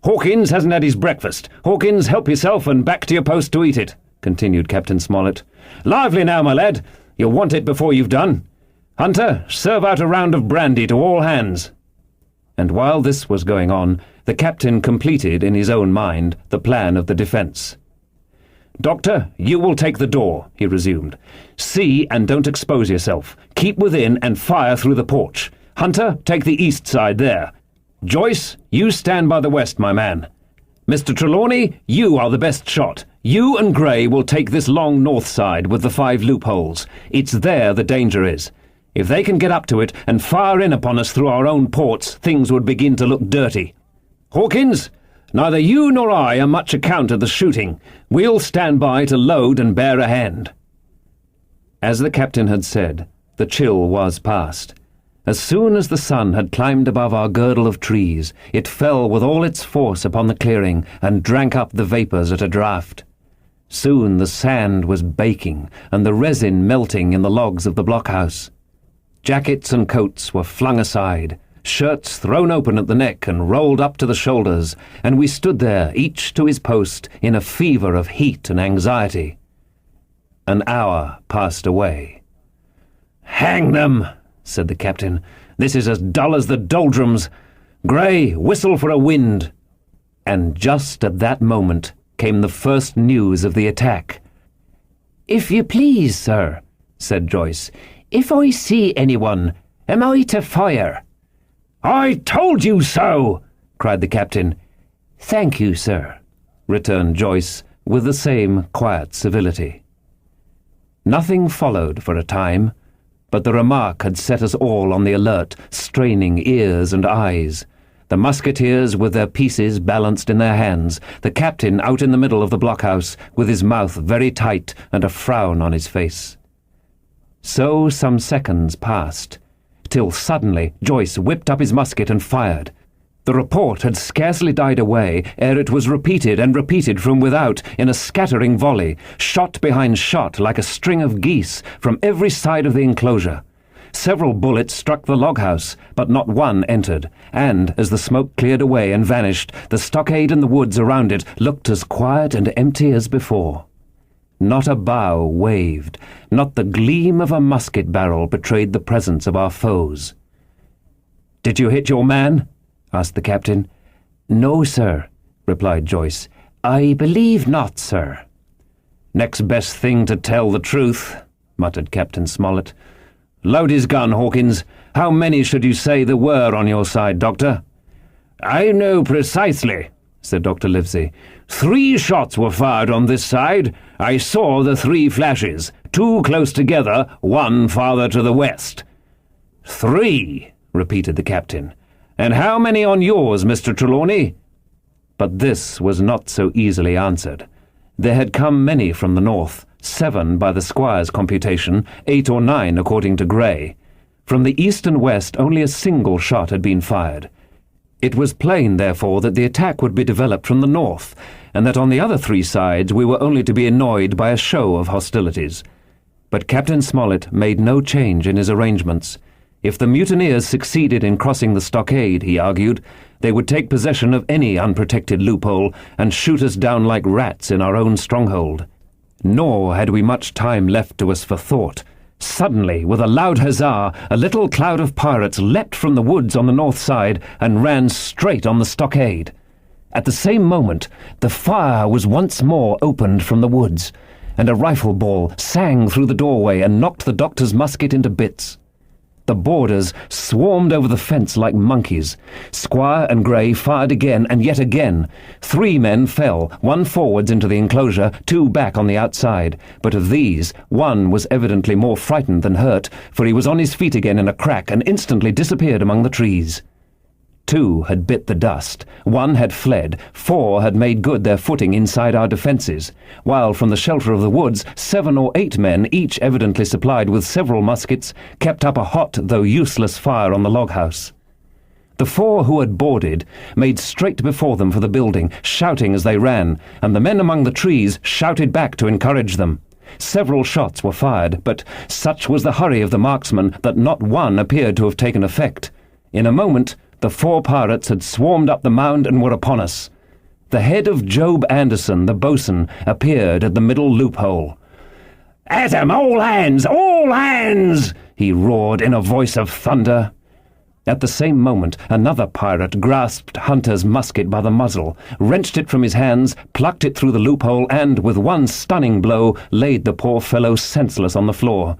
"Hawkins hasn't had his breakfast. Hawkins, help yourself and back to your post to eat it," continued Captain Smollett. "Lively now, my lad. You'll want it before you've done. Hunter, serve out a round of brandy to all hands." And while this was going on, the captain completed in his own mind the plan of the defence. "Doctor, you will take the door," he resumed. "See and don't expose yourself. Keep within and fire through the porch. Hunter, take the east side there. Joyce, you stand by the west, my man. Mr. Trelawney, you are the best shot. You and Gray will take this long north side with the 5 loopholes. It's there the danger is. If they can get up to it and fire in upon us through our own ports, things would begin to look dirty. Hawkins, neither you nor I are much account at the shooting. We'll stand by to load and bear a hand." As the captain had said, the chill was past. As soon as the sun had climbed above our girdle of trees, it fell with all its force upon the clearing and drank up the vapours at a draught. Soon the sand was baking and the resin melting in the logs of the blockhouse. Jackets and coats were flung aside, shirts thrown open at the neck and rolled up to the shoulders, and we stood there, each to his post, in a fever of heat and anxiety. An hour passed away. "Hang them!" said the captain. "This is as dull as the doldrums. Gray, whistle for a wind." And just at that moment came the first news of the attack. "If you please, sir," said Joyce, "if I see anyone, am I to fire?" "I told you so!" cried the captain. "Thank you, sir," returned Joyce with the same quiet civility. Nothing followed for a time, but the remark had set us all on the alert, straining ears and eyes. The musketeers with their pieces balanced in their hands, the captain out in the middle of the blockhouse with his mouth very tight and a frown on his face. So some seconds passed, till suddenly Joyce whipped up his musket and fired. The report had scarcely died away ere it was repeated and repeated from without in a scattering volley, shot behind shot like a string of geese from every side of the enclosure. Several bullets struck the log-house, but not one entered, and, as the smoke cleared away and vanished, the stockade and the woods around it looked as quiet and empty as before. Not a bough waved, not the gleam of a musket barrel betrayed the presence of our foes. "Did you hit your man?" asked the captain. "No, sir," replied Joyce. "I believe not, sir." "Next best thing to tell the truth," muttered Captain Smollett. "Load his gun, Hawkins. How many should you say there were on your side, Doctor?" "I know precisely," said Dr. Livesey. "3 shots were fired on this side. I saw the 3 flashes, 2 close together, 1 farther to the west." "3," repeated the captain. "And how many on yours, Mr. Trelawney?" But this was not so easily answered. There had come many from the north, 7 by the squire's computation, 8 or 9 according to Gray. From the east and west only a single shot had been fired. It was plain, therefore, that the attack would be developed from the north, and that on the other 3 sides we were only to be annoyed by a show of hostilities. But Captain Smollett made no change in his arrangements. If the mutineers succeeded in crossing the stockade, he argued, they would take possession of any unprotected loophole and shoot us down like rats in our own stronghold. Nor had we much time left to us for thought. Suddenly, with a loud huzzah, a little cloud of pirates leapt from the woods on the north side and ran straight on the stockade. At the same moment, the fire was once more opened from the woods, and a rifle ball sang through the doorway and knocked the doctor's musket into bits. The boarders swarmed over the fence like monkeys. Squire and Gray fired again and yet again. 3 men fell, 1 forwards into the enclosure, 2 back on the outside. But of these, 1 was evidently more frightened than hurt, for he was on his feet again in a crack and instantly disappeared among the trees. 2 had bit the dust, 1 had fled, 4 had made good their footing inside our defences, while from the shelter of the woods 7 or 8 men, each evidently supplied with several muskets, kept up a hot though useless fire on the log-house. The 4 who had boarded made straight before them for the building, shouting as they ran, and the men among the trees shouted back to encourage them. Several shots were fired, but such was the hurry of the marksmen that not one appeared to have taken effect. In a moment, the 4 pirates had swarmed up the mound and were upon us. The head of Job Anderson, the boatswain, appeared at the middle loophole. "At 'em, all hands, all hands!" he roared in a voice of thunder. At the same moment, another pirate grasped Hunter's musket by the muzzle, wrenched it from his hands, plucked it through the loophole, and, with one stunning blow, laid the poor fellow senseless on the floor.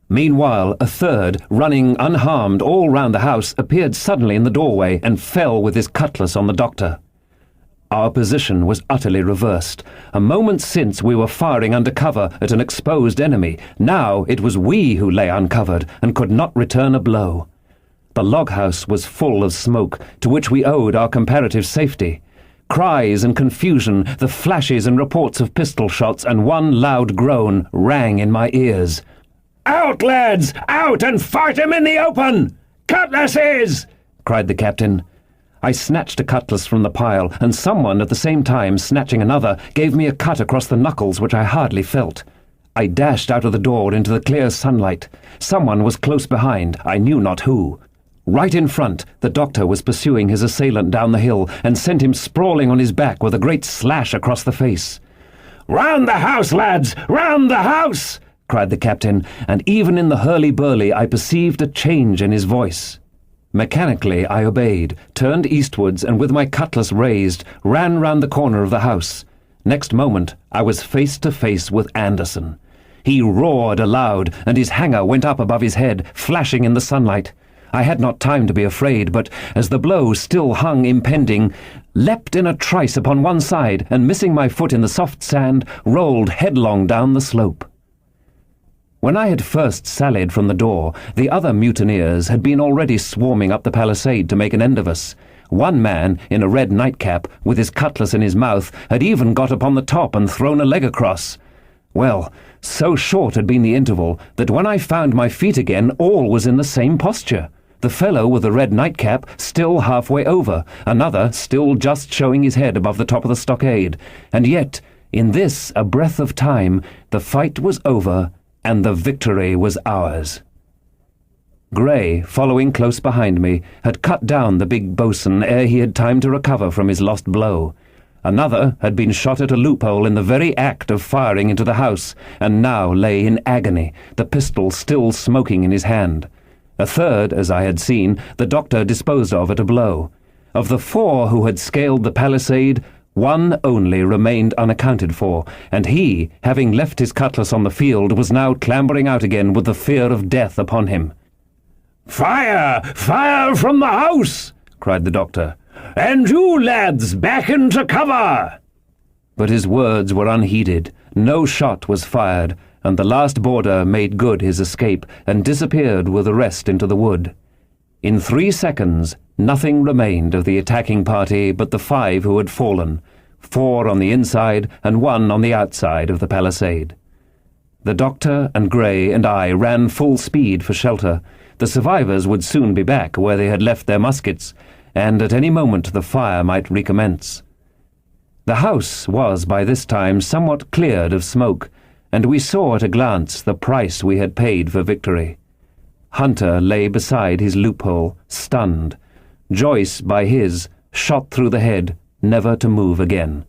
Meanwhile, a third, running unharmed all round the house, appeared suddenly in the doorway and fell with his cutlass on the doctor. Our position was utterly reversed. A moment since we were firing under cover at an exposed enemy. Now it was we who lay uncovered and could not return a blow. The log-house was full of smoke, to which we owed our comparative safety. Cries and confusion, the flashes and reports of pistol shots, and one loud groan rang in my ears. "Out, lads! Out and fight him in the open! Cutlasses!" cried the captain. I snatched a cutlass from the pile, and someone at the same time, snatching another, gave me a cut across the knuckles which I hardly felt. I dashed out of the door into the clear sunlight. Someone was close behind, I knew not who. Right in front, the doctor was pursuing his assailant down the hill, and sent him sprawling on his back with a great slash across the face. "Round the house, lads! Round the house!" cried the captain, and even in the hurly-burly I perceived a change in his voice. Mechanically I obeyed, turned eastwards, and with my cutlass raised, ran round the corner of the house. Next moment I was face to face with Anderson. He roared aloud, and his hanger went up above his head, flashing in the sunlight. I had not time to be afraid, but, as the blow still hung impending, leapt in a trice upon one side, and missing my foot in the soft sand, rolled headlong down the slope. When I had first sallied from the door, the other mutineers had been already swarming up the palisade to make an end of us. One man, in a red nightcap, with his cutlass in his mouth, had even got upon the top and thrown a leg across. Well, so short had been the interval that when I found my feet again all was in the same posture. The fellow with the red nightcap still halfway over, another still just showing his head above the top of the stockade, and yet, in this a breath of time, the fight was over, and the victory was ours. Grey, following close behind me, had cut down the big boatswain ere he had time to recover from his lost blow. Another had been shot at a loophole in the very act of firing into the house, and now lay in agony, the pistol still smoking in his hand. A third, as I had seen, the doctor disposed of at a blow. Of the 4 who had scaled the palisade, one only remained unaccounted for, and he, having left his cutlass on the field, was now clambering out again with the fear of death upon him. "Fire! Fire from the house!" cried the doctor. "And you, lads, back into cover!" But his words were unheeded. No shot was fired, and the last boarder made good his escape and disappeared with the rest into the wood. In 3 seconds, nothing remained of the attacking party but the 5 who had fallen, 4 on the inside and 1 on the outside of the palisade. The doctor and Grey and I ran full speed for shelter. The survivors would soon be back where they had left their muskets, and at any moment the fire might recommence. The house was by this time somewhat cleared of smoke, and we saw at a glance the price we had paid for victory. Hunter lay beside his loophole, stunned. Joyce, by his, shot through the head, never to move again,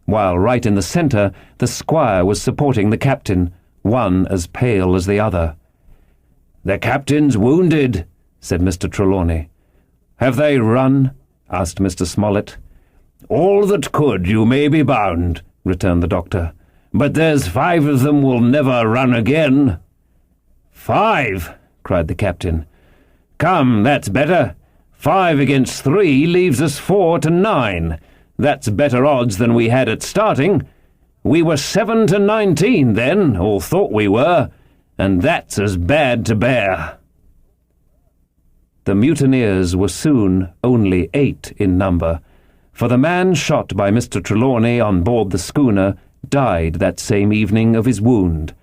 while right in the centre the squire was supporting the captain, one as pale as the other. "The captain's wounded," said Mr. Trelawney. "Have they run?" asked Mr. Smollett. "All that could, you may be bound," returned the doctor. "But there's 5 of them will never run again." "5!" cried the captain. "Come, that's better. 5 against 3 leaves us 4 to 9. That's better odds than we had at starting. We were 7 to 19 then, or thought we were, and that's as bad to bear." The mutineers were soon only 8 in number, for the man shot by Mr. Trelawney on board the schooner died that same evening of his wound,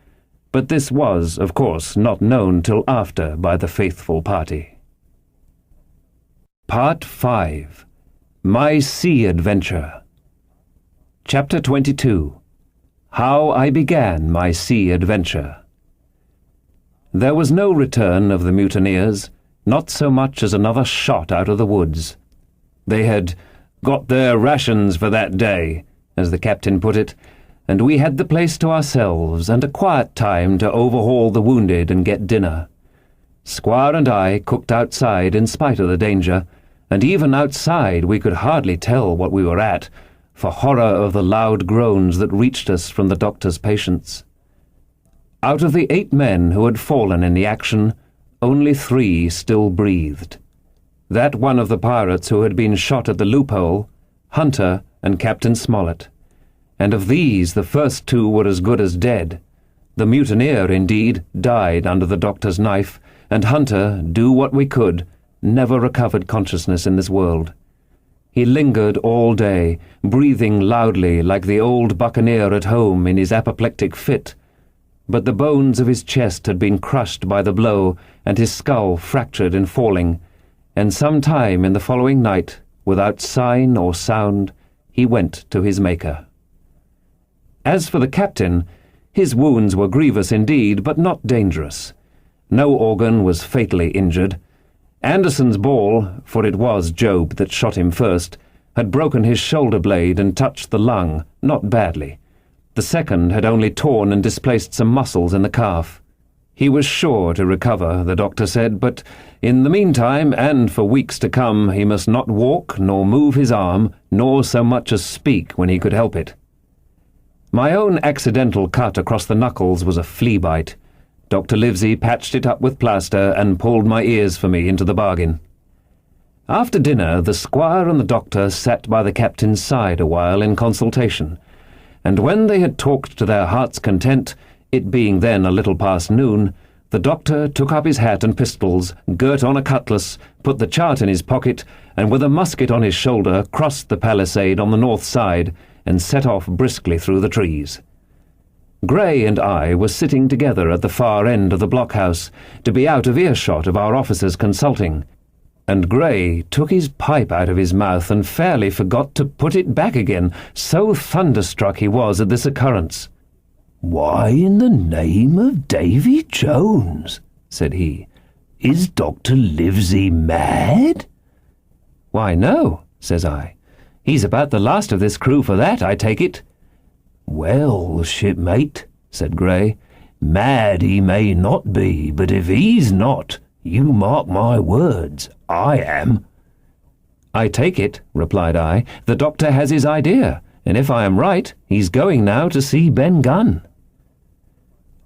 but this was, of course, not known till after by the faithful party. Part 5. My Sea Adventure. Chapter 22. How I Began My Sea Adventure. There was no return of the mutineers, not so much as another shot out of the woods. They had got their rations for that day, as the captain put it, and we had the place to ourselves and a quiet time to overhaul the wounded and get dinner. Squire and I cooked outside in spite of the danger, and even outside we could hardly tell what we were at, for horror of the loud groans that reached us from the doctor's patients. Out of the 8 men who had fallen in the action, only 3 still breathed. That one of the pirates who had been shot at the loophole, Hunter and Captain Smollett. And of these the first 2 were as good as dead. The mutineer, indeed, died under the doctor's knife, and Hunter, do what we could, never recovered consciousness in this world. He lingered all day, breathing loudly like the old buccaneer at home in his apoplectic fit, but the bones of his chest had been crushed by the blow and his skull fractured in falling, and some time in the following night, without sign or sound, he went to his Maker. As for the captain, his wounds were grievous indeed, but not dangerous. No organ was fatally injured. Anderson's ball, for it was Job that shot him first, had broken his shoulder blade and touched the lung, not badly. The second had only torn and displaced some muscles in the calf. He was sure to recover, the doctor said, but in the meantime, and for weeks to come, he must not walk, nor move his arm, nor so much as speak when he could help it. My own accidental cut across the knuckles was a flea bite. Dr. Livesey patched it up with plaster and pulled my ears for me into the bargain. After dinner, the squire and the doctor sat by the captain's side a while in consultation, and when they had talked to their heart's content, it being then a little past noon, the doctor took up his hat and pistols, girt on a cutlass, put the chart in his pocket, and with a musket on his shoulder crossed the palisade on the north side and set off briskly through the trees. Gray and I were sitting together at the far end of the blockhouse, to be out of earshot of our officers consulting, and Gray took his pipe out of his mouth and fairly forgot to put it back again, so thunderstruck he was at this occurrence. "Why, in the name of Davy Jones," said he, "is Dr. Livesey mad?" "Why, no," says I. "He's about the last of this crew for that, I take it." "Well, shipmate," said Gray, "mad he may not be, but if he's not, you mark my words, I am." "I take it," replied I, "the doctor has his idea, and if I am right, he's going now to see Ben Gunn."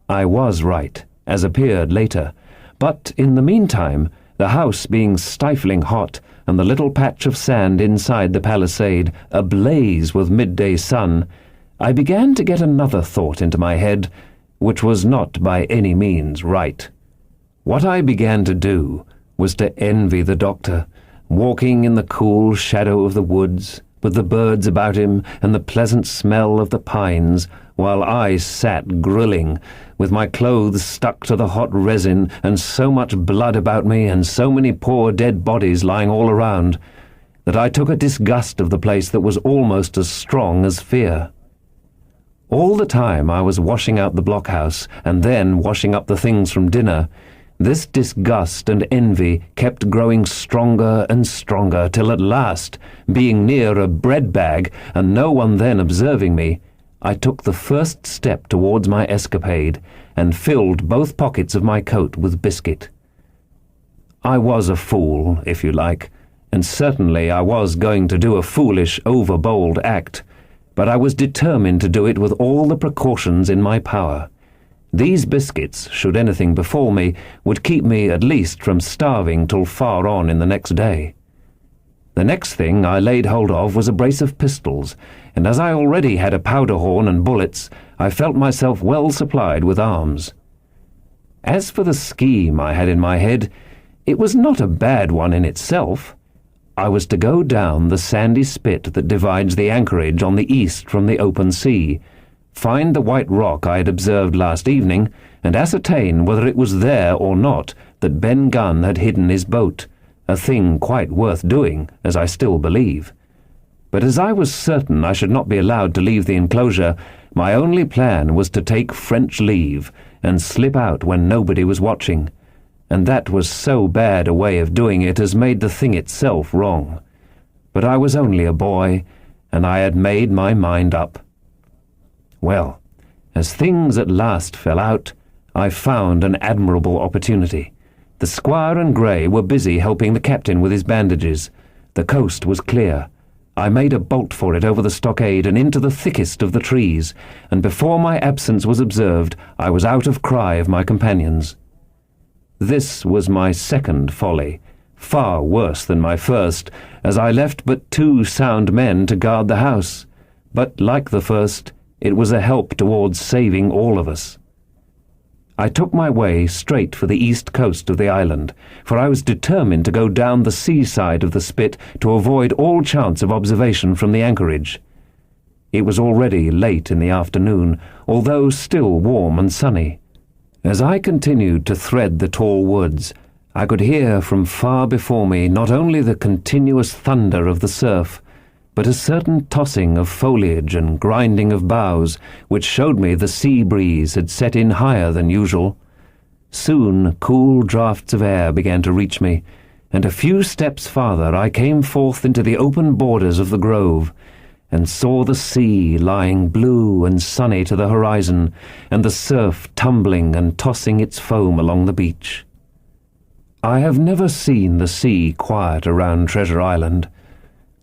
I was right, as appeared later, but in the meantime, the house being stifling hot, and the little patch of sand inside the palisade ablaze with midday sun, I began to get another thought into my head, which was not by any means right. What I began to do was to envy the doctor, walking in the cool shadow of the woods, with the birds about him and the pleasant smell of the pines, while I sat grilling, with my clothes stuck to the hot resin, and so much blood about me, and so many poor dead bodies lying all around, that I took a disgust of the place that was almost as strong as fear. All the time I was washing out the blockhouse, and then washing up the things from dinner, this disgust and envy kept growing stronger and stronger, till at last, being near a bread bag, and no one then observing me, I took the first step towards my escapade, and filled both pockets of my coat with biscuit. I was a fool, if you like, and certainly I was going to do a foolish, overbold act, but I was determined to do it with all the precautions in my power. These biscuits, should anything befall me, would keep me at least from starving till far on in the next day. The next thing I laid hold of was a brace of pistols, and as I already had a powder horn and bullets, I felt myself well supplied with arms. As for the scheme I had in my head, it was not a bad one in itself. I was to go down the sandy spit that divides the anchorage on the east from the open sea, find the white rock I had observed last evening, and ascertain whether it was there or not that Ben Gunn had hidden his boat, a thing quite worth doing, as I still believe. But as I was certain I should not be allowed to leave the enclosure, my only plan was to take French leave and slip out when nobody was watching, and that was so bad a way of doing it as made the thing itself wrong. But I was only a boy, and I had made my mind up. Well, as things at last fell out, I found an admirable opportunity, The squire and Grey were busy helping the captain with his bandages. The coast was clear. I made a bolt for it over the stockade and into the thickest of the trees, and before my absence was observed, I was out of cry of my companions. This was my second folly, far worse than my first, as I left but 2 sound men to guard the house. But, like the first, it was a help towards saving all of us. I took my way straight for the east coast of the island, for I was determined to go down the seaside of the spit to avoid all chance of observation from the anchorage. It was already late in the afternoon, although still warm and sunny. As I continued to thread the tall woods, I could hear from far before me not only the continuous thunder of the surf, but a certain tossing of foliage and grinding of boughs, which showed me the sea breeze had set in higher than usual. Soon cool draughts of air began to reach me, and a few steps farther I came forth into the open borders of the grove, and saw the sea lying blue and sunny to the horizon, and the surf tumbling and tossing its foam along the beach. I have never seen the sea quiet around Treasure Island.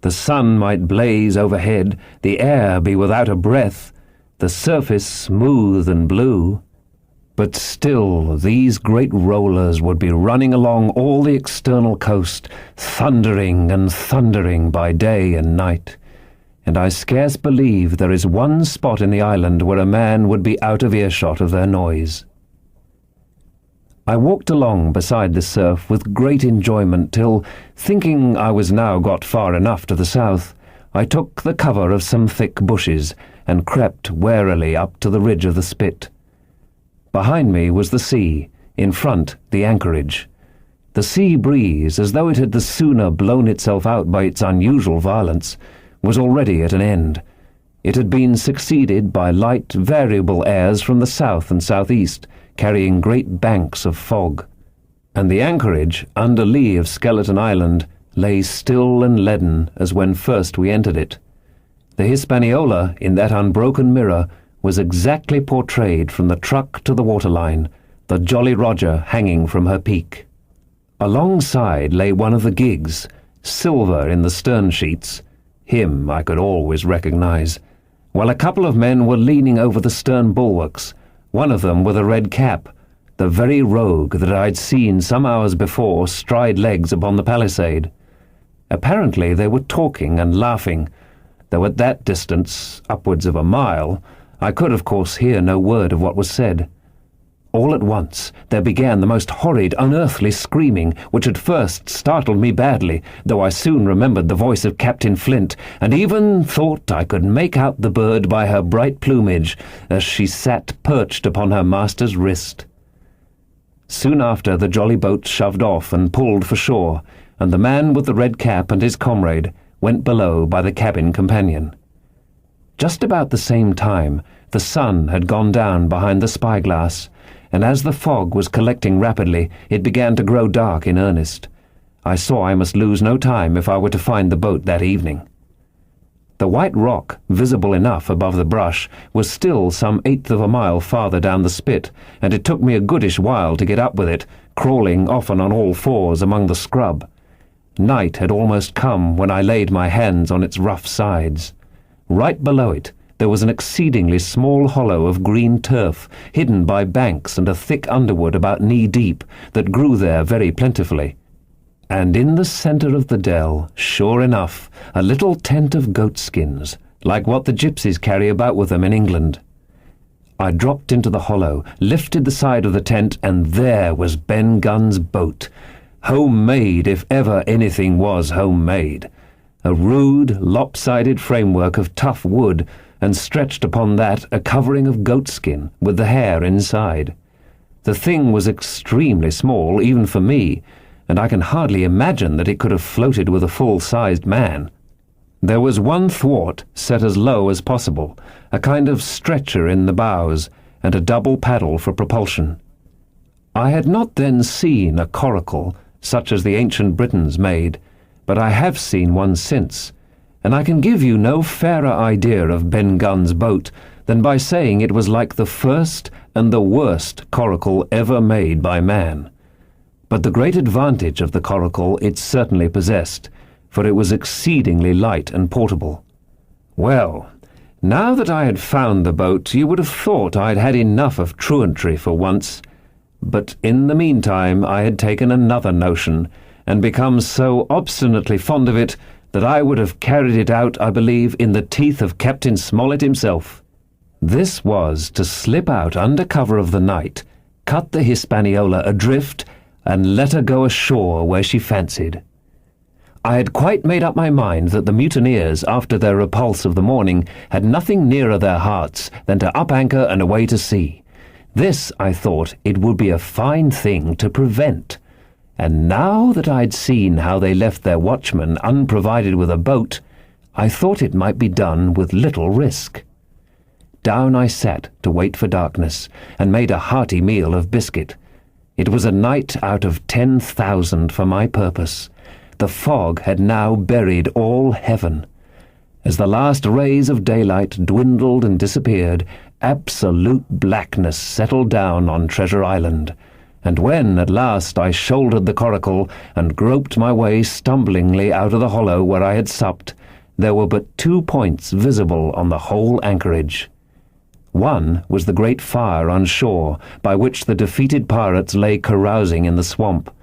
The sun might blaze overhead, the air be without a breath, the surface smooth and blue. But still these great rollers would be running along all the external coast, thundering and thundering by day and night, and I scarce believe there is one spot in the island where a man would be out of earshot of their noise. I walked along beside the surf with great enjoyment till, thinking I was now got far enough to the south, I took the cover of some thick bushes and crept warily up to the ridge of the spit. Behind me was the sea, in front the anchorage. The sea breeze, as though it had the sooner blown itself out by its unusual violence, was already at an end. It had been succeeded by light variable airs from the south and southeast, carrying great banks of fog, and the anchorage, under lee of Skeleton Island, lay still and leaden as when first we entered it. The Hispaniola, in that unbroken mirror, was exactly portrayed from the truck to the waterline, the Jolly Roger hanging from her peak. Alongside lay one of the gigs, silver in the stern sheets. Him I could always recognize, while a couple of men were leaning over the stern bulwarks, one of them with a red cap, the very rogue that I'd seen some hours before stride legs upon the palisade. Apparently they were talking and laughing, though at that distance, upwards of a mile, I could of course hear no word of what was said. All at once there began the most horrid, unearthly screaming, which at first startled me badly, though I soon remembered the voice of Captain Flint, and even thought I could make out the bird by her bright plumage, as she sat perched upon her master's wrist. Soon after the jolly boat shoved off and pulled for shore, and the man with the red cap and his comrade went below by the cabin companion. Just about the same time, the sun had gone down behind the spyglass, and as the fog was collecting rapidly, it began to grow dark in earnest. I saw I must lose no time if I were to find the boat that evening. The white rock, visible enough above the brush, was still some 1/8 of a mile farther down the spit, and it took me a goodish while to get up with it, crawling often on all fours among the scrub. Night had almost come when I laid my hands on its rough sides. Right below it, there was an exceedingly small hollow of green turf, hidden by banks and a thick underwood about knee-deep, that grew there very plentifully. And in the centre of the dell, sure enough, a little tent of goatskins, like what the gypsies carry about with them in England. I dropped into the hollow, lifted the side of the tent, and there was Ben Gunn's boat. Homemade, if ever anything was homemade. A rude, lopsided framework of tough wood, and stretched upon that a covering of goatskin with the hair inside. The thing was extremely small, even for me, and I can hardly imagine that it could have floated with a full-sized man. There was one thwart set as low as possible, a kind of stretcher in the bows, and a double paddle for propulsion. I had not then seen a coracle, such as the ancient Britons made, but I have seen one since, and I can give you no fairer idea of Ben Gunn's boat than by saying it was like the first and the worst coracle ever made by man. But the great advantage of the coracle it certainly possessed, for it was exceedingly light and portable. Well, now that I had found the boat, you would have thought I had had enough of truantry for once. But in the meantime I had taken another notion, and become so obstinately fond of it that I would have carried it out, I believe, in the teeth of Captain Smollett himself. This was to slip out under cover of the night, cut the Hispaniola adrift, and let her go ashore where she fancied. I had quite made up my mind that the mutineers, after their repulse of the morning, had nothing nearer their hearts than to up anchor and away to sea. This, I thought, it would be a fine thing to prevent. And now that I'd seen how they left their watchman unprovided with a boat, I thought it might be done with little risk. Down I sat to wait for darkness, and made a hearty meal of biscuit. It was a night out of 10,000 for my purpose. The fog had now buried all heaven. As the last rays of daylight dwindled and disappeared, absolute blackness settled down on Treasure Island, and when at last I shouldered the coracle and groped my way stumblingly out of the hollow where I had supped, there were but 2 points visible on the whole anchorage. One was the great fire on shore, by which the defeated pirates lay carousing in the swamp.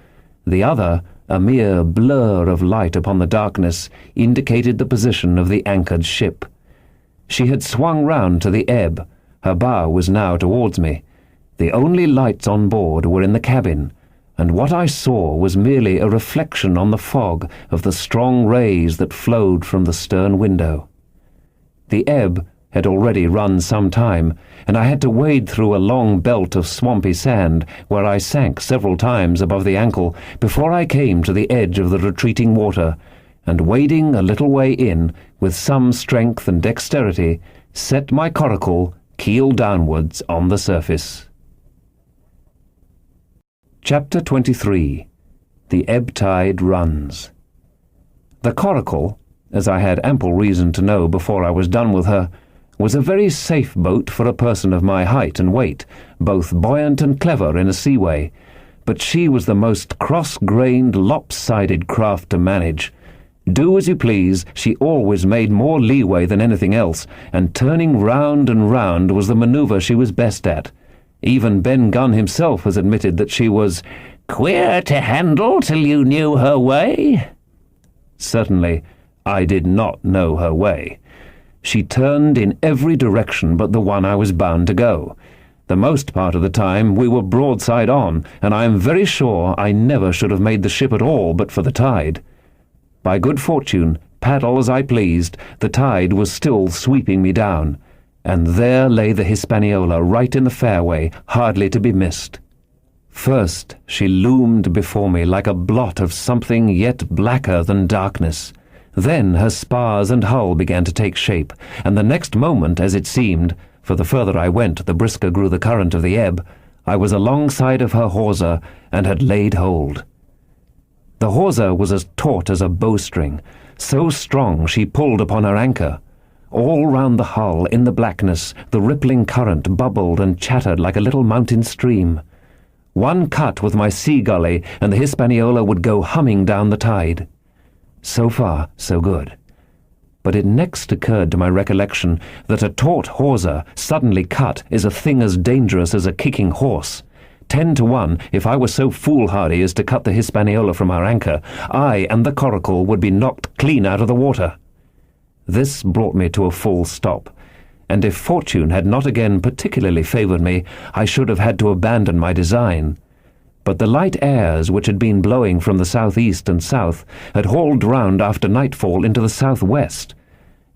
The other, a mere blur of light upon the darkness, indicated the position of the anchored ship. She had swung round to the ebb. Her bow was now towards me. The only lights on board were in the cabin, and what I saw was merely a reflection on the fog of the strong rays that flowed from the stern window. The ebb had already run some time, and I had to wade through a long belt of swampy sand, where I sank several times above the ankle before I came to the edge of the retreating water, and wading a little way in, with some strength and dexterity, set my coracle keel downwards on the surface. Chapter 23. The Ebb Tide Runs. The coracle, as I had ample reason to know before I was done with her, was a very safe boat for a person of my height and weight, both buoyant and clever in a seaway, but she was the most cross-grained, lopsided craft to manage. Do as you please, she always made more leeway than anything else, and turning round and round was the manoeuvre she was best at. Even Ben Gunn himself has admitted that she was queer to handle till you knew her way. Certainly, I did not know her way. She turned in every direction but the one I was bound to go. The most part of the time we were broadside on, and I am very sure I never should have made the ship at all but for the tide. By good fortune, paddle as I pleased, the tide was still sweeping me down, and there lay the Hispaniola right in the fairway, hardly to be missed. First she loomed before me like a blot of something yet blacker than darkness. Then her spars and hull began to take shape, and the next moment, as it seemed, for the further I went the brisker grew the current of the ebb, I was alongside of her hawser and had laid hold. The hawser was as taut as a bowstring, so strong she pulled upon her anchor. All round the hull, in the blackness, the rippling current bubbled and chattered like a little mountain stream. One cut with my sea gully, and the Hispaniola would go humming down the tide. So far, so good. But it next occurred to my recollection that a taut hawser, suddenly cut, is a thing as dangerous as a kicking horse. 10 to 1, if I were so foolhardy as to cut the Hispaniola from our anchor, I and the coracle would be knocked clean out of the water. This brought me to a full stop, and if fortune had not again particularly favoured me, I should have had to abandon my design. But the light airs which had been blowing from the southeast and south had hauled round after nightfall into the southwest.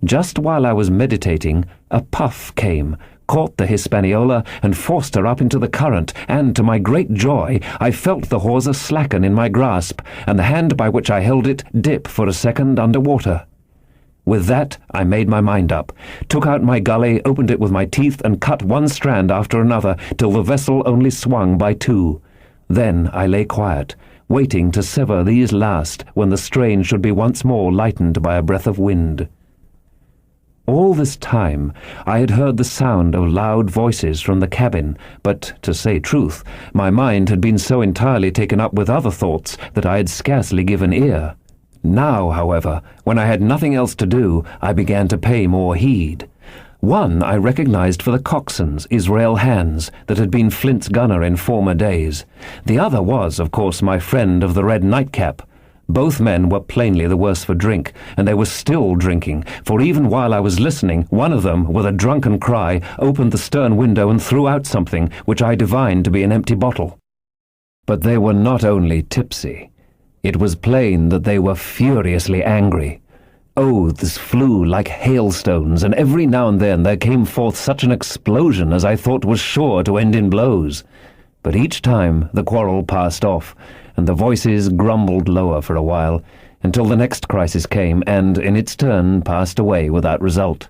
Just while I was meditating, a puff came, caught the Hispaniola, and forced her up into the current, and to my great joy I felt the hawser slacken in my grasp, and the hand by which I held it dip for a second under water. With that I made my mind up, took out my gully, opened it with my teeth, and cut one strand after another till the vessel only swung by 2. Then I lay quiet, waiting to sever these last when the strain should be once more lightened by a breath of wind. All this time I had heard the sound of loud voices from the cabin, but, to say truth, my mind had been so entirely taken up with other thoughts that I had scarcely given ear. Now, however, when I had nothing else to do, I began to pay more heed. One I recognized for the coxswain's Israel Hands that had been Flint's gunner in former days. The other was, of course, my friend of the red nightcap. Both men were plainly the worse for drink, and they were still drinking, for even while I was listening, one of them, with a drunken cry, opened the stern window and threw out something which I divined to be an empty bottle. But they were not only tipsy. It was plain that they were furiously angry. Oaths flew like hailstones, and every now and then there came forth such an explosion as I thought was sure to end in blows. But each time the quarrel passed off, and the voices grumbled lower for a while, until the next crisis came and, in its turn, passed away without result.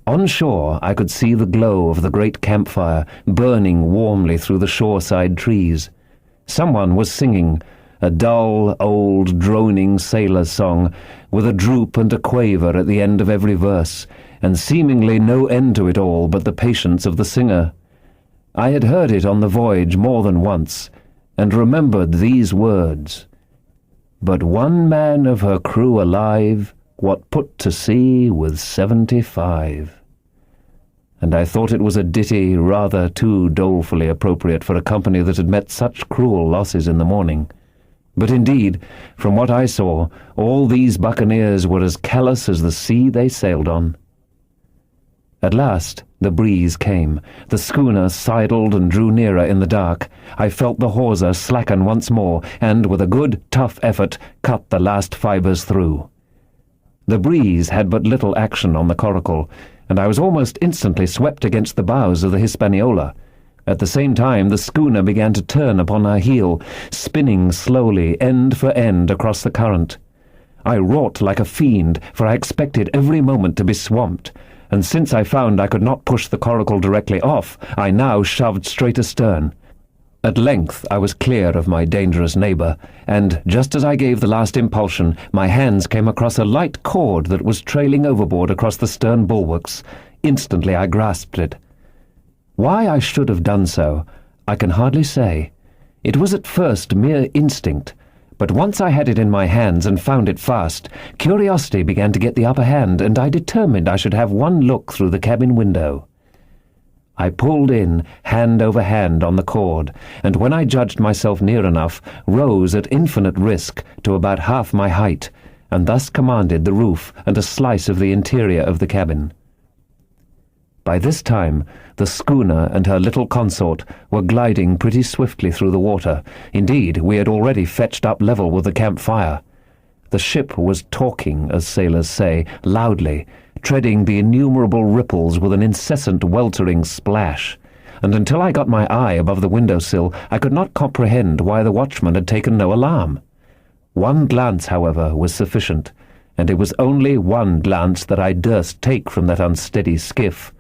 On shore I could see the glow of the great campfire burning warmly through the shoreside trees. Someone was singing, a dull, old, droning sailor's song, with a droop and a quaver at the end of every verse, and seemingly no end to it all but the patience of the singer. I had heard it on the voyage more than once, and remembered these words: "But one man of her crew alive, what put to sea with 75. And I thought it was a ditty rather too dolefully appropriate for a company that had met such cruel losses in the morning. But indeed, from what I saw, all these buccaneers were as callous as the sea they sailed on. At last the breeze came. The schooner sidled and drew nearer in the dark. I felt the hawser slacken once more, and with a good, tough effort, cut the last fibres through. The breeze had but little action on the coracle, and I was almost instantly swept against the bows of the Hispaniola. At the same time the schooner began to turn upon her heel, spinning slowly, end for end, across the current. I wrought like a fiend, for I expected every moment to be swamped, and since I found I could not push the coracle directly off, I now shoved straight astern. At length I was clear of my dangerous neighbour, and just as I gave the last impulsion, my hands came across a light cord that was trailing overboard across the stern bulwarks. Instantly I grasped it. Why I should have done so, I can hardly say. It was at first mere instinct, but once I had it in my hands and found it fast, curiosity began to get the upper hand, and I determined I should have one look through the cabin window. I pulled in, hand over hand, on the cord, and when I judged myself near enough, rose at infinite risk to about half my height, and thus commanded the roof and a slice of the interior of the cabin. By this time the schooner and her little consort were gliding pretty swiftly through the water. Indeed, we had already fetched up level with the campfire. The ship was talking, as sailors say, loudly, treading the innumerable ripples with an incessant weltering splash, and until I got my eye above the window-sill I could not comprehend why the watchman had taken no alarm. One glance, however, was sufficient, and it was only one glance that I durst take from that unsteady skiff.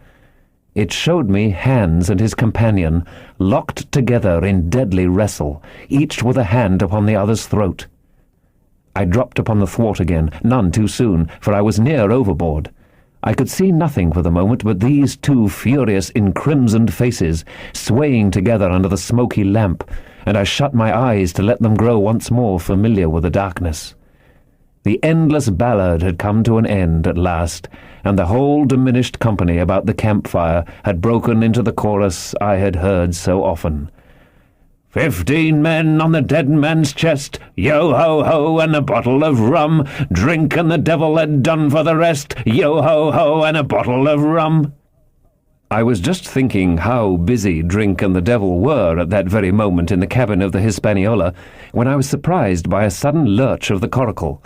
It showed me Hans and his companion, locked together in deadly wrestle, each with a hand upon the other's throat. I dropped upon the thwart again, none too soon, for I was near overboard. I could see nothing for the moment but these two furious, encrimsoned faces, swaying together under the smoky lamp, and I shut my eyes to let them grow once more familiar with the darkness. The endless ballad had come to an end at last, and the whole diminished company about the campfire had broken into the chorus I had heard so often. 15 men on the dead man's chest, yo-ho-ho, and a bottle of rum. Drink and the devil had done for the rest, yo-ho-ho, and a bottle of rum. I was just thinking how busy drink and the devil were at that very moment in the cabin of the Hispaniola, when I was surprised by a sudden lurch of the coracle.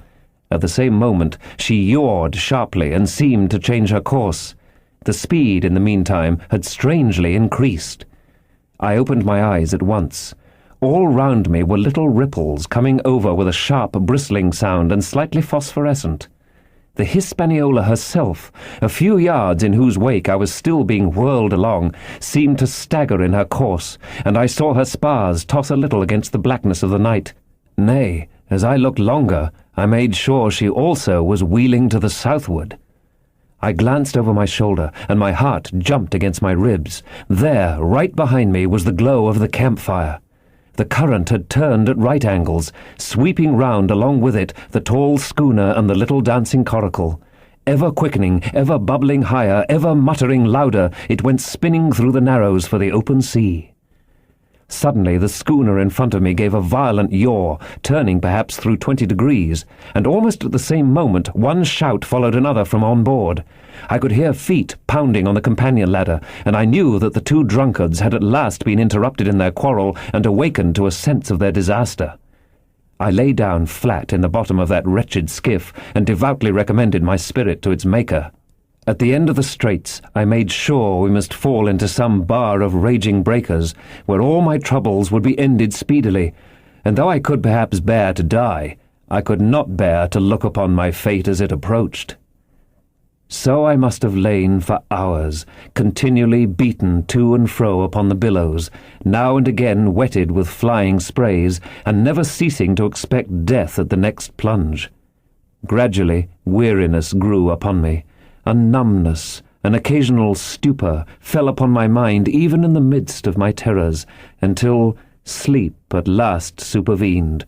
At the same moment she yawed sharply and seemed to change her course. The speed, in the meantime, had strangely increased. I opened my eyes at once. All round me were little ripples coming over with a sharp, bristling sound and slightly phosphorescent. The Hispaniola herself, a few yards in whose wake I was still being whirled along, seemed to stagger in her course, and I saw her spars toss a little against the blackness of the night. Nay, as I looked longer, I made sure she also was wheeling to the southward. I glanced over my shoulder, and my heart jumped against my ribs. There, right behind me, was the glow of the campfire. The current had turned at right angles, sweeping round along with it the tall schooner and the little dancing coracle. Ever quickening, ever bubbling higher, ever muttering louder, it went spinning through the narrows for the open sea. Suddenly the schooner in front of me gave a violent yaw, turning perhaps through 20 degrees, and almost at the same moment one shout followed another from on board. I could hear feet pounding on the companion ladder, and I knew that the two drunkards had at last been interrupted in their quarrel and awakened to a sense of their disaster. I lay down flat in the bottom of that wretched skiff and devoutly recommended my spirit to its Maker. At the end of the straits, I made sure we must fall into some bar of raging breakers, where all my troubles would be ended speedily, and though I could perhaps bear to die, I could not bear to look upon my fate as it approached. So I must have lain for hours, continually beaten to and fro upon the billows, now and again wetted with flying sprays, and never ceasing to expect death at the next plunge. Gradually, weariness grew upon me. A numbness, an occasional stupor, fell upon my mind even in the midst of my terrors, until sleep at last supervened,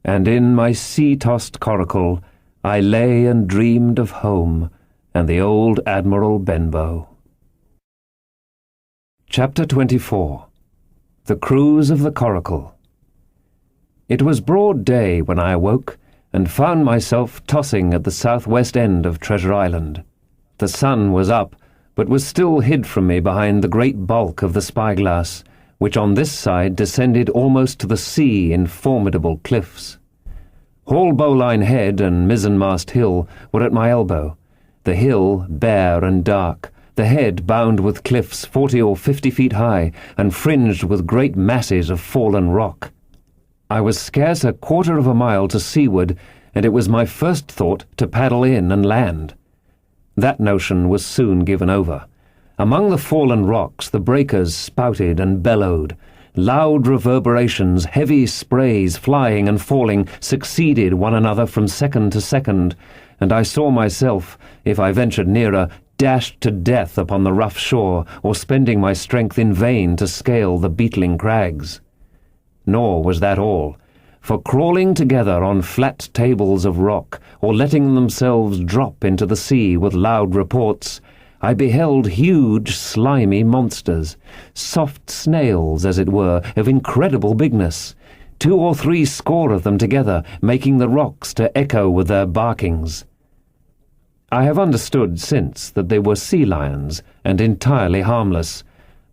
and in my sea-tossed coracle I lay and dreamed of home and the old Admiral Benbow. Chapter 24. The Cruise of the Coracle. It was broad day when I awoke, and found myself tossing at the southwest end of Treasure Island. The sun was up, but was still hid from me behind the great bulk of the spyglass, which on this side descended almost to the sea in formidable cliffs. Haulbowline Head and Mizzenmast Hill were at my elbow, the hill bare and dark, the head bound with cliffs 40 or 50 feet high and fringed with great masses of fallen rock. I was scarce a quarter of a mile to seaward, and it was my first thought to paddle in and land. That notion was soon given over. Among the fallen rocks the breakers spouted and bellowed. Loud reverberations, heavy sprays flying and falling, succeeded one another from second to second, and I saw myself, if I ventured nearer, dashed to death upon the rough shore, or spending my strength in vain to scale the beetling crags. Nor was that all. For crawling together on flat tables of rock, or letting themselves drop into the sea with loud reports, I beheld huge slimy monsters, soft snails, as it were, of incredible bigness, 2 or 3 score of them together, making the rocks to echo with their barkings. I have understood since that they were sea lions, and entirely harmless,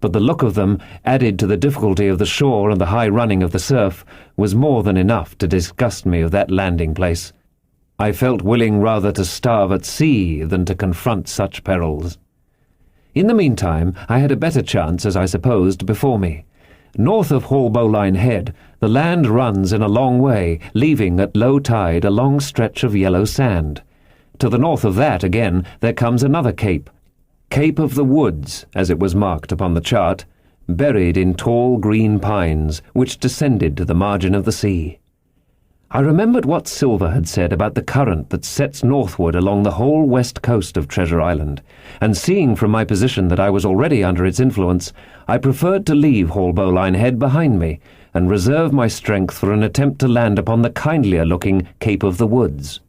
but the look of them, added to the difficulty of the shore and the high running of the surf, was more than enough to disgust me of that landing-place. I felt willing rather to starve at sea than to confront such perils. In the meantime, I had a better chance, as I supposed, before me. North of Haulbowline Head, the land runs in a long way, leaving at low tide a long stretch of yellow sand. To the north of that, again, there comes another cape, Cape of the Woods, as it was marked upon the chart, buried in tall green pines, which descended to the margin of the sea. I remembered what Silver had said about the current that sets northward along the whole west coast of Treasure Island, and seeing from my position that I was already under its influence, I preferred to leave Haulbowline Head behind me, and reserve my strength for an attempt to land upon the kindlier-looking Cape of the Woods.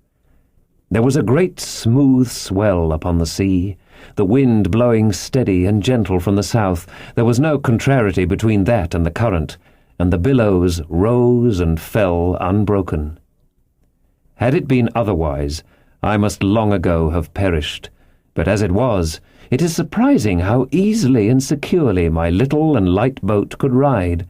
There was a great smooth swell upon the sea, the wind blowing steady and gentle from the south. There was no contrariety between that and the current, and the billows rose and fell unbroken. Had it been otherwise, I must long ago have perished, but as it was, it is surprising how easily and securely my little and light boat could ride.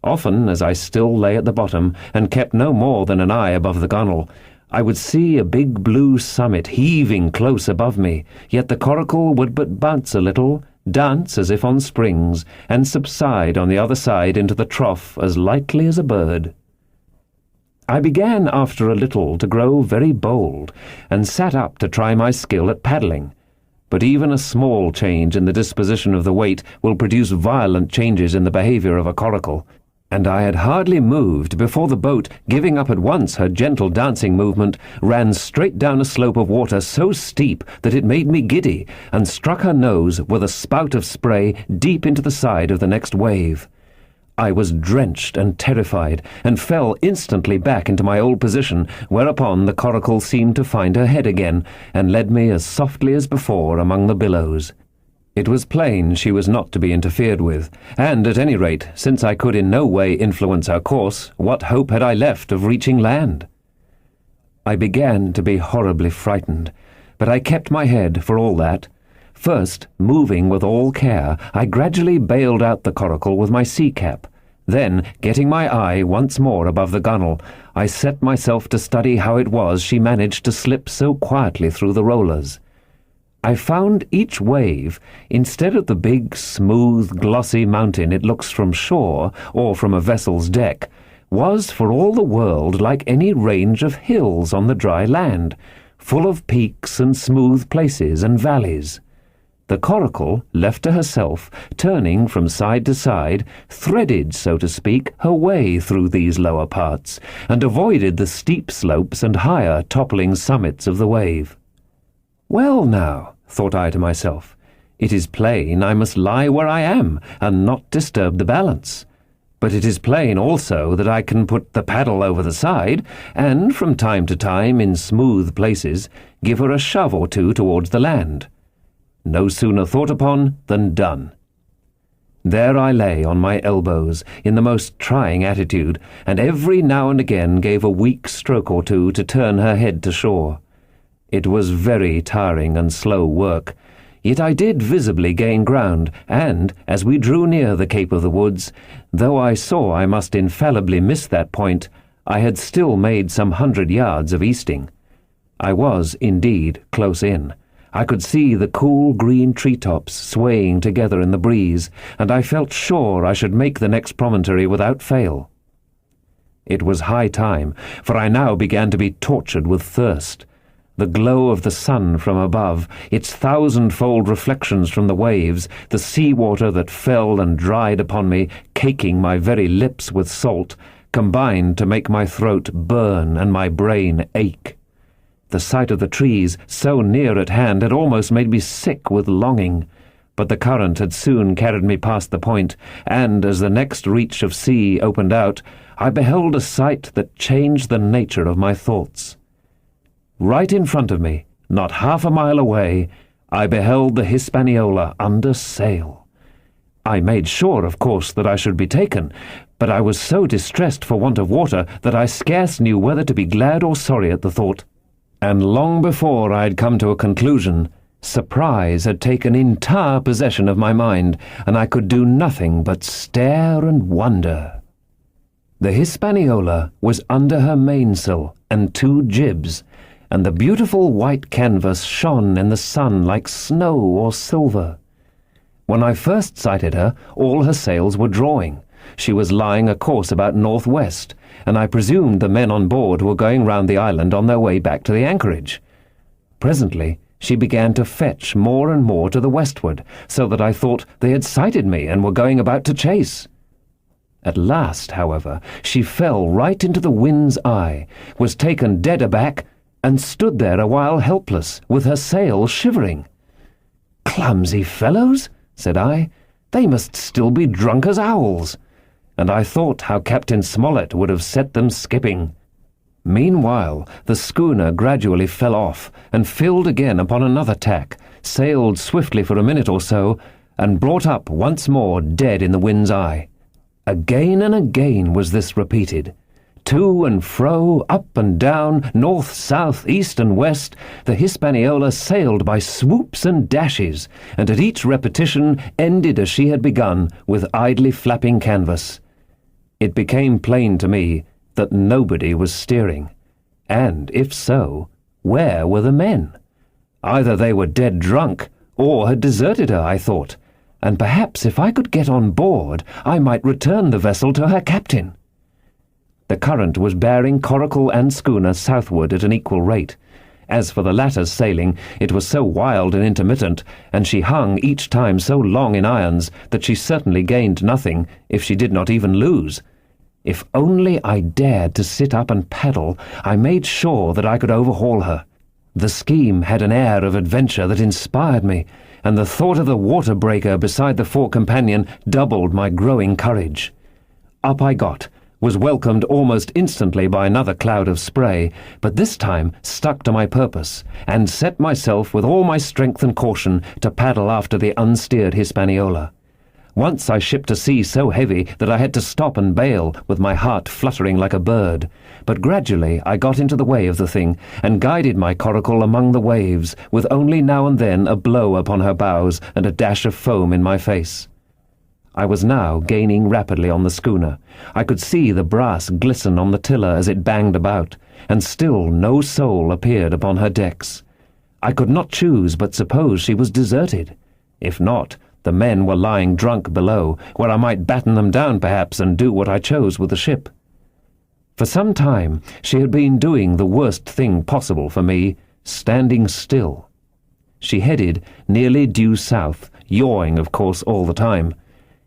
Often, as I still lay at the bottom, and kept no more than an eye above the gunwale, I would see a big blue summit heaving close above me, yet the coracle would but bounce a little, dance as if on springs, and subside on the other side into the trough as lightly as a bird. I began after a little to grow very bold, and sat up to try my skill at paddling. But even a small change in the disposition of the weight will produce violent changes in the behaviour of a coracle. and I had hardly moved before the boat, giving up at once her gentle dancing movement, ran straight down a slope of water so steep that it made me giddy, and struck her nose with a spout of spray deep into the side of the next wave. I was drenched and terrified, and fell instantly back into my old position, whereupon the coracle seemed to find her head again, and led me as softly as before among the billows. It was plain she was not to be interfered with, and at any rate, since I could in no way influence her course, what hope had I left of reaching land? I began to be horribly frightened, but I kept my head for all that. First, moving with all care, I gradually bailed out the coracle with my sea-cap. Then, getting my eye once more above the gunwale, I set myself to study how it was she managed to slip so quietly through the rollers. I found each wave, instead of the big, smooth, glossy mountain it looks from shore or from a vessel's deck, was for all the world like any range of hills on the dry land, full of peaks and smooth places and valleys. The coracle, left to herself, turning from side to side, threaded, so to speak, her way through these lower parts, and avoided the steep slopes and higher toppling summits of the wave. Well now, thought I to myself, it is plain I must lie where I am, and not disturb the balance. But it is plain also that I can put the paddle over the side, and from time to time, in smooth places, give her a shove or two towards the land. No sooner thought upon than done. There I lay on my elbows, in the most trying attitude, and every now and again gave a weak stroke or two to turn her head to shore. It was very tiring and slow work, yet I did visibly gain ground, and, as we drew near the Cape of the Woods, though I saw I must infallibly miss that point, I had still made some 100 yards of easting. I was, indeed, close in. I could see the cool green treetops swaying together in the breeze, and I felt sure I should make the next promontory without fail. It was high time, for I now began to be tortured with thirst. The glow of the sun from above, its thousand-fold reflections from the waves, the sea-water that fell and dried upon me, caking my very lips with salt, combined to make my throat burn and my brain ache. The sight of the trees, so near at hand, had almost made me sick with longing, but the current had soon carried me past the point, and as the next reach of sea opened out, I beheld a sight that changed the nature of my thoughts. Right in front of me, not half a mile away, I beheld the Hispaniola under sail. I made sure, of course, that I should be taken, but I was so distressed for want of water that I scarce knew whether to be glad or sorry at the thought. And long before I had come to a conclusion, surprise had taken entire possession of my mind, and I could do nothing but stare and wonder. The Hispaniola was under her mainsail and 2 jibs, and the beautiful white canvas shone in the sun like snow or silver. When I first sighted her, all her sails were drawing. She was lying a course about northwest, and I presumed the men on board were going round the island on their way back to the anchorage. Presently she began to fetch more and more to the westward, so that I thought they had sighted me and were going about to chase. At last, however, she fell right into the wind's eye, was taken dead aback, and stood there a while helpless, with her sail shivering. "Clumsy fellows," said I, "they must still be drunk as owls." And I thought how Captain Smollett would have set them skipping. Meanwhile, the schooner gradually fell off, and filled again upon another tack, sailed swiftly for a minute or so, and brought up once more dead in the wind's eye. Again and again was this repeated. To and fro, up and down, north, south, east and west, the Hispaniola sailed by swoops and dashes, and at each repetition ended as she had begun, with idly flapping canvas. It became plain to me that nobody was steering, and, if so, where were the men? Either they were dead drunk, or had deserted her, I thought, and perhaps if I could get on board, I might return the vessel to her captain. The current was bearing coracle and schooner southward at an equal rate. As for the latter's sailing, it was so wild and intermittent, and she hung each time so long in irons, that she certainly gained nothing, if she did not even lose, If only I dared to sit up and paddle, I made sure that I could overhaul her. The scheme had an air of adventure that inspired me, and the thought of the water breaker beside the fore companion doubled my growing courage. Up I got, was welcomed almost instantly by another cloud of spray, but this time stuck to my purpose, and set myself with all my strength and caution to paddle after the unsteered Hispaniola. Once I shipped a sea so heavy that I had to stop and bail, with my heart fluttering like a bird. But gradually I got into the way of the thing, and guided my coracle among the waves, with only now and then a blow upon her bows and a dash of foam in my face. I was now gaining rapidly on the schooner. I could see the brass glisten on the tiller as it banged about, and still no soul appeared upon her decks. I could not choose but suppose she was deserted. If not, the men were lying drunk below, where I might batten them down perhaps and do what I chose with the ship. For some time she had been doing the worst thing possible for me, standing still. She headed nearly due south, yawing of course all the time.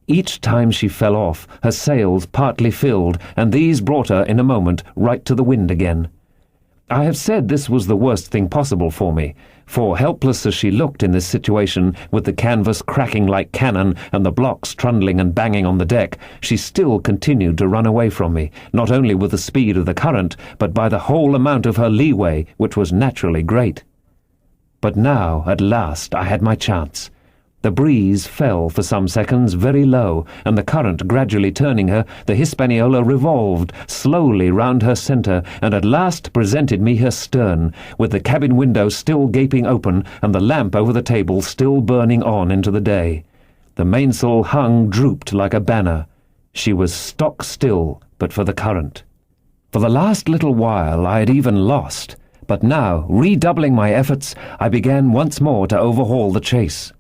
Each time she fell off, her sails partly filled, and these brought her in a moment right to the wind again. I have said this was the worst thing possible for me, for helpless as she looked in this situation, with the canvas cracking like cannon and the blocks trundling and banging on the deck, she still continued to run away from me, not only with the speed of the current, but by the whole amount of her leeway, which was naturally great. But now, at last, I had my chance. The breeze fell for some seconds very low, and the current gradually turning her, the Hispaniola revolved slowly round her centre, and at last presented me her stern, with the cabin window still gaping open, and the lamp over the table still burning on into the day. The mainsail hung drooped like a banner. She was stock still, but for the current. For the last little while I had even lost, but now, redoubling my efforts, I began once more to overhaul the chase.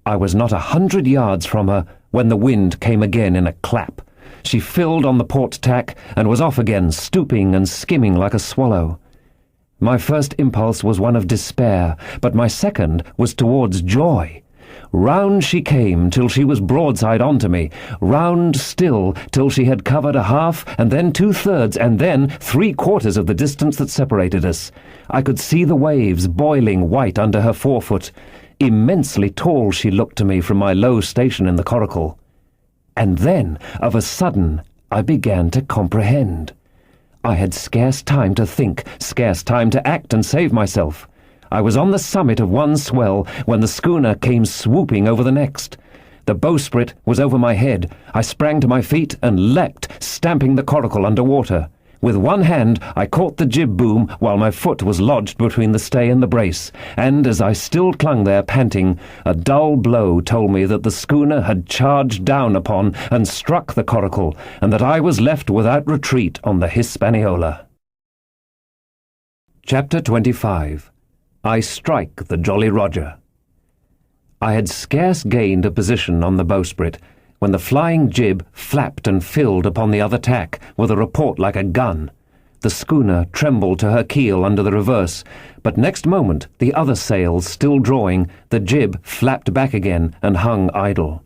I was not 100 yards from her when the wind came again in a clap. She filled on the port tack and was off again, stooping and skimming like a swallow. My first impulse was one of despair, but my second was towards joy. Round she came till she was broadside onto me, round still till she had covered a half, and then 2/3, and then 3/4 of the distance that separated us. I could see the waves boiling white under her forefoot. Immensely tall she looked to me from my low station in the coracle. And then, of a sudden, I began to comprehend. I had scarce time to think, scarce time to act and save myself. I was on the summit of one swell when the schooner came swooping over the next. The bowsprit was over my head. I sprang to my feet and leapt, stamping the coracle under water. With one hand I caught the jib boom while my foot was lodged between the stay and the brace, and as I still clung there panting, a dull blow told me that the schooner had charged down upon and struck the coracle, and that I was left without retreat on the Hispaniola. Chapter 25. I Strike the Jolly Roger. I had scarce gained a position on the bowsprit when the flying jib flapped and filled upon the other tack with a report like a gun. The schooner trembled to her keel under the reverse, but next moment, the other sails still drawing, the jib flapped back again and hung idle.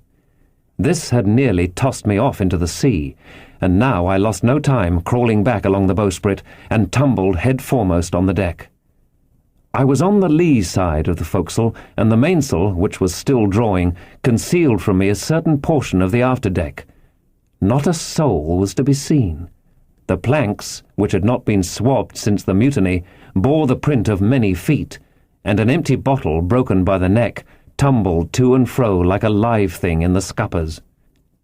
This had nearly tossed me off into the sea, and now I lost no time crawling back along the bowsprit and tumbled head foremost on the deck. I was on the lee side of the forecastle, and the mainsail, which was still drawing, concealed from me a certain portion of the afterdeck. Not a soul was to be seen. The planks, which had not been swabbed since the mutiny, bore the print of many feet, and an empty bottle broken by the neck tumbled to and fro like a live thing in the scuppers.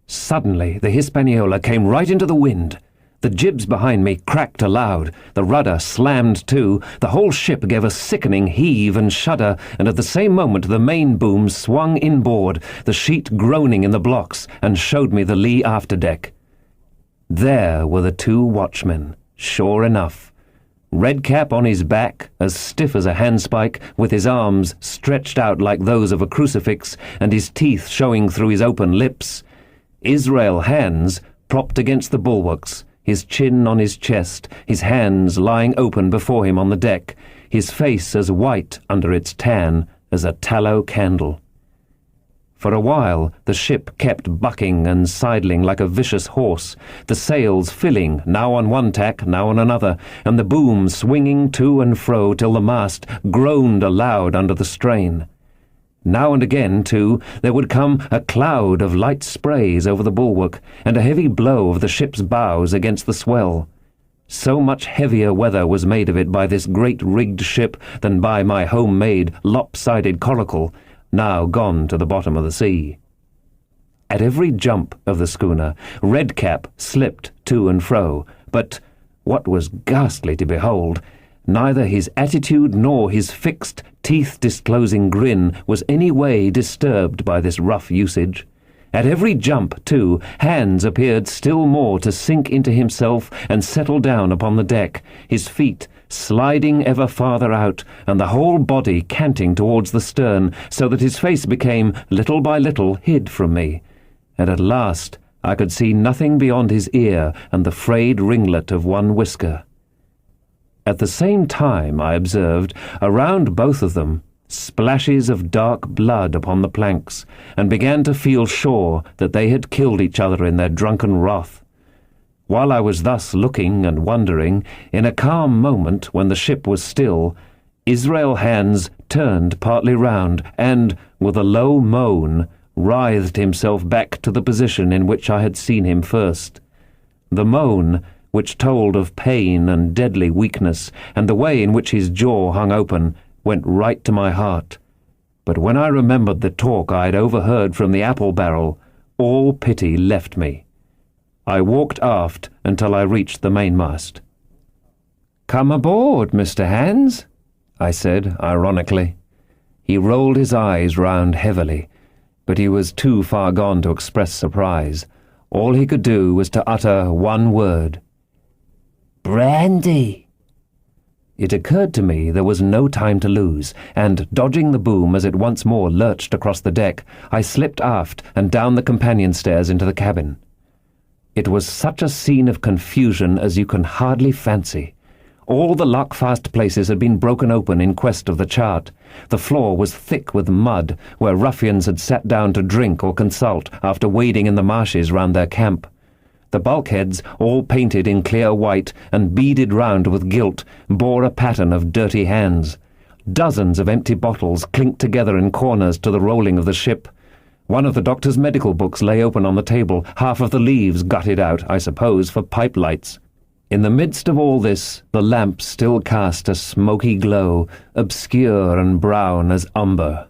Suddenly the Hispaniola came right into the wind. The jibs behind me cracked aloud, the rudder slammed to, the whole ship gave a sickening heave and shudder, and at the same moment the main boom swung inboard, the sheet groaning in the blocks, and showed me the lee afterdeck. There were the two watchmen, sure enough. Redcap on his back, as stiff as a handspike, with his arms stretched out like those of a crucifix, and his teeth showing through his open lips. Israel Hands propped against the bulwarks, his chin on his chest, his hands lying open before him on the deck, his face as white under its tan as a tallow candle. For a while the ship kept bucking and sidling like a vicious horse, the sails filling, now on one tack, now on another, and the boom swinging to and fro till the mast groaned aloud under the strain. Now and again, too, there would come a cloud of light sprays over the bulwark, and a heavy blow of the ship's bows against the swell. So much heavier weather was made of it by this great rigged ship than by my home-made, lopsided coracle, now gone to the bottom of the sea. At every jump of the schooner, Redcap slipped to and fro, but, what was ghastly to behold, neither his attitude nor his fixed, teeth-disclosing grin was any way disturbed by this rough usage. At every jump, too, Hans appeared still more to sink into himself and settle down upon the deck, his feet sliding ever farther out, and the whole body canting towards the stern, so that his face became, little by little, hid from me, and at last I could see nothing beyond his ear and the frayed ringlet of one whisker. At the same time I observed, around both of them, splashes of dark blood upon the planks, and began to feel sure that they had killed each other in their drunken wrath. While I was thus looking and wondering, in a calm moment when the ship was still, Israel Hands turned partly round and, with a low moan, writhed himself back to the position in which I had seen him first. The moan, which told of pain and deadly weakness, and the way in which his jaw hung open, went right to my heart. But when I remembered the talk I had overheard from the apple barrel, all pity left me. I walked aft until I reached the mainmast. "Come aboard, Mr. Hans," I said ironically. He rolled his eyes round heavily, but he was too far gone to express surprise. All he could do was to utter one word. "Brandy." It occurred to me there was no time to lose, and, dodging the boom as it once more lurched across the deck, I slipped aft and down the companion stairs into the cabin. It was such a scene of confusion as you can hardly fancy. All the lock-fast places had been broken open in quest of the chart. The floor was thick with mud, where ruffians had sat down to drink or consult after wading in the marshes round their camp. The bulkheads, all painted in clear white and beaded round with gilt, bore a pattern of dirty hands. Dozens of empty bottles clinked together in corners to the rolling of the ship. One of the doctor's medical books lay open on the table, half of the leaves gutted out, I suppose, for pipe lights. In the midst of all this, the lamp still cast a smoky glow, obscure and brown as umber.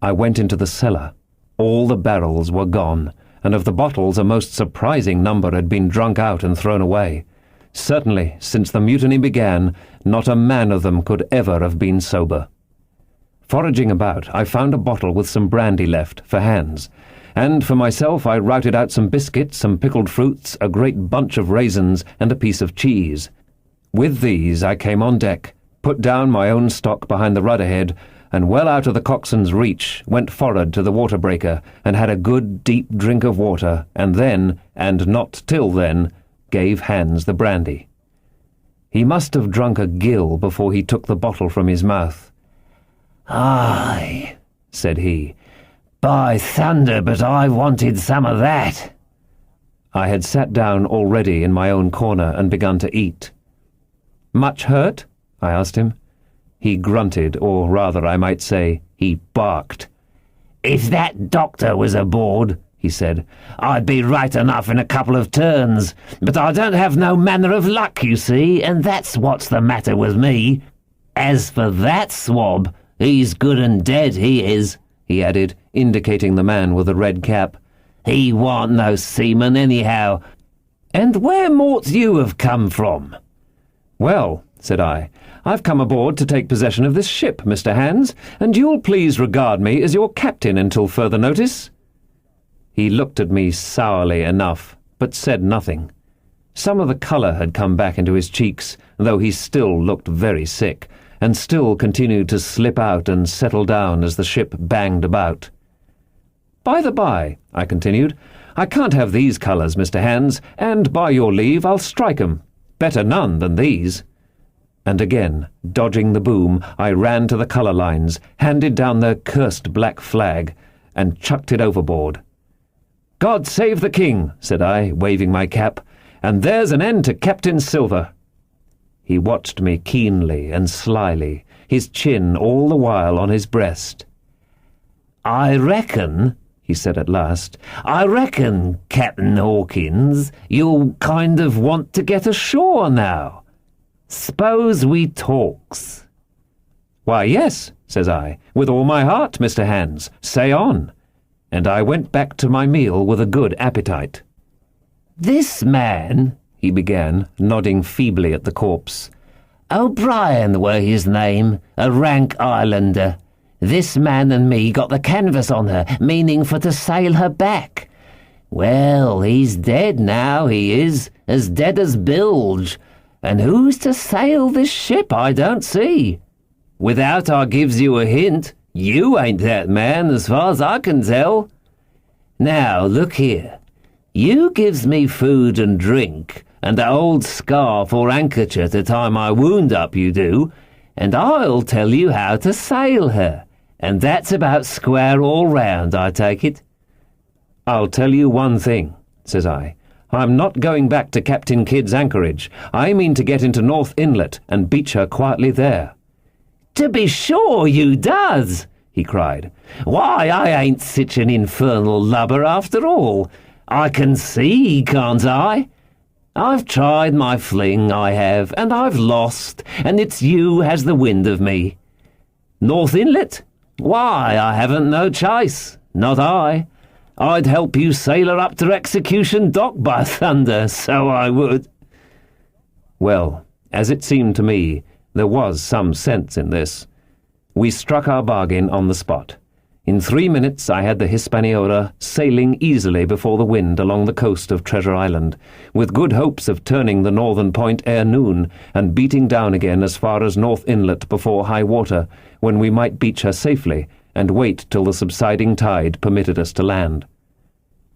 I went into the cellar. All the barrels were gone, and of the bottles a most surprising number had been drunk out and thrown away. Certainly, since the mutiny began, not a man of them could ever have been sober. Foraging about, I found a bottle with some brandy left, for Hans, and for myself I routed out some biscuits, some pickled fruits, a great bunch of raisins, and a piece of cheese. With these I came on deck, put down my own stock behind the rudder-head, and well out of the coxswain's reach, went forward to the water-breaker, and had a good deep drink of water, and then, and not till then, gave Hans the brandy. He must have drunk a gill before he took the bottle from his mouth. "Aye," said he, "by thunder, but I wanted some of that." I had sat down already in my own corner and begun to eat. "Much hurt?" I asked him. He grunted, or rather I might say, he barked. "If that doctor was aboard," he said, "I'd be right enough in a couple of turns, but I don't have no manner of luck, you see, and that's what's the matter with me. As for that swab, he's good and dead, he is," he added, indicating the man with the red cap. "He warn't no seaman anyhow. And where mought you have come from?" "Well," said I, "I've come aboard to take possession of this ship, Mr. Hans, and you'll please regard me as your captain until further notice." He looked at me sourly enough, but said nothing. Some of the colour had come back into his cheeks, though he still looked very sick, and still continued to slip out and settle down as the ship banged about. "By the by," I continued, "I can't have these colours, Mr. Hans, and by your leave I'll strike 'em. Better none than these." And again, dodging the boom, I ran to the colour lines, handed down the cursed black flag, and chucked it overboard. "God save the King," said I, waving my cap, "and there's an end to Captain Silver." He watched me keenly and slyly, his chin all the while on his breast. "I reckon," he said at last, "I reckon, Captain Hawkins, you'll kind of want to get ashore now. S'pose we talks?" "Why, yes," says I, "with all my heart, Mr. Hands. Say on." And I went back to my meal with a good appetite. "This man," he began, nodding feebly at the corpse, "O'Brien were his name, a rank islander. This man and me got the canvas on her, meaning for to sail her back. Well, he's dead now, he is, as dead as bilge. And who's to sail this ship, I don't see. Without I gives you a hint, you ain't that man, as far as I can tell. Now, look here. You gives me food and drink, and a old scarf or handkerchief to tie my wound up, you do, and I'll tell you how to sail her. And that's about square all round, I take it." "I'll tell you one thing," says I. "I'm not going back to Captain Kidd's anchorage. I mean to get into North Inlet and beach her quietly there." "To be sure you does," he cried. "Why, I ain't sich an infernal lubber after all. I can see, can't I? I've tried my fling, I have, and I've lost, and it's you has the wind of me. North Inlet? Why, I haven't no choice, not I. I'd help you sail her up to Execution Dock, by thunder, so I would." Well, as it seemed to me, there was some sense in this. We struck our bargain on the spot. In 3 minutes I had the Hispaniola sailing easily before the wind along the coast of Treasure Island, with good hopes of turning the northern point ere noon and beating down again as far as North Inlet before high water, when we might beach her safely and wait till the subsiding tide permitted us to land.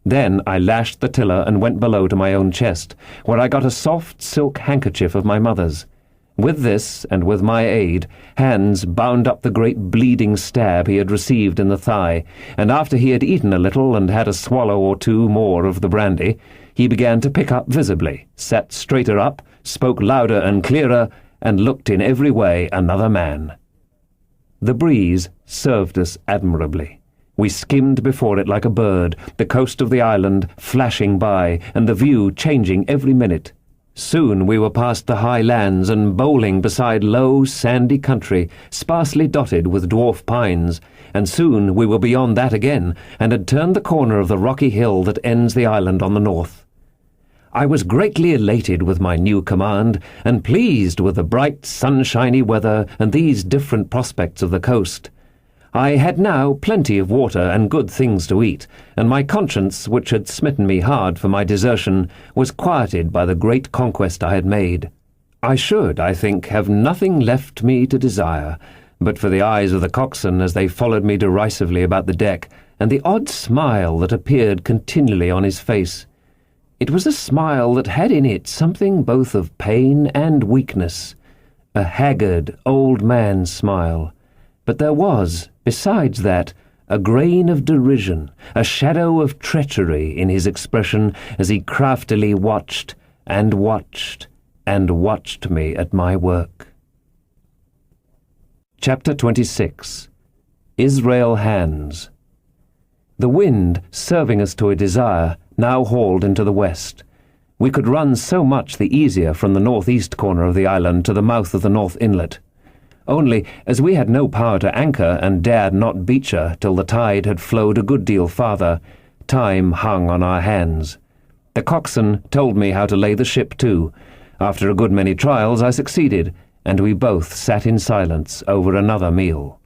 Then I lashed the tiller and went below to my own chest, where I got a soft silk handkerchief of my mother's. With this, and with my aid, Hans bound up the great bleeding stab he had received in the thigh, and after he had eaten a little and had a swallow or two more of the brandy, he began to pick up visibly, sat straighter up, spoke louder and clearer, and looked in every way another man. The breeze served us admirably. We skimmed before it like a bird, the coast of the island flashing by, and the view changing every minute. Soon we were past the high lands and bowling beside low, sandy country, sparsely dotted with dwarf pines, and soon we were beyond that again, and had turned the corner of the rocky hill that ends the island on the north. I was greatly elated with my new command, and pleased with the bright, sunshiny weather and these different prospects of the coast. I had now plenty of water and good things to eat, and my conscience, which had smitten me hard for my desertion, was quieted by the great conquest I had made. I should, I think, have nothing left me to desire, but for the eyes of the coxswain as they followed me derisively about the deck, and the odd smile that appeared continually on his face. It was a smile that had in it something both of pain and weakness, a haggard, old man's smile. But there was, besides that, a grain of derision, a shadow of treachery in his expression as he craftily watched and watched and watched me at my work. Chapter 26. Israel Hands. The wind, serving us to a desire, now hauled into the west. We could run so much the easier from the northeast corner of the island to the mouth of the North Inlet. Only, as we had no power to anchor and dared not beach her till the tide had flowed a good deal farther, time hung on our hands. The coxswain told me how to lay the ship to. After a good many trials I succeeded, and we both sat in silence over another meal.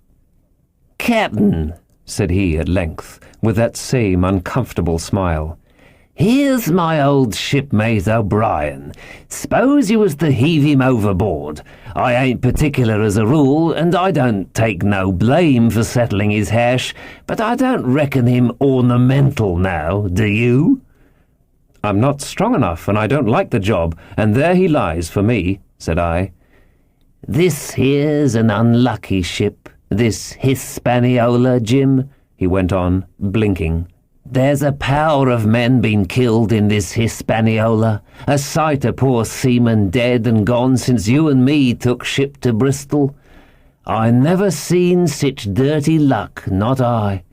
"Captain," said he at length, with that same uncomfortable smile, "here's my old shipmate O'Brien. S'pose you was to heave him overboard. I ain't particular as a rule, and I don't take no blame for settling his hash, but I don't reckon him ornamental now, do you?" "I'm not strong enough, and I don't like the job, and there he lies for me," said I. "This here's an unlucky ship, this Hispaniola, Jim," he went on, blinking. "There's a power of men been killed in this Hispaniola, a sight of poor seamen dead and gone since you and me took ship to Bristol. I never seen sich dirty luck, not I.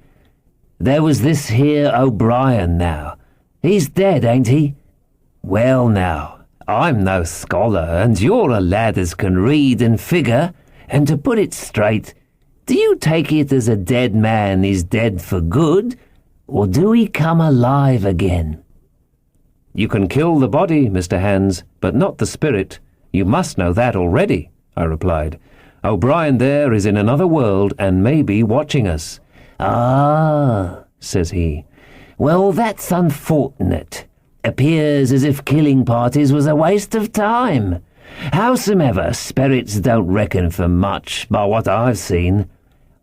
There was this here O'Brien now. He's dead, ain't he? Well now, I'm no scholar, and you're a lad as can read and figure, and to put it straight, do you take it as a dead man is dead for good, or do he come alive again?" "You can kill the body, Mr. Hands, but not the spirit. You must know that already," I replied. "O'Brien there is in another world and may be watching us." "Ah," says he. "Well, that's unfortunate. Appears as if killing parties was a waste of time. Howsomever, spirits don't reckon for much, by what I've seen.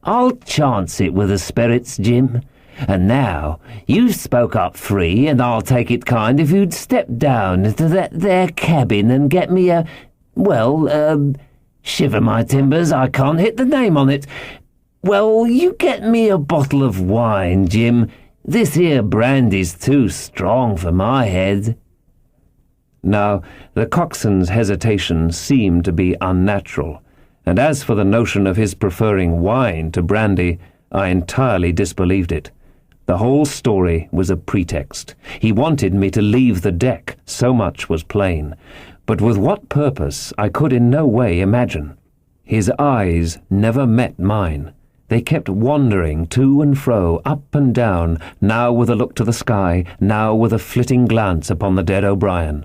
I'll chance it with the spirits, Jim. And now, you've spoke up free, and I'll take it kind if you'd step down to that there cabin and get me shiver my timbers, I can't hit the name on it. Well, you get me a bottle of wine, Jim. This here brandy's too strong for my head." Now, the coxswain's hesitation seemed to be unnatural, and as for the notion of his preferring wine to brandy, I entirely disbelieved it. The whole story was a pretext. He wanted me to leave the deck, so much was plain, but with what purpose I could in no way imagine. His eyes never met mine. They kept wandering to and fro, up and down, now with a look to the sky, now with a flitting glance upon the dead O'Brien.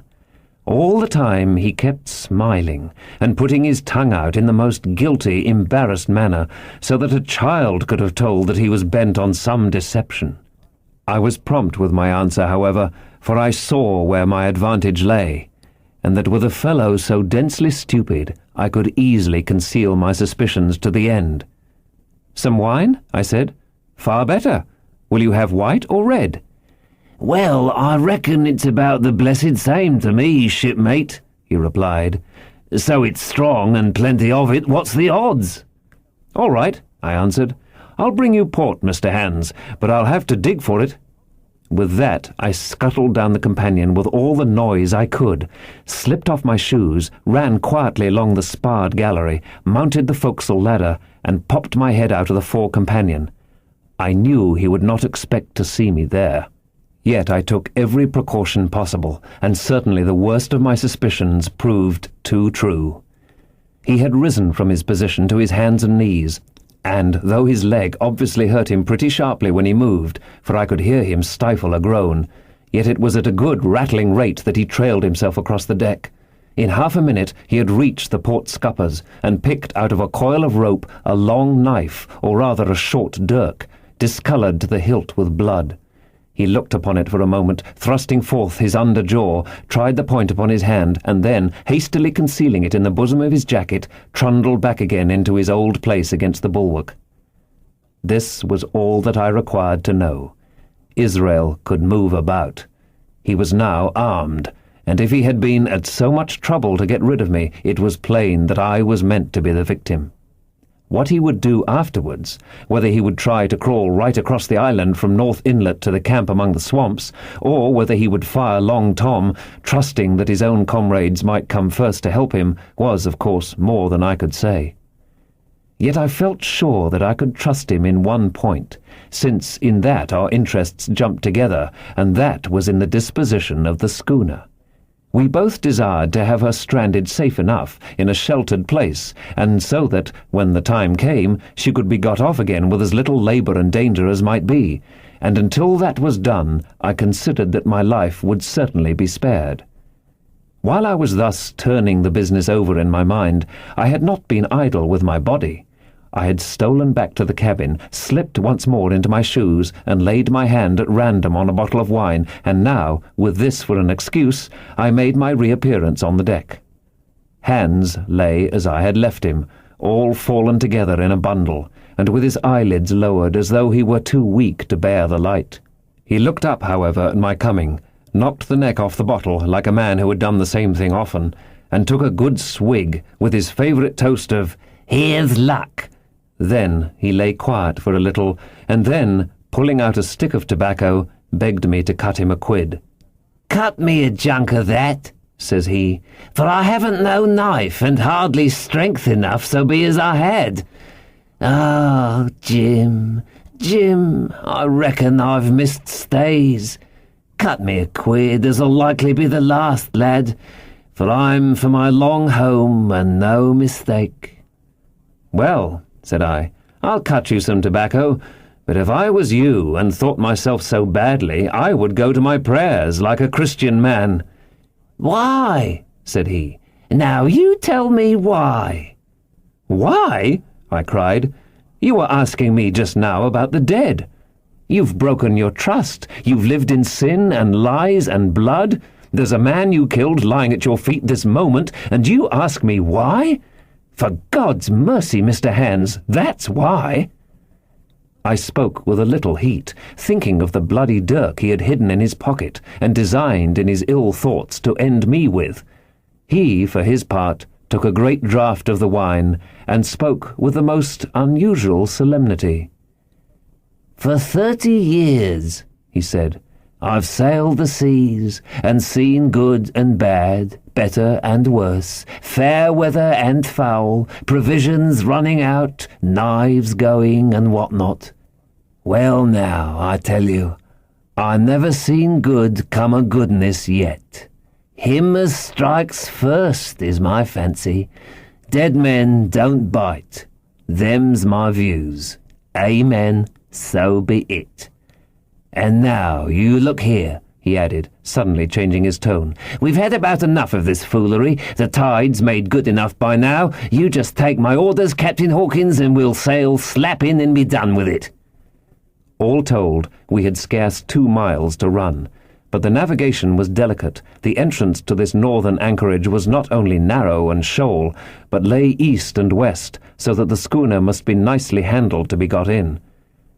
All the time he kept smiling, and putting his tongue out in the most guilty, embarrassed manner, so that a child could have told that he was bent on some deception. I was prompt with my answer, however, for I saw where my advantage lay, and that with a fellow so densely stupid, I could easily conceal my suspicions to the end. "Some wine?" I said. "Far better. Will you have white or red?" "Well, I reckon it's about the blessed same to me, shipmate," he replied. "So it's strong and plenty of it. What's the odds?" "All right," I answered. "I'll bring you port, Mr. Hands, but I'll have to dig for it." With that, I scuttled down the companion with all the noise I could, slipped off my shoes, ran quietly along the sparred gallery, mounted the forecastle ladder, and popped my head out of the fore companion. I knew he would not expect to see me there. Yet I took every precaution possible, and certainly the worst of my suspicions proved too true. He had risen from his position to his hands and knees, and though his leg obviously hurt him pretty sharply when he moved, for I could hear him stifle a groan, yet it was at a good rattling rate that he trailed himself across the deck. In half a minute he had reached the port scuppers, and picked out of a coil of rope a long knife, or rather a short dirk, discoloured to the hilt with blood. He looked upon it for a moment, thrusting forth his under jaw, tried the point upon his hand, and then, hastily concealing it in the bosom of his jacket, trundled back again into his old place against the bulwark. This was all that I required to know. Israel could move about. He was now armed, and if he had been at so much trouble to get rid of me, it was plain that I was meant to be the victim. What he would do afterwards, whether he would try to crawl right across the island from North Inlet to the camp among the swamps, or whether he would fire Long Tom, trusting that his own comrades might come first to help him, was, of course, more than I could say. Yet I felt sure that I could trust him in one point, since in that our interests jumped together, and that was in the disposition of the schooner. We both desired to have her stranded safe enough in a sheltered place, and so that, when the time came, she could be got off again with as little labour and danger as might be, and until that was done, I considered that my life would certainly be spared. While I was thus turning the business over in my mind, I had not been idle with my body. I had stolen back to the cabin, slipped once more into my shoes, and laid my hand at random on a bottle of wine, and now, with this for an excuse, I made my reappearance on the deck. Hans lay as I had left him, all fallen together in a bundle, and with his eyelids lowered as though he were too weak to bear the light. He looked up, however, at my coming, knocked the neck off the bottle like a man who had done the same thing often, and took a good swig with his favourite toast of "Here's luck." Then he lay quiet for a little, and then, pulling out a stick of tobacco, begged me to cut him a quid. "Cut me a junk of that," says he, "for I haven't no knife and hardly strength enough, so be as I had. Oh, Jim, I reckon I've missed stays. Cut me a quid, as'll likely be the last, lad, for I'm for my long home and no mistake." "Well," said I, "I'll cut you some tobacco, but if I was you and thought myself so badly, I would go to my prayers like a Christian man." "Why?" said he. "Now you tell me why." "Why?" I cried. "You were asking me just now about the dead. You've broken your trust. You've lived in sin and lies and blood. There's a man you killed lying at your feet this moment, and you ask me why? For God's mercy, Mr. Hands, that's why." I spoke with a little heat, thinking of the bloody dirk he had hidden in his pocket and designed in his ill thoughts to end me with. He, for his part, took a great draught of the wine and spoke with the most unusual solemnity. "For 30 years, he said, "I've sailed the seas and seen good and bad, better and worse, fair weather and foul, provisions running out, knives going and what not. Well now, I tell you, I never seen good come o' goodness yet. Him as strikes first is my fancy. Dead men don't bite. Them's my views. Amen, so be it. And now, you look here," he added, suddenly changing his tone. "We've had about enough of this foolery. The tide's made good enough by now. You just take my orders, Captain Hawkins, and we'll sail slap in and be done with it." All told, we had scarce 2 miles to run, but the navigation was delicate. The entrance to this northern anchorage was not only narrow and shoal, but lay east and west, so that the schooner must be nicely handled to be got in.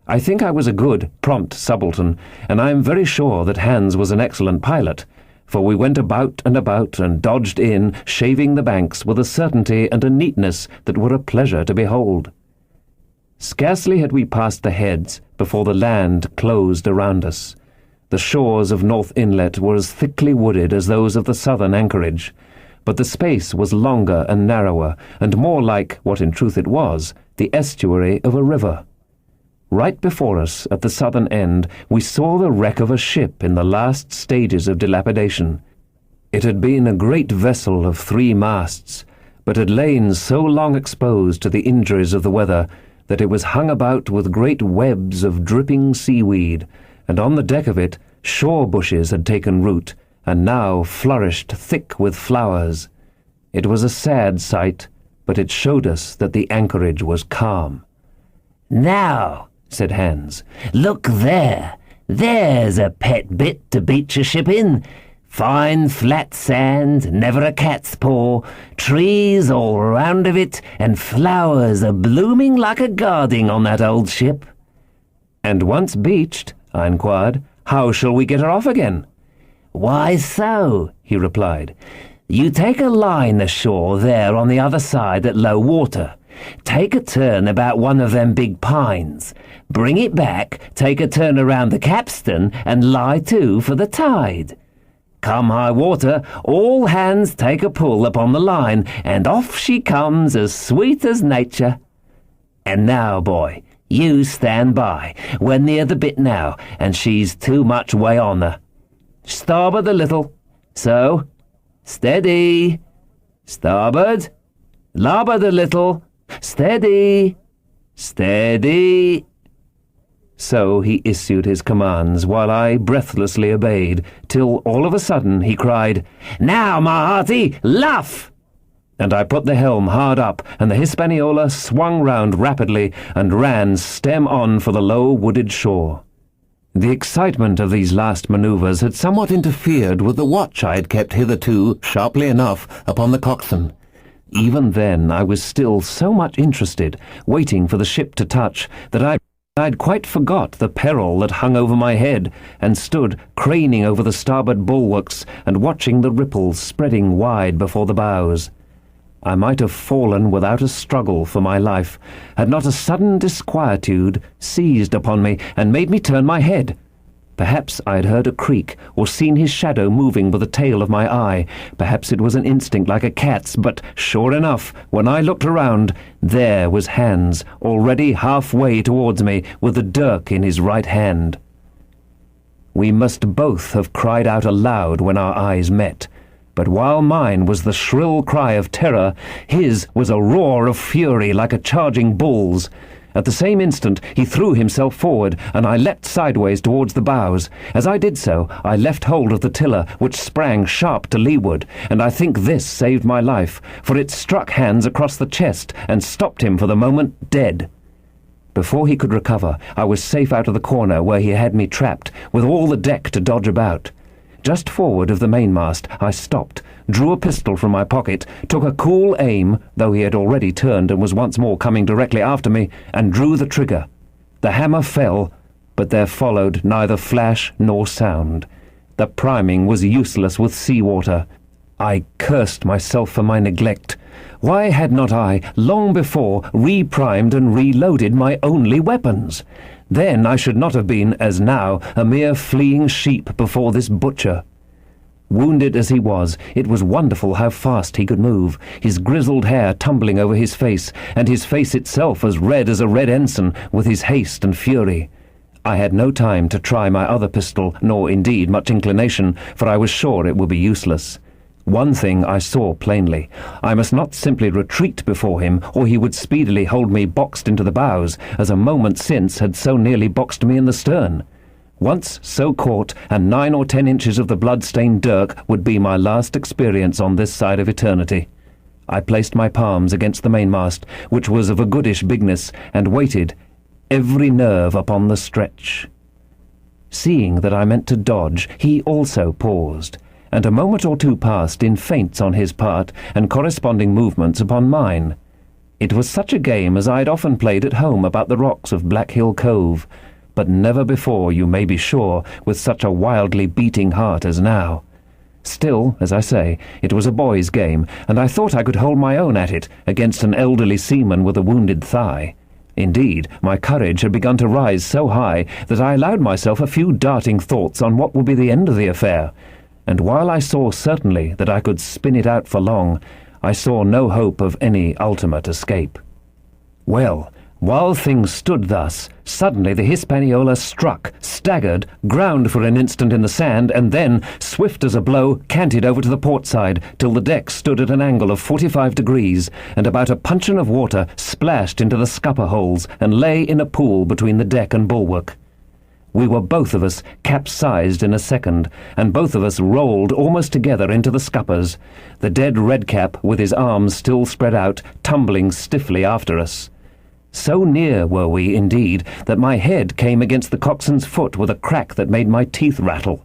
I think I was a good, prompt subaltern, and I am very sure that Hans was an excellent pilot, for we went about and dodged in, shaving the banks with a certainty and a neatness that were a pleasure to behold. Scarcely had we passed the heads before the land closed around us. The shores of North Inlet were as thickly wooded as those of the southern anchorage, but the space was longer and narrower, and more like, what in truth it was, the estuary of a river. Right before us, at the southern end, we saw the wreck of a ship in the last stages of dilapidation. It had been a great vessel of 3 masts, but had lain so long exposed to the injuries of the weather that it was hung about with great webs of dripping seaweed, and on the deck of it shore bushes had taken root, and now flourished thick with flowers. It was a sad sight, but it showed us that the anchorage was calm. "Now," said Hans, "look there. There's a pet bit to beach a ship in. Fine flat sand, never a cat's paw, trees all round of it, and flowers a-blooming like a garding on that old ship." "And once beached," I inquired, "how shall we get her off again?" "Why so," he replied. "You take a line ashore there on the other side at low water. Take a turn about one of them big pines. Bring it back, take a turn around the capstan, and lie to for the tide. Come high water, all hands take a pull upon the line, and off she comes as sweet as nature. And now, boy, you stand by. We're near the bit now, and she's too much way on her. Starboard a little. So. Steady. Starboard. Larboard a little. Steady. Steady." So he issued his commands, while I breathlessly obeyed, till all of a sudden he cried, "Now, my hearty, luff!" And I put the helm hard up, and the Hispaniola swung round rapidly and ran stem on for the low wooded shore. The excitement of these last manoeuvres had somewhat interfered with the watch I had kept hitherto, sharply enough, upon the coxswain. Even then I was still so much interested, waiting for the ship to touch, that I'd quite forgot the peril that hung over my head, and stood craning over the starboard bulwarks and watching the ripples spreading wide before the bows. I might have fallen without a struggle for my life, had not a sudden disquietude seized upon me and made me turn my head. Perhaps I had heard a creak, or seen his shadow moving with the tail of my eye. Perhaps it was an instinct like a cat's, but sure enough, when I looked around, there was Hans, already halfway towards me, with the dirk in his right hand. We must both have cried out aloud when our eyes met, but while mine was the shrill cry of terror, his was a roar of fury like a charging bull's. At the same instant he threw himself forward, and I leapt sideways towards the bows. As I did so, I left hold of the tiller, which sprang sharp to leeward, and I think this saved my life, for it struck Hans across the chest and stopped him for the moment dead. Before he could recover, I was safe out of the corner where he had me trapped, with all the deck to dodge about. Just forward of the mainmast, I stopped, drew a pistol from my pocket, took a cool aim, though he had already turned and was once more coming directly after me, and drew the trigger. The hammer fell, but there followed neither flash nor sound. The priming was useless with sea-water. I cursed myself for my neglect. Why had not I, long before, re-primed and reloaded my only weapons? Then I should not have been, as now, a mere fleeing sheep before this butcher. Wounded as he was, it was wonderful how fast he could move, his grizzled hair tumbling over his face, and his face itself as red as a red ensign with his haste and fury. I had no time to try my other pistol, nor indeed much inclination, for I was sure it would be useless. One thing I saw plainly. I must not simply retreat before him, or he would speedily hold me boxed into the bows, as a moment since had so nearly boxed me in the stern. Once so caught, and 9 or 10 inches of the blood-stained dirk would be my last experience on this side of eternity. I placed my palms against the mainmast, which was of a goodish bigness, and waited, every nerve upon the stretch. Seeing that I meant to dodge, he also paused, and a moment or two passed in feints on his part and corresponding movements upon mine. It was such a game as I had often played at home about the rocks of Black Hill Cove, but never before, you may be sure, with such a wildly beating heart as now. Still, as I say, it was a boy's game, and I thought I could hold my own at it against an elderly seaman with a wounded thigh. Indeed, my courage had begun to rise so high that I allowed myself a few darting thoughts on what would be the end of the affair, and while I saw certainly that I could spin it out for long, I saw no hope of any ultimate escape. Well, while things stood thus, suddenly the Hispaniola struck, staggered, ground for an instant in the sand, and then, swift as a blow, canted over to the port side, till the deck stood at an angle of 45 degrees, and about a puncheon of water splashed into the scupper holes and lay in a pool between the deck and bulwark. We were both of us capsized in a second, and both of us rolled almost together into the scuppers, the dead redcap, with his arms still spread out, tumbling stiffly after us. So near were we, indeed, that my head came against the coxswain's foot with a crack that made my teeth rattle.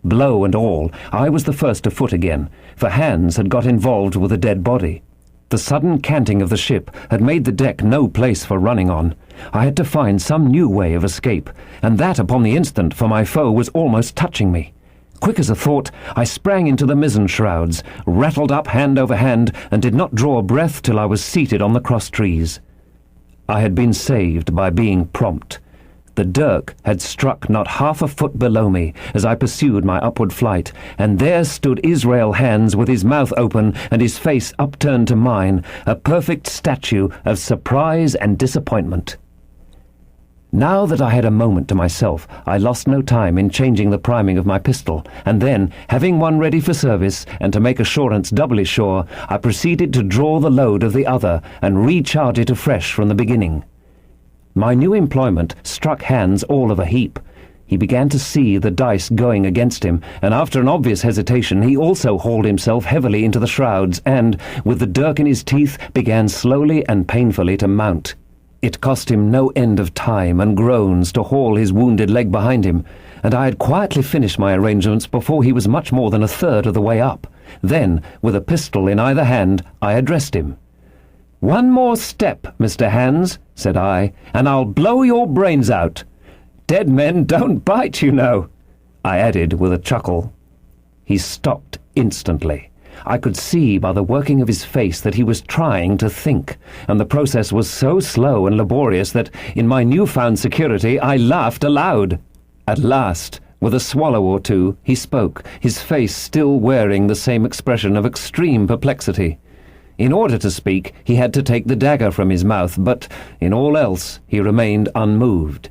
Blow and all, I was the first to foot again, for Hans had got involved with the dead body. The sudden canting of the ship had made the deck no place for running on. I had to find some new way of escape, and that upon the instant, for my foe was almost touching me. Quick as a thought, I sprang into the mizzen shrouds, rattled up hand over hand, and did not draw a breath till I was seated on the cross-trees. I had been saved by being prompt. The dirk had struck not half a foot below me as I pursued my upward flight, and there stood Israel Hands with his mouth open and his face upturned to mine, a perfect statue of surprise and disappointment. Now that I had a moment to myself, I lost no time in changing the priming of my pistol, and then, having one ready for service, and to make assurance doubly sure, I proceeded to draw the load of the other and recharge it afresh from the beginning. My new employment struck Hans all of a heap. He began to see the dice going against him, and after an obvious hesitation he also hauled himself heavily into the shrouds and, with the dirk in his teeth, began slowly and painfully to mount. It cost him no end of time and groans to haul his wounded leg behind him, and I had quietly finished my arrangements before he was much more than a third of the way up. Then, with a pistol in either hand, I addressed him. "One more step, Mr. Hans," said I, "and I'll blow your brains out. Dead men don't bite, you know," I added with a chuckle. He stopped instantly. I could see by the working of his face that he was trying to think, and the process was so slow and laborious that, in my newfound security, I laughed aloud. At last, with a swallow or two, he spoke, his face still wearing the same expression of extreme perplexity. In order to speak, he had to take the dagger from his mouth, but in all else he remained unmoved.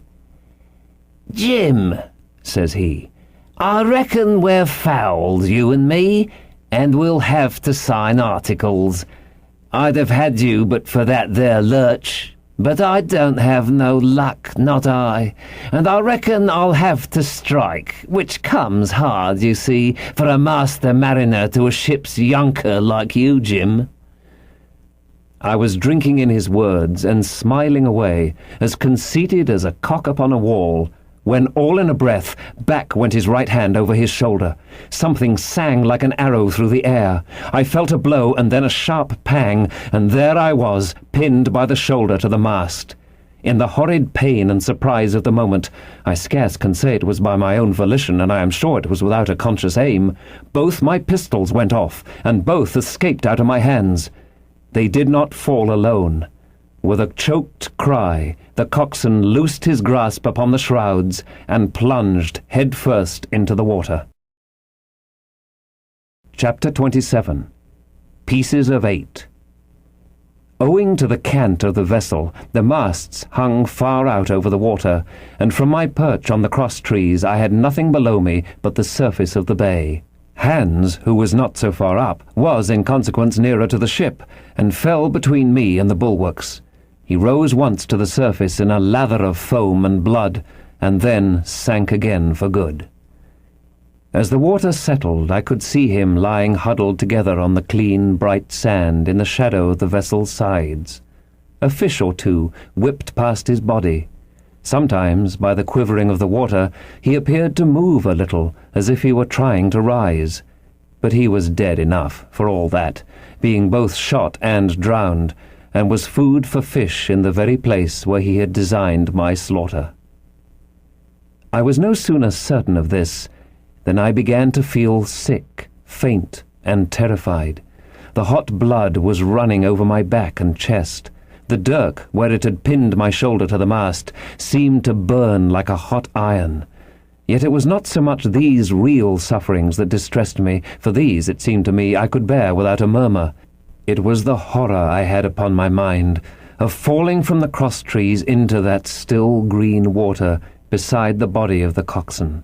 "Jim," says he, "I reckon we're fouled, you and me, and we'll have to sign articles. I'd have had you but for that there lurch, but I don't have no luck, not I, and I reckon I'll have to strike, which comes hard, you see, for a master mariner to a ship's younker like you, Jim." I was drinking in his words and smiling away, as conceited as a cock upon a wall, when, all in a breath, back went his right hand over his shoulder. Something sang like an arrow through the air. I felt a blow and then a sharp pang, and there I was, pinned by the shoulder to the mast. In the horrid pain and surprise of the moment, I scarce can say it was by my own volition, and I am sure it was without a conscious aim, both my pistols went off, and both escaped out of my hands. They did not fall alone. With a choked cry, the coxswain loosed his grasp upon the shrouds and plunged head first into the water. Chapter 27. Pieces of 8. Owing to the cant of the vessel, the masts hung far out over the water, and from my perch on the cross-trees I had nothing below me but the surface of the bay. Hans, who was not so far up, was in consequence nearer to the ship, and fell between me and the bulwarks. He rose once to the surface in a lather of foam and blood, and then sank again for good. As the water settled, I could see him lying huddled together on the clean, bright sand in the shadow of the vessel's sides. A fish or two whipped past his body. Sometimes, by the quivering of the water, he appeared to move a little, as if he were trying to rise. But he was dead enough, for all that, being both shot and drowned, and was food for fish in the very place where he had designed my slaughter. I was no sooner certain of this than I began to feel sick, faint, and terrified. The hot blood was running over my back and chest. The dirk, where it had pinned my shoulder to the mast, seemed to burn like a hot iron. Yet it was not so much these real sufferings that distressed me, for these, it seemed to me, I could bear without a murmur. It was the horror I had upon my mind, of falling from the cross-trees into that still green water beside the body of the coxswain.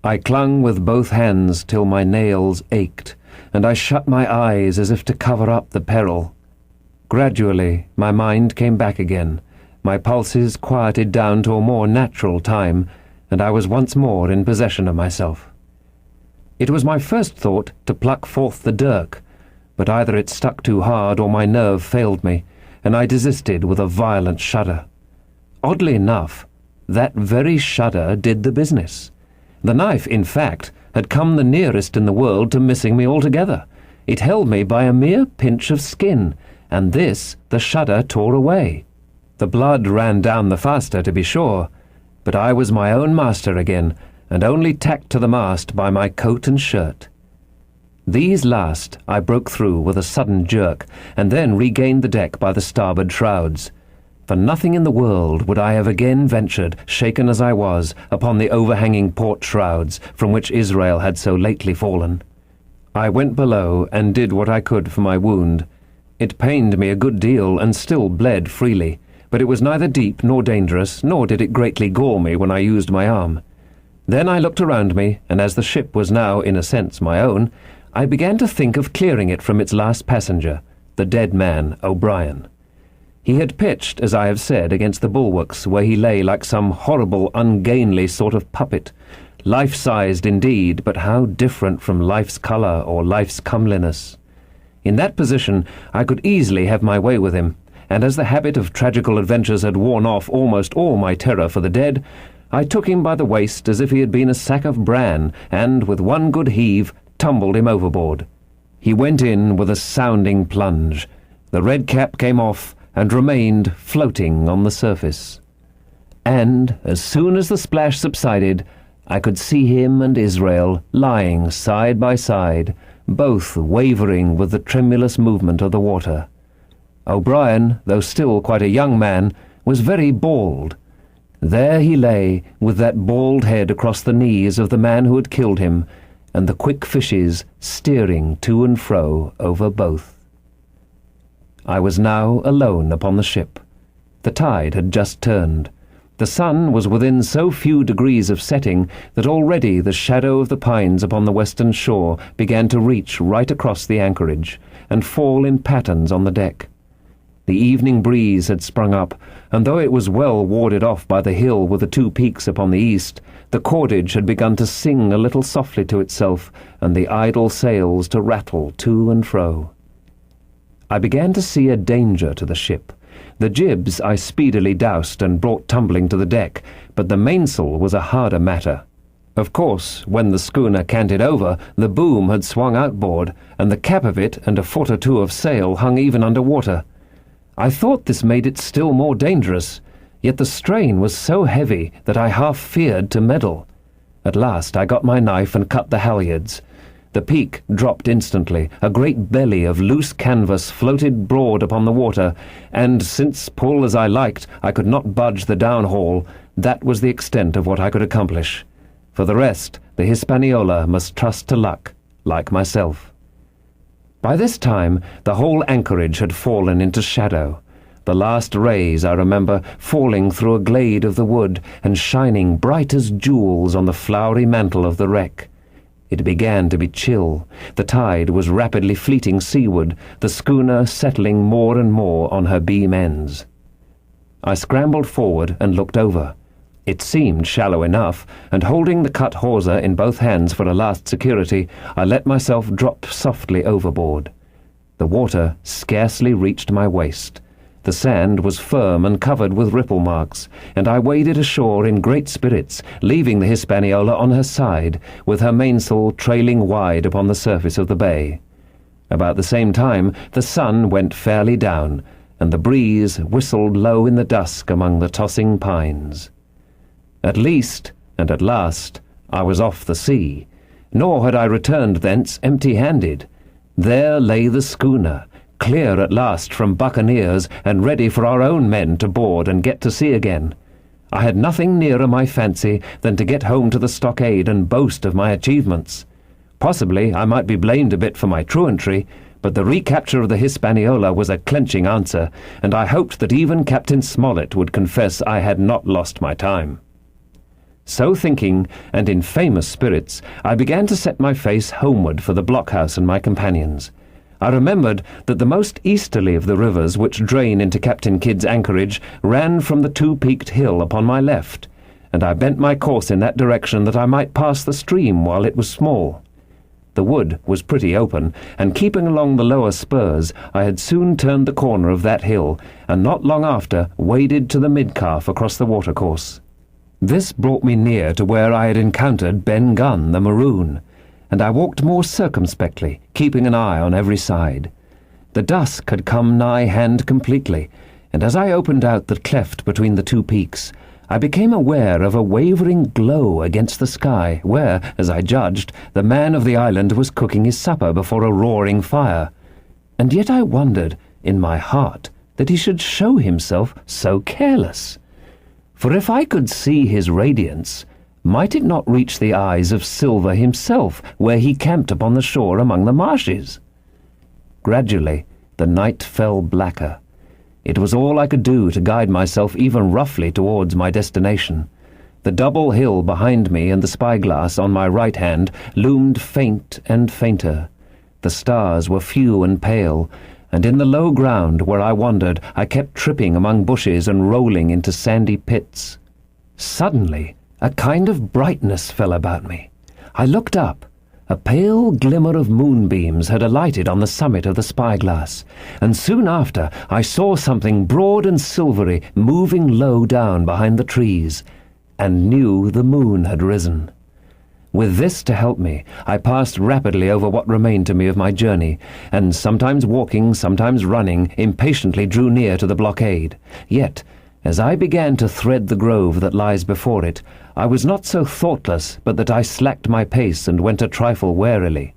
I clung with both hands till my nails ached, and I shut my eyes as if to cover up the peril. Gradually, my mind came back again, my pulses quieted down to a more natural time, and I was once more in possession of myself. It was my first thought to pluck forth the dirk, but either it stuck too hard or my nerve failed me, and I desisted with a violent shudder. Oddly enough, that very shudder did the business. The knife, in fact, had come the nearest in the world to missing me altogether. It held me by a mere pinch of skin, and this the shudder tore away. The blood ran down the faster, to be sure, but I was my own master again, and only tacked to the mast by my coat and shirt. These last I broke through with a sudden jerk, and then regained the deck by the starboard shrouds. For nothing in the world would I have again ventured, shaken as I was, upon the overhanging port shrouds from which Israel had so lately fallen. I went below and did what I could for my wound. It pained me a good deal and still bled freely, but it was neither deep nor dangerous, nor did it greatly gore me when I used my arm. Then I looked around me, and as the ship was now, in a sense, my own, I began to think of clearing it from its last passenger, the dead man, O'Brien. He had pitched, as I have said, against the bulwarks, where he lay like some horrible, ungainly sort of puppet, life-sized indeed, but how different from life's colour or life's comeliness. In that position I could easily have my way with him, and as the habit of tragical adventures had worn off almost all my terror for the dead, I took him by the waist as if he had been a sack of bran, and, with one good heave, tumbled him overboard. He went in with a sounding plunge. The red cap came off, and remained floating on the surface. And, as soon as the splash subsided, I could see him and Israel lying side by side, both wavering with the tremulous movement of the water. O'Brien, though still quite a young man, was very bald. There he lay, with that bald head across the knees of the man who had killed him, and the quick fishes steering to and fro over both. I was now alone upon the ship. The tide had just turned. The sun was within so few degrees of setting that already the shadow of the pines upon the western shore began to reach right across the anchorage and fall in patterns on the deck. The evening breeze had sprung up, and though it was well warded off by the hill with the two peaks upon the east, the cordage had begun to sing a little softly to itself, and the idle sails to rattle to and fro. I began to see a danger to the ship. The jibs I speedily doused and brought tumbling to the deck, but the mainsail was a harder matter. Of course, when the schooner canted over, the boom had swung outboard, and the cap of it and a foot or two of sail hung even under water. I thought this made it still more dangerous, yet the strain was so heavy that I half feared to meddle. At last I got my knife and cut the halyards. The peak dropped instantly. A great belly of loose canvas floated broad upon the water, and since, pull as I liked, I could not budge the downhaul, that was the extent of what I could accomplish. For the rest, the Hispaniola must trust to luck, like myself. By this time, the whole anchorage had fallen into shadow. The last rays, I remember, falling through a glade of the wood and shining bright as jewels on the flowery mantle of the wreck. It began to be chill. The tide was rapidly fleeting seaward, the schooner settling more and more on her beam ends. I scrambled forward and looked over. It seemed shallow enough, and holding the cut hawser in both hands for a last security, I let myself drop softly overboard. The water scarcely reached my waist. The sand was firm and covered with ripple marks, and I waded ashore in great spirits, leaving the Hispaniola on her side, with her mainsail trailing wide upon the surface of the bay. About the same time, the sun went fairly down, and the breeze whistled low in the dusk among the tossing pines. At least, and at last, I was off the sea, nor had I returned thence empty-handed. There lay the schooner, clear at last from buccaneers and ready for our own men to board and get to sea again. I had nothing nearer my fancy than to get home to the stockade and boast of my achievements. Possibly I might be blamed a bit for my truantry, but the recapture of the Hispaniola was a clenching answer, and I hoped that even Captain Smollett would confess I had not lost my time. So thinking, and in famous spirits, I began to set my face homeward for the blockhouse and my companions. I remembered that the most easterly of the rivers which drain into Captain Kidd's anchorage ran from the two-peaked hill upon my left, and I bent my course in that direction that I might pass the stream while it was small. The wood was pretty open, and keeping along the lower spurs, I had soon turned the corner of that hill, and not long after waded to the midcalf across the watercourse. This brought me near to where I had encountered Ben Gunn, the maroon, and I walked more circumspectly, keeping an eye on every side. The dusk had come nigh hand completely, and as I opened out the cleft between the two peaks, I became aware of a wavering glow against the sky, where, as I judged, the man of the island was cooking his supper before a roaring fire. And yet I wondered, in my heart, that he should show himself so careless. For if I could see his radiance, might it not reach the eyes of Silver himself, where he camped upon the shore among the marshes? Gradually, the night fell blacker. It was all I could do to guide myself even roughly towards my destination. The double hill behind me and the spyglass on my right hand loomed faint and fainter. The stars were few and pale, and in the low ground where I wandered, I kept tripping among bushes and rolling into sandy pits. Suddenly, a kind of brightness fell about me. I looked up. A pale glimmer of moonbeams had alighted on the summit of the spyglass, and soon after I saw something broad and silvery moving low down behind the trees, and knew the moon had risen. With this to help me, I passed rapidly over what remained to me of my journey, and sometimes walking, sometimes running, impatiently drew near to the blockade. Yet, as I began to thread the grove that lies before it, I was not so thoughtless but that I slacked my pace and went a trifle warily.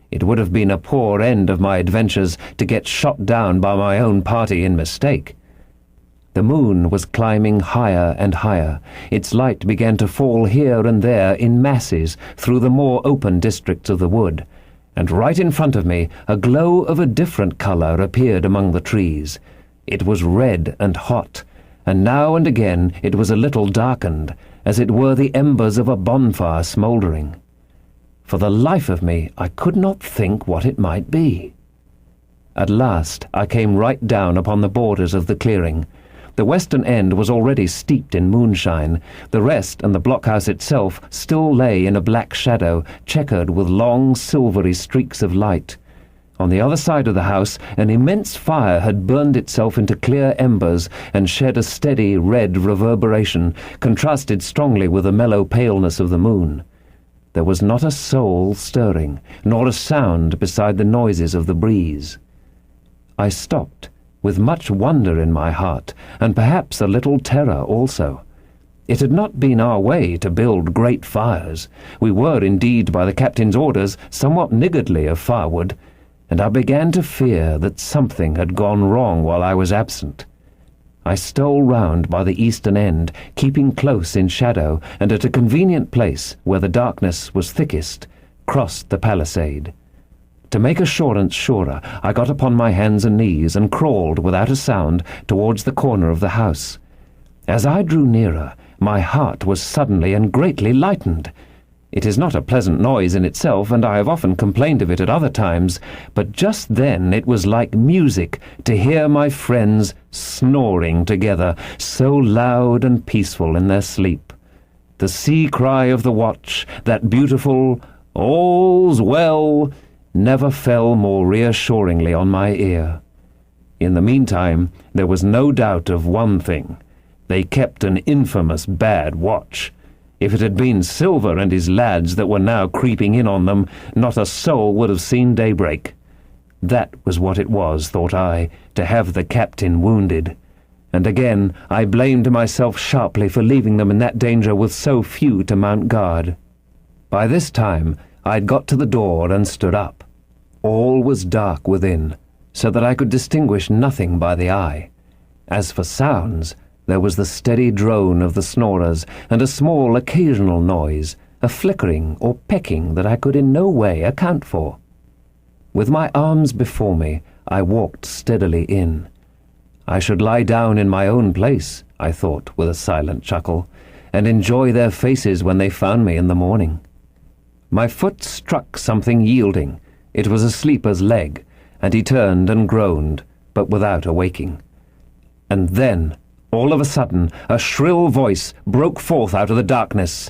It would have been a poor end of my adventures to get shot down by my own party in mistake. The moon was climbing higher and higher. Its light began to fall here and there in masses through the more open districts of the wood, and right in front of me a glow of a different colour appeared among the trees. It was red and hot, and now and again it was a little darkened, as it were the embers of a bonfire smouldering. For the life of me I could not think what it might be. At last I came right down upon the borders of the clearing. The western end was already steeped in moonshine. The rest and the blockhouse itself still lay in a black shadow, checkered with long silvery streaks of light. On the other side of the house an immense fire had burned itself into clear embers and shed a steady red reverberation, contrasted strongly with the mellow paleness of the moon. There was not a soul stirring, nor a sound beside the noises of the breeze. I stopped, with much wonder in my heart, and perhaps a little terror also. It had not been our way to build great fires. We were, indeed, by the captain's orders, somewhat niggardly of firewood, and I began to fear that something had gone wrong while I was absent. I stole round by the eastern end, keeping close in shadow, and at a convenient place, where the darkness was thickest, crossed the palisade. To make assurance surer, I got upon my hands and knees and crawled without a sound towards the corner of the house. As I drew nearer, my heart was suddenly and greatly lightened. It is not a pleasant noise in itself, and I have often complained of it at other times, but just then it was like music to hear my friends snoring together, so loud and peaceful in their sleep. The sea-cry of the watch, that beautiful "All's well," never fell more reassuringly on my ear. In the meantime, there was no doubt of one thing. They kept an infamous bad watch. If it had been Silver and his lads that were now creeping in on them, not a soul would have seen daybreak. That was what it was, thought I, to have the captain wounded. And again I blamed myself sharply for leaving them in that danger with so few to mount guard. By this time I had got to the door and stood up. All was dark within, so that I could distinguish nothing by the eye. As for sounds, there was the steady drone of the snorers, and a small occasional noise, a flickering or pecking that I could in no way account for. With my arms before me, I walked steadily in. I should lie down in my own place, I thought with a silent chuckle, and enjoy their faces when they found me in the morning. My foot struck something yielding. It was a sleeper's leg, and he turned and groaned, but without awaking. And then, all of a sudden, a shrill voice broke forth out of the darkness.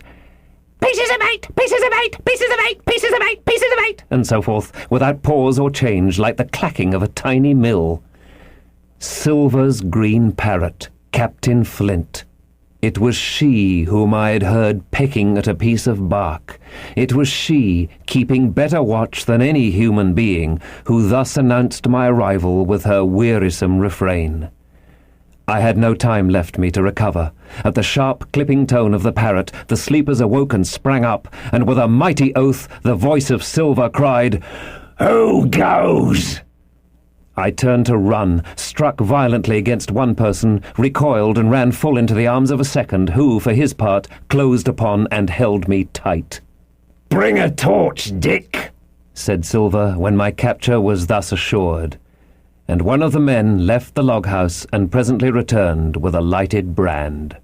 "Pieces of eight! Pieces of eight! Pieces of eight! Pieces of eight! Pieces of eight!" and so forth, without pause or change, like the clacking of a tiny mill. Silver's green parrot, Captain Flint. It was she whom I had heard pecking at a piece of bark. It was she, keeping better watch than any human being, who thus announced my arrival with her wearisome refrain. I had no time left me to recover. At the sharp, clipping tone of the parrot, the sleepers awoke and sprang up, and with a mighty oath, the voice of Silver cried, "Who goes?" I turned to run, struck violently against one person, recoiled and ran full into the arms of a second, who, for his part, closed upon and held me tight. "Bring a torch, Dick," said Silver, when my capture was thus assured. And one of the men left the log-house and presently returned with a lighted brand.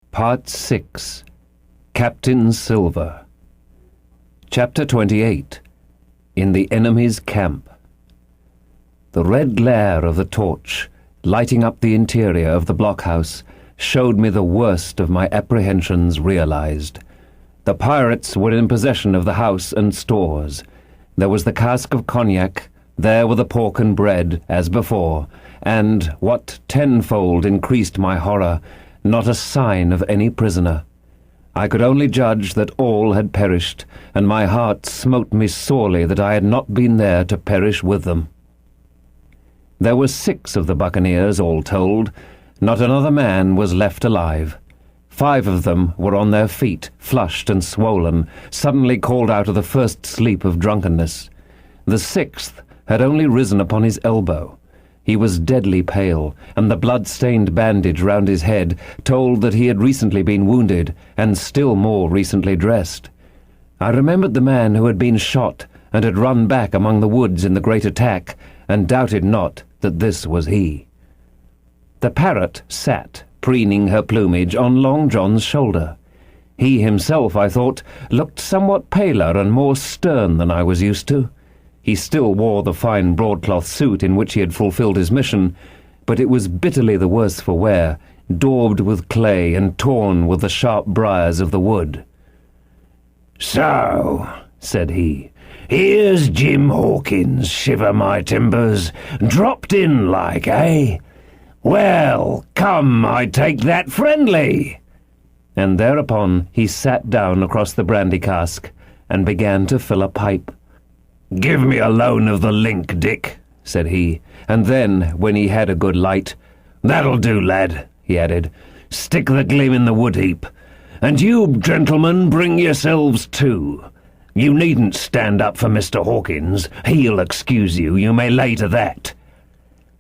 Part 6. Captain Silver. Chapter 28. In the Enemy's Camp. The red glare of the torch, lighting up the interior of the blockhouse, showed me the worst of my apprehensions realized. The pirates were in possession of the house and stores. There was the cask of cognac, there were the pork and bread, as before, and, what tenfold increased my horror, not a sign of any prisoner. I could only judge that all had perished, and my heart smote me sorely that I had not been there to perish with them. There were 6 of the buccaneers, all told. Not another man was left alive. 5 of them were on their feet, flushed and swollen, suddenly called out of the first sleep of drunkenness. The 6th had only risen upon his elbow. He was deadly pale, and the blood-stained bandage round his head told that he had recently been wounded, and still more recently dressed. I remembered the man who had been shot and had run back among the woods in the great attack, and doubted not that this was he. The parrot sat, preening her plumage, on Long John's shoulder. He himself, I thought, looked somewhat paler and more stern than I was used to. He still wore the fine broadcloth suit in which he had fulfilled his mission, but it was bitterly the worse for wear, daubed with clay and torn with the sharp briars of the wood. "So," said he, "here's Jim Hawkins, shiver my timbers, dropped in like, eh? Well, come, I take that friendly." And thereupon he sat down across the brandy cask and began to fill a pipe. "Give me a loan of the link, Dick," said he, and then, when he had a good light, "That'll do, lad," he added. "Stick the gleam in the wood heap. And you, gentlemen, bring yourselves too. You needn't stand up for Mr. Hawkins. He'll excuse you, you may lay to that.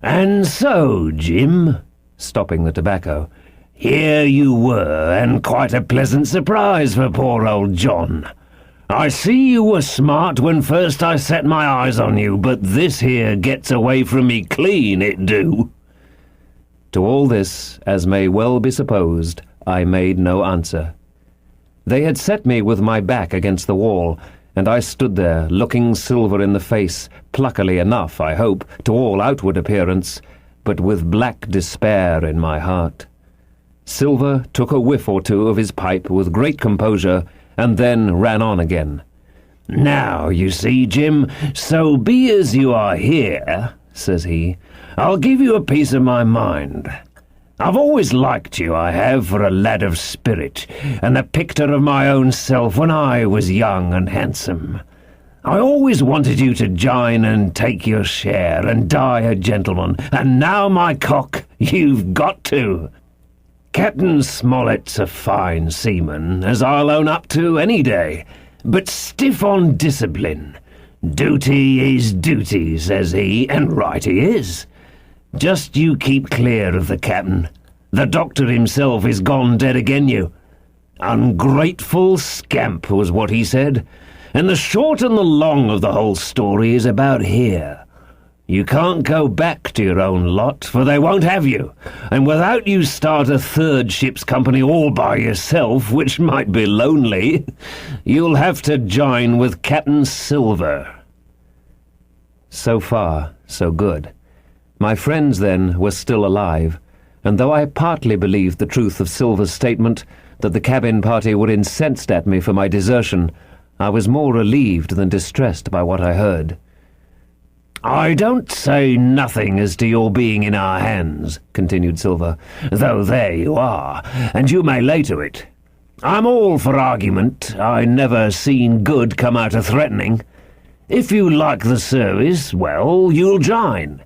And so, Jim," stopping the tobacco, "here you were, and quite a pleasant surprise for poor old John. I see you were smart when first I set my eyes on you, but this here gets away from me clean, it do." To all this, as may well be supposed, I made no answer. They had set me with my back against the wall, and I stood there, looking Silver in the face, pluckily enough, I hope, to all outward appearance, but with black despair in my heart. Silver took a whiff or two of his pipe with great composure, and then ran on again. "Now, you see, Jim, so be as you are here," says he, "I'll give you a piece of my mind. I've always liked you, I have, for a lad of spirit, and the picture of my own self when I was young and handsome. I always wanted you to join and take your share and die a gentleman, and now, my cock, you've got to. Captain Smollett's a fine seaman, as I'll own up to any day, but stiff on discipline. Duty is duty, says he, and right he is. Just you keep clear of the captain. The doctor himself is gone dead again you. Ungrateful scamp was what he said, and the short and the long of the whole story is about here. You can't go back to your own lot, for they won't have you, and without you start a 3rd ship's company all by yourself, which might be lonely, you'll have to join with Captain Silver." So far, so good. My friends, then, were still alive, and though I partly believed the truth of Silver's statement that the cabin party were incensed at me for my desertion, I was more relieved than distressed by what I heard. "I don't say nothing as to your being in our hands," continued Silver, "though there you are, and you may lay to it. I'm all for argument. I never seen good come out of threatening. If you like the service, well, you'll join.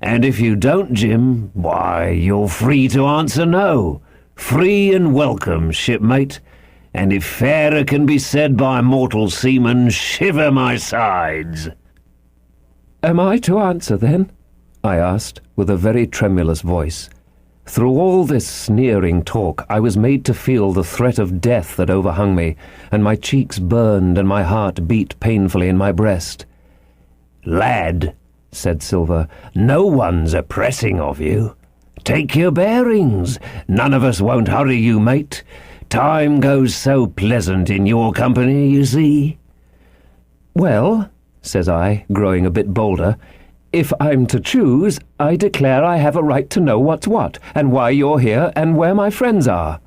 And if you don't, Jim, why, you're free to answer no. Free and welcome, shipmate. And if fairer can be said by mortal seamen, shiver my sides." "Am I to answer, then?" I asked, with a very tremulous voice. Through all this sneering talk, I was made to feel the threat of death that overhung me, and my cheeks burned and my heart beat painfully in my breast. "Lad," said Silver, "no one's a-pressing of you. Take your bearings. None of us won't hurry you, mate. Time goes so pleasant in your company, you see." "Well," says I, growing a bit bolder, "if I'm to choose, I declare I have a right to know what's what, and why you're here, and where my friends are."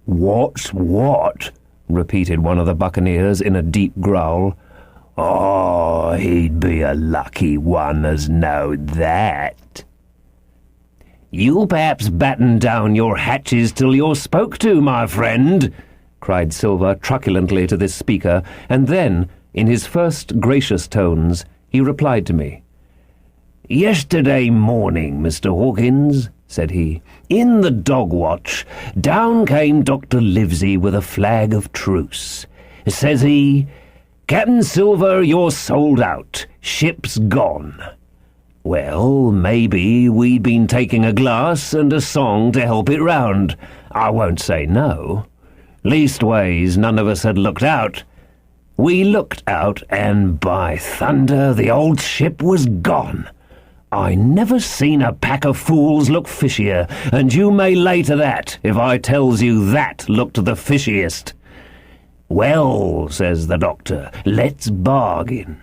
"What's what?" repeated one of the buccaneers in a deep growl. "Oh, he'd be a lucky one as knowed that." "You'll perhaps batten down your hatches till you're spoke to, my friend," cried Silver truculently to this speaker, and then, in his first gracious tones, he replied to me. "Yesterday morning, Mr. Hawkins," said he, "in the dog watch, down came Dr. Livesey with a flag of truce. Says he, 'Captain Silver, you're sold out. Ship's gone.' Well, maybe we'd been taking a glass and a song to help it round. I won't say no. Leastways, none of us had looked out. We looked out, and by thunder, the old ship was gone. I never seen a pack of fools look fishier, and you may lay to that if I tells you that looked the fishiest. 'Well,' says the doctor, 'let's bargain.'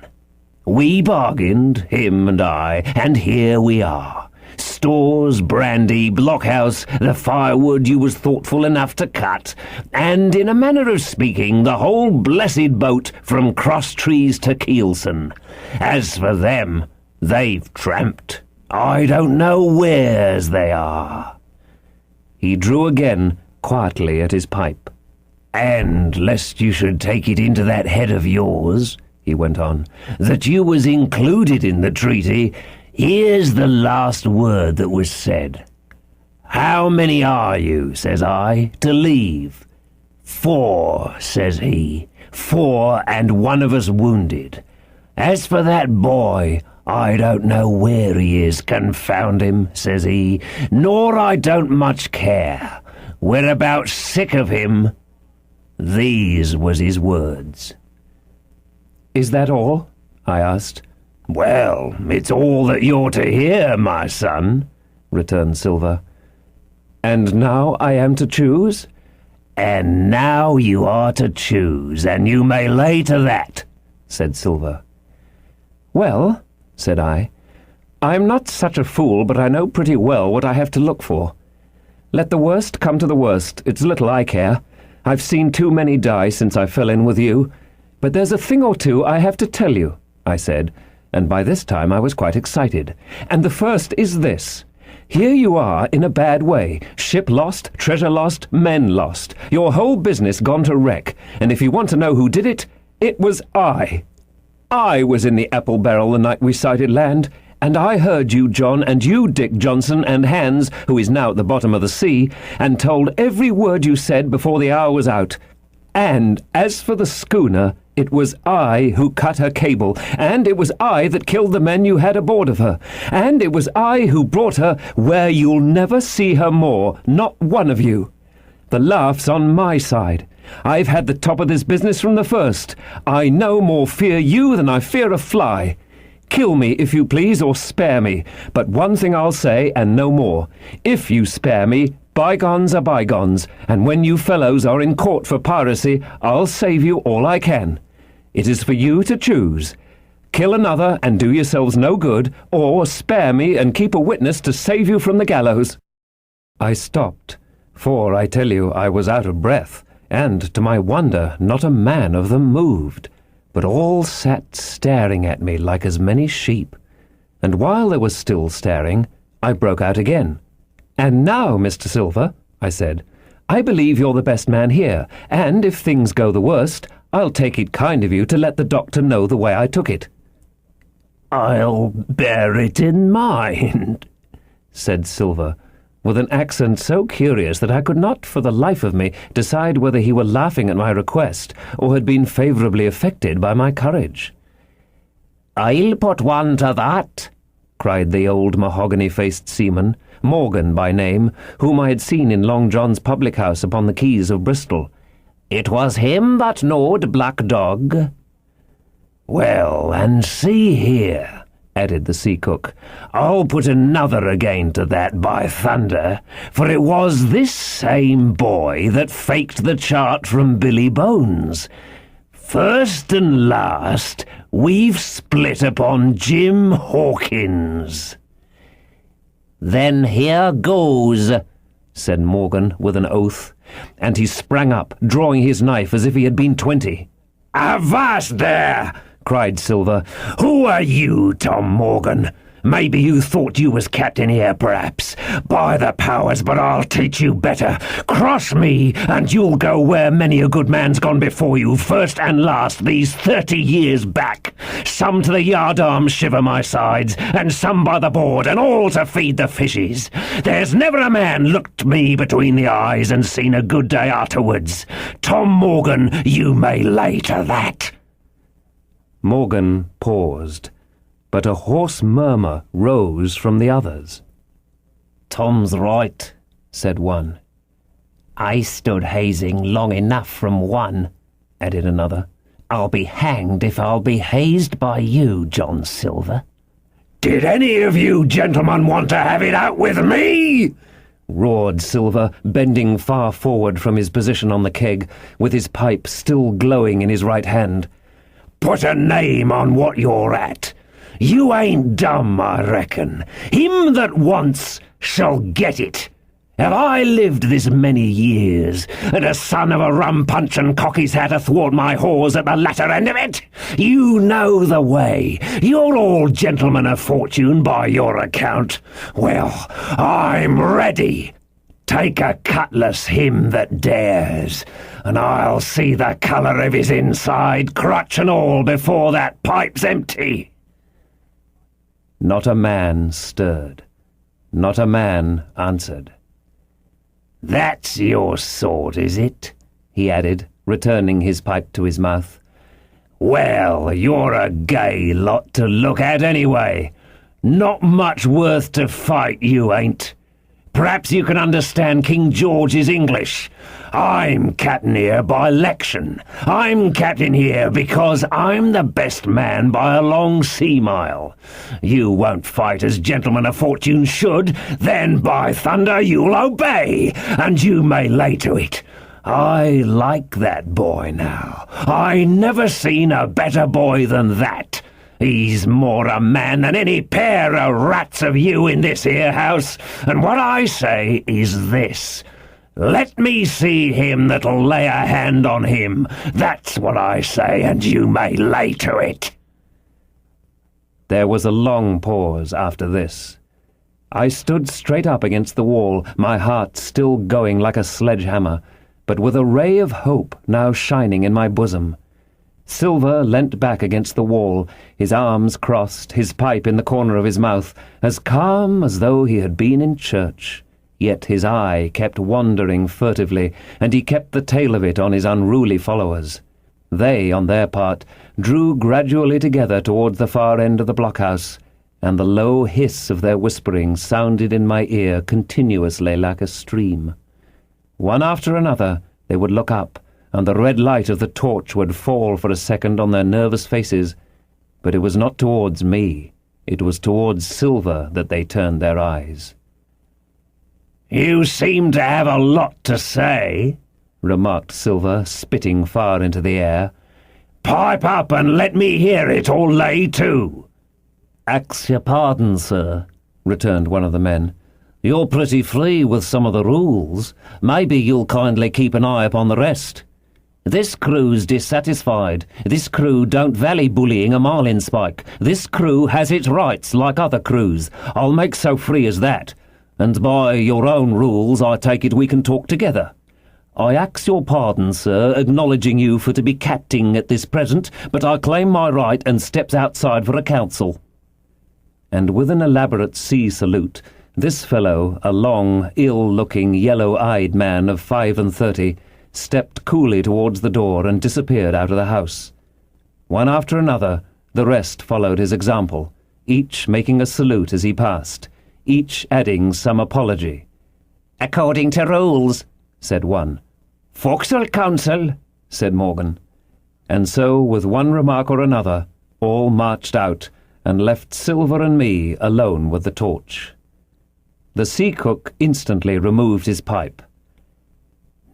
We bargained, him and I, and here we are. Stores, brandy, blockhouse, the firewood you was thoughtful enough to cut, and, in a manner of speaking, the whole blessed boat from Crosstrees to Kielson. As for them, they've tramped. I don't know where's they are." He drew again, quietly, at his pipe. "And lest you should take it into that head of yours," he went on, "that you was included in the treaty, here's the last word that was said. 'How many are you,' says I, 'to leave?' 'Four,' says he, 'four, and one of us wounded. As for that boy, I don't know where he is, confound him,' says he, 'nor I don't much care. We're about sick of him.' These was his words." "Is that all?" I asked. "Well, it's all that you're to hear, my son," returned Silver. "And now I am to choose?" "And now you are to choose, and you may lay to that," said Silver. "Well," said I'm not such a fool, but I know pretty well what I have to look for. Let the worst come to the worst. It's little I care. I've seen too many die since I fell in with you. But there's a thing or two I have to tell you," I said, and by this time I was quite excited. "And the first is this. Here you are in a bad way. Ship lost, treasure lost, men lost. Your whole business gone to wreck. And if you want to know who did it, it was I. I was in the apple barrel the night we sighted land, and I heard you, John, and you, Dick Johnson, and Hans, who is now at the bottom of the sea, and told every word you said before the hour was out. And as for the schooner, it was I who cut her cable, and it was I that killed the men you had aboard of her, and it was I who brought her where you'll never see her more, not one of you. The laugh's on my side. I've had the top of this business from the first. I no more fear you than I fear a fly. Kill me, if you please, or spare me, but one thing I'll say, and no more. If you spare me, bygones are bygones, and when you fellows are in court for piracy, I'll save you all I can. It is for you to choose. Kill another and do yourselves no good, or spare me and keep a witness to save you from the gallows." I stopped, for I tell you I was out of breath, and, to my wonder, not a man of them moved, but all sat staring at me like as many sheep. And while they were still staring, I broke out again. "And now, Mr. Silver," I said, "I believe you're the best man here, and if things go the worst, I'll take it kind of you to let the doctor know the way I took it." "I'll bear it in mind," said Silver, with an accent so curious that I could not for the life of me decide whether he were laughing at my request or had been favourably affected by my courage. "I'll put one to that," cried the old mahogany-faced seaman, Morgan by name, whom I had seen in Long John's public-house upon the quays of Bristol. "It was him that knowed Black Dog." "Well, and see here," added the sea-cook, "I'll put another again to that, by thunder, for it was this same boy that faked the chart from Billy Bones. First and last, we've split upon Jim Hawkins." "Then here goes," said Morgan with an oath, and he sprang up, drawing his knife as if he had been 20. "Avast there!" cried Silver. "Who are you, Tom Morgan? Maybe you thought you was captain here, perhaps. By the powers, but I'll teach you better. Cross me, and you'll go where many a good man's gone before you, first and last, these 30 years back. Some to the yardarms shiver my sides, and some by the board, and all to feed the fishes. There's never a man looked me between the eyes and seen a good day afterwards. Tom Morgan, you may lay to that. Morgan paused, but a hoarse murmur rose from the others. Tom's right, said one. I stood hazing long enough from one, added another. I'll be hanged if I'll be hazed by you, John Silver. Did any of you gentlemen want to have it out with me? Roared Silver, bending far forward from his position on the keg, with his pipe still glowing in his right hand. Put a name on what you're at. You ain't dumb, I reckon. Him that wants shall get it. Have I lived this many years, and a son of a rum-punch and cock-his hat athwart my whores at the latter end of it? You know the way. You're all gentlemen of fortune by your account. Well, I'm ready. Take a cutlass, him that dares, and I'll see the colour of his inside, crutch and all, before that pipe's empty. Not a man stirred. Not a man answered. That's your sort, is it? He added, returning his pipe to his mouth. Well, you're a gay lot to look at anyway. Not much worth to fight, you ain't. Perhaps you can understand King George's English. I'm captain here by election. I'm captain here because I'm the best man by a long sea mile. You won't fight as gentlemen of fortune should, then by thunder you'll obey, and you may lay to it. I like that boy now. I never seen a better boy than that. He's more a man than any pair of rats of you in this here house, and what I say is this. Let me see him that'll lay a hand on him. That's what I say, and you may lay to it. There was a long pause after this. I stood straight up against the wall, my heart still going like a sledgehammer, but with a ray of hope now shining in my bosom. Silver leant back against the wall, his arms crossed, his pipe in the corner of his mouth, as calm as though he had been in church. Yet his eye kept wandering furtively, and he kept the tail of it on his unruly followers. They, on their part, drew gradually together towards the far end of the blockhouse, and the low hiss of their whispering sounded in my ear continuously like a stream. One after another they would look up, and the red light of the torch would fall for a second on their nervous faces, but it was not towards me. It was towards Silver that they turned their eyes. You seem to have a lot to say, remarked Silver, spitting far into the air. Pipe up and let me hear it, or lay to. Ax your pardon, sir, returned one of the men. You're pretty free with some of the rules. Maybe you'll kindly keep an eye upon the rest. This crew's dissatisfied. This crew don't value bullying a marlinspike. This crew has its rights like other crews. I'll make so free as that. And by your own rules, I take it we can talk together. I ax your pardon, sir, acknowledging you for to be capting at this present, but I claim my right and steps outside for a council. And with an elaborate sea salute, this fellow, a long, ill-looking, yellow-eyed man of 35, stepped coolly towards the door and disappeared out of the house. One after another, the rest followed his example, each making a salute as he passed, each adding some apology. According to rules, said one. Forecastle Council, said Morgan. And so, with one remark or another, all marched out, and left Silver and me alone with the torch. The sea cook instantly removed his pipe.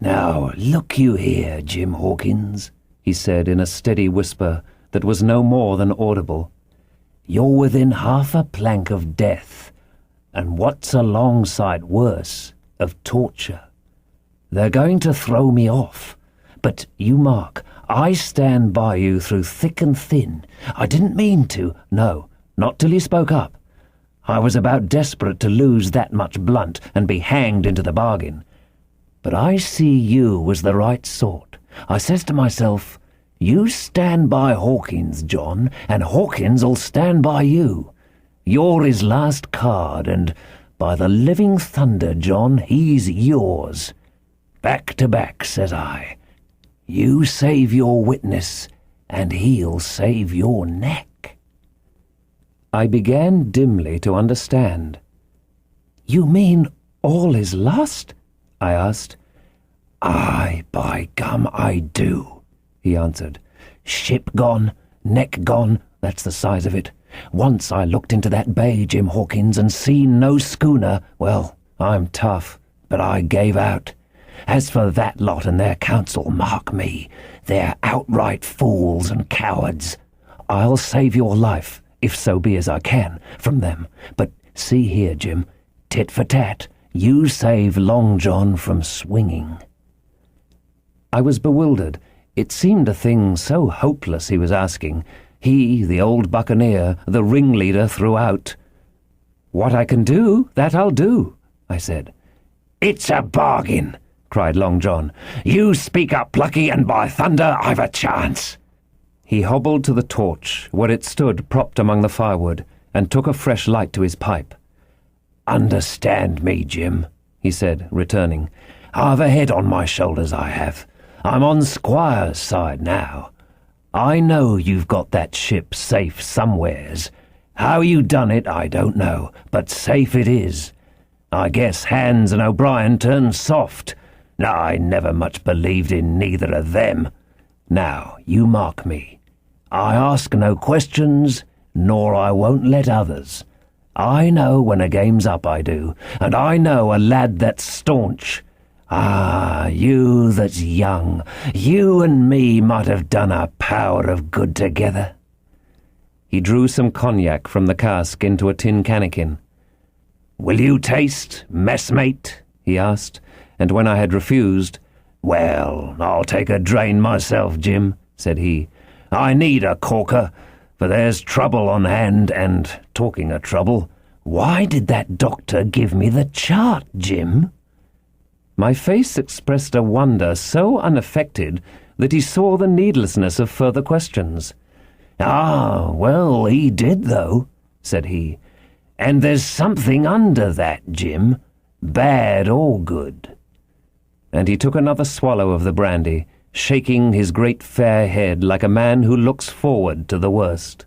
Now, look you here, Jim Hawkins, he said in a steady whisper that was no more than audible. You're within half a plank of death, and what's a long sight worse, of torture. They're going to throw me off, but you mark, I stand by you through thick and thin. I didn't mean to, no, not till you spoke up. I was about desperate to lose that much blunt and be hanged into the bargain. But I see you was the right sort. I says to myself, you stand by Hawkins, John, and Hawkins'll stand by you. You're his last card, and by the living thunder, John, he's yours. Back to back, says I. You save your witness, and he'll save your neck. I began dimly to understand. You mean all is lost? I asked. Aye, by gum, I do, he answered. Ship gone, neck gone, that's the size of it. Once I looked into that bay, Jim Hawkins, and seen no schooner. Well, I'm tough, but I gave out. As for that lot and their counsel, mark me, they're outright fools and cowards. I'll save your life, if so be as I can, from them. But see here, Jim, tit for tat, you save Long John from swinging. I was bewildered. It seemed a thing so hopeless he was asking. He, the old buccaneer, the ringleader throughout. What I can do, that I'll do, I said. It's a bargain, cried Long John. You speak up, Plucky, and by thunder, I've a chance. He hobbled to the torch, where it stood propped among the firewood, and took a fresh light to his pipe. Understand me, Jim, he said, returning. I've a head on my shoulders, I have. I'm on Squire's side now. I know you've got that ship safe somewheres. How you done it, I don't know, but safe it is. I guess Hans and O'Brien turned soft. I never much believed in neither of them. Now, you mark me. I ask no questions, nor I won't let others. I know when a game's up, I do, and I know a lad that's staunch. Ah, you that's young, you and me might have done a power of good together. He drew some cognac from the cask into a tin cannikin. Will you taste, messmate? He asked, and when I had refused, well, I'll take a drain myself, Jim, said he. I need a corker, for there's trouble on hand, and, talking of trouble, why did that doctor give me the chart, Jim? My face expressed a wonder so unaffected that he saw the needlessness of further questions. Ah, well, he did, though, said he. And there's something under that, Jim, bad or good. And he took another swallow of the brandy, shaking his great fair head like a man who looks forward to the worst.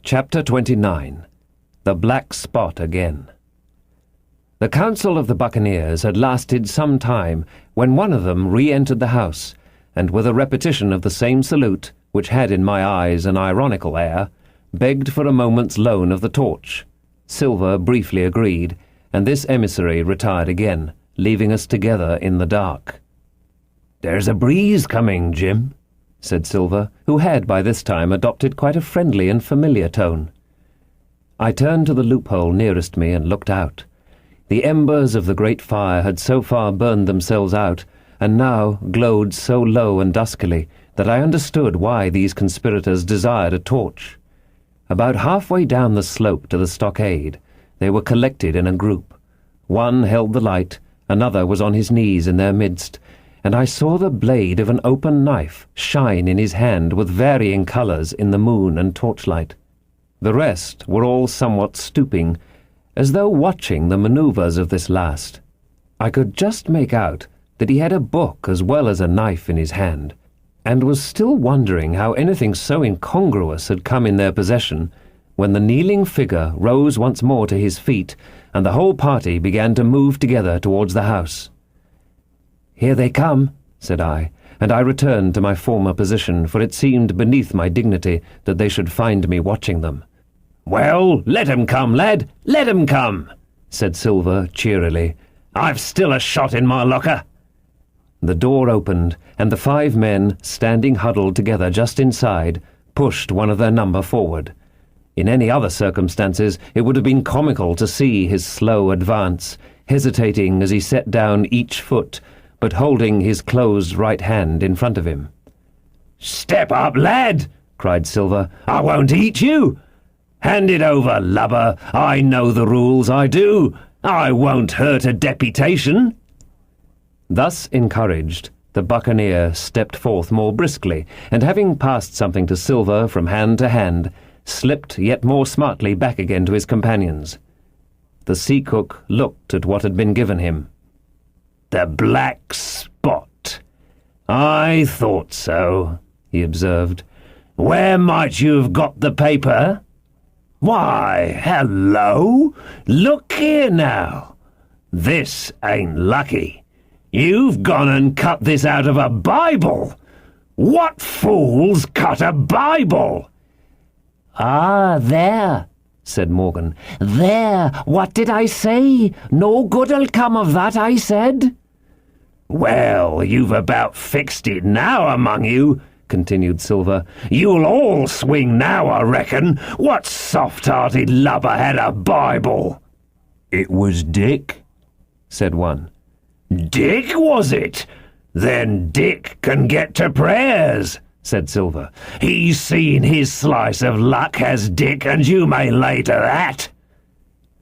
Chapter 29. The Black Spot Again. The council of the buccaneers had lasted some time when one of them re-entered the house, and with a repetition of the same salute, which had in my eyes an ironical air, begged for a moment's loan of the torch. Silver briefly agreed, and this emissary retired again, leaving us together in the dark. "There's a breeze coming, Jim," said Silver, who had by this time adopted quite a friendly and familiar tone. I turned to the loophole nearest me and looked out. The embers of the great fire had so far burned themselves out, and now glowed so low and duskily that I understood why these conspirators desired a torch. About halfway down the slope to the stockade, they were collected in a group. One held the light, another was on his knees in their midst, and I saw the blade of an open knife shine in his hand with varying colours in the moon and torchlight. The rest were all somewhat stooping, as though watching the manoeuvres of this last. I could just make out that he had a book as well as a knife in his hand, and was still wondering how anything so incongruous had come in their possession, when the kneeling figure rose once more to his feet, and the whole party began to move together towards the house. "Here they come," said I, and I returned to my former position, for it seemed beneath my dignity that they should find me watching them. "Well, let 'em come, lad, let 'em come," said Silver cheerily. "I've still a shot in my locker." The door opened, and the 5 men, standing huddled together just inside, pushed one of their number forward. In any other circumstances it would have been comical to see his slow advance, hesitating as he set down each foot, but holding his closed right hand in front of him. "Step up, lad," cried Silver. "I won't eat you. Hand it over, lubber. I know the rules, I do. I won't hurt a deputation. Thus encouraged, the buccaneer stepped forth more briskly, and having passed something to Silver from hand to hand, slipped yet more smartly back again to his companions. The sea cook looked at what had been given him. The black spot. I thought so, he observed. Where might you have got the paper? Why, hello! Look here now. This ain't lucky. You've gone and cut this out of a Bible. What fools cut a Bible? Ah, there, said Morgan. There, what did I say? No good'll come of that, I said. Well, you've about fixed it now among you, continued Silver. You'll all swing now, I reckon. What soft-hearted lubber had a Bible? It was Dick, said one. Dick, was it? Then Dick can get to prayers, said Silver. He's seen his slice of luck, has Dick, and you may lay to that.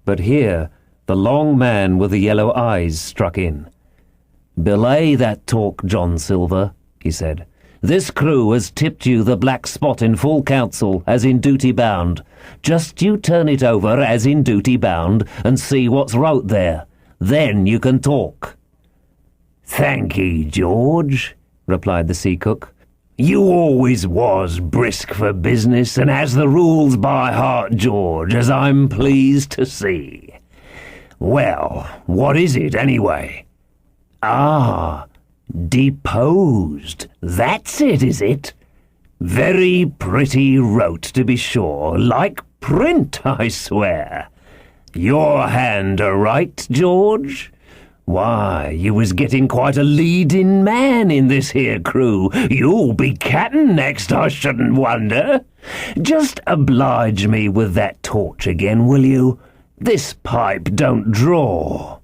But here the long man with the yellow eyes struck in. Belay that talk, John Silver, he said. This crew has tipped you the black spot in full council, as in duty bound. Just you turn it over as in duty bound, and see what's wrote there. Then you can talk. Thank ye, George, replied the sea cook. You always was brisk for business, and has the rules by heart, George, as I'm pleased to see. Well, what is it, anyway? Ah, deposed. That's it, is it? Very pretty wrote, to be sure, like print, I swear. Your hand a right, George? Why, you was getting quite a leading man in this here crew. You'll be cattin' next, I shouldn't wonder. Just oblige me with that torch again, will you? This pipe don't draw.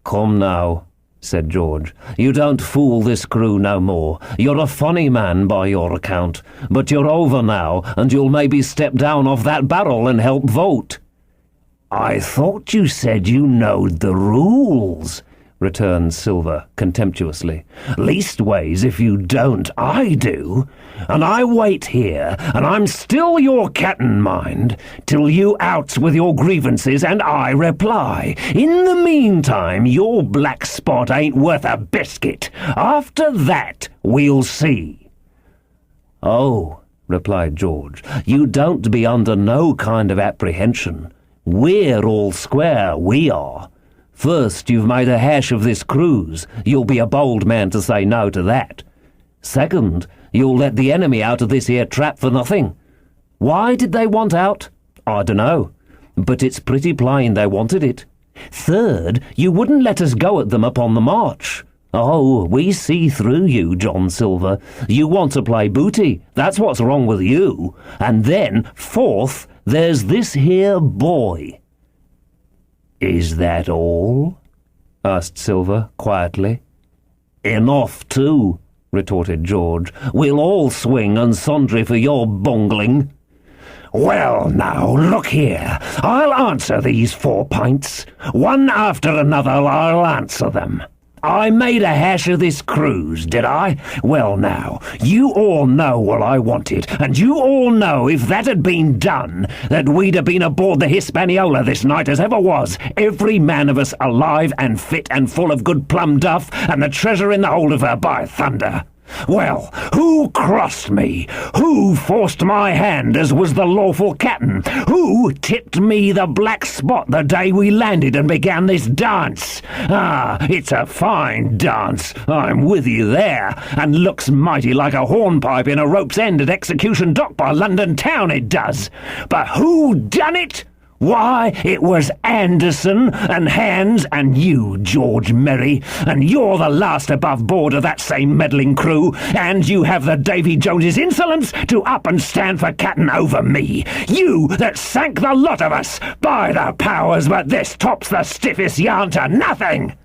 Come now, said George. You don't fool this crew no more. You're a funny man by your account, but you're over now, and you'll maybe step down off that barrel and help vote. I thought you said you knowed the rules, returned Silver contemptuously. Leastways, if you don't, I do. And I wait here, and I'm still your captain, mind, till you outs with your grievances and I reply. In the meantime, your black spot ain't worth a biscuit. After that, we'll see. Oh, replied George, you don't be under no kind of apprehension. We're all square, we are. First, you've made a hash of this cruise. You'll be a bold man to say no to that. Second, you'll let the enemy out of this here trap for nothing. Why did they want out? I dunno, but it's pretty plain they wanted it. Third, you wouldn't let us go at them upon the march. Oh, we see through you, John Silver. You want to play booty. That's what's wrong with you. And then, fourth, there's this here boy. Is that all? asked Silver quietly. Enough, too, retorted George. We'll all swing and sundry for your bungling. Well, now, look here. I'll answer these 4 pints. One after another I'll answer them. I made a hash of this cruise, did I? Well, now, you all know what I wanted, and you all know if that had been done, that we'd have been aboard the Hispaniola this night as ever was, every man of us alive and fit and full of good plum duff, and the treasure in the hold of her, by thunder. Well, who crossed me? Who forced my hand as was the lawful captain? Who tipped me the black spot the day we landed and began this dance? Ah, it's a fine dance, I'm with you there, and looks mighty like a hornpipe in a rope's end at Execution Dock by London town, it does. But who done it? Why, it was Anderson and Hands and you, George Merry, and you're the last above board of that same meddling crew, and you have the Davy Jones's insolence to up and stand for captain over me. You that sank the lot of us, by the powers, but this tops the stiffest yarn to nothing.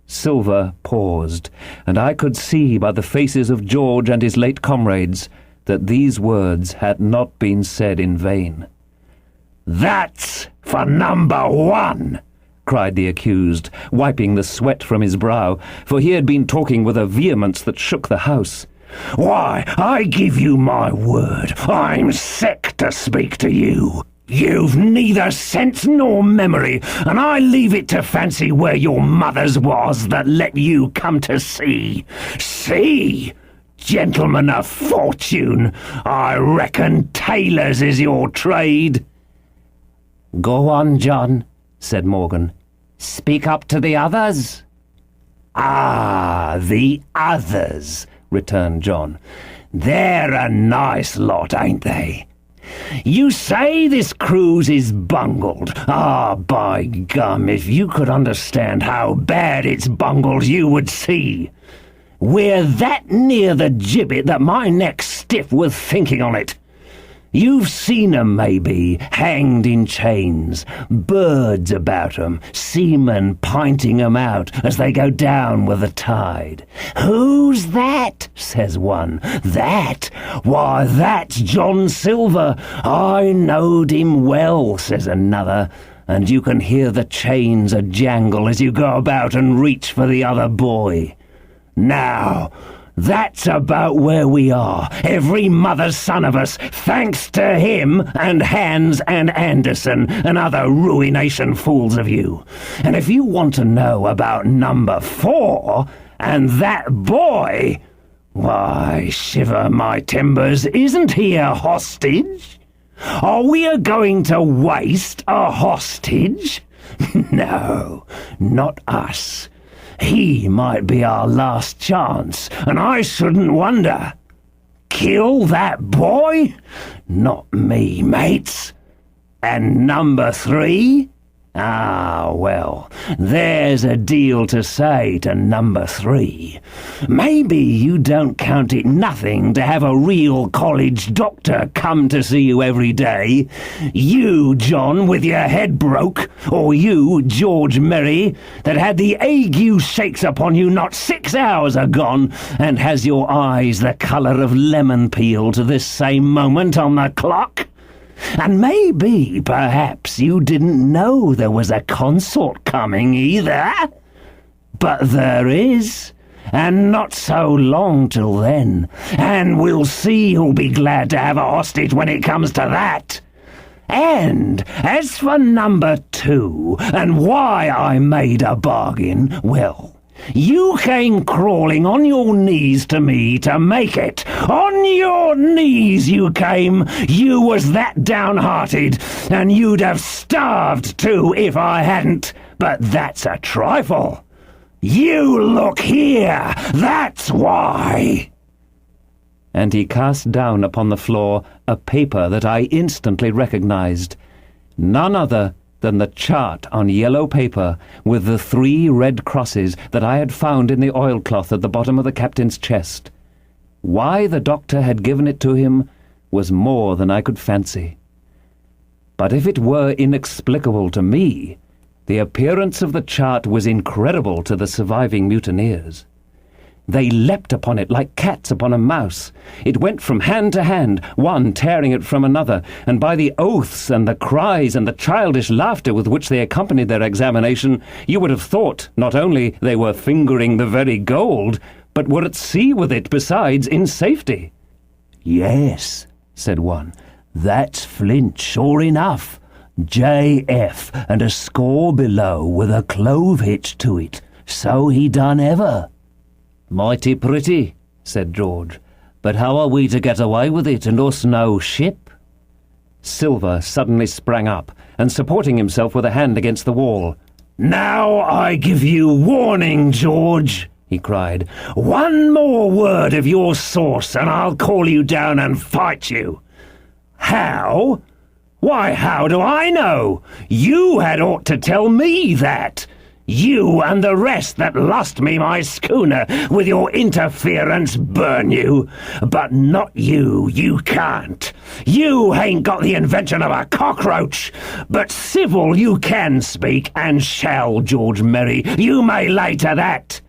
Silver paused, and I could see by the faces of George and his late comrades that these words had not been said in vain. "That's for number 1!" cried the accused, wiping the sweat from his brow, for he had been talking with a vehemence that shook the house. "Why, I give you my word, I'm sick to speak to you. You've neither sense nor memory, and I leave it to fancy where your mother's was that let you come to sea. See? Gentlemen of fortune, I reckon tailors is your trade." "Go on, John," said Morgan. "Speak up to the others." "Ah, the others," returned John. "They're a nice lot, ain't they? You say this cruise is bungled. Ah, by gum, if you could understand how bad it's bungled, you would see. We're that near the gibbet that my neck's stiff with thinking on it. You've seen 'em, maybe, hanged in chains, birds about 'em, seamen pinting 'em out as they go down with the tide. 'Who's that?' says one. 'That? Why, that's John Silver. I knowed him well,' says another, and you can hear the chains a-jangle as you go about and reach for the other boy. Now, that's about where we are, every mother's son of us, thanks to him and Hans and Anderson and other ruination fools of you. And if you want to know about number 4 and that boy, why, shiver my timbers, isn't he a hostage? Are we a-going to waste a hostage? No, not us. He might be our last chance, and I shouldn't wonder. Kill that boy? Not me, mates. And number 3? Ah, well, there's a deal to say to number 3. Maybe you don't count it nothing to have a real college doctor come to see you every day. You, John, with your head broke, or you, George Merry, that had the ague shakes upon you not 6 hours agone, and has your eyes the colour of lemon peel to this same moment on the clock. And maybe, perhaps, you didn't know there was a consort coming either. But there is, and not so long till then, and we'll see who'll be glad to have a hostage when it comes to that. And as for number 2, and why I made a bargain, well, you came crawling on your knees to me to make it. On your knees you came. You was that downhearted, and you'd have starved too if I hadn't. But that's a trifle. You look here, that's why. And he cast down upon the floor a paper that I instantly recognized. None other than the chart on yellow paper with the 3 red crosses that I had found in the oilcloth at the bottom of the captain's chest. Why the doctor had given it to him was more than I could fancy. But if it were inexplicable to me, the appearance of the chart was incredible to the surviving mutineers. They leapt upon it like cats upon a mouse. It went from hand to hand, one tearing it from another, and by the oaths and the cries and the childish laughter with which they accompanied their examination, you would have thought not only they were fingering the very gold, but were at sea with it besides in safety. "Yes," said one, "that's flint, sure enough. J.F. and a score below with a clove hitch to it. So he done ever." "Mighty pretty," said George, "but how are we to get away with it, and us no ship?" Silver suddenly sprang up, and supporting himself with a hand against the wall. "Now I give you warning, George," he cried. "One more word of your sauce, and I'll call you down and fight you." "How? Why, how do I know? You had ought to tell me that. You and the rest that lost me my schooner with your interference, burn you. But not you, you can't. You ain't got the invention of a cockroach. But civil you can speak, and shall, George Merry. You may lay to that."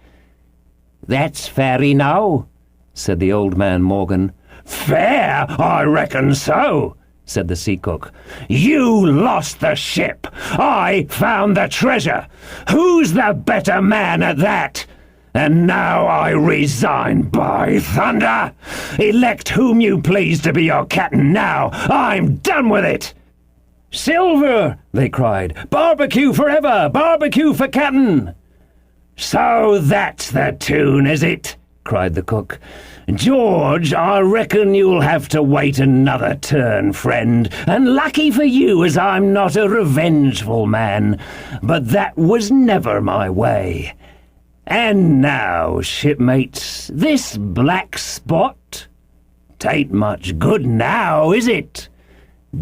"That's fair enow," said the old man Morgan. "Fair, I reckon so," said the sea cook. "You lost the ship. I found the treasure. Who's the better man at that? And now I resign, by thunder! Elect whom you please to be your captain now. I'm done with it!" "Silver!" they cried. "Barbecue forever! Barbecue for captain!" "So that's the tune, is it?" cried the cook. "George, I reckon you'll have to wait another turn, friend, and lucky for you as I'm not a revengeful man, but that was never my way. And now, shipmates, this black spot? 'Tain't much good now, is it?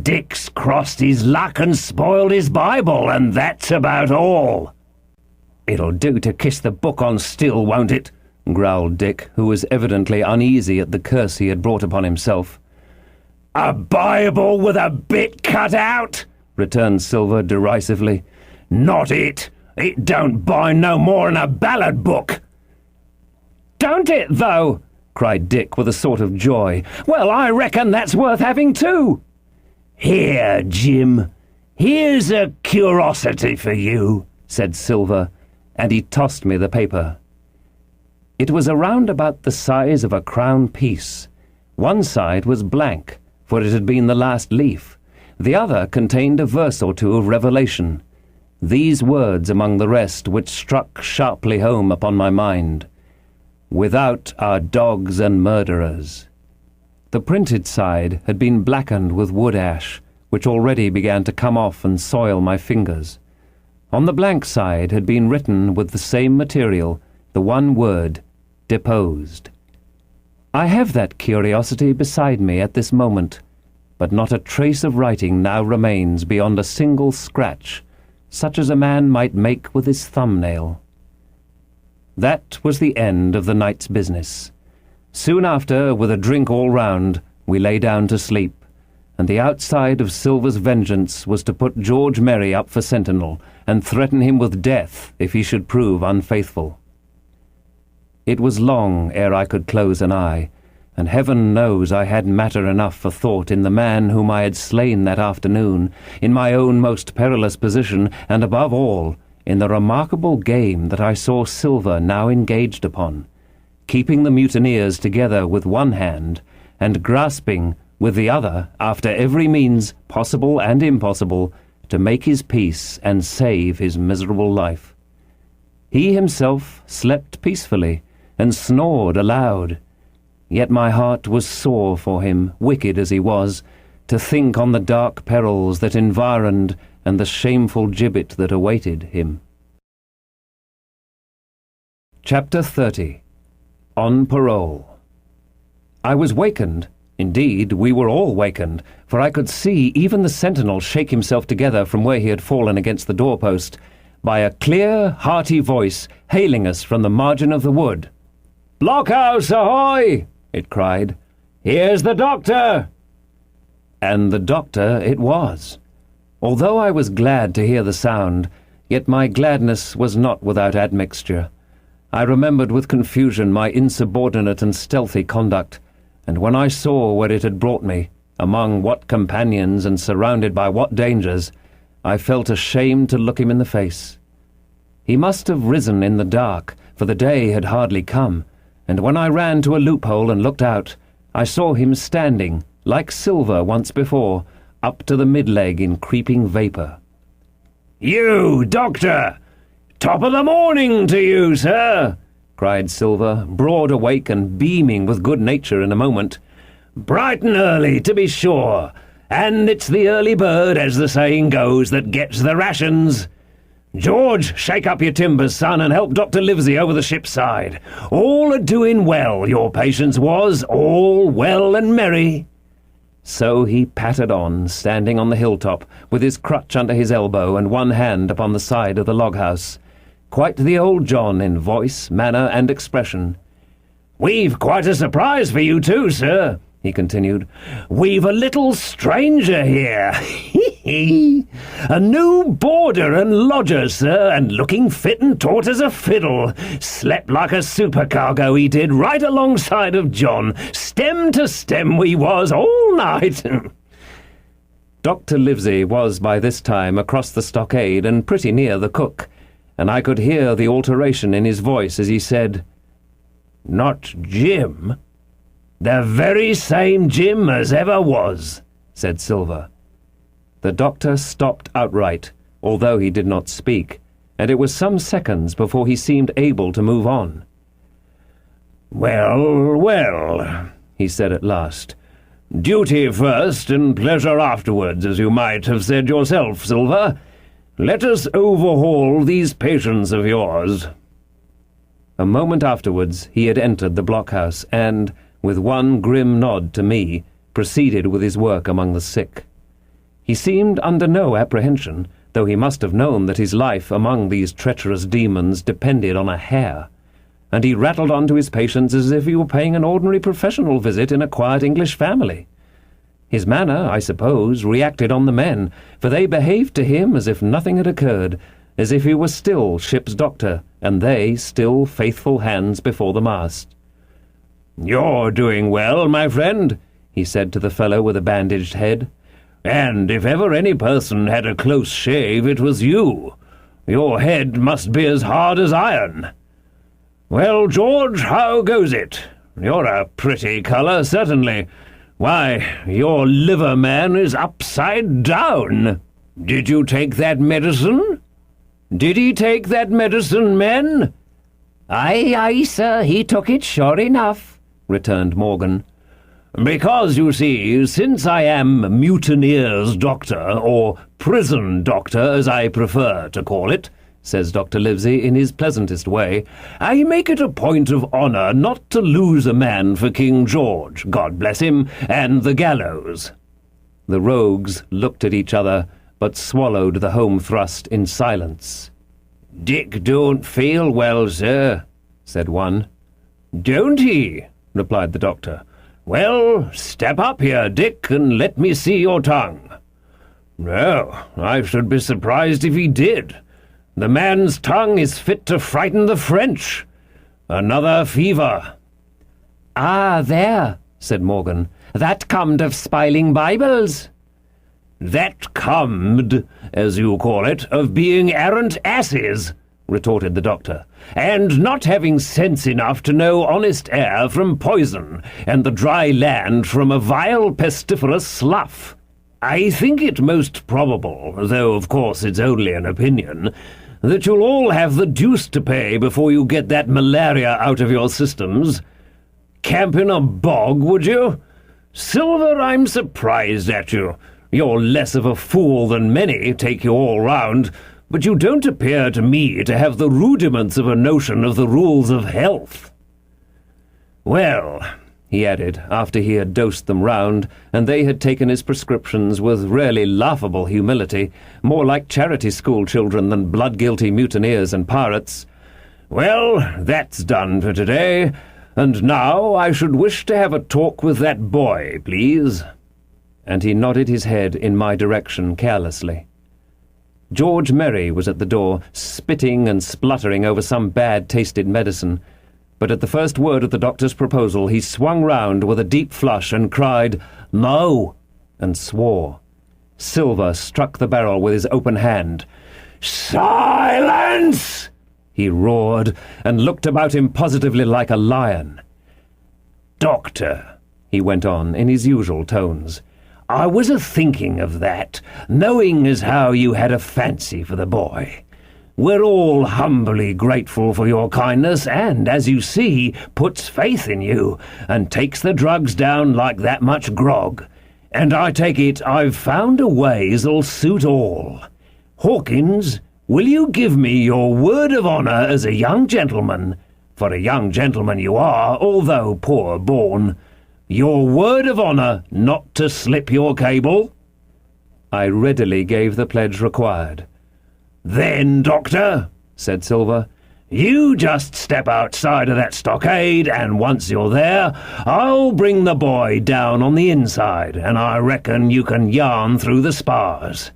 Dick's crossed his luck and spoiled his Bible, and that's about all." "It'll do to kiss the book on still, won't it?" growled Dick, who was evidently uneasy at the curse he had brought upon himself. "A Bible with a bit cut out?" returned Silver derisively. "Not it. It don't bind no more'n a ballad book." "Don't it, though?" cried Dick with a sort of joy. "Well, I reckon that's worth having too." "Here, Jim, here's a curiosity for you," said Silver, and he tossed me the paper. It was around about the size of a crown piece. One side was blank, for it had been the last leaf. The other contained a verse or two of Revelation. These words among the rest, which struck sharply home upon my mind: "Without are dogs and murderers." The printed side had been blackened with wood ash, which already began to come off and soil my fingers. On the blank side had been written with the same material the one word, "deposed." I have that curiosity beside me at this moment, but not a trace of writing now remains beyond a single scratch, such as a man might make with his thumbnail. That was the end of the night's business. Soon after, with a drink all round, we lay down to sleep, and the outside of Silver's vengeance was to put George Merry up for sentinel, and threaten him with death if he should prove unfaithful. It was long ere I could close an eye, and heaven knows I had matter enough for thought in the man whom I had slain that afternoon, in my own most perilous position, and above all, in the remarkable game that I saw Silver now engaged upon, keeping the mutineers together with one hand, and grasping with the other, after every means, possible and impossible, to make his peace and save his miserable life. He himself slept peacefully, and snored aloud. Yet my heart was sore for him, wicked as he was, to think on the dark perils that environed and the shameful gibbet that awaited him. Chapter 30. On Parole. I was wakened. Indeed, we were all wakened, for I could see even the sentinel shake himself together from where he had fallen against the doorpost, by a clear, hearty voice hailing us from the margin of the wood. "Blockhouse, ahoy!" it cried. "Here's the doctor!" And the doctor it was. Although I was glad to hear the sound, yet my gladness was not without admixture. I remembered with confusion my insubordinate and stealthy conduct, and when I saw where it had brought me, among what companions and surrounded by what dangers, I felt ashamed to look him in the face. He must have risen in the dark, for the day had hardly come, and when I ran to a loophole and looked out, I saw him standing, like Silver once before, up to the mid-leg in creeping vapour. "You, doctor! Top of the morning to you, sir!" cried Silver, broad awake and beaming with good nature in a moment. "Bright and early, to be sure, and it's the early bird, as the saying goes, that gets the rations. George, shake up your timbers, son, and help Dr. Livesey over the ship's side. All a-doing well, your patience was, all well and merry." So he pattered on, standing on the hilltop, with his crutch under his elbow and one hand upon the side of the log-house. Quite the old John in voice, manner, and expression. "We've quite a surprise for you too, sir," he continued. "We've a little stranger here. A new boarder and lodger, sir, and looking fit and taut as a fiddle. Slept like a supercargo, he did, right alongside of John. Stem to stem we was all night." Dr. Livesey was by this time across the stockade and pretty near the cook, and I could hear the alteration in his voice as he said, "Not Jim?" "The very same Jim as ever was," said Silver. The doctor stopped outright, although he did not speak, and it was some seconds before he seemed able to move on. "Well, well," he said at last. "Duty first and pleasure afterwards, as you might have said yourself, Silver. Let us overhaul these patients of yours." A moment afterwards he had entered the blockhouse and, with one grim nod to me, proceeded with his work among the sick. He seemed under no apprehension, though he must have known that his life among these treacherous demons depended on a hair, and he rattled on to his patients as if he were paying an ordinary professional visit in a quiet English family. His manner, I suppose, reacted on the men, for they behaved to him as if nothing had occurred, as if he were still ship's doctor, and they still faithful hands before the mast. "You're doing well, my friend," he said to the fellow with a bandaged head. "And if ever any person had a close shave, it was you. Your head must be as hard as iron. Well, George, how goes it? You're a pretty colour, certainly. Why, your liver man is upside down. Did you take that medicine? Did he take that medicine, men?" "Aye, aye, sir, he took it sure enough," returned Morgan. "Because, you see, since I am mutineer's doctor, or prison doctor, as I prefer to call it," says Dr. Livesey in his pleasantest way, "I make it a point of honour not to lose a man for King George, God bless him, and the gallows." The rogues looked at each other, but swallowed the home thrust in silence. "Dick don't feel well, sir," said one. "Don't he?" replied the doctor. "Well, step up here, Dick, and let me see your tongue." "No, I should be surprised if he did. The man's tongue is fit to frighten the French. Another fever." "Ah, there," said Morgan, "that comed of spiling Bibles." "That comed, as you call it, of being arrant asses," retorted the doctor, "and not having sense enough to know honest air from poison, and the dry land from a vile pestiferous slough. I think it most probable, though of course it's only an opinion, that you'll all have the deuce to pay before you get that malaria out of your systems. Camp in a bog, would you? Silver, I'm surprised at you. You're less of a fool than many, take you all round, but you don't appear to me to have the rudiments of a notion of the rules of health. Well," he added, after he had dosed them round, and they had taken his prescriptions with really laughable humility, more like charity school children than blood-guilty mutineers and pirates, "well, that's done for today, and now I should wish to have a talk with that boy, please." And he nodded his head in my direction carelessly. George Merry was at the door, spitting and spluttering over some bad-tasted medicine, but at the first word of the doctor's proposal he swung round with a deep flush and cried, "No!" and swore. Silver struck the barrel with his open hand. "Silence!" he roared, and looked about him positively like a lion. "Doctor," he went on in his usual tones, "I was a-thinking of that, knowing as how you had a fancy for the boy. We're all humbly grateful for your kindness, and, as you see, puts faith in you, and takes the drugs down like that much grog. And I take it I've found a way as'll suit all. Hawkins, will you give me your word of honour as a young gentleman, for a young gentleman you are, although poor born, your word of honour not to slip your cable?" I readily gave the pledge required. "Then, Doctor," said Silver, You just step outside of that stockade, and once you're there, I'll bring the boy down on the inside, and I reckon you can yarn through the spars.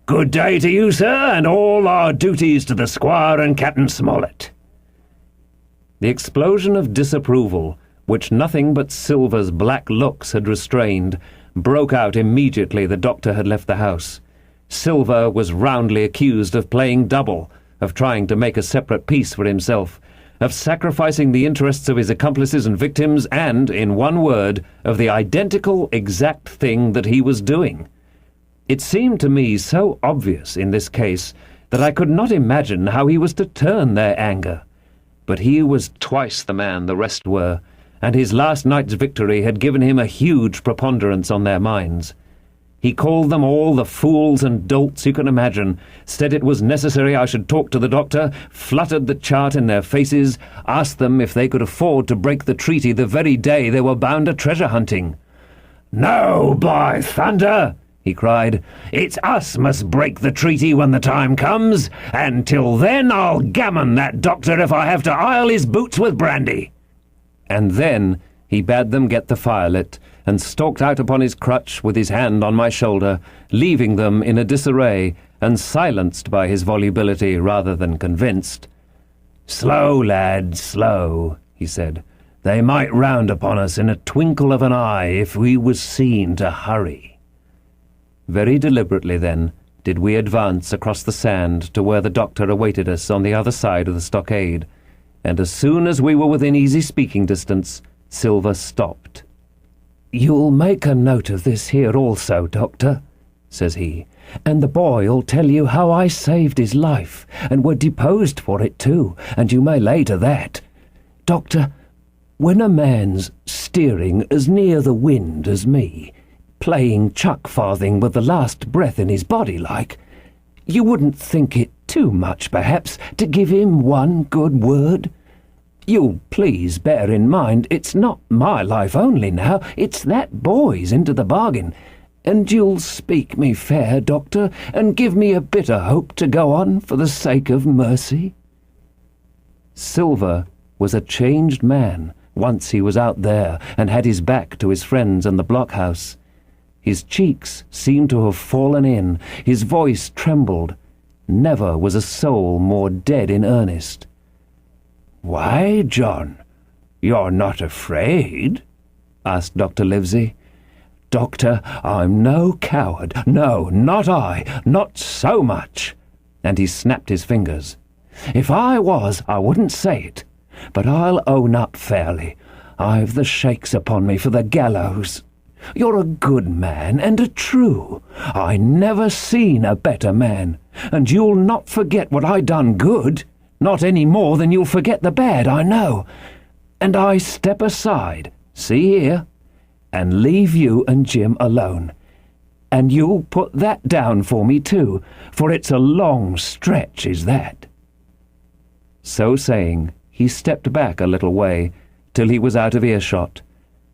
Good day to you, sir, and all our duties to the Squire and Captain Smollett." The explosion of disapproval, which nothing but Silver's black looks had restrained, broke out immediately the doctor had left the house. Silver was roundly accused of playing double, of trying to make a separate peace for himself, of sacrificing the interests of his accomplices and victims, and, in one word, of the identical exact thing that he was doing. It seemed to me so obvious in this case that I could not imagine how he was to turn their anger. But he was twice the man the rest were, and his last night's victory had given him a huge preponderance on their minds. He called them all the fools and dolts you can imagine, said it was necessary I should talk to the doctor, fluttered the chart in their faces, asked them if they could afford to break the treaty the very day they were bound to treasure hunting. "No, by thunder!" he cried. "It's us must break the treaty when the time comes, and till then I'll gammon that doctor if I have to oil his boots with brandy." And then he bade them get the fire lit, and stalked out upon his crutch with his hand on my shoulder, leaving them in a disarray, and silenced by his volubility rather than convinced. "Slow, lad, slow," he said. "They might round upon us in a twinkle of an eye if we was seen to hurry." Very deliberately, then, did we advance across the sand to where the doctor awaited us on the other side of the stockade, and as soon as we were within easy speaking distance, Silver stopped. "You'll make a note of this here also, Doctor," says he, "and the boy'll tell you how I saved his life, and were deposed for it too, and you may lay to that. Doctor, when a man's steering as near the wind as me, playing chuck-farthing with the last breath in his body like, you wouldn't think it too much, perhaps, to give him one good word? You'll please bear in mind it's not my life only now, it's that boy's into the bargain, and you'll speak me fair, Doctor, and give me a bit of hope to go on for the sake of mercy." Silver was a changed man once he was out there and had his back to his friends and the blockhouse. His cheeks seemed to have fallen in, his voice trembled. Never was a soul more dead in earnest. "Why, John, you're not afraid?" asked Dr. Livesey. "Doctor, I'm no coward. No, not I, not so much." And he snapped his fingers. "If I was, I wouldn't say it. But I'll own up fairly. I've the shakes upon me for the gallows. You're a good man and a true. I never seen a better man, and you'll not forget what I done good, not any more than you'll forget the bad, I know. And I step aside, see here, and leave you and Jim alone. And you'll put that down for me too, for it's a long stretch, is that." So saying, he stepped back a little way, till he was out of earshot,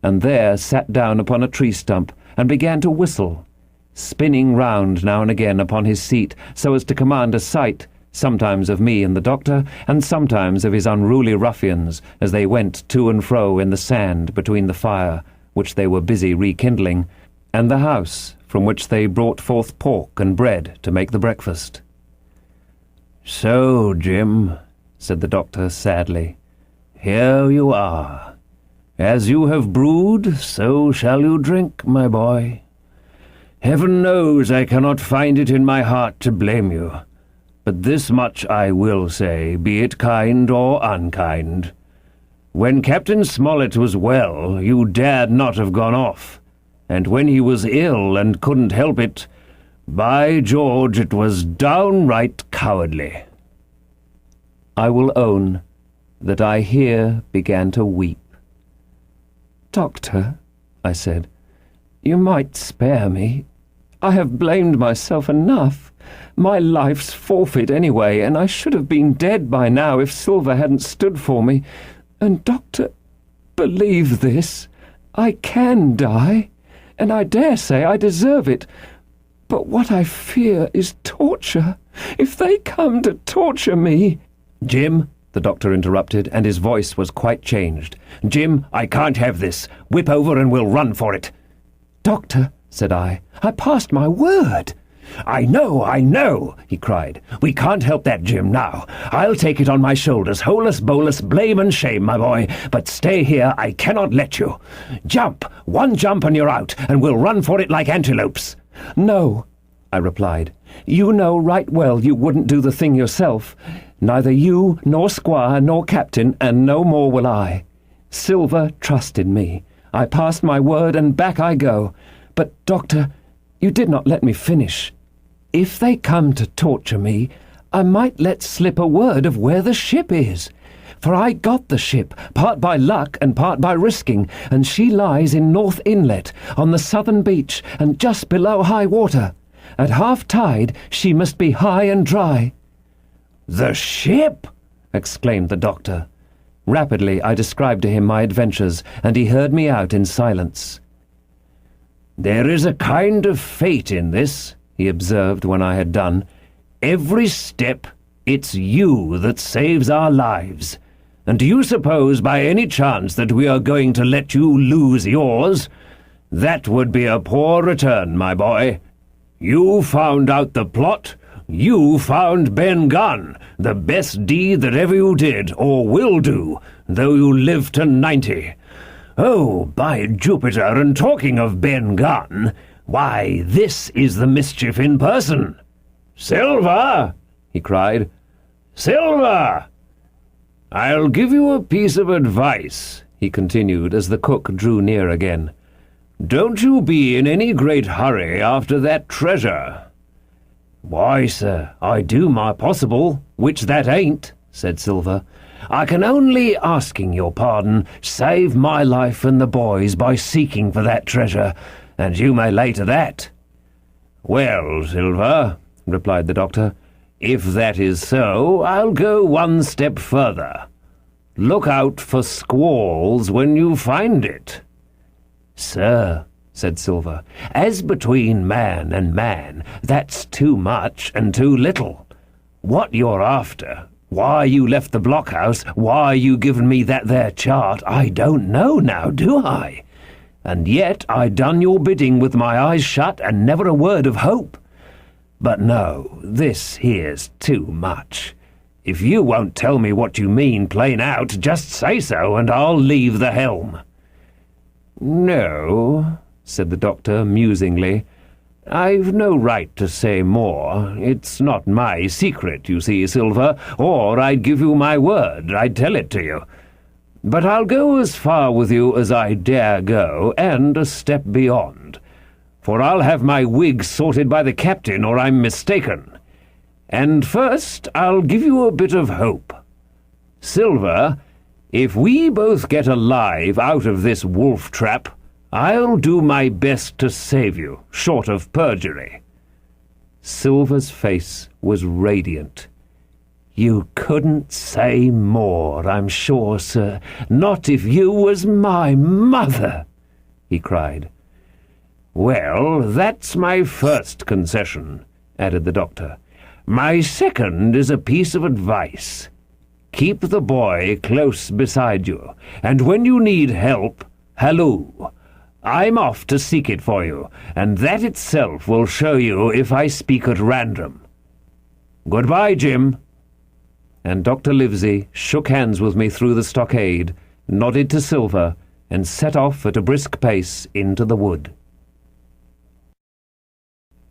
and there sat down upon a tree stump and began to whistle, spinning round now and again upon his seat so as to command a sight, sometimes of me and the doctor, and sometimes of his unruly ruffians as they went to and fro in the sand between the fire, which they were busy rekindling, and the house from which they brought forth pork and bread to make the breakfast. "So, Jim," said the doctor sadly, "here you are. As you have brewed, so shall you drink, my boy. Heaven knows I cannot find it in my heart to blame you, but this much I will say, be it kind or unkind. When Captain Smollett was well, you dared not have gone off, and when he was ill and couldn't help it, by George, it was downright cowardly." I will own that I here began to weep. "Doctor," I said, "you might spare me. I have blamed myself enough. My life's forfeit anyway, and I should have been dead by now if Silver hadn't stood for me. And, Doctor, believe this, I can die, and I dare say I deserve it. But what I fear is torture. If they come to torture me—" "Jim," the doctor interrupted, and his voice was quite changed. "Jim, I can't have this. Whip over and we'll run for it." "Doctor," said I passed my word." I know, he cried. "We can't help that, Jim, now. I'll take it on my shoulders, holus bolus, blame and shame, my boy. But stay here, I cannot let you. Jump, one jump and you're out, and we'll run for it like antelopes." "No," I replied. "You know right well you wouldn't do the thing yourself. Neither you, nor Squire, nor Captain, and no more will I. Silver trusted me. I passed my word, and back I go. But, Doctor, you did not let me finish. If they come to torture me, I might let slip a word of where the ship is. For I got the ship, part by luck and part by risking, and she lies in North Inlet, on the southern beach, and just below high water. At half tide she must be high and dry." "The ship!" exclaimed the doctor. Rapidly I described to him my adventures, and he heard me out in silence. "There is a kind of fate in this," he observed when I had done. "Every step, it's you that saves our lives. And do you suppose by any chance that we are going to let you lose yours? That would be a poor return, my boy. You found out the plot. You found Ben Gunn, the best deed that ever you did, or will do, though you live to 90. Oh, by Jupiter, and talking of Ben Gunn, why, this is the mischief in person. Silver!" he cried. "Silver! I'll give you a piece of advice," he continued as the cook drew near again. "Don't you be in any great hurry after that treasure." "Why, sir, I do my possible, which that ain't," said Silver. "I can only, asking your pardon, save my life and the boys by seeking for that treasure, and you may lay to that." "Well, Silver," replied the doctor, "if that is so, I'll go one step further. Look out for squalls when you find it." "Sir," said Silver, "as between man and man, that's too much and too little. What you're after, why you left the blockhouse, why you given me that there chart, I don't know now, do I? And yet I done your bidding with my eyes shut and never a word of hope. But no, this here's too much. If you won't tell me what you mean plain out, just say so, and I'll leave the helm." "No," said the doctor musingly. "I've no right to say more. It's not my secret, you see, Silver, or I'd give you my word, I'd tell it to you. But I'll go as far with you as I dare go, and a step beyond. For I'll have my wig sorted by the captain, or I'm mistaken. And first I'll give you a bit of hope. Silver, if we both get alive out of this wolf trap, I'll do my best to save you, short of perjury." Silver's face was radiant. "You couldn't say more, I'm sure, sir, not if you was my mother," he cried. "Well, that's my first concession," added the doctor. "My second is a piece of advice. Keep the boy close beside you, and when you need help, halloo. I'm off to seek it for you, and that itself will show you if I speak at random. Goodbye, Jim." And Dr. Livesey shook hands with me through the stockade, nodded to Silver, and set off at a brisk pace into the wood.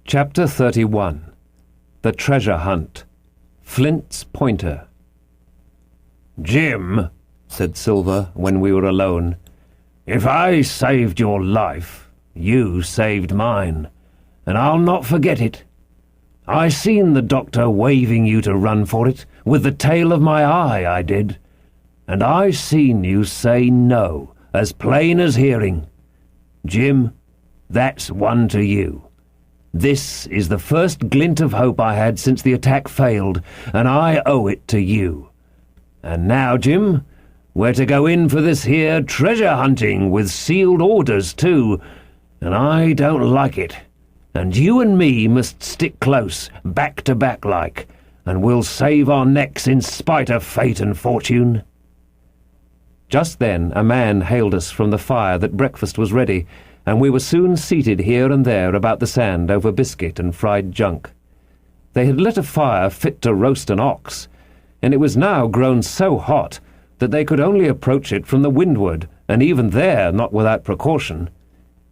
Chapter 31. The Treasure Hunt. Flint's Pointer. "Jim," said Silver when we were alone, "if I saved your life, you saved mine, and I'll not forget it. I seen the doctor waving you to run for it, with the tail of my eye, I did, and I seen you say no, as plain as hearing. Jim, that's one to you. This is the first glint of hope I had since the attack failed, and I owe it to you. And now, Jim, we're to go in for this here treasure hunting with sealed orders, too, and I don't like it. And you and me must stick close, back to back like, and we'll save our necks in spite of fate and fortune." Just then a man hailed us from the fire that breakfast was ready, and we were soon seated here and there about the sand over biscuit and fried junk. They had lit a fire fit to roast an ox, and it was now grown so hot that they could only approach it from the windward, and even there not without precaution.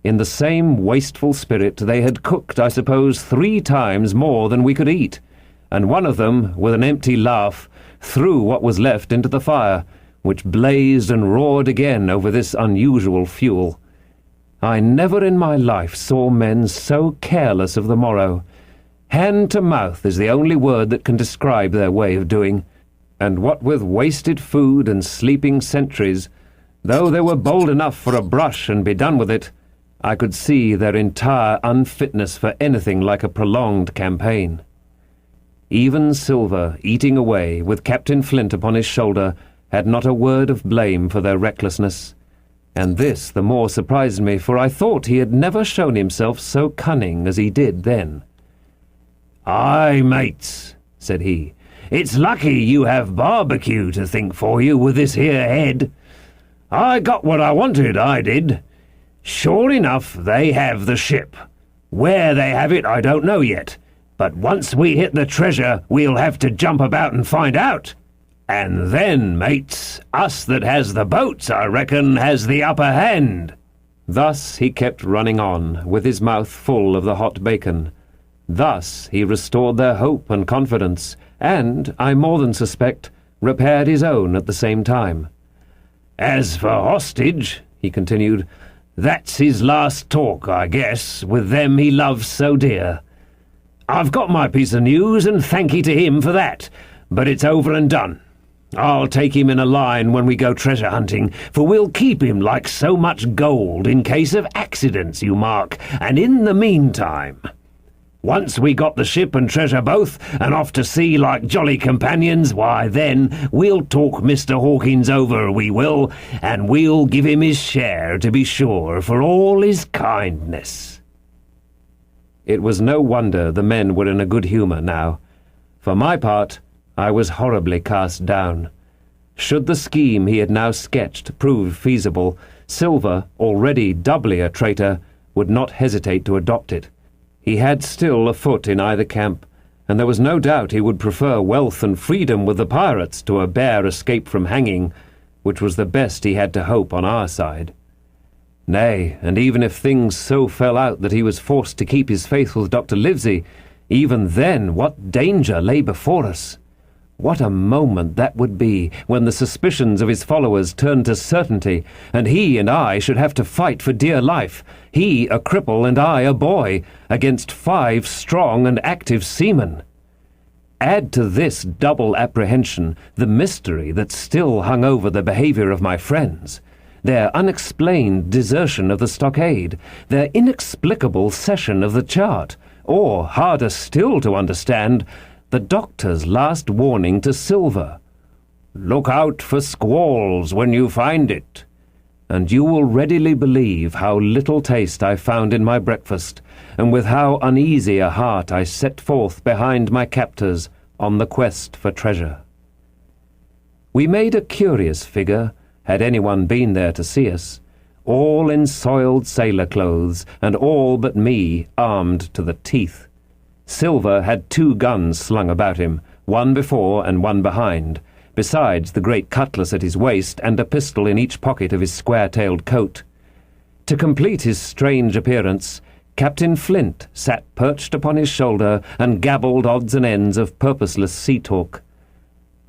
In the same wasteful spirit they had cooked, I suppose, 3 times more than we could eat, and one of them, with an empty laugh, threw what was left into the fire, which blazed and roared again over this unusual fuel. I never in my life saw men so careless of the morrow. Hand to mouth is the only word that can describe their way of doing, and what with wasted food and sleeping sentries, though they were bold enough for a brush and be done with it, I could see their entire unfitness for anything like a prolonged campaign. Even Silver, eating away, with Captain Flint upon his shoulder, had not a word of blame for their recklessness, and this the more surprised me, for I thought he had never shown himself so cunning as he did then. "Aye, mates," said he, "it's lucky you have barbecue to think for you with this here head. I got what I wanted, I did. Sure enough, they have the ship. Where they have it I don't know yet, but once we hit the treasure we'll have to jump about and find out. And then, mates, us that has the boats, I reckon, has the upper hand." Thus he kept running on, with his mouth full of the hot bacon. Thus he restored their hope and confidence, and, I more than suspect, repaired his own at the same time. "As for hostage," he continued, "that's his last talk, I guess, with them he loves so dear. I've got my piece of news, and thankee to him for that, but it's over and done. I'll take him in a line when we go treasure hunting, for we'll keep him like so much gold in case of accidents, you mark, and in the meantime, once we got the ship and treasure both, and off to sea like jolly companions, why then we'll talk Mr. Hawkins over, we will, and we'll give him his share, to be sure, for all his kindness." It was no wonder the men were in a good humour now. For my part, I was horribly cast down. Should the scheme he had now sketched prove feasible, Silver, already doubly a traitor, would not hesitate to adopt it. He had still a foot in either camp, and there was no doubt he would prefer wealth and freedom with the pirates to a bare escape from hanging, which was the best he had to hope on our side. Nay, and even if things so fell out that he was forced to keep his faith with Dr. Livesey, even then what danger lay before us! What a moment that would be, when the suspicions of his followers turned to certainty, and he and I should have to fight for dear life, he a cripple and I a boy, against 5 strong and active seamen. Add to this double apprehension the mystery that still hung over the behaviour of my friends, their unexplained desertion of the stockade, their inexplicable cession of the chart, or, harder still to understand, the doctor's last warning to Silver, "Look out for squalls when you find it," and you will readily believe how little taste I found in my breakfast, and with how uneasy a heart I set forth behind my captors on the quest for treasure. We made a curious figure, had anyone been there to see us, all in soiled sailor clothes, and all but me armed to the teeth. Silver had 2 guns slung about him, one before and one behind, besides the great cutlass at his waist and a pistol in each pocket of his square-tailed coat. To complete his strange appearance, Captain Flint sat perched upon his shoulder and gabbled odds and ends of purposeless sea-talk.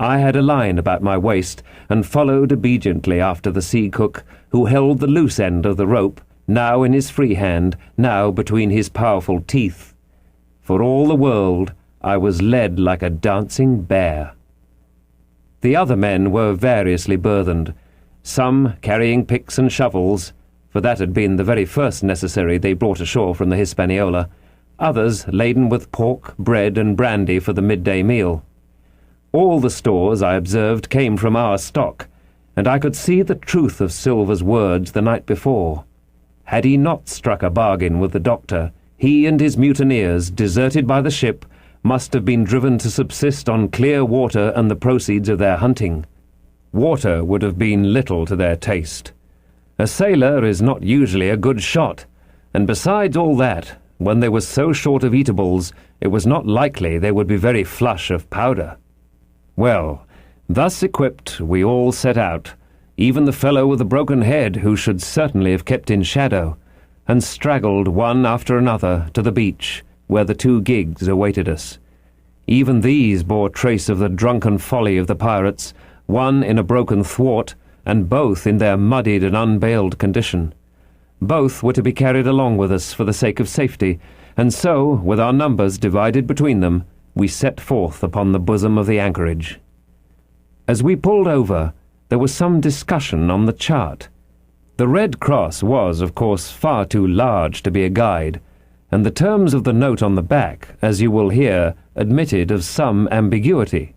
I had a line about my waist, and followed obediently after the sea-cook, who held the loose end of the rope, now in his free hand, now between his powerful teeth. For all the world, I was led like a dancing bear. The other men were variously burthened, some carrying picks and shovels, for that had been the very first necessary they brought ashore from the Hispaniola, others laden with pork, bread, and brandy for the midday meal. All the stores, I observed, came from our stock, and I could see the truth of Silver's words the night before. Had he not struck a bargain with the doctor, he and his mutineers, deserted by the ship, must have been driven to subsist on clear water and the proceeds of their hunting. Water would have been little to their taste. A sailor is not usually a good shot, and besides all that, when they were so short of eatables, it was not likely they would be very flush of powder. Well, thus equipped, we all set out, even the fellow with the broken head who should certainly have kept in shadow, and straggled one after another to the beach, where the 2 gigs awaited us. Even these bore trace of the drunken folly of the pirates, one in a broken thwart, and both in their muddied and unbailed condition. Both were to be carried along with us for the sake of safety, and so, with our numbers divided between them, we set forth upon the bosom of the anchorage. As we pulled over, there was some discussion on the chart. The Red Cross was, of course, far too large to be a guide, and the terms of the note on the back, as you will hear, admitted of some ambiguity.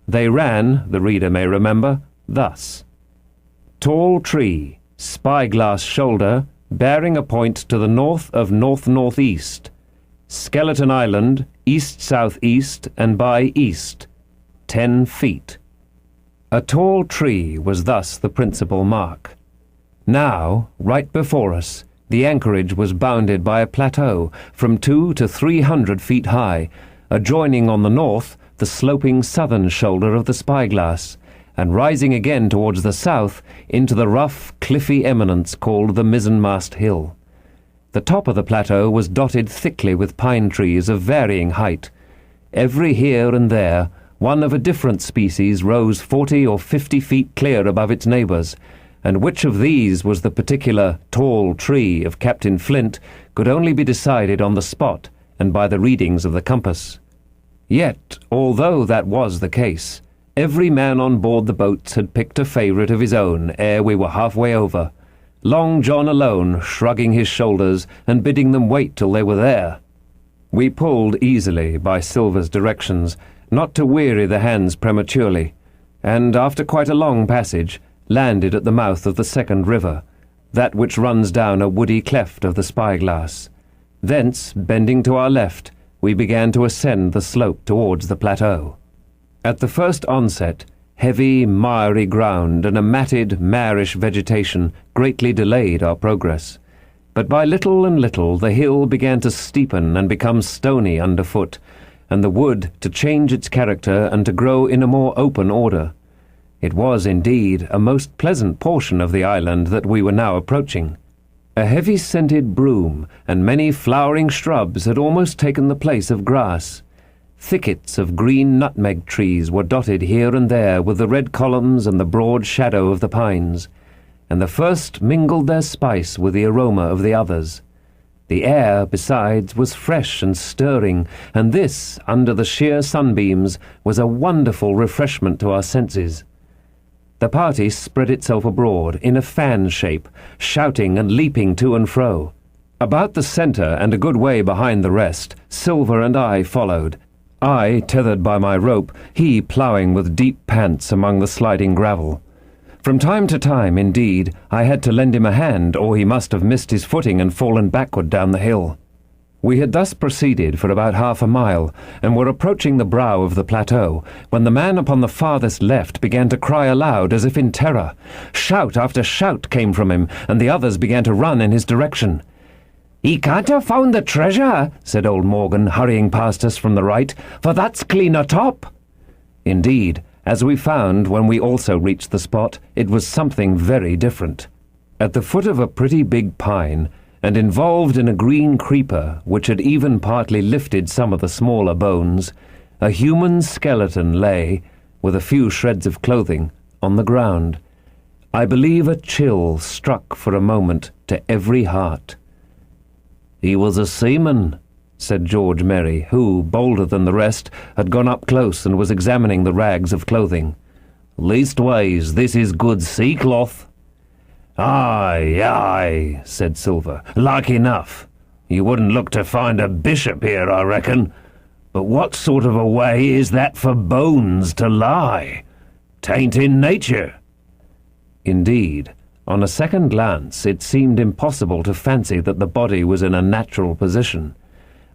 They ran, the reader may remember, thus: Tall tree, spyglass shoulder, bearing a point to the north of north-northeast. Skeleton Island, east-southeast and by east. 10 feet. A tall tree was thus the principal mark. Now, right before us, the anchorage was bounded by a plateau from 200 to 300 feet high, adjoining on the north the sloping southern shoulder of the spyglass, and rising again towards the south into the rough, cliffy eminence called the mizzenmast hill. The top of the plateau was dotted thickly with pine trees of varying height. Every here and there, one of a different species rose 40 or 50 feet clear above its neighbours, and which of these was the particular tall tree of Captain Flint could only be decided on the spot and by the readings of the compass. Yet, although that was the case, every man on board the boats had picked a favourite of his own ere we were halfway over, Long John alone shrugging his shoulders and bidding them wait till they were there. We pulled easily by Silver's directions, not to weary the hands prematurely, and after quite a long passage, landed at the mouth of the second river, that which runs down a woody cleft of the spyglass. Thence, bending to our left, we began to ascend the slope towards the plateau. At the first onset, heavy, miry ground and a matted, marish vegetation greatly delayed our progress. But by little and little the hill began to steepen and become stony underfoot, and the wood to change its character and to grow in a more open order. It was, indeed, a most pleasant portion of the island that we were now approaching. A heavy-scented broom and many flowering shrubs had almost taken the place of grass. Thickets of green nutmeg trees were dotted here and there with the red columns and the broad shadow of the pines, and the first mingled their spice with the aroma of the others. The air, besides, was fresh and stirring, and this, under the sheer sunbeams, was a wonderful refreshment to our senses. The party spread itself abroad in a fan shape, shouting and leaping to and fro. About the centre and a good way behind the rest, Silver and I followed, I tethered by my rope, he ploughing with deep pants among the sliding gravel. From time to time, indeed, I had to lend him a hand, or he must have missed his footing and fallen backward down the hill. We had thus proceeded for about half a mile, and were approaching the brow of the plateau, when the man upon the farthest left began to cry aloud as if in terror. Shout after shout came from him, and the others began to run in his direction. "He can't have found the treasure," said old Morgan, hurrying past us from the right, "for that's clean atop." Indeed, as we found when we also reached the spot, it was something very different. At the foot of a pretty big pine, and involved in a green creeper which had even partly lifted some of the smaller bones, a human skeleton lay, with a few shreds of clothing, on the ground. I believe a chill struck for a moment to every heart. "He was a seaman," said George Merry, who, bolder than the rest, had gone up close and was examining the rags of clothing. "Leastways, this is good sea-cloth." "Aye, aye," said Silver, "like enough. You wouldn't look to find a bishop here, I reckon. But what sort of a way is that for bones to lie? 'Tain't in nature." Indeed, on a second glance it seemed impossible to fancy that the body was in a natural position.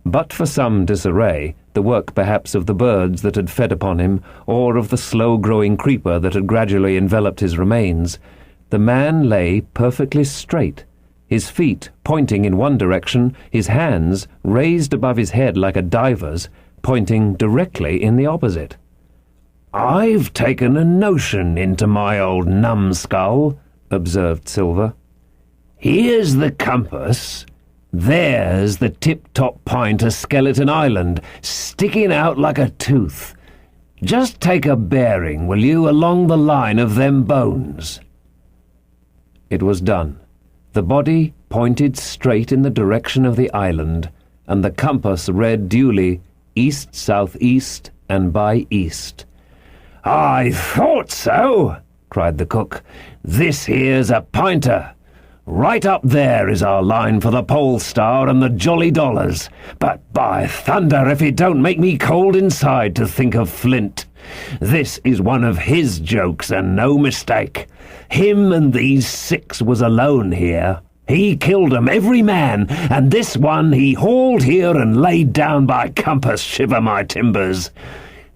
But for some disarray, the work perhaps of the birds that had fed upon him, or of the slow-growing creeper that had gradually enveloped his remains, the man lay perfectly straight, his feet pointing in one direction, his hands, raised above his head like a diver's, pointing directly in the opposite. "I've taken a notion into my old numbskull," observed Silver. "Here's the compass. There's the tip-top point of Skeleton Island, sticking out like a tooth. Just take a bearing, will you, along the line of them bones." It was done. The body pointed straight in the direction of the island, and the compass read duly east-south-east and by east. "I thought so," cried the cook. "This here's a pointer. Right up there is our line for the Pole Star and the Jolly Dollars. But by thunder, if it don't make me cold inside to think of Flint. This is one of his jokes, and no mistake. Him and these 6 was alone here. He killed 'em, every man, and this one he hauled here and laid down by compass, shiver my timbers.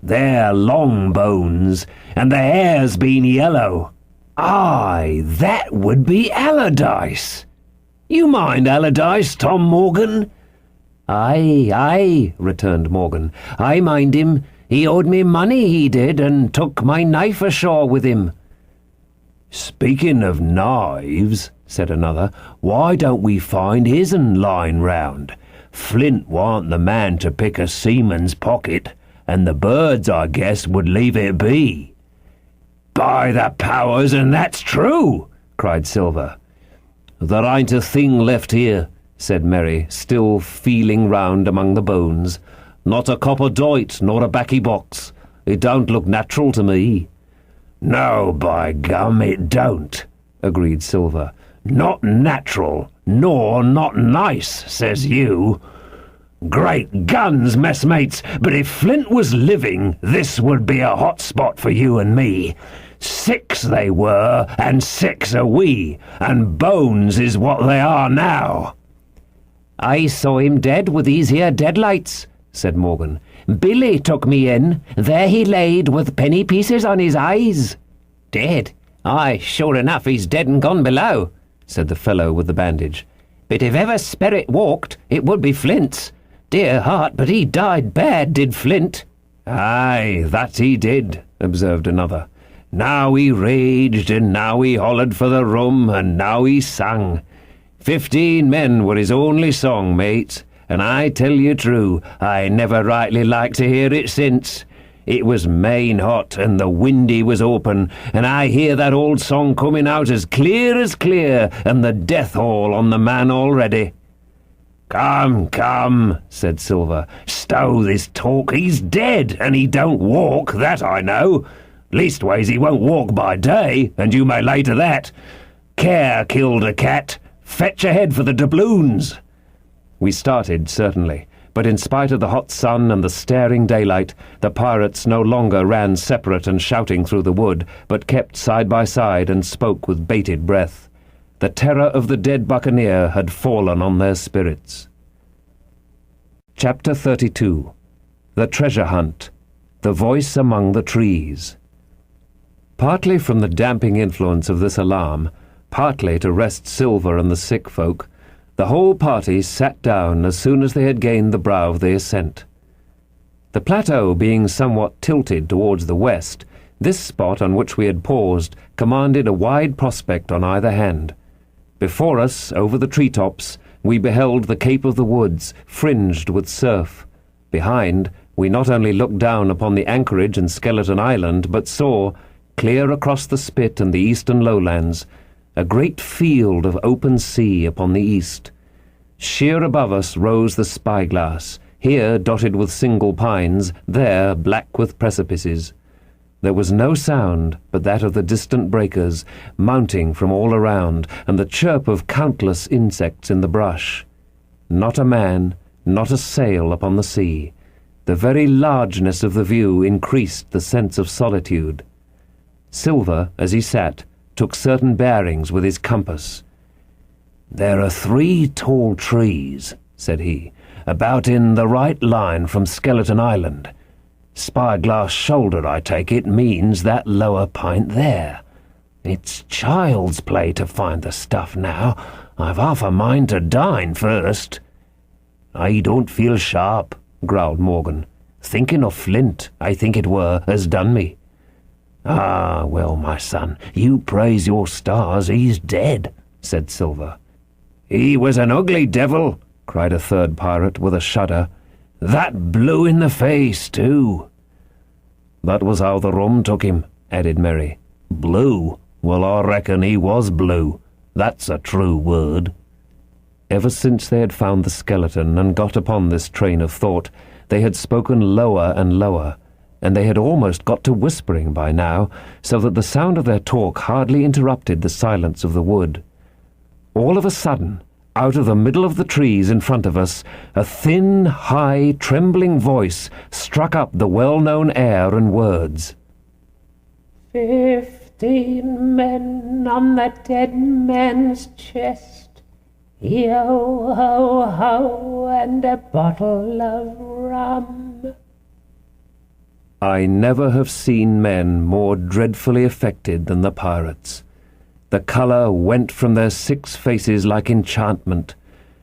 They're long bones, and the hair's been yellow. Aye, that would be Allardyce. You mind Allardyce, Tom Morgan?" Aye, returned Morgan. "I mind him. He owed me money, he did, and took my knife ashore with him." "Speaking of knives," said another, "why don't we find his'n lying round? Flint warn't the man to pick a seaman's pocket, and the birds, I guess, would leave it be." "By the powers, and that's true!" cried Silver. "There ain't a thing left here," said Merry, still feeling round among the bones. "Not a copper doit, nor a baccy box. It don't look natural to me." "No, by gum, it don't," agreed Silver. "Not natural, nor not nice, says you. Great guns, messmates, but if Flint was living, this would be a hot spot for you and me. 6 they were, and 6 are we, and bones is what they are now." "I saw him dead with these here deadlights," said Morgan. "Billy took me in. There he laid with penny pieces on his eyes." "Dead? Aye, sure enough, he's dead and gone below," said the fellow with the bandage. "But if ever spirit walked, it would be Flint's. Dear heart, but he died bad, did Flint." "Aye, that he did," observed another. "Now he raged, and now he hollered for the rum, and now he sang. 15 men were his only song, mate, and I tell you true, I never rightly liked to hear it since. It was main hot, and the windy was open, and I hear that old song coming out as clear, and the death hall on the man already." Come, said Silver. "Stow this talk. He's dead, and he don't walk, that I know. Leastways, he won't walk by day, and you may lay to that. Care killed a cat. Fetch ahead for the doubloons." We started, certainly, but in spite of the hot sun and the staring daylight, the pirates no longer ran separate and shouting through the wood, but kept side by side and spoke with bated breath. The terror of the dead buccaneer had fallen on their spirits. Chapter 32. The Treasure Hunt. The Voice Among the Trees. Partly from the damping influence of this alarm, partly to rest Silver and the sick folk, the whole party sat down as soon as they had gained the brow of the ascent. The plateau being somewhat tilted towards the west, this spot on which we had paused commanded a wide prospect on either hand. Before us, over the treetops, we beheld the Cape of the Woods, fringed with surf. Behind, we not only looked down upon the anchorage and Skeleton Island, but saw, clear across the spit and the eastern lowlands, a great field of open sea upon the east. Sheer above us rose the spyglass, here dotted with single pines, there black with precipices. There was no sound but that of the distant breakers, mounting from all around, and the chirp of countless insects in the brush. Not a man, not a sail upon the sea. The very largeness of the view increased the sense of solitude. Silver, as he sat, took certain bearings with his compass. "There are 3 tall trees," said he, about in the right line from Skeleton Island. Spyglass Shoulder, I take it, means that lower pint there. It's child's play to find the stuff now. I've half a mind to dine first." "I don't feel sharp," growled Morgan. "Thinking of Flint, I think it were, has done me." "Ah, well, my son, you praise your stars, he's dead," said Silver. "He was an ugly devil," cried a third pirate with a shudder. "That blue in the face, too." "That was how the rum took him," added Merry. "Blue? Well, I reckon he was blue. That's a true word." Ever since they had found the skeleton and got upon this train of thought, they had spoken lower and lower, and they had almost got to whispering by now, so that the sound of their talk hardly interrupted the silence of the wood. All of a sudden, out of the middle of the trees in front of us, a thin, high, trembling voice struck up the well-known air and words. 15 men on the dead man's chest, yo ho ho, and a bottle of rum. I never have seen men more dreadfully affected than the pirates. The colour went from their 6 faces like enchantment.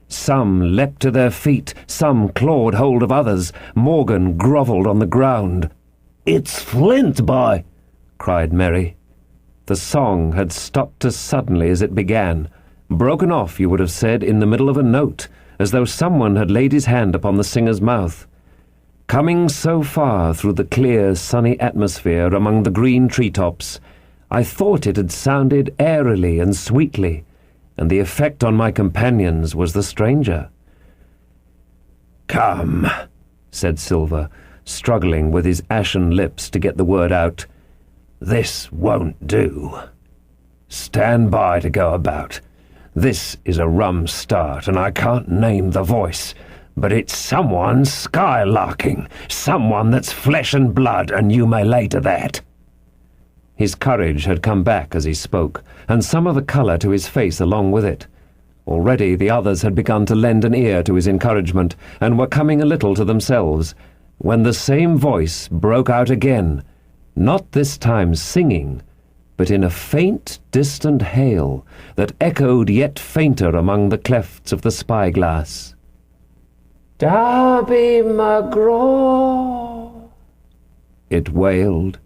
Some leapt to their feet, some clawed hold of others. Morgan grovelled on the ground. "It's Flint, boy!" cried Merry. The song had stopped as suddenly as it began, broken off, you would have said, in the middle of a note, as though someone had laid his hand upon the singer's mouth. Coming so far through the clear, sunny atmosphere among the green treetops, I thought it had sounded airily and sweetly, and the effect on my companions was the stranger. "Come," said Silver, struggling with his ashen lips to get the word out. "This won't do. Stand by to go about. This is a rum start, and I can't name the voice, but it's someone skylarking, someone that's flesh and blood, and you may lay to that." His courage had come back as he spoke, and some of the colour to his face along with it. Already the others had begun to lend an ear to his encouragement, and were coming a little to themselves, when the same voice broke out again, not this time singing, but in a faint, distant hail that echoed yet fainter among the clefts of the spyglass. "Darby McGraw," it wailed,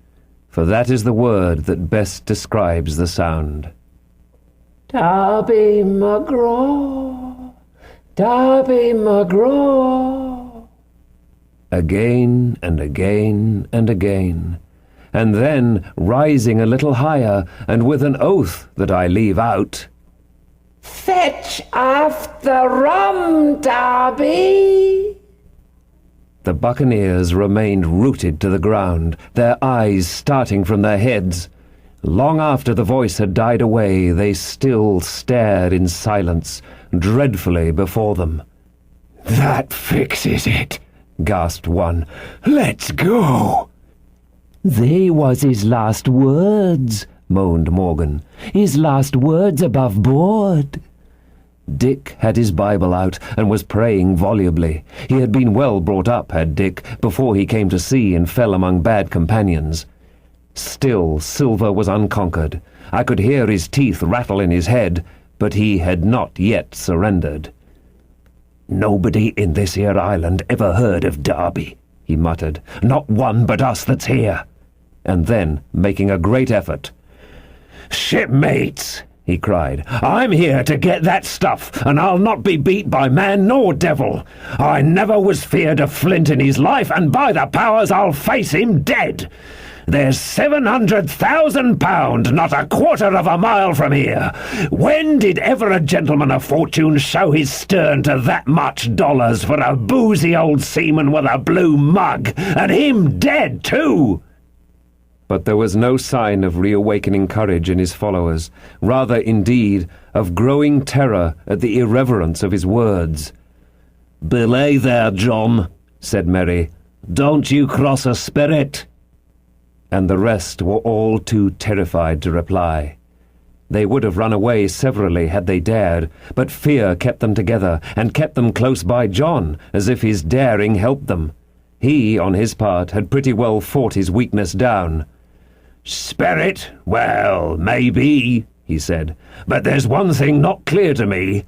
for that is the word that best describes the sound. "Darby McGraw, Darby McGraw." Again and again and again, and then, rising a little higher, and with an oath that I leave out, "Fetch off the rum, Darby." The buccaneers remained rooted to the ground, their eyes starting from their heads. Long after the voice had died away, they still stared in silence, dreadfully before them. "That fixes it," gasped one. "Let's go." "They was his last words," moaned Morgan. "His last words above board." Dick had his Bible out and was praying volubly. He had been well brought up, had Dick, before he came to sea and fell among bad companions. Still, Silver was unconquered. I could hear his teeth rattle in his head, but he had not yet surrendered. "Nobody in this here island ever heard of Darby," he muttered. "Not one but us that's here." And then, making a great effort, "Shipmates," he cried, "I'm here to get that stuff, and I'll not be beat by man nor devil. I never was feared of Flint in his life, and by the powers I'll face him dead. There's £700,000, not a quarter of a mile from here. When did ever a gentleman of fortune show his stern to that much dollars for a boozy old seaman with a blue mug, and him dead too?" But there was no sign of reawakening courage in his followers, rather, indeed, of growing terror at the irreverence of his words. "Belay there, John," said Merry. "Don't you cross a spirit." And the rest were all too terrified to reply. They would have run away severally had they dared, but fear kept them together, and kept them close by John, as if his daring helped them. He, on his part, had pretty well fought his weakness down. "Spirit? Well, maybe," he said, "but there's one thing not clear to me.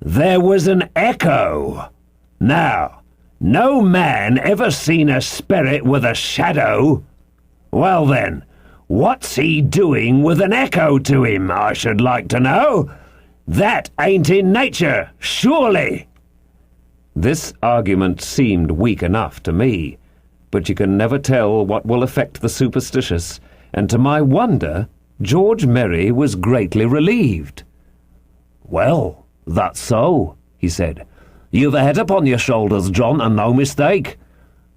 There was an echo. Now, no man ever seen a spirit with a shadow. Well then, what's he doing with an echo to him, I should like to know? That ain't in nature, surely." This argument seemed weak enough to me, but you can never tell what will affect the superstitious, and to my wonder, George Merry was greatly relieved. "Well, that's so," he said. "You've a head upon your shoulders, John, and no mistake.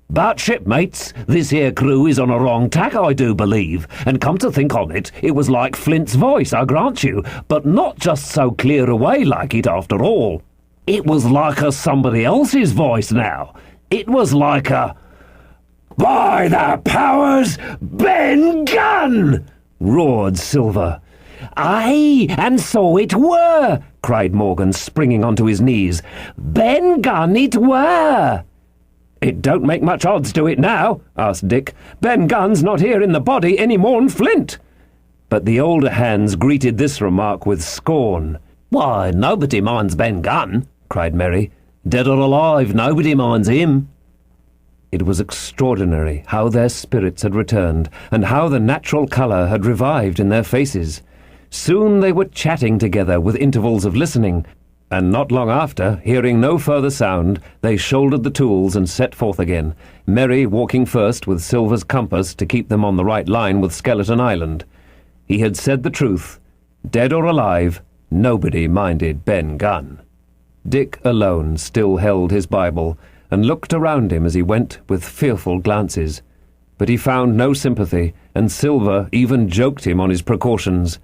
But, shipmates, this here crew is on a wrong tack, I do believe, and come to think on it, it was like Flint's voice, I grant you, but not just so clear away like it after all. It was like a somebody else's voice now. It was like a... By the powers, Ben Gunn! Roared Silver. "Aye, and so it were," cried Morgan, springing onto his knees. "Ben Gunn it were." "It don't make much odds to it now," asked Dick. "Ben Gunn's not here in the body any more'n Flint." But the older hands greeted this remark with scorn. "Why, nobody minds Ben Gunn," cried Merry. "Dead or alive, nobody minds him." It was extraordinary how their spirits had returned, and how the natural colour had revived in their faces. Soon they were chatting together with intervals of listening, and not long after, hearing no further sound, they shouldered the tools and set forth again, Merry walking first with Silver's compass to keep them on the right line with Skeleton Island. He had said the truth. Dead or alive, nobody minded Ben Gunn. Dick alone still held his Bible, and looked around him as he went with fearful glances. But he found no sympathy, and Silver even joked him on his precautions.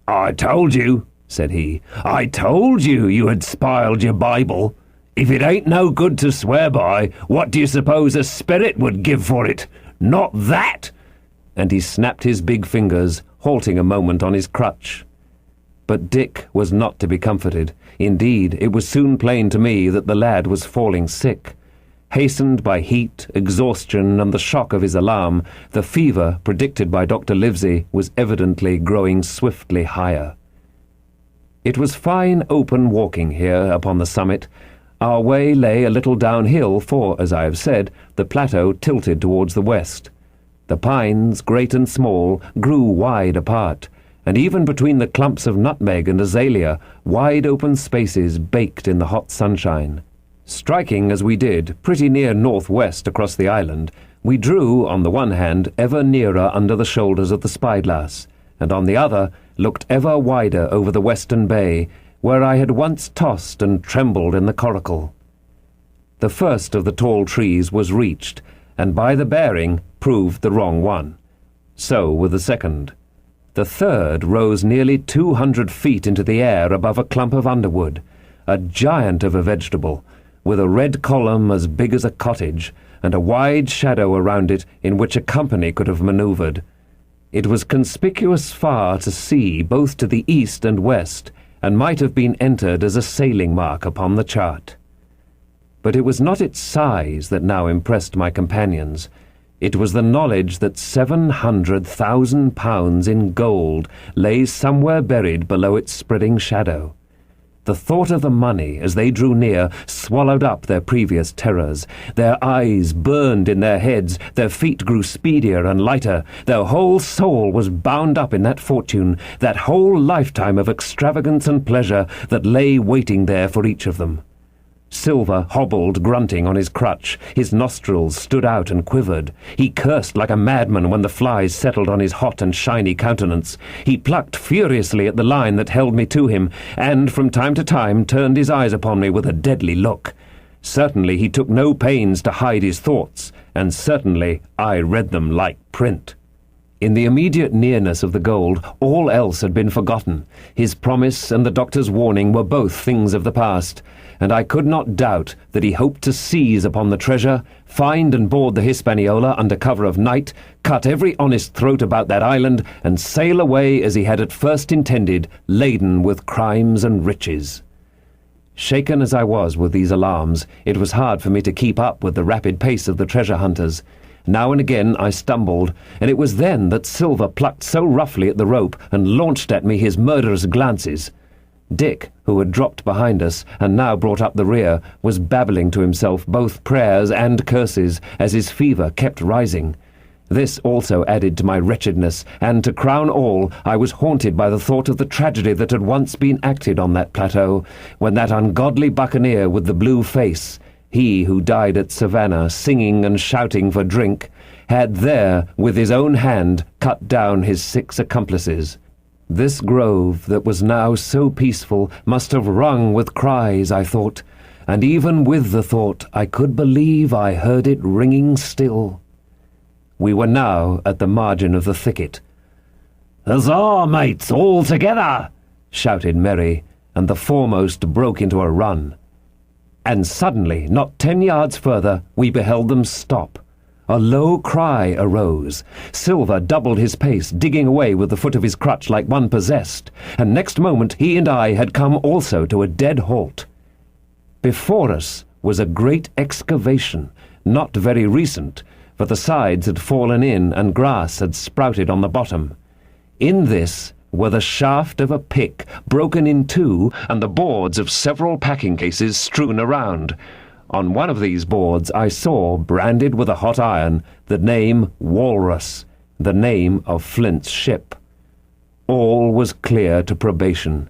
"I told you," said he, "I told you you had spiled your Bible. If it ain't no good to swear by, what do you suppose a spirit would give for it? Not that!" And he snapped his big fingers, halting a moment on his crutch. But Dick was not to be comforted. Indeed, it was soon plain to me that the lad was falling sick. Hastened by heat, exhaustion, and the shock of his alarm, the fever predicted by Dr. Livesey was evidently growing swiftly higher. It was fine open walking here upon the summit. Our way lay a little downhill, for, as I have said, the plateau tilted towards the west. The pines, great and small, grew wide apart, and even between the clumps of nutmeg and azalea, wide open spaces baked in the hot sunshine. Striking, as we did, pretty near northwest across the island, we drew, on the one hand, ever nearer under the shoulders of the spyglass, and on the other looked ever wider over the western bay, where I had once tossed and trembled in the coracle. The first of the tall trees was reached, and by the bearing proved the wrong one. So with the second. The third rose nearly 200 feet into the air above a clump of underwood, a giant of a vegetable, with a red column as big as a cottage, and a wide shadow around it in which a company could have manoeuvred. It was conspicuous far to sea, both to the east and west, and might have been entered as a sailing mark upon the chart. But it was not its size that now impressed my companions. It was the knowledge that 700,000 pounds in gold lay somewhere buried below its spreading shadow. The thought of the money, as they drew near, swallowed up their previous terrors. Their eyes burned in their heads, their feet grew speedier and lighter, their whole soul was bound up in that fortune, that whole lifetime of extravagance and pleasure that lay waiting there for each of them. Silver hobbled grunting on his crutch. His nostrils stood out and quivered. He cursed like a madman when the flies settled on his hot and shiny countenance. He plucked furiously at the line that held me to him, and from time to time turned his eyes upon me with a deadly look. Certainly he took no pains to hide his thoughts, and certainly I read them like print. In the immediate nearness of the gold, all else had been forgotten. His promise and the doctor's warning were both things of the past, and I could not doubt that he hoped to seize upon the treasure, find and board the Hispaniola under cover of night, cut every honest throat about that island, and sail away as he had at first intended, laden with crimes and riches. Shaken as I was with these alarms, it was hard for me to keep up with the rapid pace of the treasure hunters. Now and again I stumbled, and it was then that Silver plucked so roughly at the rope and launched at me his murderous glances. Dick, who had dropped behind us and now brought up the rear, was babbling to himself both prayers and curses as his fever kept rising. This also added to my wretchedness, and to crown all, I was haunted by the thought of the tragedy that had once been acted on that plateau, when that ungodly buccaneer with the blue face, he who died at Savannah singing and shouting for drink, had there, with his own hand, cut down his 6 accomplices. This grove that was now so peaceful must have rung with cries, I thought, and even with the thought I could believe I heard it ringing still. We were now at the margin of the thicket. "Huzzah, mates, all together!" shouted Merry, and the foremost broke into a run. And suddenly, not 10 yards further, we beheld them stop. A low cry arose. Silver doubled his pace, digging away with the foot of his crutch like one possessed, and next moment he and I had come also to a dead halt. Before us was a great excavation, not very recent, for the sides had fallen in and grass had sprouted on the bottom. In this were the shaft of a pick broken in 2 and the boards of several packing cases strewn around. On one of these boards I saw, branded with a hot iron, the name Walrus, the name of Flint's ship. All was clear to probation.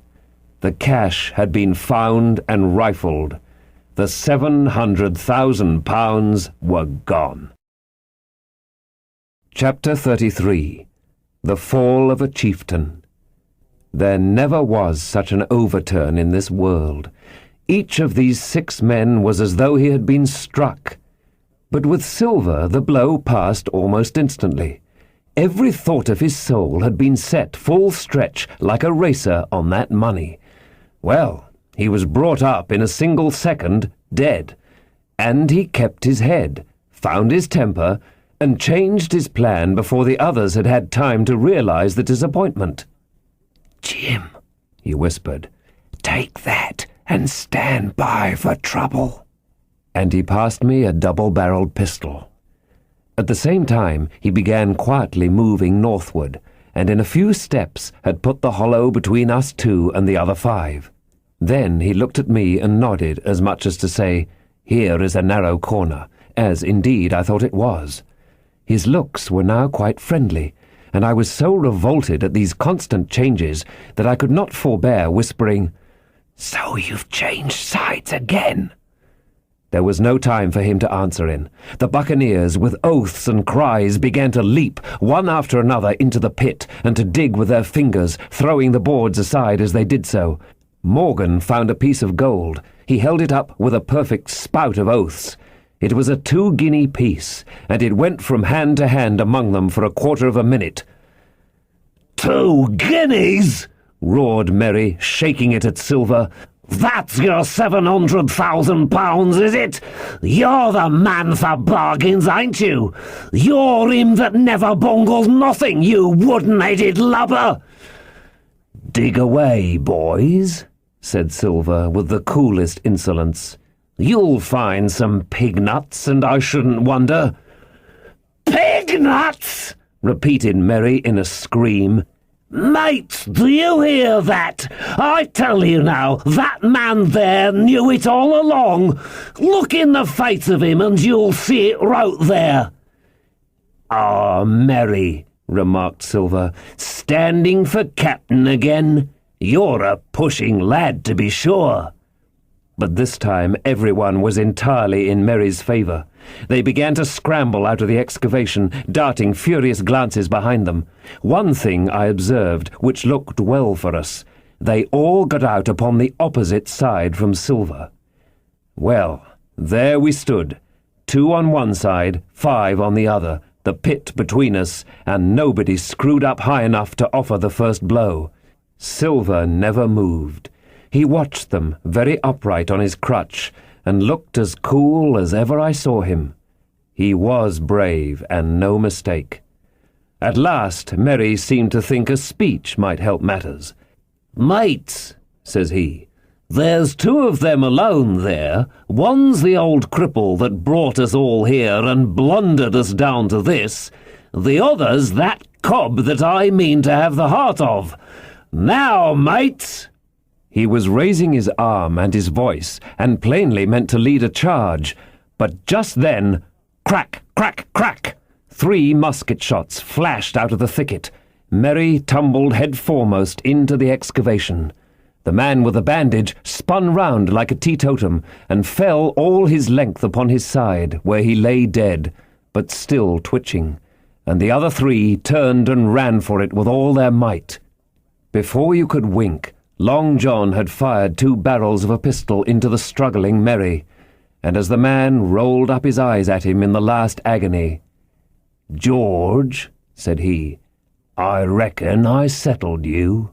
The cash had been found and rifled. The £700,000 were gone. Chapter 33. The Fall of a Chieftain. There never was such an overturn in this world. Each of these 6 men was as though he had been struck. But with Silver the blow passed almost instantly. Every thought of his soul had been set full stretch like a racer on that money. Well, he was brought up in a single second, dead. And he kept his head, found his temper, and changed his plan before the others had had time to realize the disappointment. "Jim," he whispered, "take that and stand by for trouble." And he passed me a double-barreled pistol. At the same time he began quietly moving northward, and in a few steps had put the hollow between us 2 and the other 5. Then he looked at me and nodded, as much as to say, "Here is a narrow corner," as indeed I thought it was. His looks were now quite friendly, and I was so revolted at these constant changes that I could not forbear whispering, "So you've changed sides again?" There was no time for him to answer in. The buccaneers, with oaths and cries, began to leap, one after another, into the pit, and to dig with their fingers, throwing the boards aside as they did so. Morgan found a piece of gold. He held it up with a perfect spout of oaths. It was a 2-guinea piece, and it went from hand to hand among them for a quarter of a minute. "2 guineas!" roared Merry, shaking it at Silver. "That's your £700,000, is it? You're the man for bargains, ain't you? You're him that never bungles nothing, you wooden-headed lubber!" "Dig away, boys," said Silver with the coolest insolence. "You'll find some pig nuts, and I shouldn't wonder." "Pig nuts!" repeated Merry in a scream. "Mates, do you hear that? I tell you now, that man there knew it all along. Look in the face of him and you'll see it right there." "Ah, Merry," remarked Silver, "standing for captain again. You're a pushing lad, to be sure." But this time everyone was entirely in Merry's favour. They began to scramble out of the excavation, darting furious glances behind them. One thing I observed, which looked well for us. They all got out upon the opposite side from Silver. Well, there we stood, 2 on one side, 5 on the other, the pit between us, and nobody screwed up high enough to offer the first blow. Silver never moved. He watched them, very upright on his crutch, and looked as cool as ever I saw him. He was brave, and no mistake. At last, Merry seemed to think a speech might help matters. "Mates," says he, "there's two of them alone there. One's the old cripple that brought us all here and blundered us down to this. The other's that cob that I mean to have the heart of. Now, mates!" He was raising his arm and his voice, and plainly meant to lead a charge. But just then, crack, crack, crack! 3 musket shots flashed out of the thicket. Merry tumbled head foremost into the excavation. The man with the bandage spun round like a teetotum and fell all his length upon his side, where he lay dead, but still twitching, and the other 3 turned and ran for it with all their might. Before you could wink, Long John had fired 2 barrels of a pistol into the struggling Merry, and as the man rolled up his eyes at him in the last agony, "George," said he, "I reckon I settled you."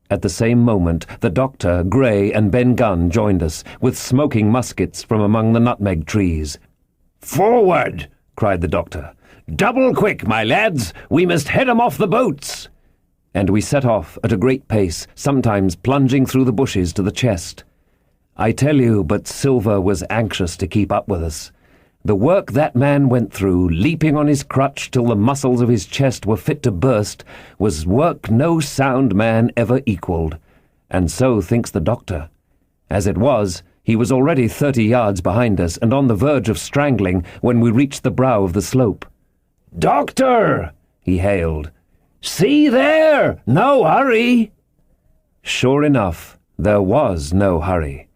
At the same moment, the doctor, Gray, and Ben Gunn joined us, with smoking muskets from among the nutmeg trees. "Forward!" cried the doctor. "Double quick, my lads! We must head 'em off the boats!" And we set off at a great pace, sometimes plunging through the bushes to the chest. I tell you, but Silver was anxious to keep up with us. The work that man went through, leaping on his crutch till the muscles of his chest were fit to burst, was work no sound man ever equalled, and so thinks the doctor. As it was, he was already 30 yards behind us and on the verge of strangling when we reached the brow of the slope. "Doctor!" he hailed. "See there! No hurry!" Sure enough, there was no hurry.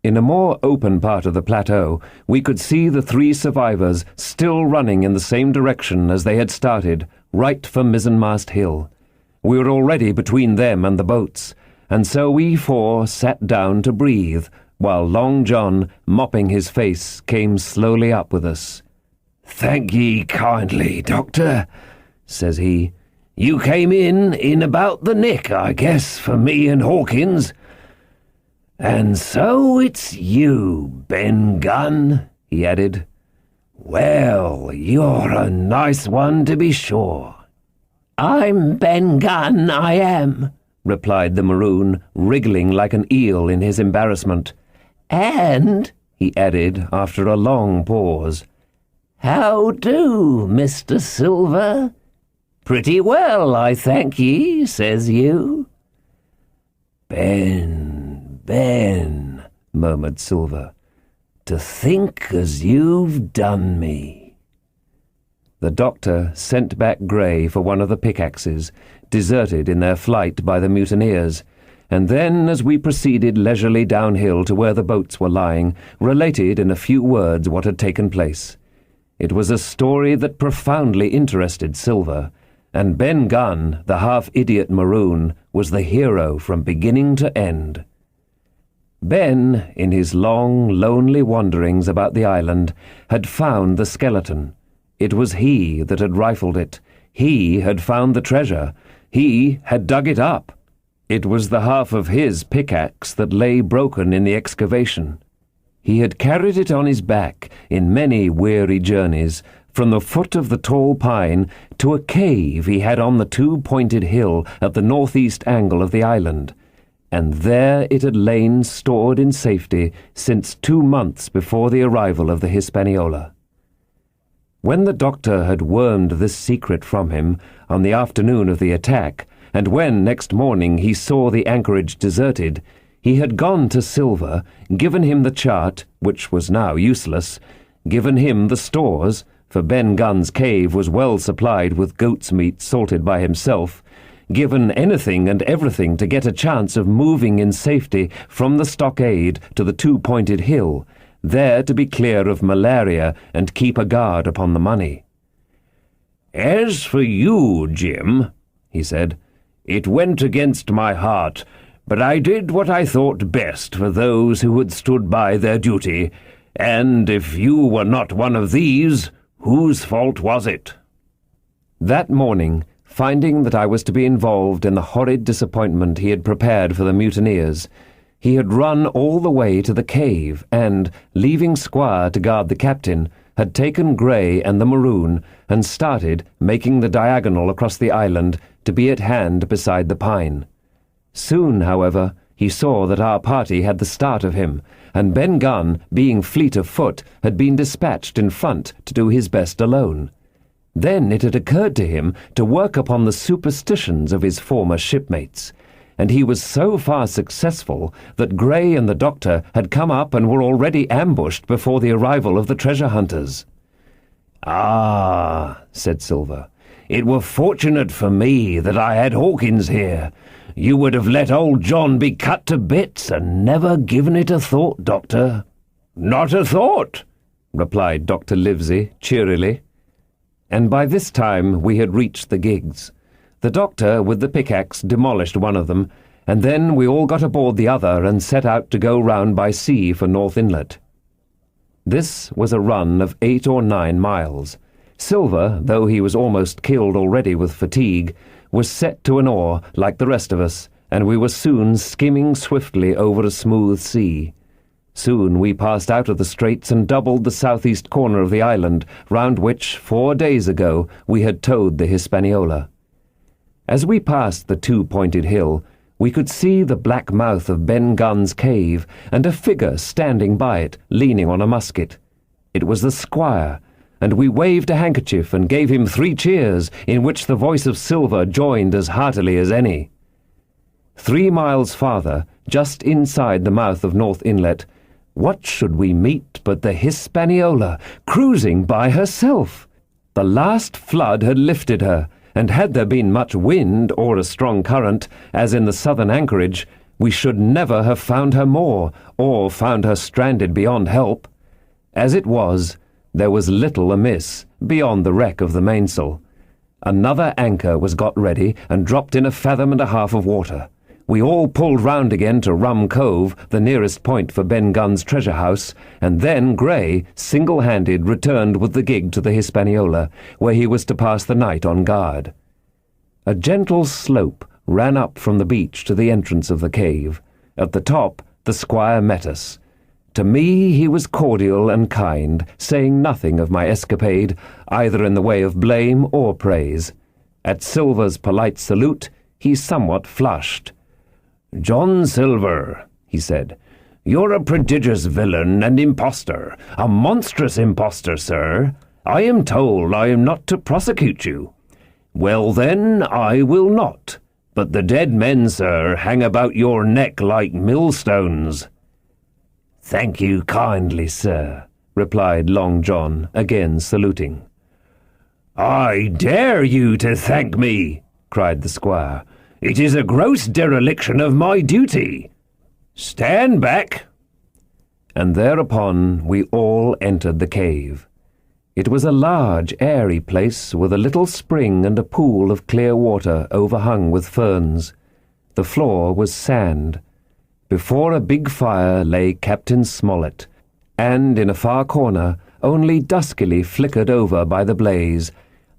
In a more open part of the plateau, we could see the 3 survivors still running in the same direction as they had started, right for Mizzenmast Hill. We were already between them and the boats, and so we 4 sat down to breathe, while Long John, mopping his face, came slowly up with us. "Thank ye kindly, Doctor," says he. "You came in about the nick, I guess, for me and Hawkins. And so it's you, Ben Gunn," he added. "Well, you're a nice one to be sure." "I'm Ben Gunn, I am," replied the Maroon, wriggling like an eel in his embarrassment. "And," he added after a long pause, "how do, Mr. Silver? Pretty well, I thank ye, says you." Ben, murmured Silver, "to think as you've done me." The doctor sent back Gray for one of the pickaxes, deserted in their flight by the mutineers, and then, as we proceeded leisurely downhill to where the boats were lying, related in a few words what had taken place. It was a story that profoundly interested Silver, and Ben Gunn, the half-idiot Maroon, was the hero from beginning to end. Ben, in his long, lonely wanderings about the island, had found the skeleton. It was he that had rifled it. He had found the treasure. He had dug it up. It was the half of his pickaxe that lay broken in the excavation. He had carried it on his back in many weary journeys, from the foot of the tall pine to a cave he had on the 2-pointed hill at the northeast angle of the island, and there it had lain stored in safety since 2 months before the arrival of the Hispaniola. When the doctor had wormed this secret from him on the afternoon of the attack, and when next morning he saw the anchorage deserted, he had gone to Silver, given him the chart, which was now useless, given him the stores, for Ben Gunn's cave was well supplied with goat's meat salted by himself, given anything and everything to get a chance of moving in safety from the stockade to the 2-pointed hill, there to be clear of malaria and keep a guard upon the money. "As for you, Jim," he said, "it went against my heart, but I did what I thought best for those who had stood by their duty, and if you were not one of these, Whose fault was it?" That morning, finding that I was to be involved in the horrid disappointment he had prepared for the mutineers, he had run all the way to the cave and, leaving Squire to guard the captain, had taken Grey and the Maroon and started, making the diagonal across the island, to be at hand beside the pine. Soon, however, he saw that our party had the start of him, and Ben Gunn, being fleet of foot, had been dispatched in front to do his best alone. Then it had occurred to him to work upon the superstitions of his former shipmates, and he was so far successful that Grey and the doctor had come up and were already ambushed before the arrival of the treasure hunters. "Ah," said Silver, "it were fortunate for me that I had Hawkins here. You would have let old John be cut to bits and never given it a thought, Doctor." "Not a thought," replied Dr. Livesey cheerily. And by this time we had reached the gigs. The doctor, with the pickaxe, demolished one of them, and then we all got aboard the other and set out to go round by sea for North Inlet. This was a run of 8 or 9 miles. Silver, though he was almost killed already with fatigue, was set to an oar like the rest of us, and we were soon skimming swiftly over a smooth sea. Soon we passed out of the straits and doubled the southeast corner of the island, round which, 4 days ago, we had towed the Hispaniola. As we passed the two-pointed hill, we could see the black mouth of Ben Gunn's cave, and a figure standing by it, leaning on a musket. It was the squire, and we waved a handkerchief and gave him 3 cheers, in which the voice of Silver joined as heartily as any. 3 miles farther, just inside the mouth of North Inlet, what should we meet but the Hispaniola, cruising by herself? The last flood had lifted her, and had there been much wind or a strong current, as in the southern anchorage, we should never have found her more, or found her stranded beyond help. As it was, there was little amiss, beyond the wreck of the mainsail. Another anchor was got ready, and dropped in 1.5 fathoms of water. We all pulled round again to Rum Cove, the nearest point for Ben Gunn's treasure house, and then Grey, single-handed, returned with the gig to the Hispaniola, where he was to pass the night on guard. A gentle slope ran up from the beach to the entrance of the cave. At the top, the squire met us. To me he was cordial and kind, saying nothing of my escapade, either in the way of blame or praise. At Silver's polite salute, he somewhat flushed. "John Silver," he said, "you're a prodigious villain and impostor, a monstrous impostor, sir. I am told I am not to prosecute you. Well, then, I will not. But the dead men, sir, hang about your neck like millstones." "Thank you kindly, sir," replied Long John, again saluting. "I dare you to thank me," cried the squire. "It is a gross dereliction of my duty. Stand back." And thereupon we all entered the cave. It was a large, airy place with a little spring and a pool of clear water overhung with ferns. The floor was sand. Before a big fire lay Captain Smollett, and in a far corner, only duskily flickered over by the blaze,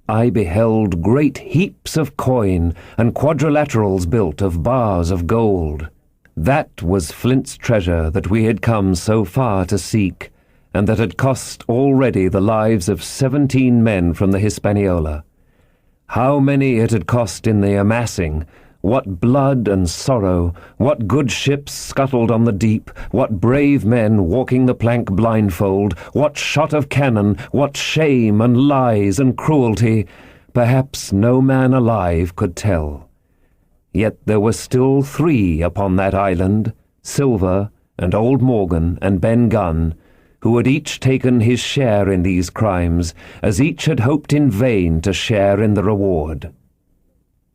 I beheld great heaps of coin and quadrilaterals built of bars of gold. That was Flint's treasure that we had come so far to seek, and that had cost already the lives of 17 men from the Hispaniola. How many it had cost in the amassing, what blood and sorrow, what good ships scuttled on the deep, what brave men walking the plank blindfold, what shot of cannon, what shame and lies and cruelty, perhaps no man alive could tell. Yet there were still 3 upon that island, Silver and old Morgan and Ben Gunn, who had each taken his share in these crimes, as each had hoped in vain to share in the reward.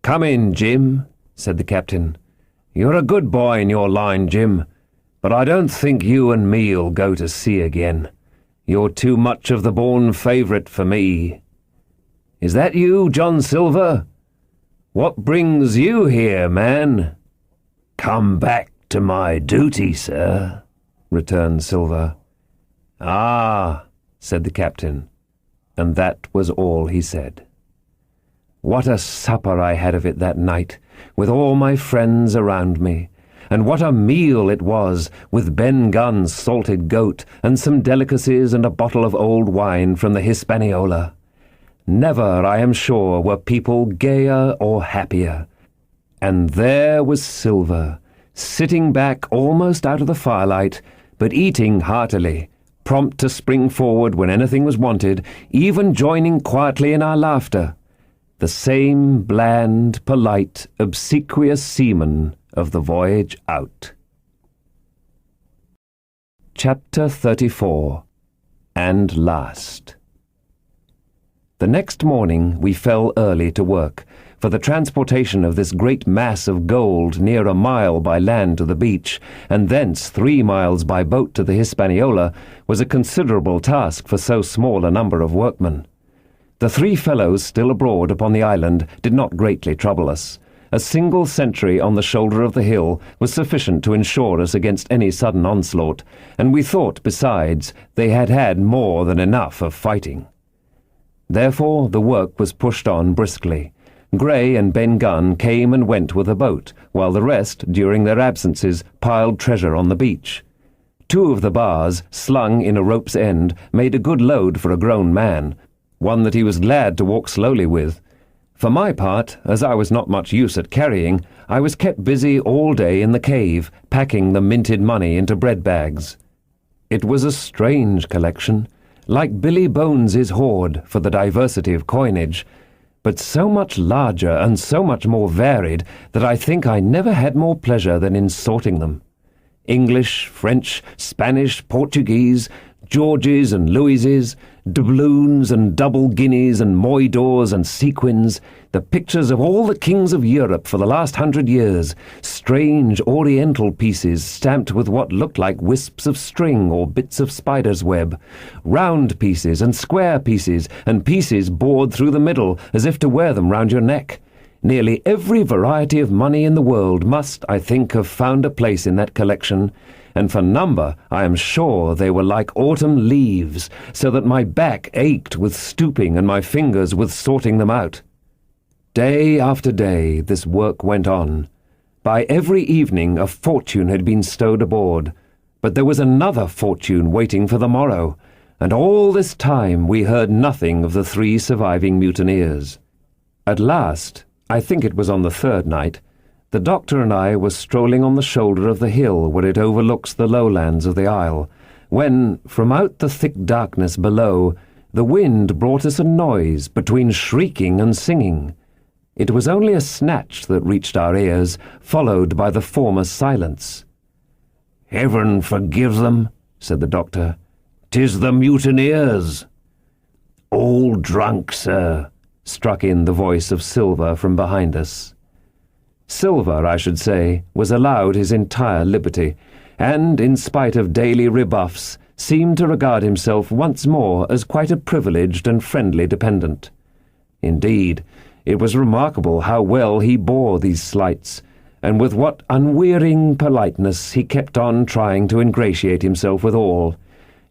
"Come in, Jim," said the captain. "You're a good boy in your line, Jim, but I don't think you and me'll go to sea again. You're too much of the born favourite for me. Is that you, John Silver? What brings you here, man?" "Come back to my duty, sir," returned Silver. "Ah," said the captain, and that was all he said. What a supper I had of it that night, with all my friends around me, and what a meal it was, with Ben Gunn's salted goat, and some delicacies and a bottle of old wine from the Hispaniola. Never, I am sure, were people gayer or happier. And there was Silver, sitting back almost out of the firelight, but eating heartily, prompt to spring forward when anything was wanted, even joining quietly in our laughter. The same bland, polite, obsequious seaman of the voyage out. Chapter 34. And Last. The next morning we fell early to work, for the transportation of this great mass of gold near a mile by land to the beach, and thence 3 miles by boat to the Hispaniola, was a considerable task for so small a number of workmen. The 3 fellows still abroad upon the island did not greatly trouble us. A single sentry on the shoulder of the hill was sufficient to ensure us against any sudden onslaught, and we thought, besides, they had had more than enough of fighting. Therefore the work was pushed on briskly. Gray and Ben Gunn came and went with a boat, while the rest, during their absences, piled treasure on the beach. 2 of the bars, slung in a rope's end, made a good load for a grown man, one that he was glad to walk slowly with. For my part, as I was not much use at carrying, I was kept busy all day in the cave, packing the minted money into bread bags. It was a strange collection, like Billy Bones's hoard for the diversity of coinage, but so much larger and so much more varied that I think I never had more pleasure than in sorting them. English, French, Spanish, Portuguese, Georges and Louises, doubloons and double guineas and moidors and sequins, the pictures of all the kings of Europe for the last 100 years, strange oriental pieces stamped with what looked like wisps of string or bits of spider's web, round pieces and square pieces, and pieces bored through the middle as if to wear them round your neck. Nearly every variety of money in the world must, I think, have found a place in that collection, and for number I am sure they were like autumn leaves, so that my back ached with stooping and my fingers with sorting them out. Day after day this work went on. By every evening a fortune had been stowed aboard, but there was another fortune waiting for the morrow, and all this time we heard nothing of the 3 surviving mutineers. At last, I think it was on the 3rd night, the doctor and I were strolling on the shoulder of the hill where it overlooks the lowlands of the isle, when, from out the thick darkness below, the wind brought us a noise between shrieking and singing. It was only a snatch that reached our ears, followed by the former silence. "Heaven forgive them," said the doctor. "'Tis the mutineers." "All drunk, sir," struck in the voice of Silver from behind us. Silver, I should say, was allowed his entire liberty, and, in spite of daily rebuffs, seemed to regard himself once more as quite a privileged and friendly dependent. Indeed, it was remarkable how well he bore these slights, and with what unwearying politeness he kept on trying to ingratiate himself with all.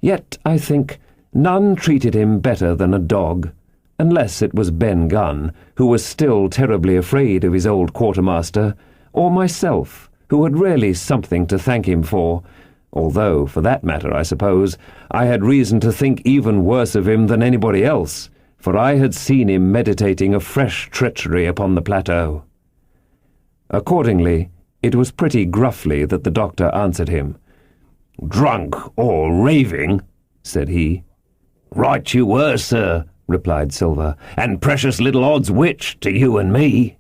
Yet, I think, none treated him better than a dog, unless it was Ben Gunn, who was still terribly afraid of his old quartermaster, or myself, who had really something to thank him for, although, for that matter, I suppose, I had reason to think even worse of him than anybody else, for I had seen him meditating a fresh treachery upon the plateau. Accordingly, it was pretty gruffly that the doctor answered him. "Drunk or raving," said he. "Right you were, sir," replied Silver, "and precious little odds which, to you and me."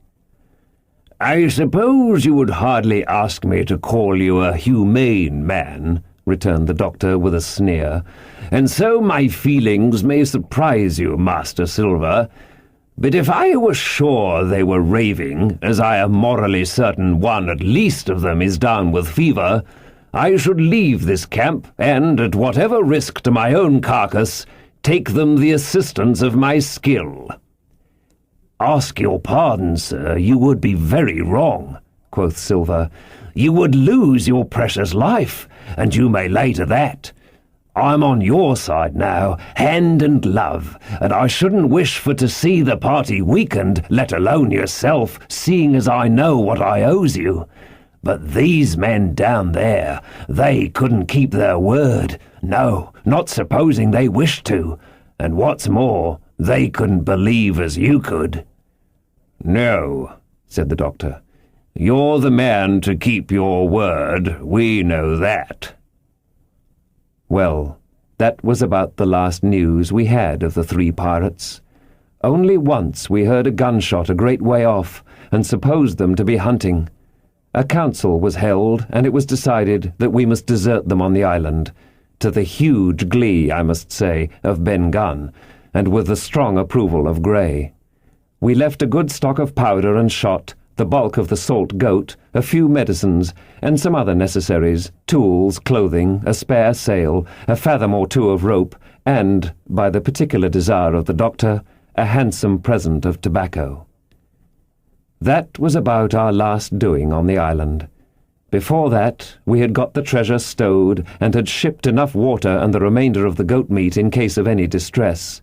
"I suppose you would hardly ask me to call you a humane man," returned the doctor with a sneer, "and so my feelings may surprise you, Master Silver. But if I were sure they were raving, as I am morally certain one at least of them is down with fever, I should leave this camp, and, at whatever risk to my own carcass, take them the assistance of my skill." "Ask your pardon, sir, you would be very wrong," quoth Silver. "You would lose your precious life, and you may lay to that. I'm on your side now, hand and glove, and I shouldn't wish for to see the party weakened, let alone yourself, seeing as I know what I owes you. But these men down there, they couldn't keep their word, no, not supposing they wished to, and what's more, they couldn't believe as you could." "No," said the doctor. "You're the man to keep your word, we know that." Well, that was about the last news we had of the three pirates. Only once we heard a gunshot a great way off, and supposed them to be hunting. A council was held, and it was decided that we must desert them on the island, to the huge glee, I must say, of Ben Gunn, and with the strong approval of Grey. We left a good stock of powder and shot, the bulk of the salt goat, a few medicines, and some other necessaries, tools, clothing, a spare sail, a fathom or two of rope, and, by the particular desire of the doctor, a handsome present of tobacco. That was about our last doing on the island. Before that, we had got the treasure stowed, and had shipped enough water and the remainder of the goat meat in case of any distress.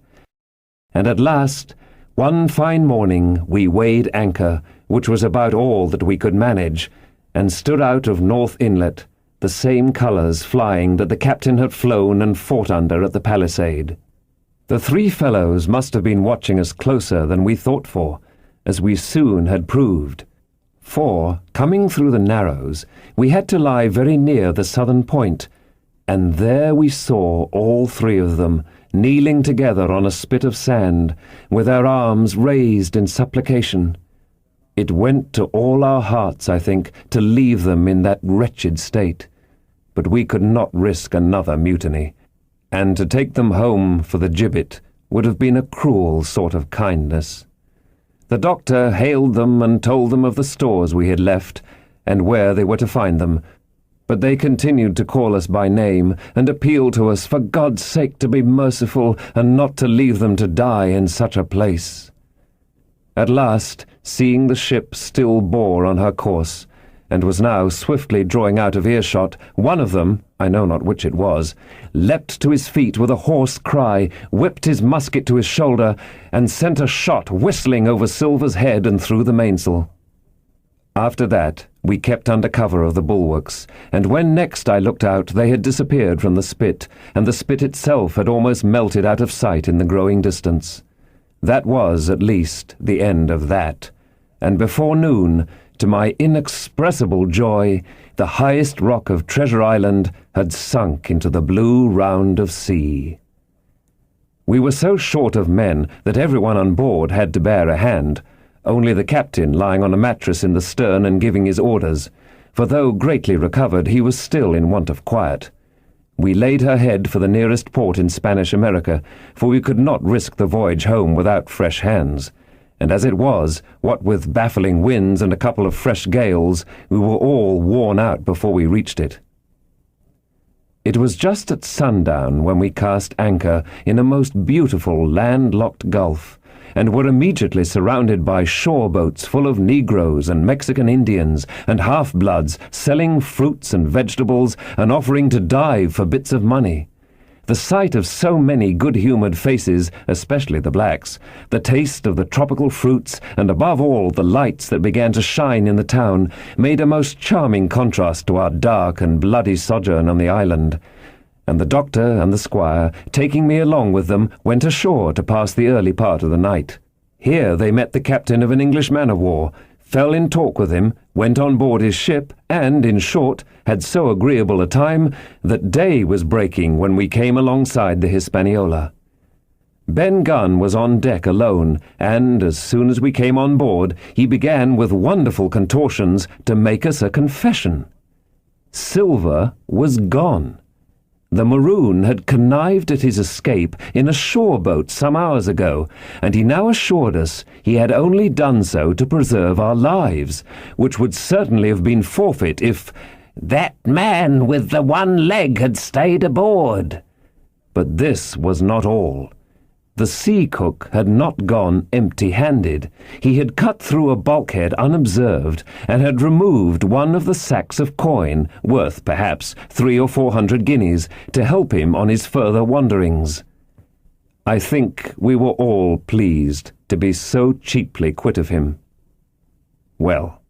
And at last, one fine morning, we weighed anchor, which was about all that we could manage, and stood out of North Inlet, the same colours flying that the captain had flown and fought under at the palisade. The three fellows must have been watching us closer than we thought for, as we soon had proved. For, coming through the Narrows, we had to lie very near the southern point, and there we saw all three of them, kneeling together on a spit of sand, with their arms raised in supplication. It went to all our hearts, I think, to leave them in that wretched state, but we could not risk another mutiny, and to take them home for the gibbet would have been a cruel sort of kindness. The doctor hailed them and told them of the stores we had left, and where they were to find them, but they continued to call us by name, and appeal to us for God's sake to be merciful, and not to leave them to die in such a place. At last, seeing the ship still bore on her course, and was now swiftly drawing out of earshot, one of them, I know not which it was, leapt to his feet with a hoarse cry, whipped his musket to his shoulder, and sent a shot whistling over Silver's head and through the mainsail. After that, we kept under cover of the bulwarks, and when next I looked out they had disappeared from the spit, and the spit itself had almost melted out of sight in the growing distance. That was, at least, the end of that, and before noon, to my inexpressible joy, the highest rock of Treasure Island had sunk into the blue round of sea. We were so short of men that everyone on board had to bear a hand, only the captain lying on a mattress in the stern and giving his orders, for though greatly recovered, he was still in want of quiet. We laid her head for the nearest port in Spanish America, for we could not risk the voyage home without fresh hands, and as it was, what with baffling winds and a couple of fresh gales, we were all worn out before we reached it. It was just at sundown when we cast anchor in a most beautiful land-locked gulf, and were immediately surrounded by shore boats full of Negroes and Mexican Indians and half-bloods selling fruits and vegetables and offering to dive for bits of money. The sight of so many good-humoured faces, especially the blacks, the taste of the tropical fruits, and above all the lights that began to shine in the town, made a most charming contrast to our dark and bloody sojourn on the island. And the doctor and the squire, taking me along with them, went ashore to pass the early part of the night. Here they met the captain of an English man-of-war, fell in talk with him, went on board his ship, and, in short, had so agreeable a time that day was breaking when we came alongside the Hispaniola. Ben Gunn was on deck alone, and, as soon as we came on board, he began with wonderful contortions to make us a confession. Silver was gone. The Maroon had connived at his escape in a shore boat some hours ago, and he now assured us he had only done so to preserve our lives, which would certainly have been forfeit if that man with the one leg had stayed aboard. But this was not all. The sea cook had not gone empty-handed. He had cut through a bulkhead unobserved and had removed one of the sacks of coin, worth perhaps 300 or 400 guineas, to help him on his further wanderings. I think we were all pleased to be so cheaply quit of him. Well,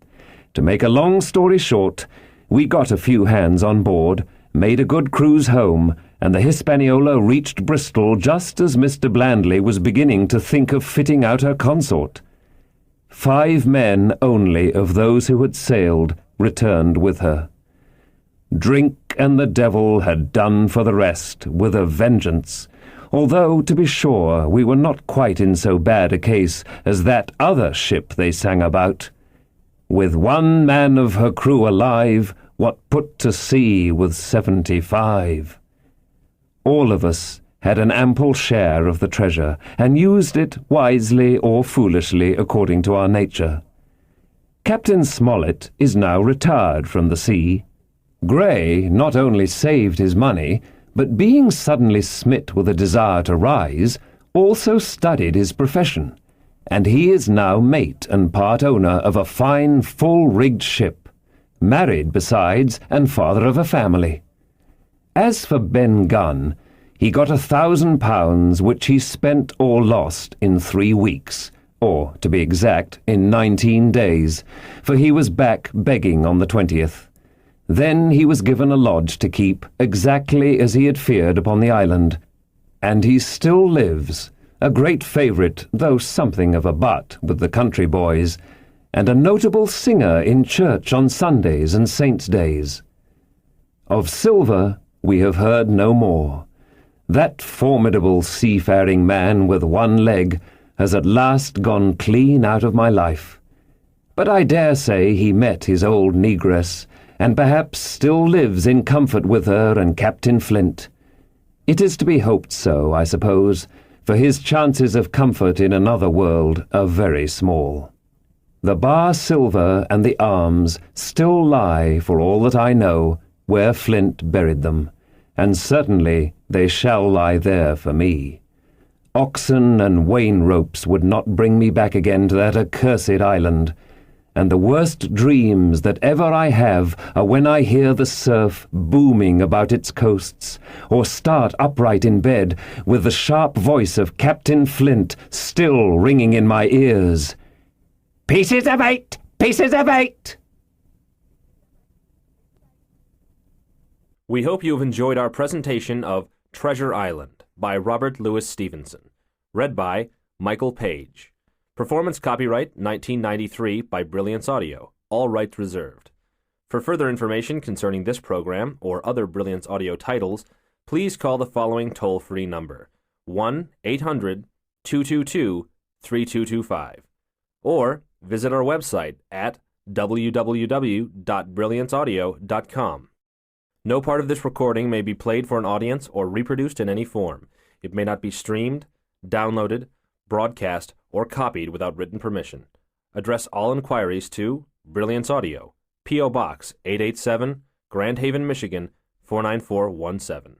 to make a long story short, we got a few hands on board, made a good cruise home, and the Hispaniola reached Bristol just as Mr. Blandley was beginning to think of fitting out her consort. 5 men only of those who had sailed returned with her. Drink and the devil had done for the rest with a vengeance, although, to be sure, we were not quite in so bad a case as that other ship they sang about. With 1 man of her crew alive, what put to sea with 75? All of us had an ample share of the treasure, and used it wisely or foolishly according to our nature. Captain Smollett is now retired from the sea. Grey not only saved his money, but being suddenly smit with a desire to rise, also studied his profession, and he is now mate and part owner of a fine full-rigged ship, married besides, and father of a family. As for Ben Gunn, he got £1,000 which he spent or lost in 3 weeks, or, to be exact, in 19 days, for he was back begging on the 20th. Then he was given a lodge to keep, exactly as he had feared upon the island, and he still lives, a great favourite, though something of a butt with the country boys, and a notable singer in church on Sundays and saints' days. Of Silver we have heard no more. That formidable seafaring man with 1 leg has at last gone clean out of my life. But I dare say he met his old negress, and perhaps still lives in comfort with her and Captain Flint. It is to be hoped so, I suppose, for his chances of comfort in another world are very small. The bar silver and the arms still lie, for all that I know, where Flint buried them, and certainly they shall lie there for me. Oxen and wain ropes would not bring me back again to that accursed island, and the worst dreams that ever I have are when I hear the surf booming about its coasts, or start upright in bed with the sharp voice of Captain Flint still ringing in my ears. "Pieces of 8! Pieces of 8!" We hope you have enjoyed our presentation of Treasure Island by Robert Louis Stevenson, read by Michael Page. Performance copyright 1993 by Brilliance Audio, all rights reserved. For further information concerning this program or other Brilliance Audio titles, please call the following toll-free number, 1-800-222-3225, or visit our website at www.brillianceaudio.com. No part of this recording may be played for an audience or reproduced in any form. It may not be streamed, downloaded, broadcast, or copied without written permission. Address all inquiries to Brilliance Audio, P.O. Box 887, Grand Haven, Michigan 49417.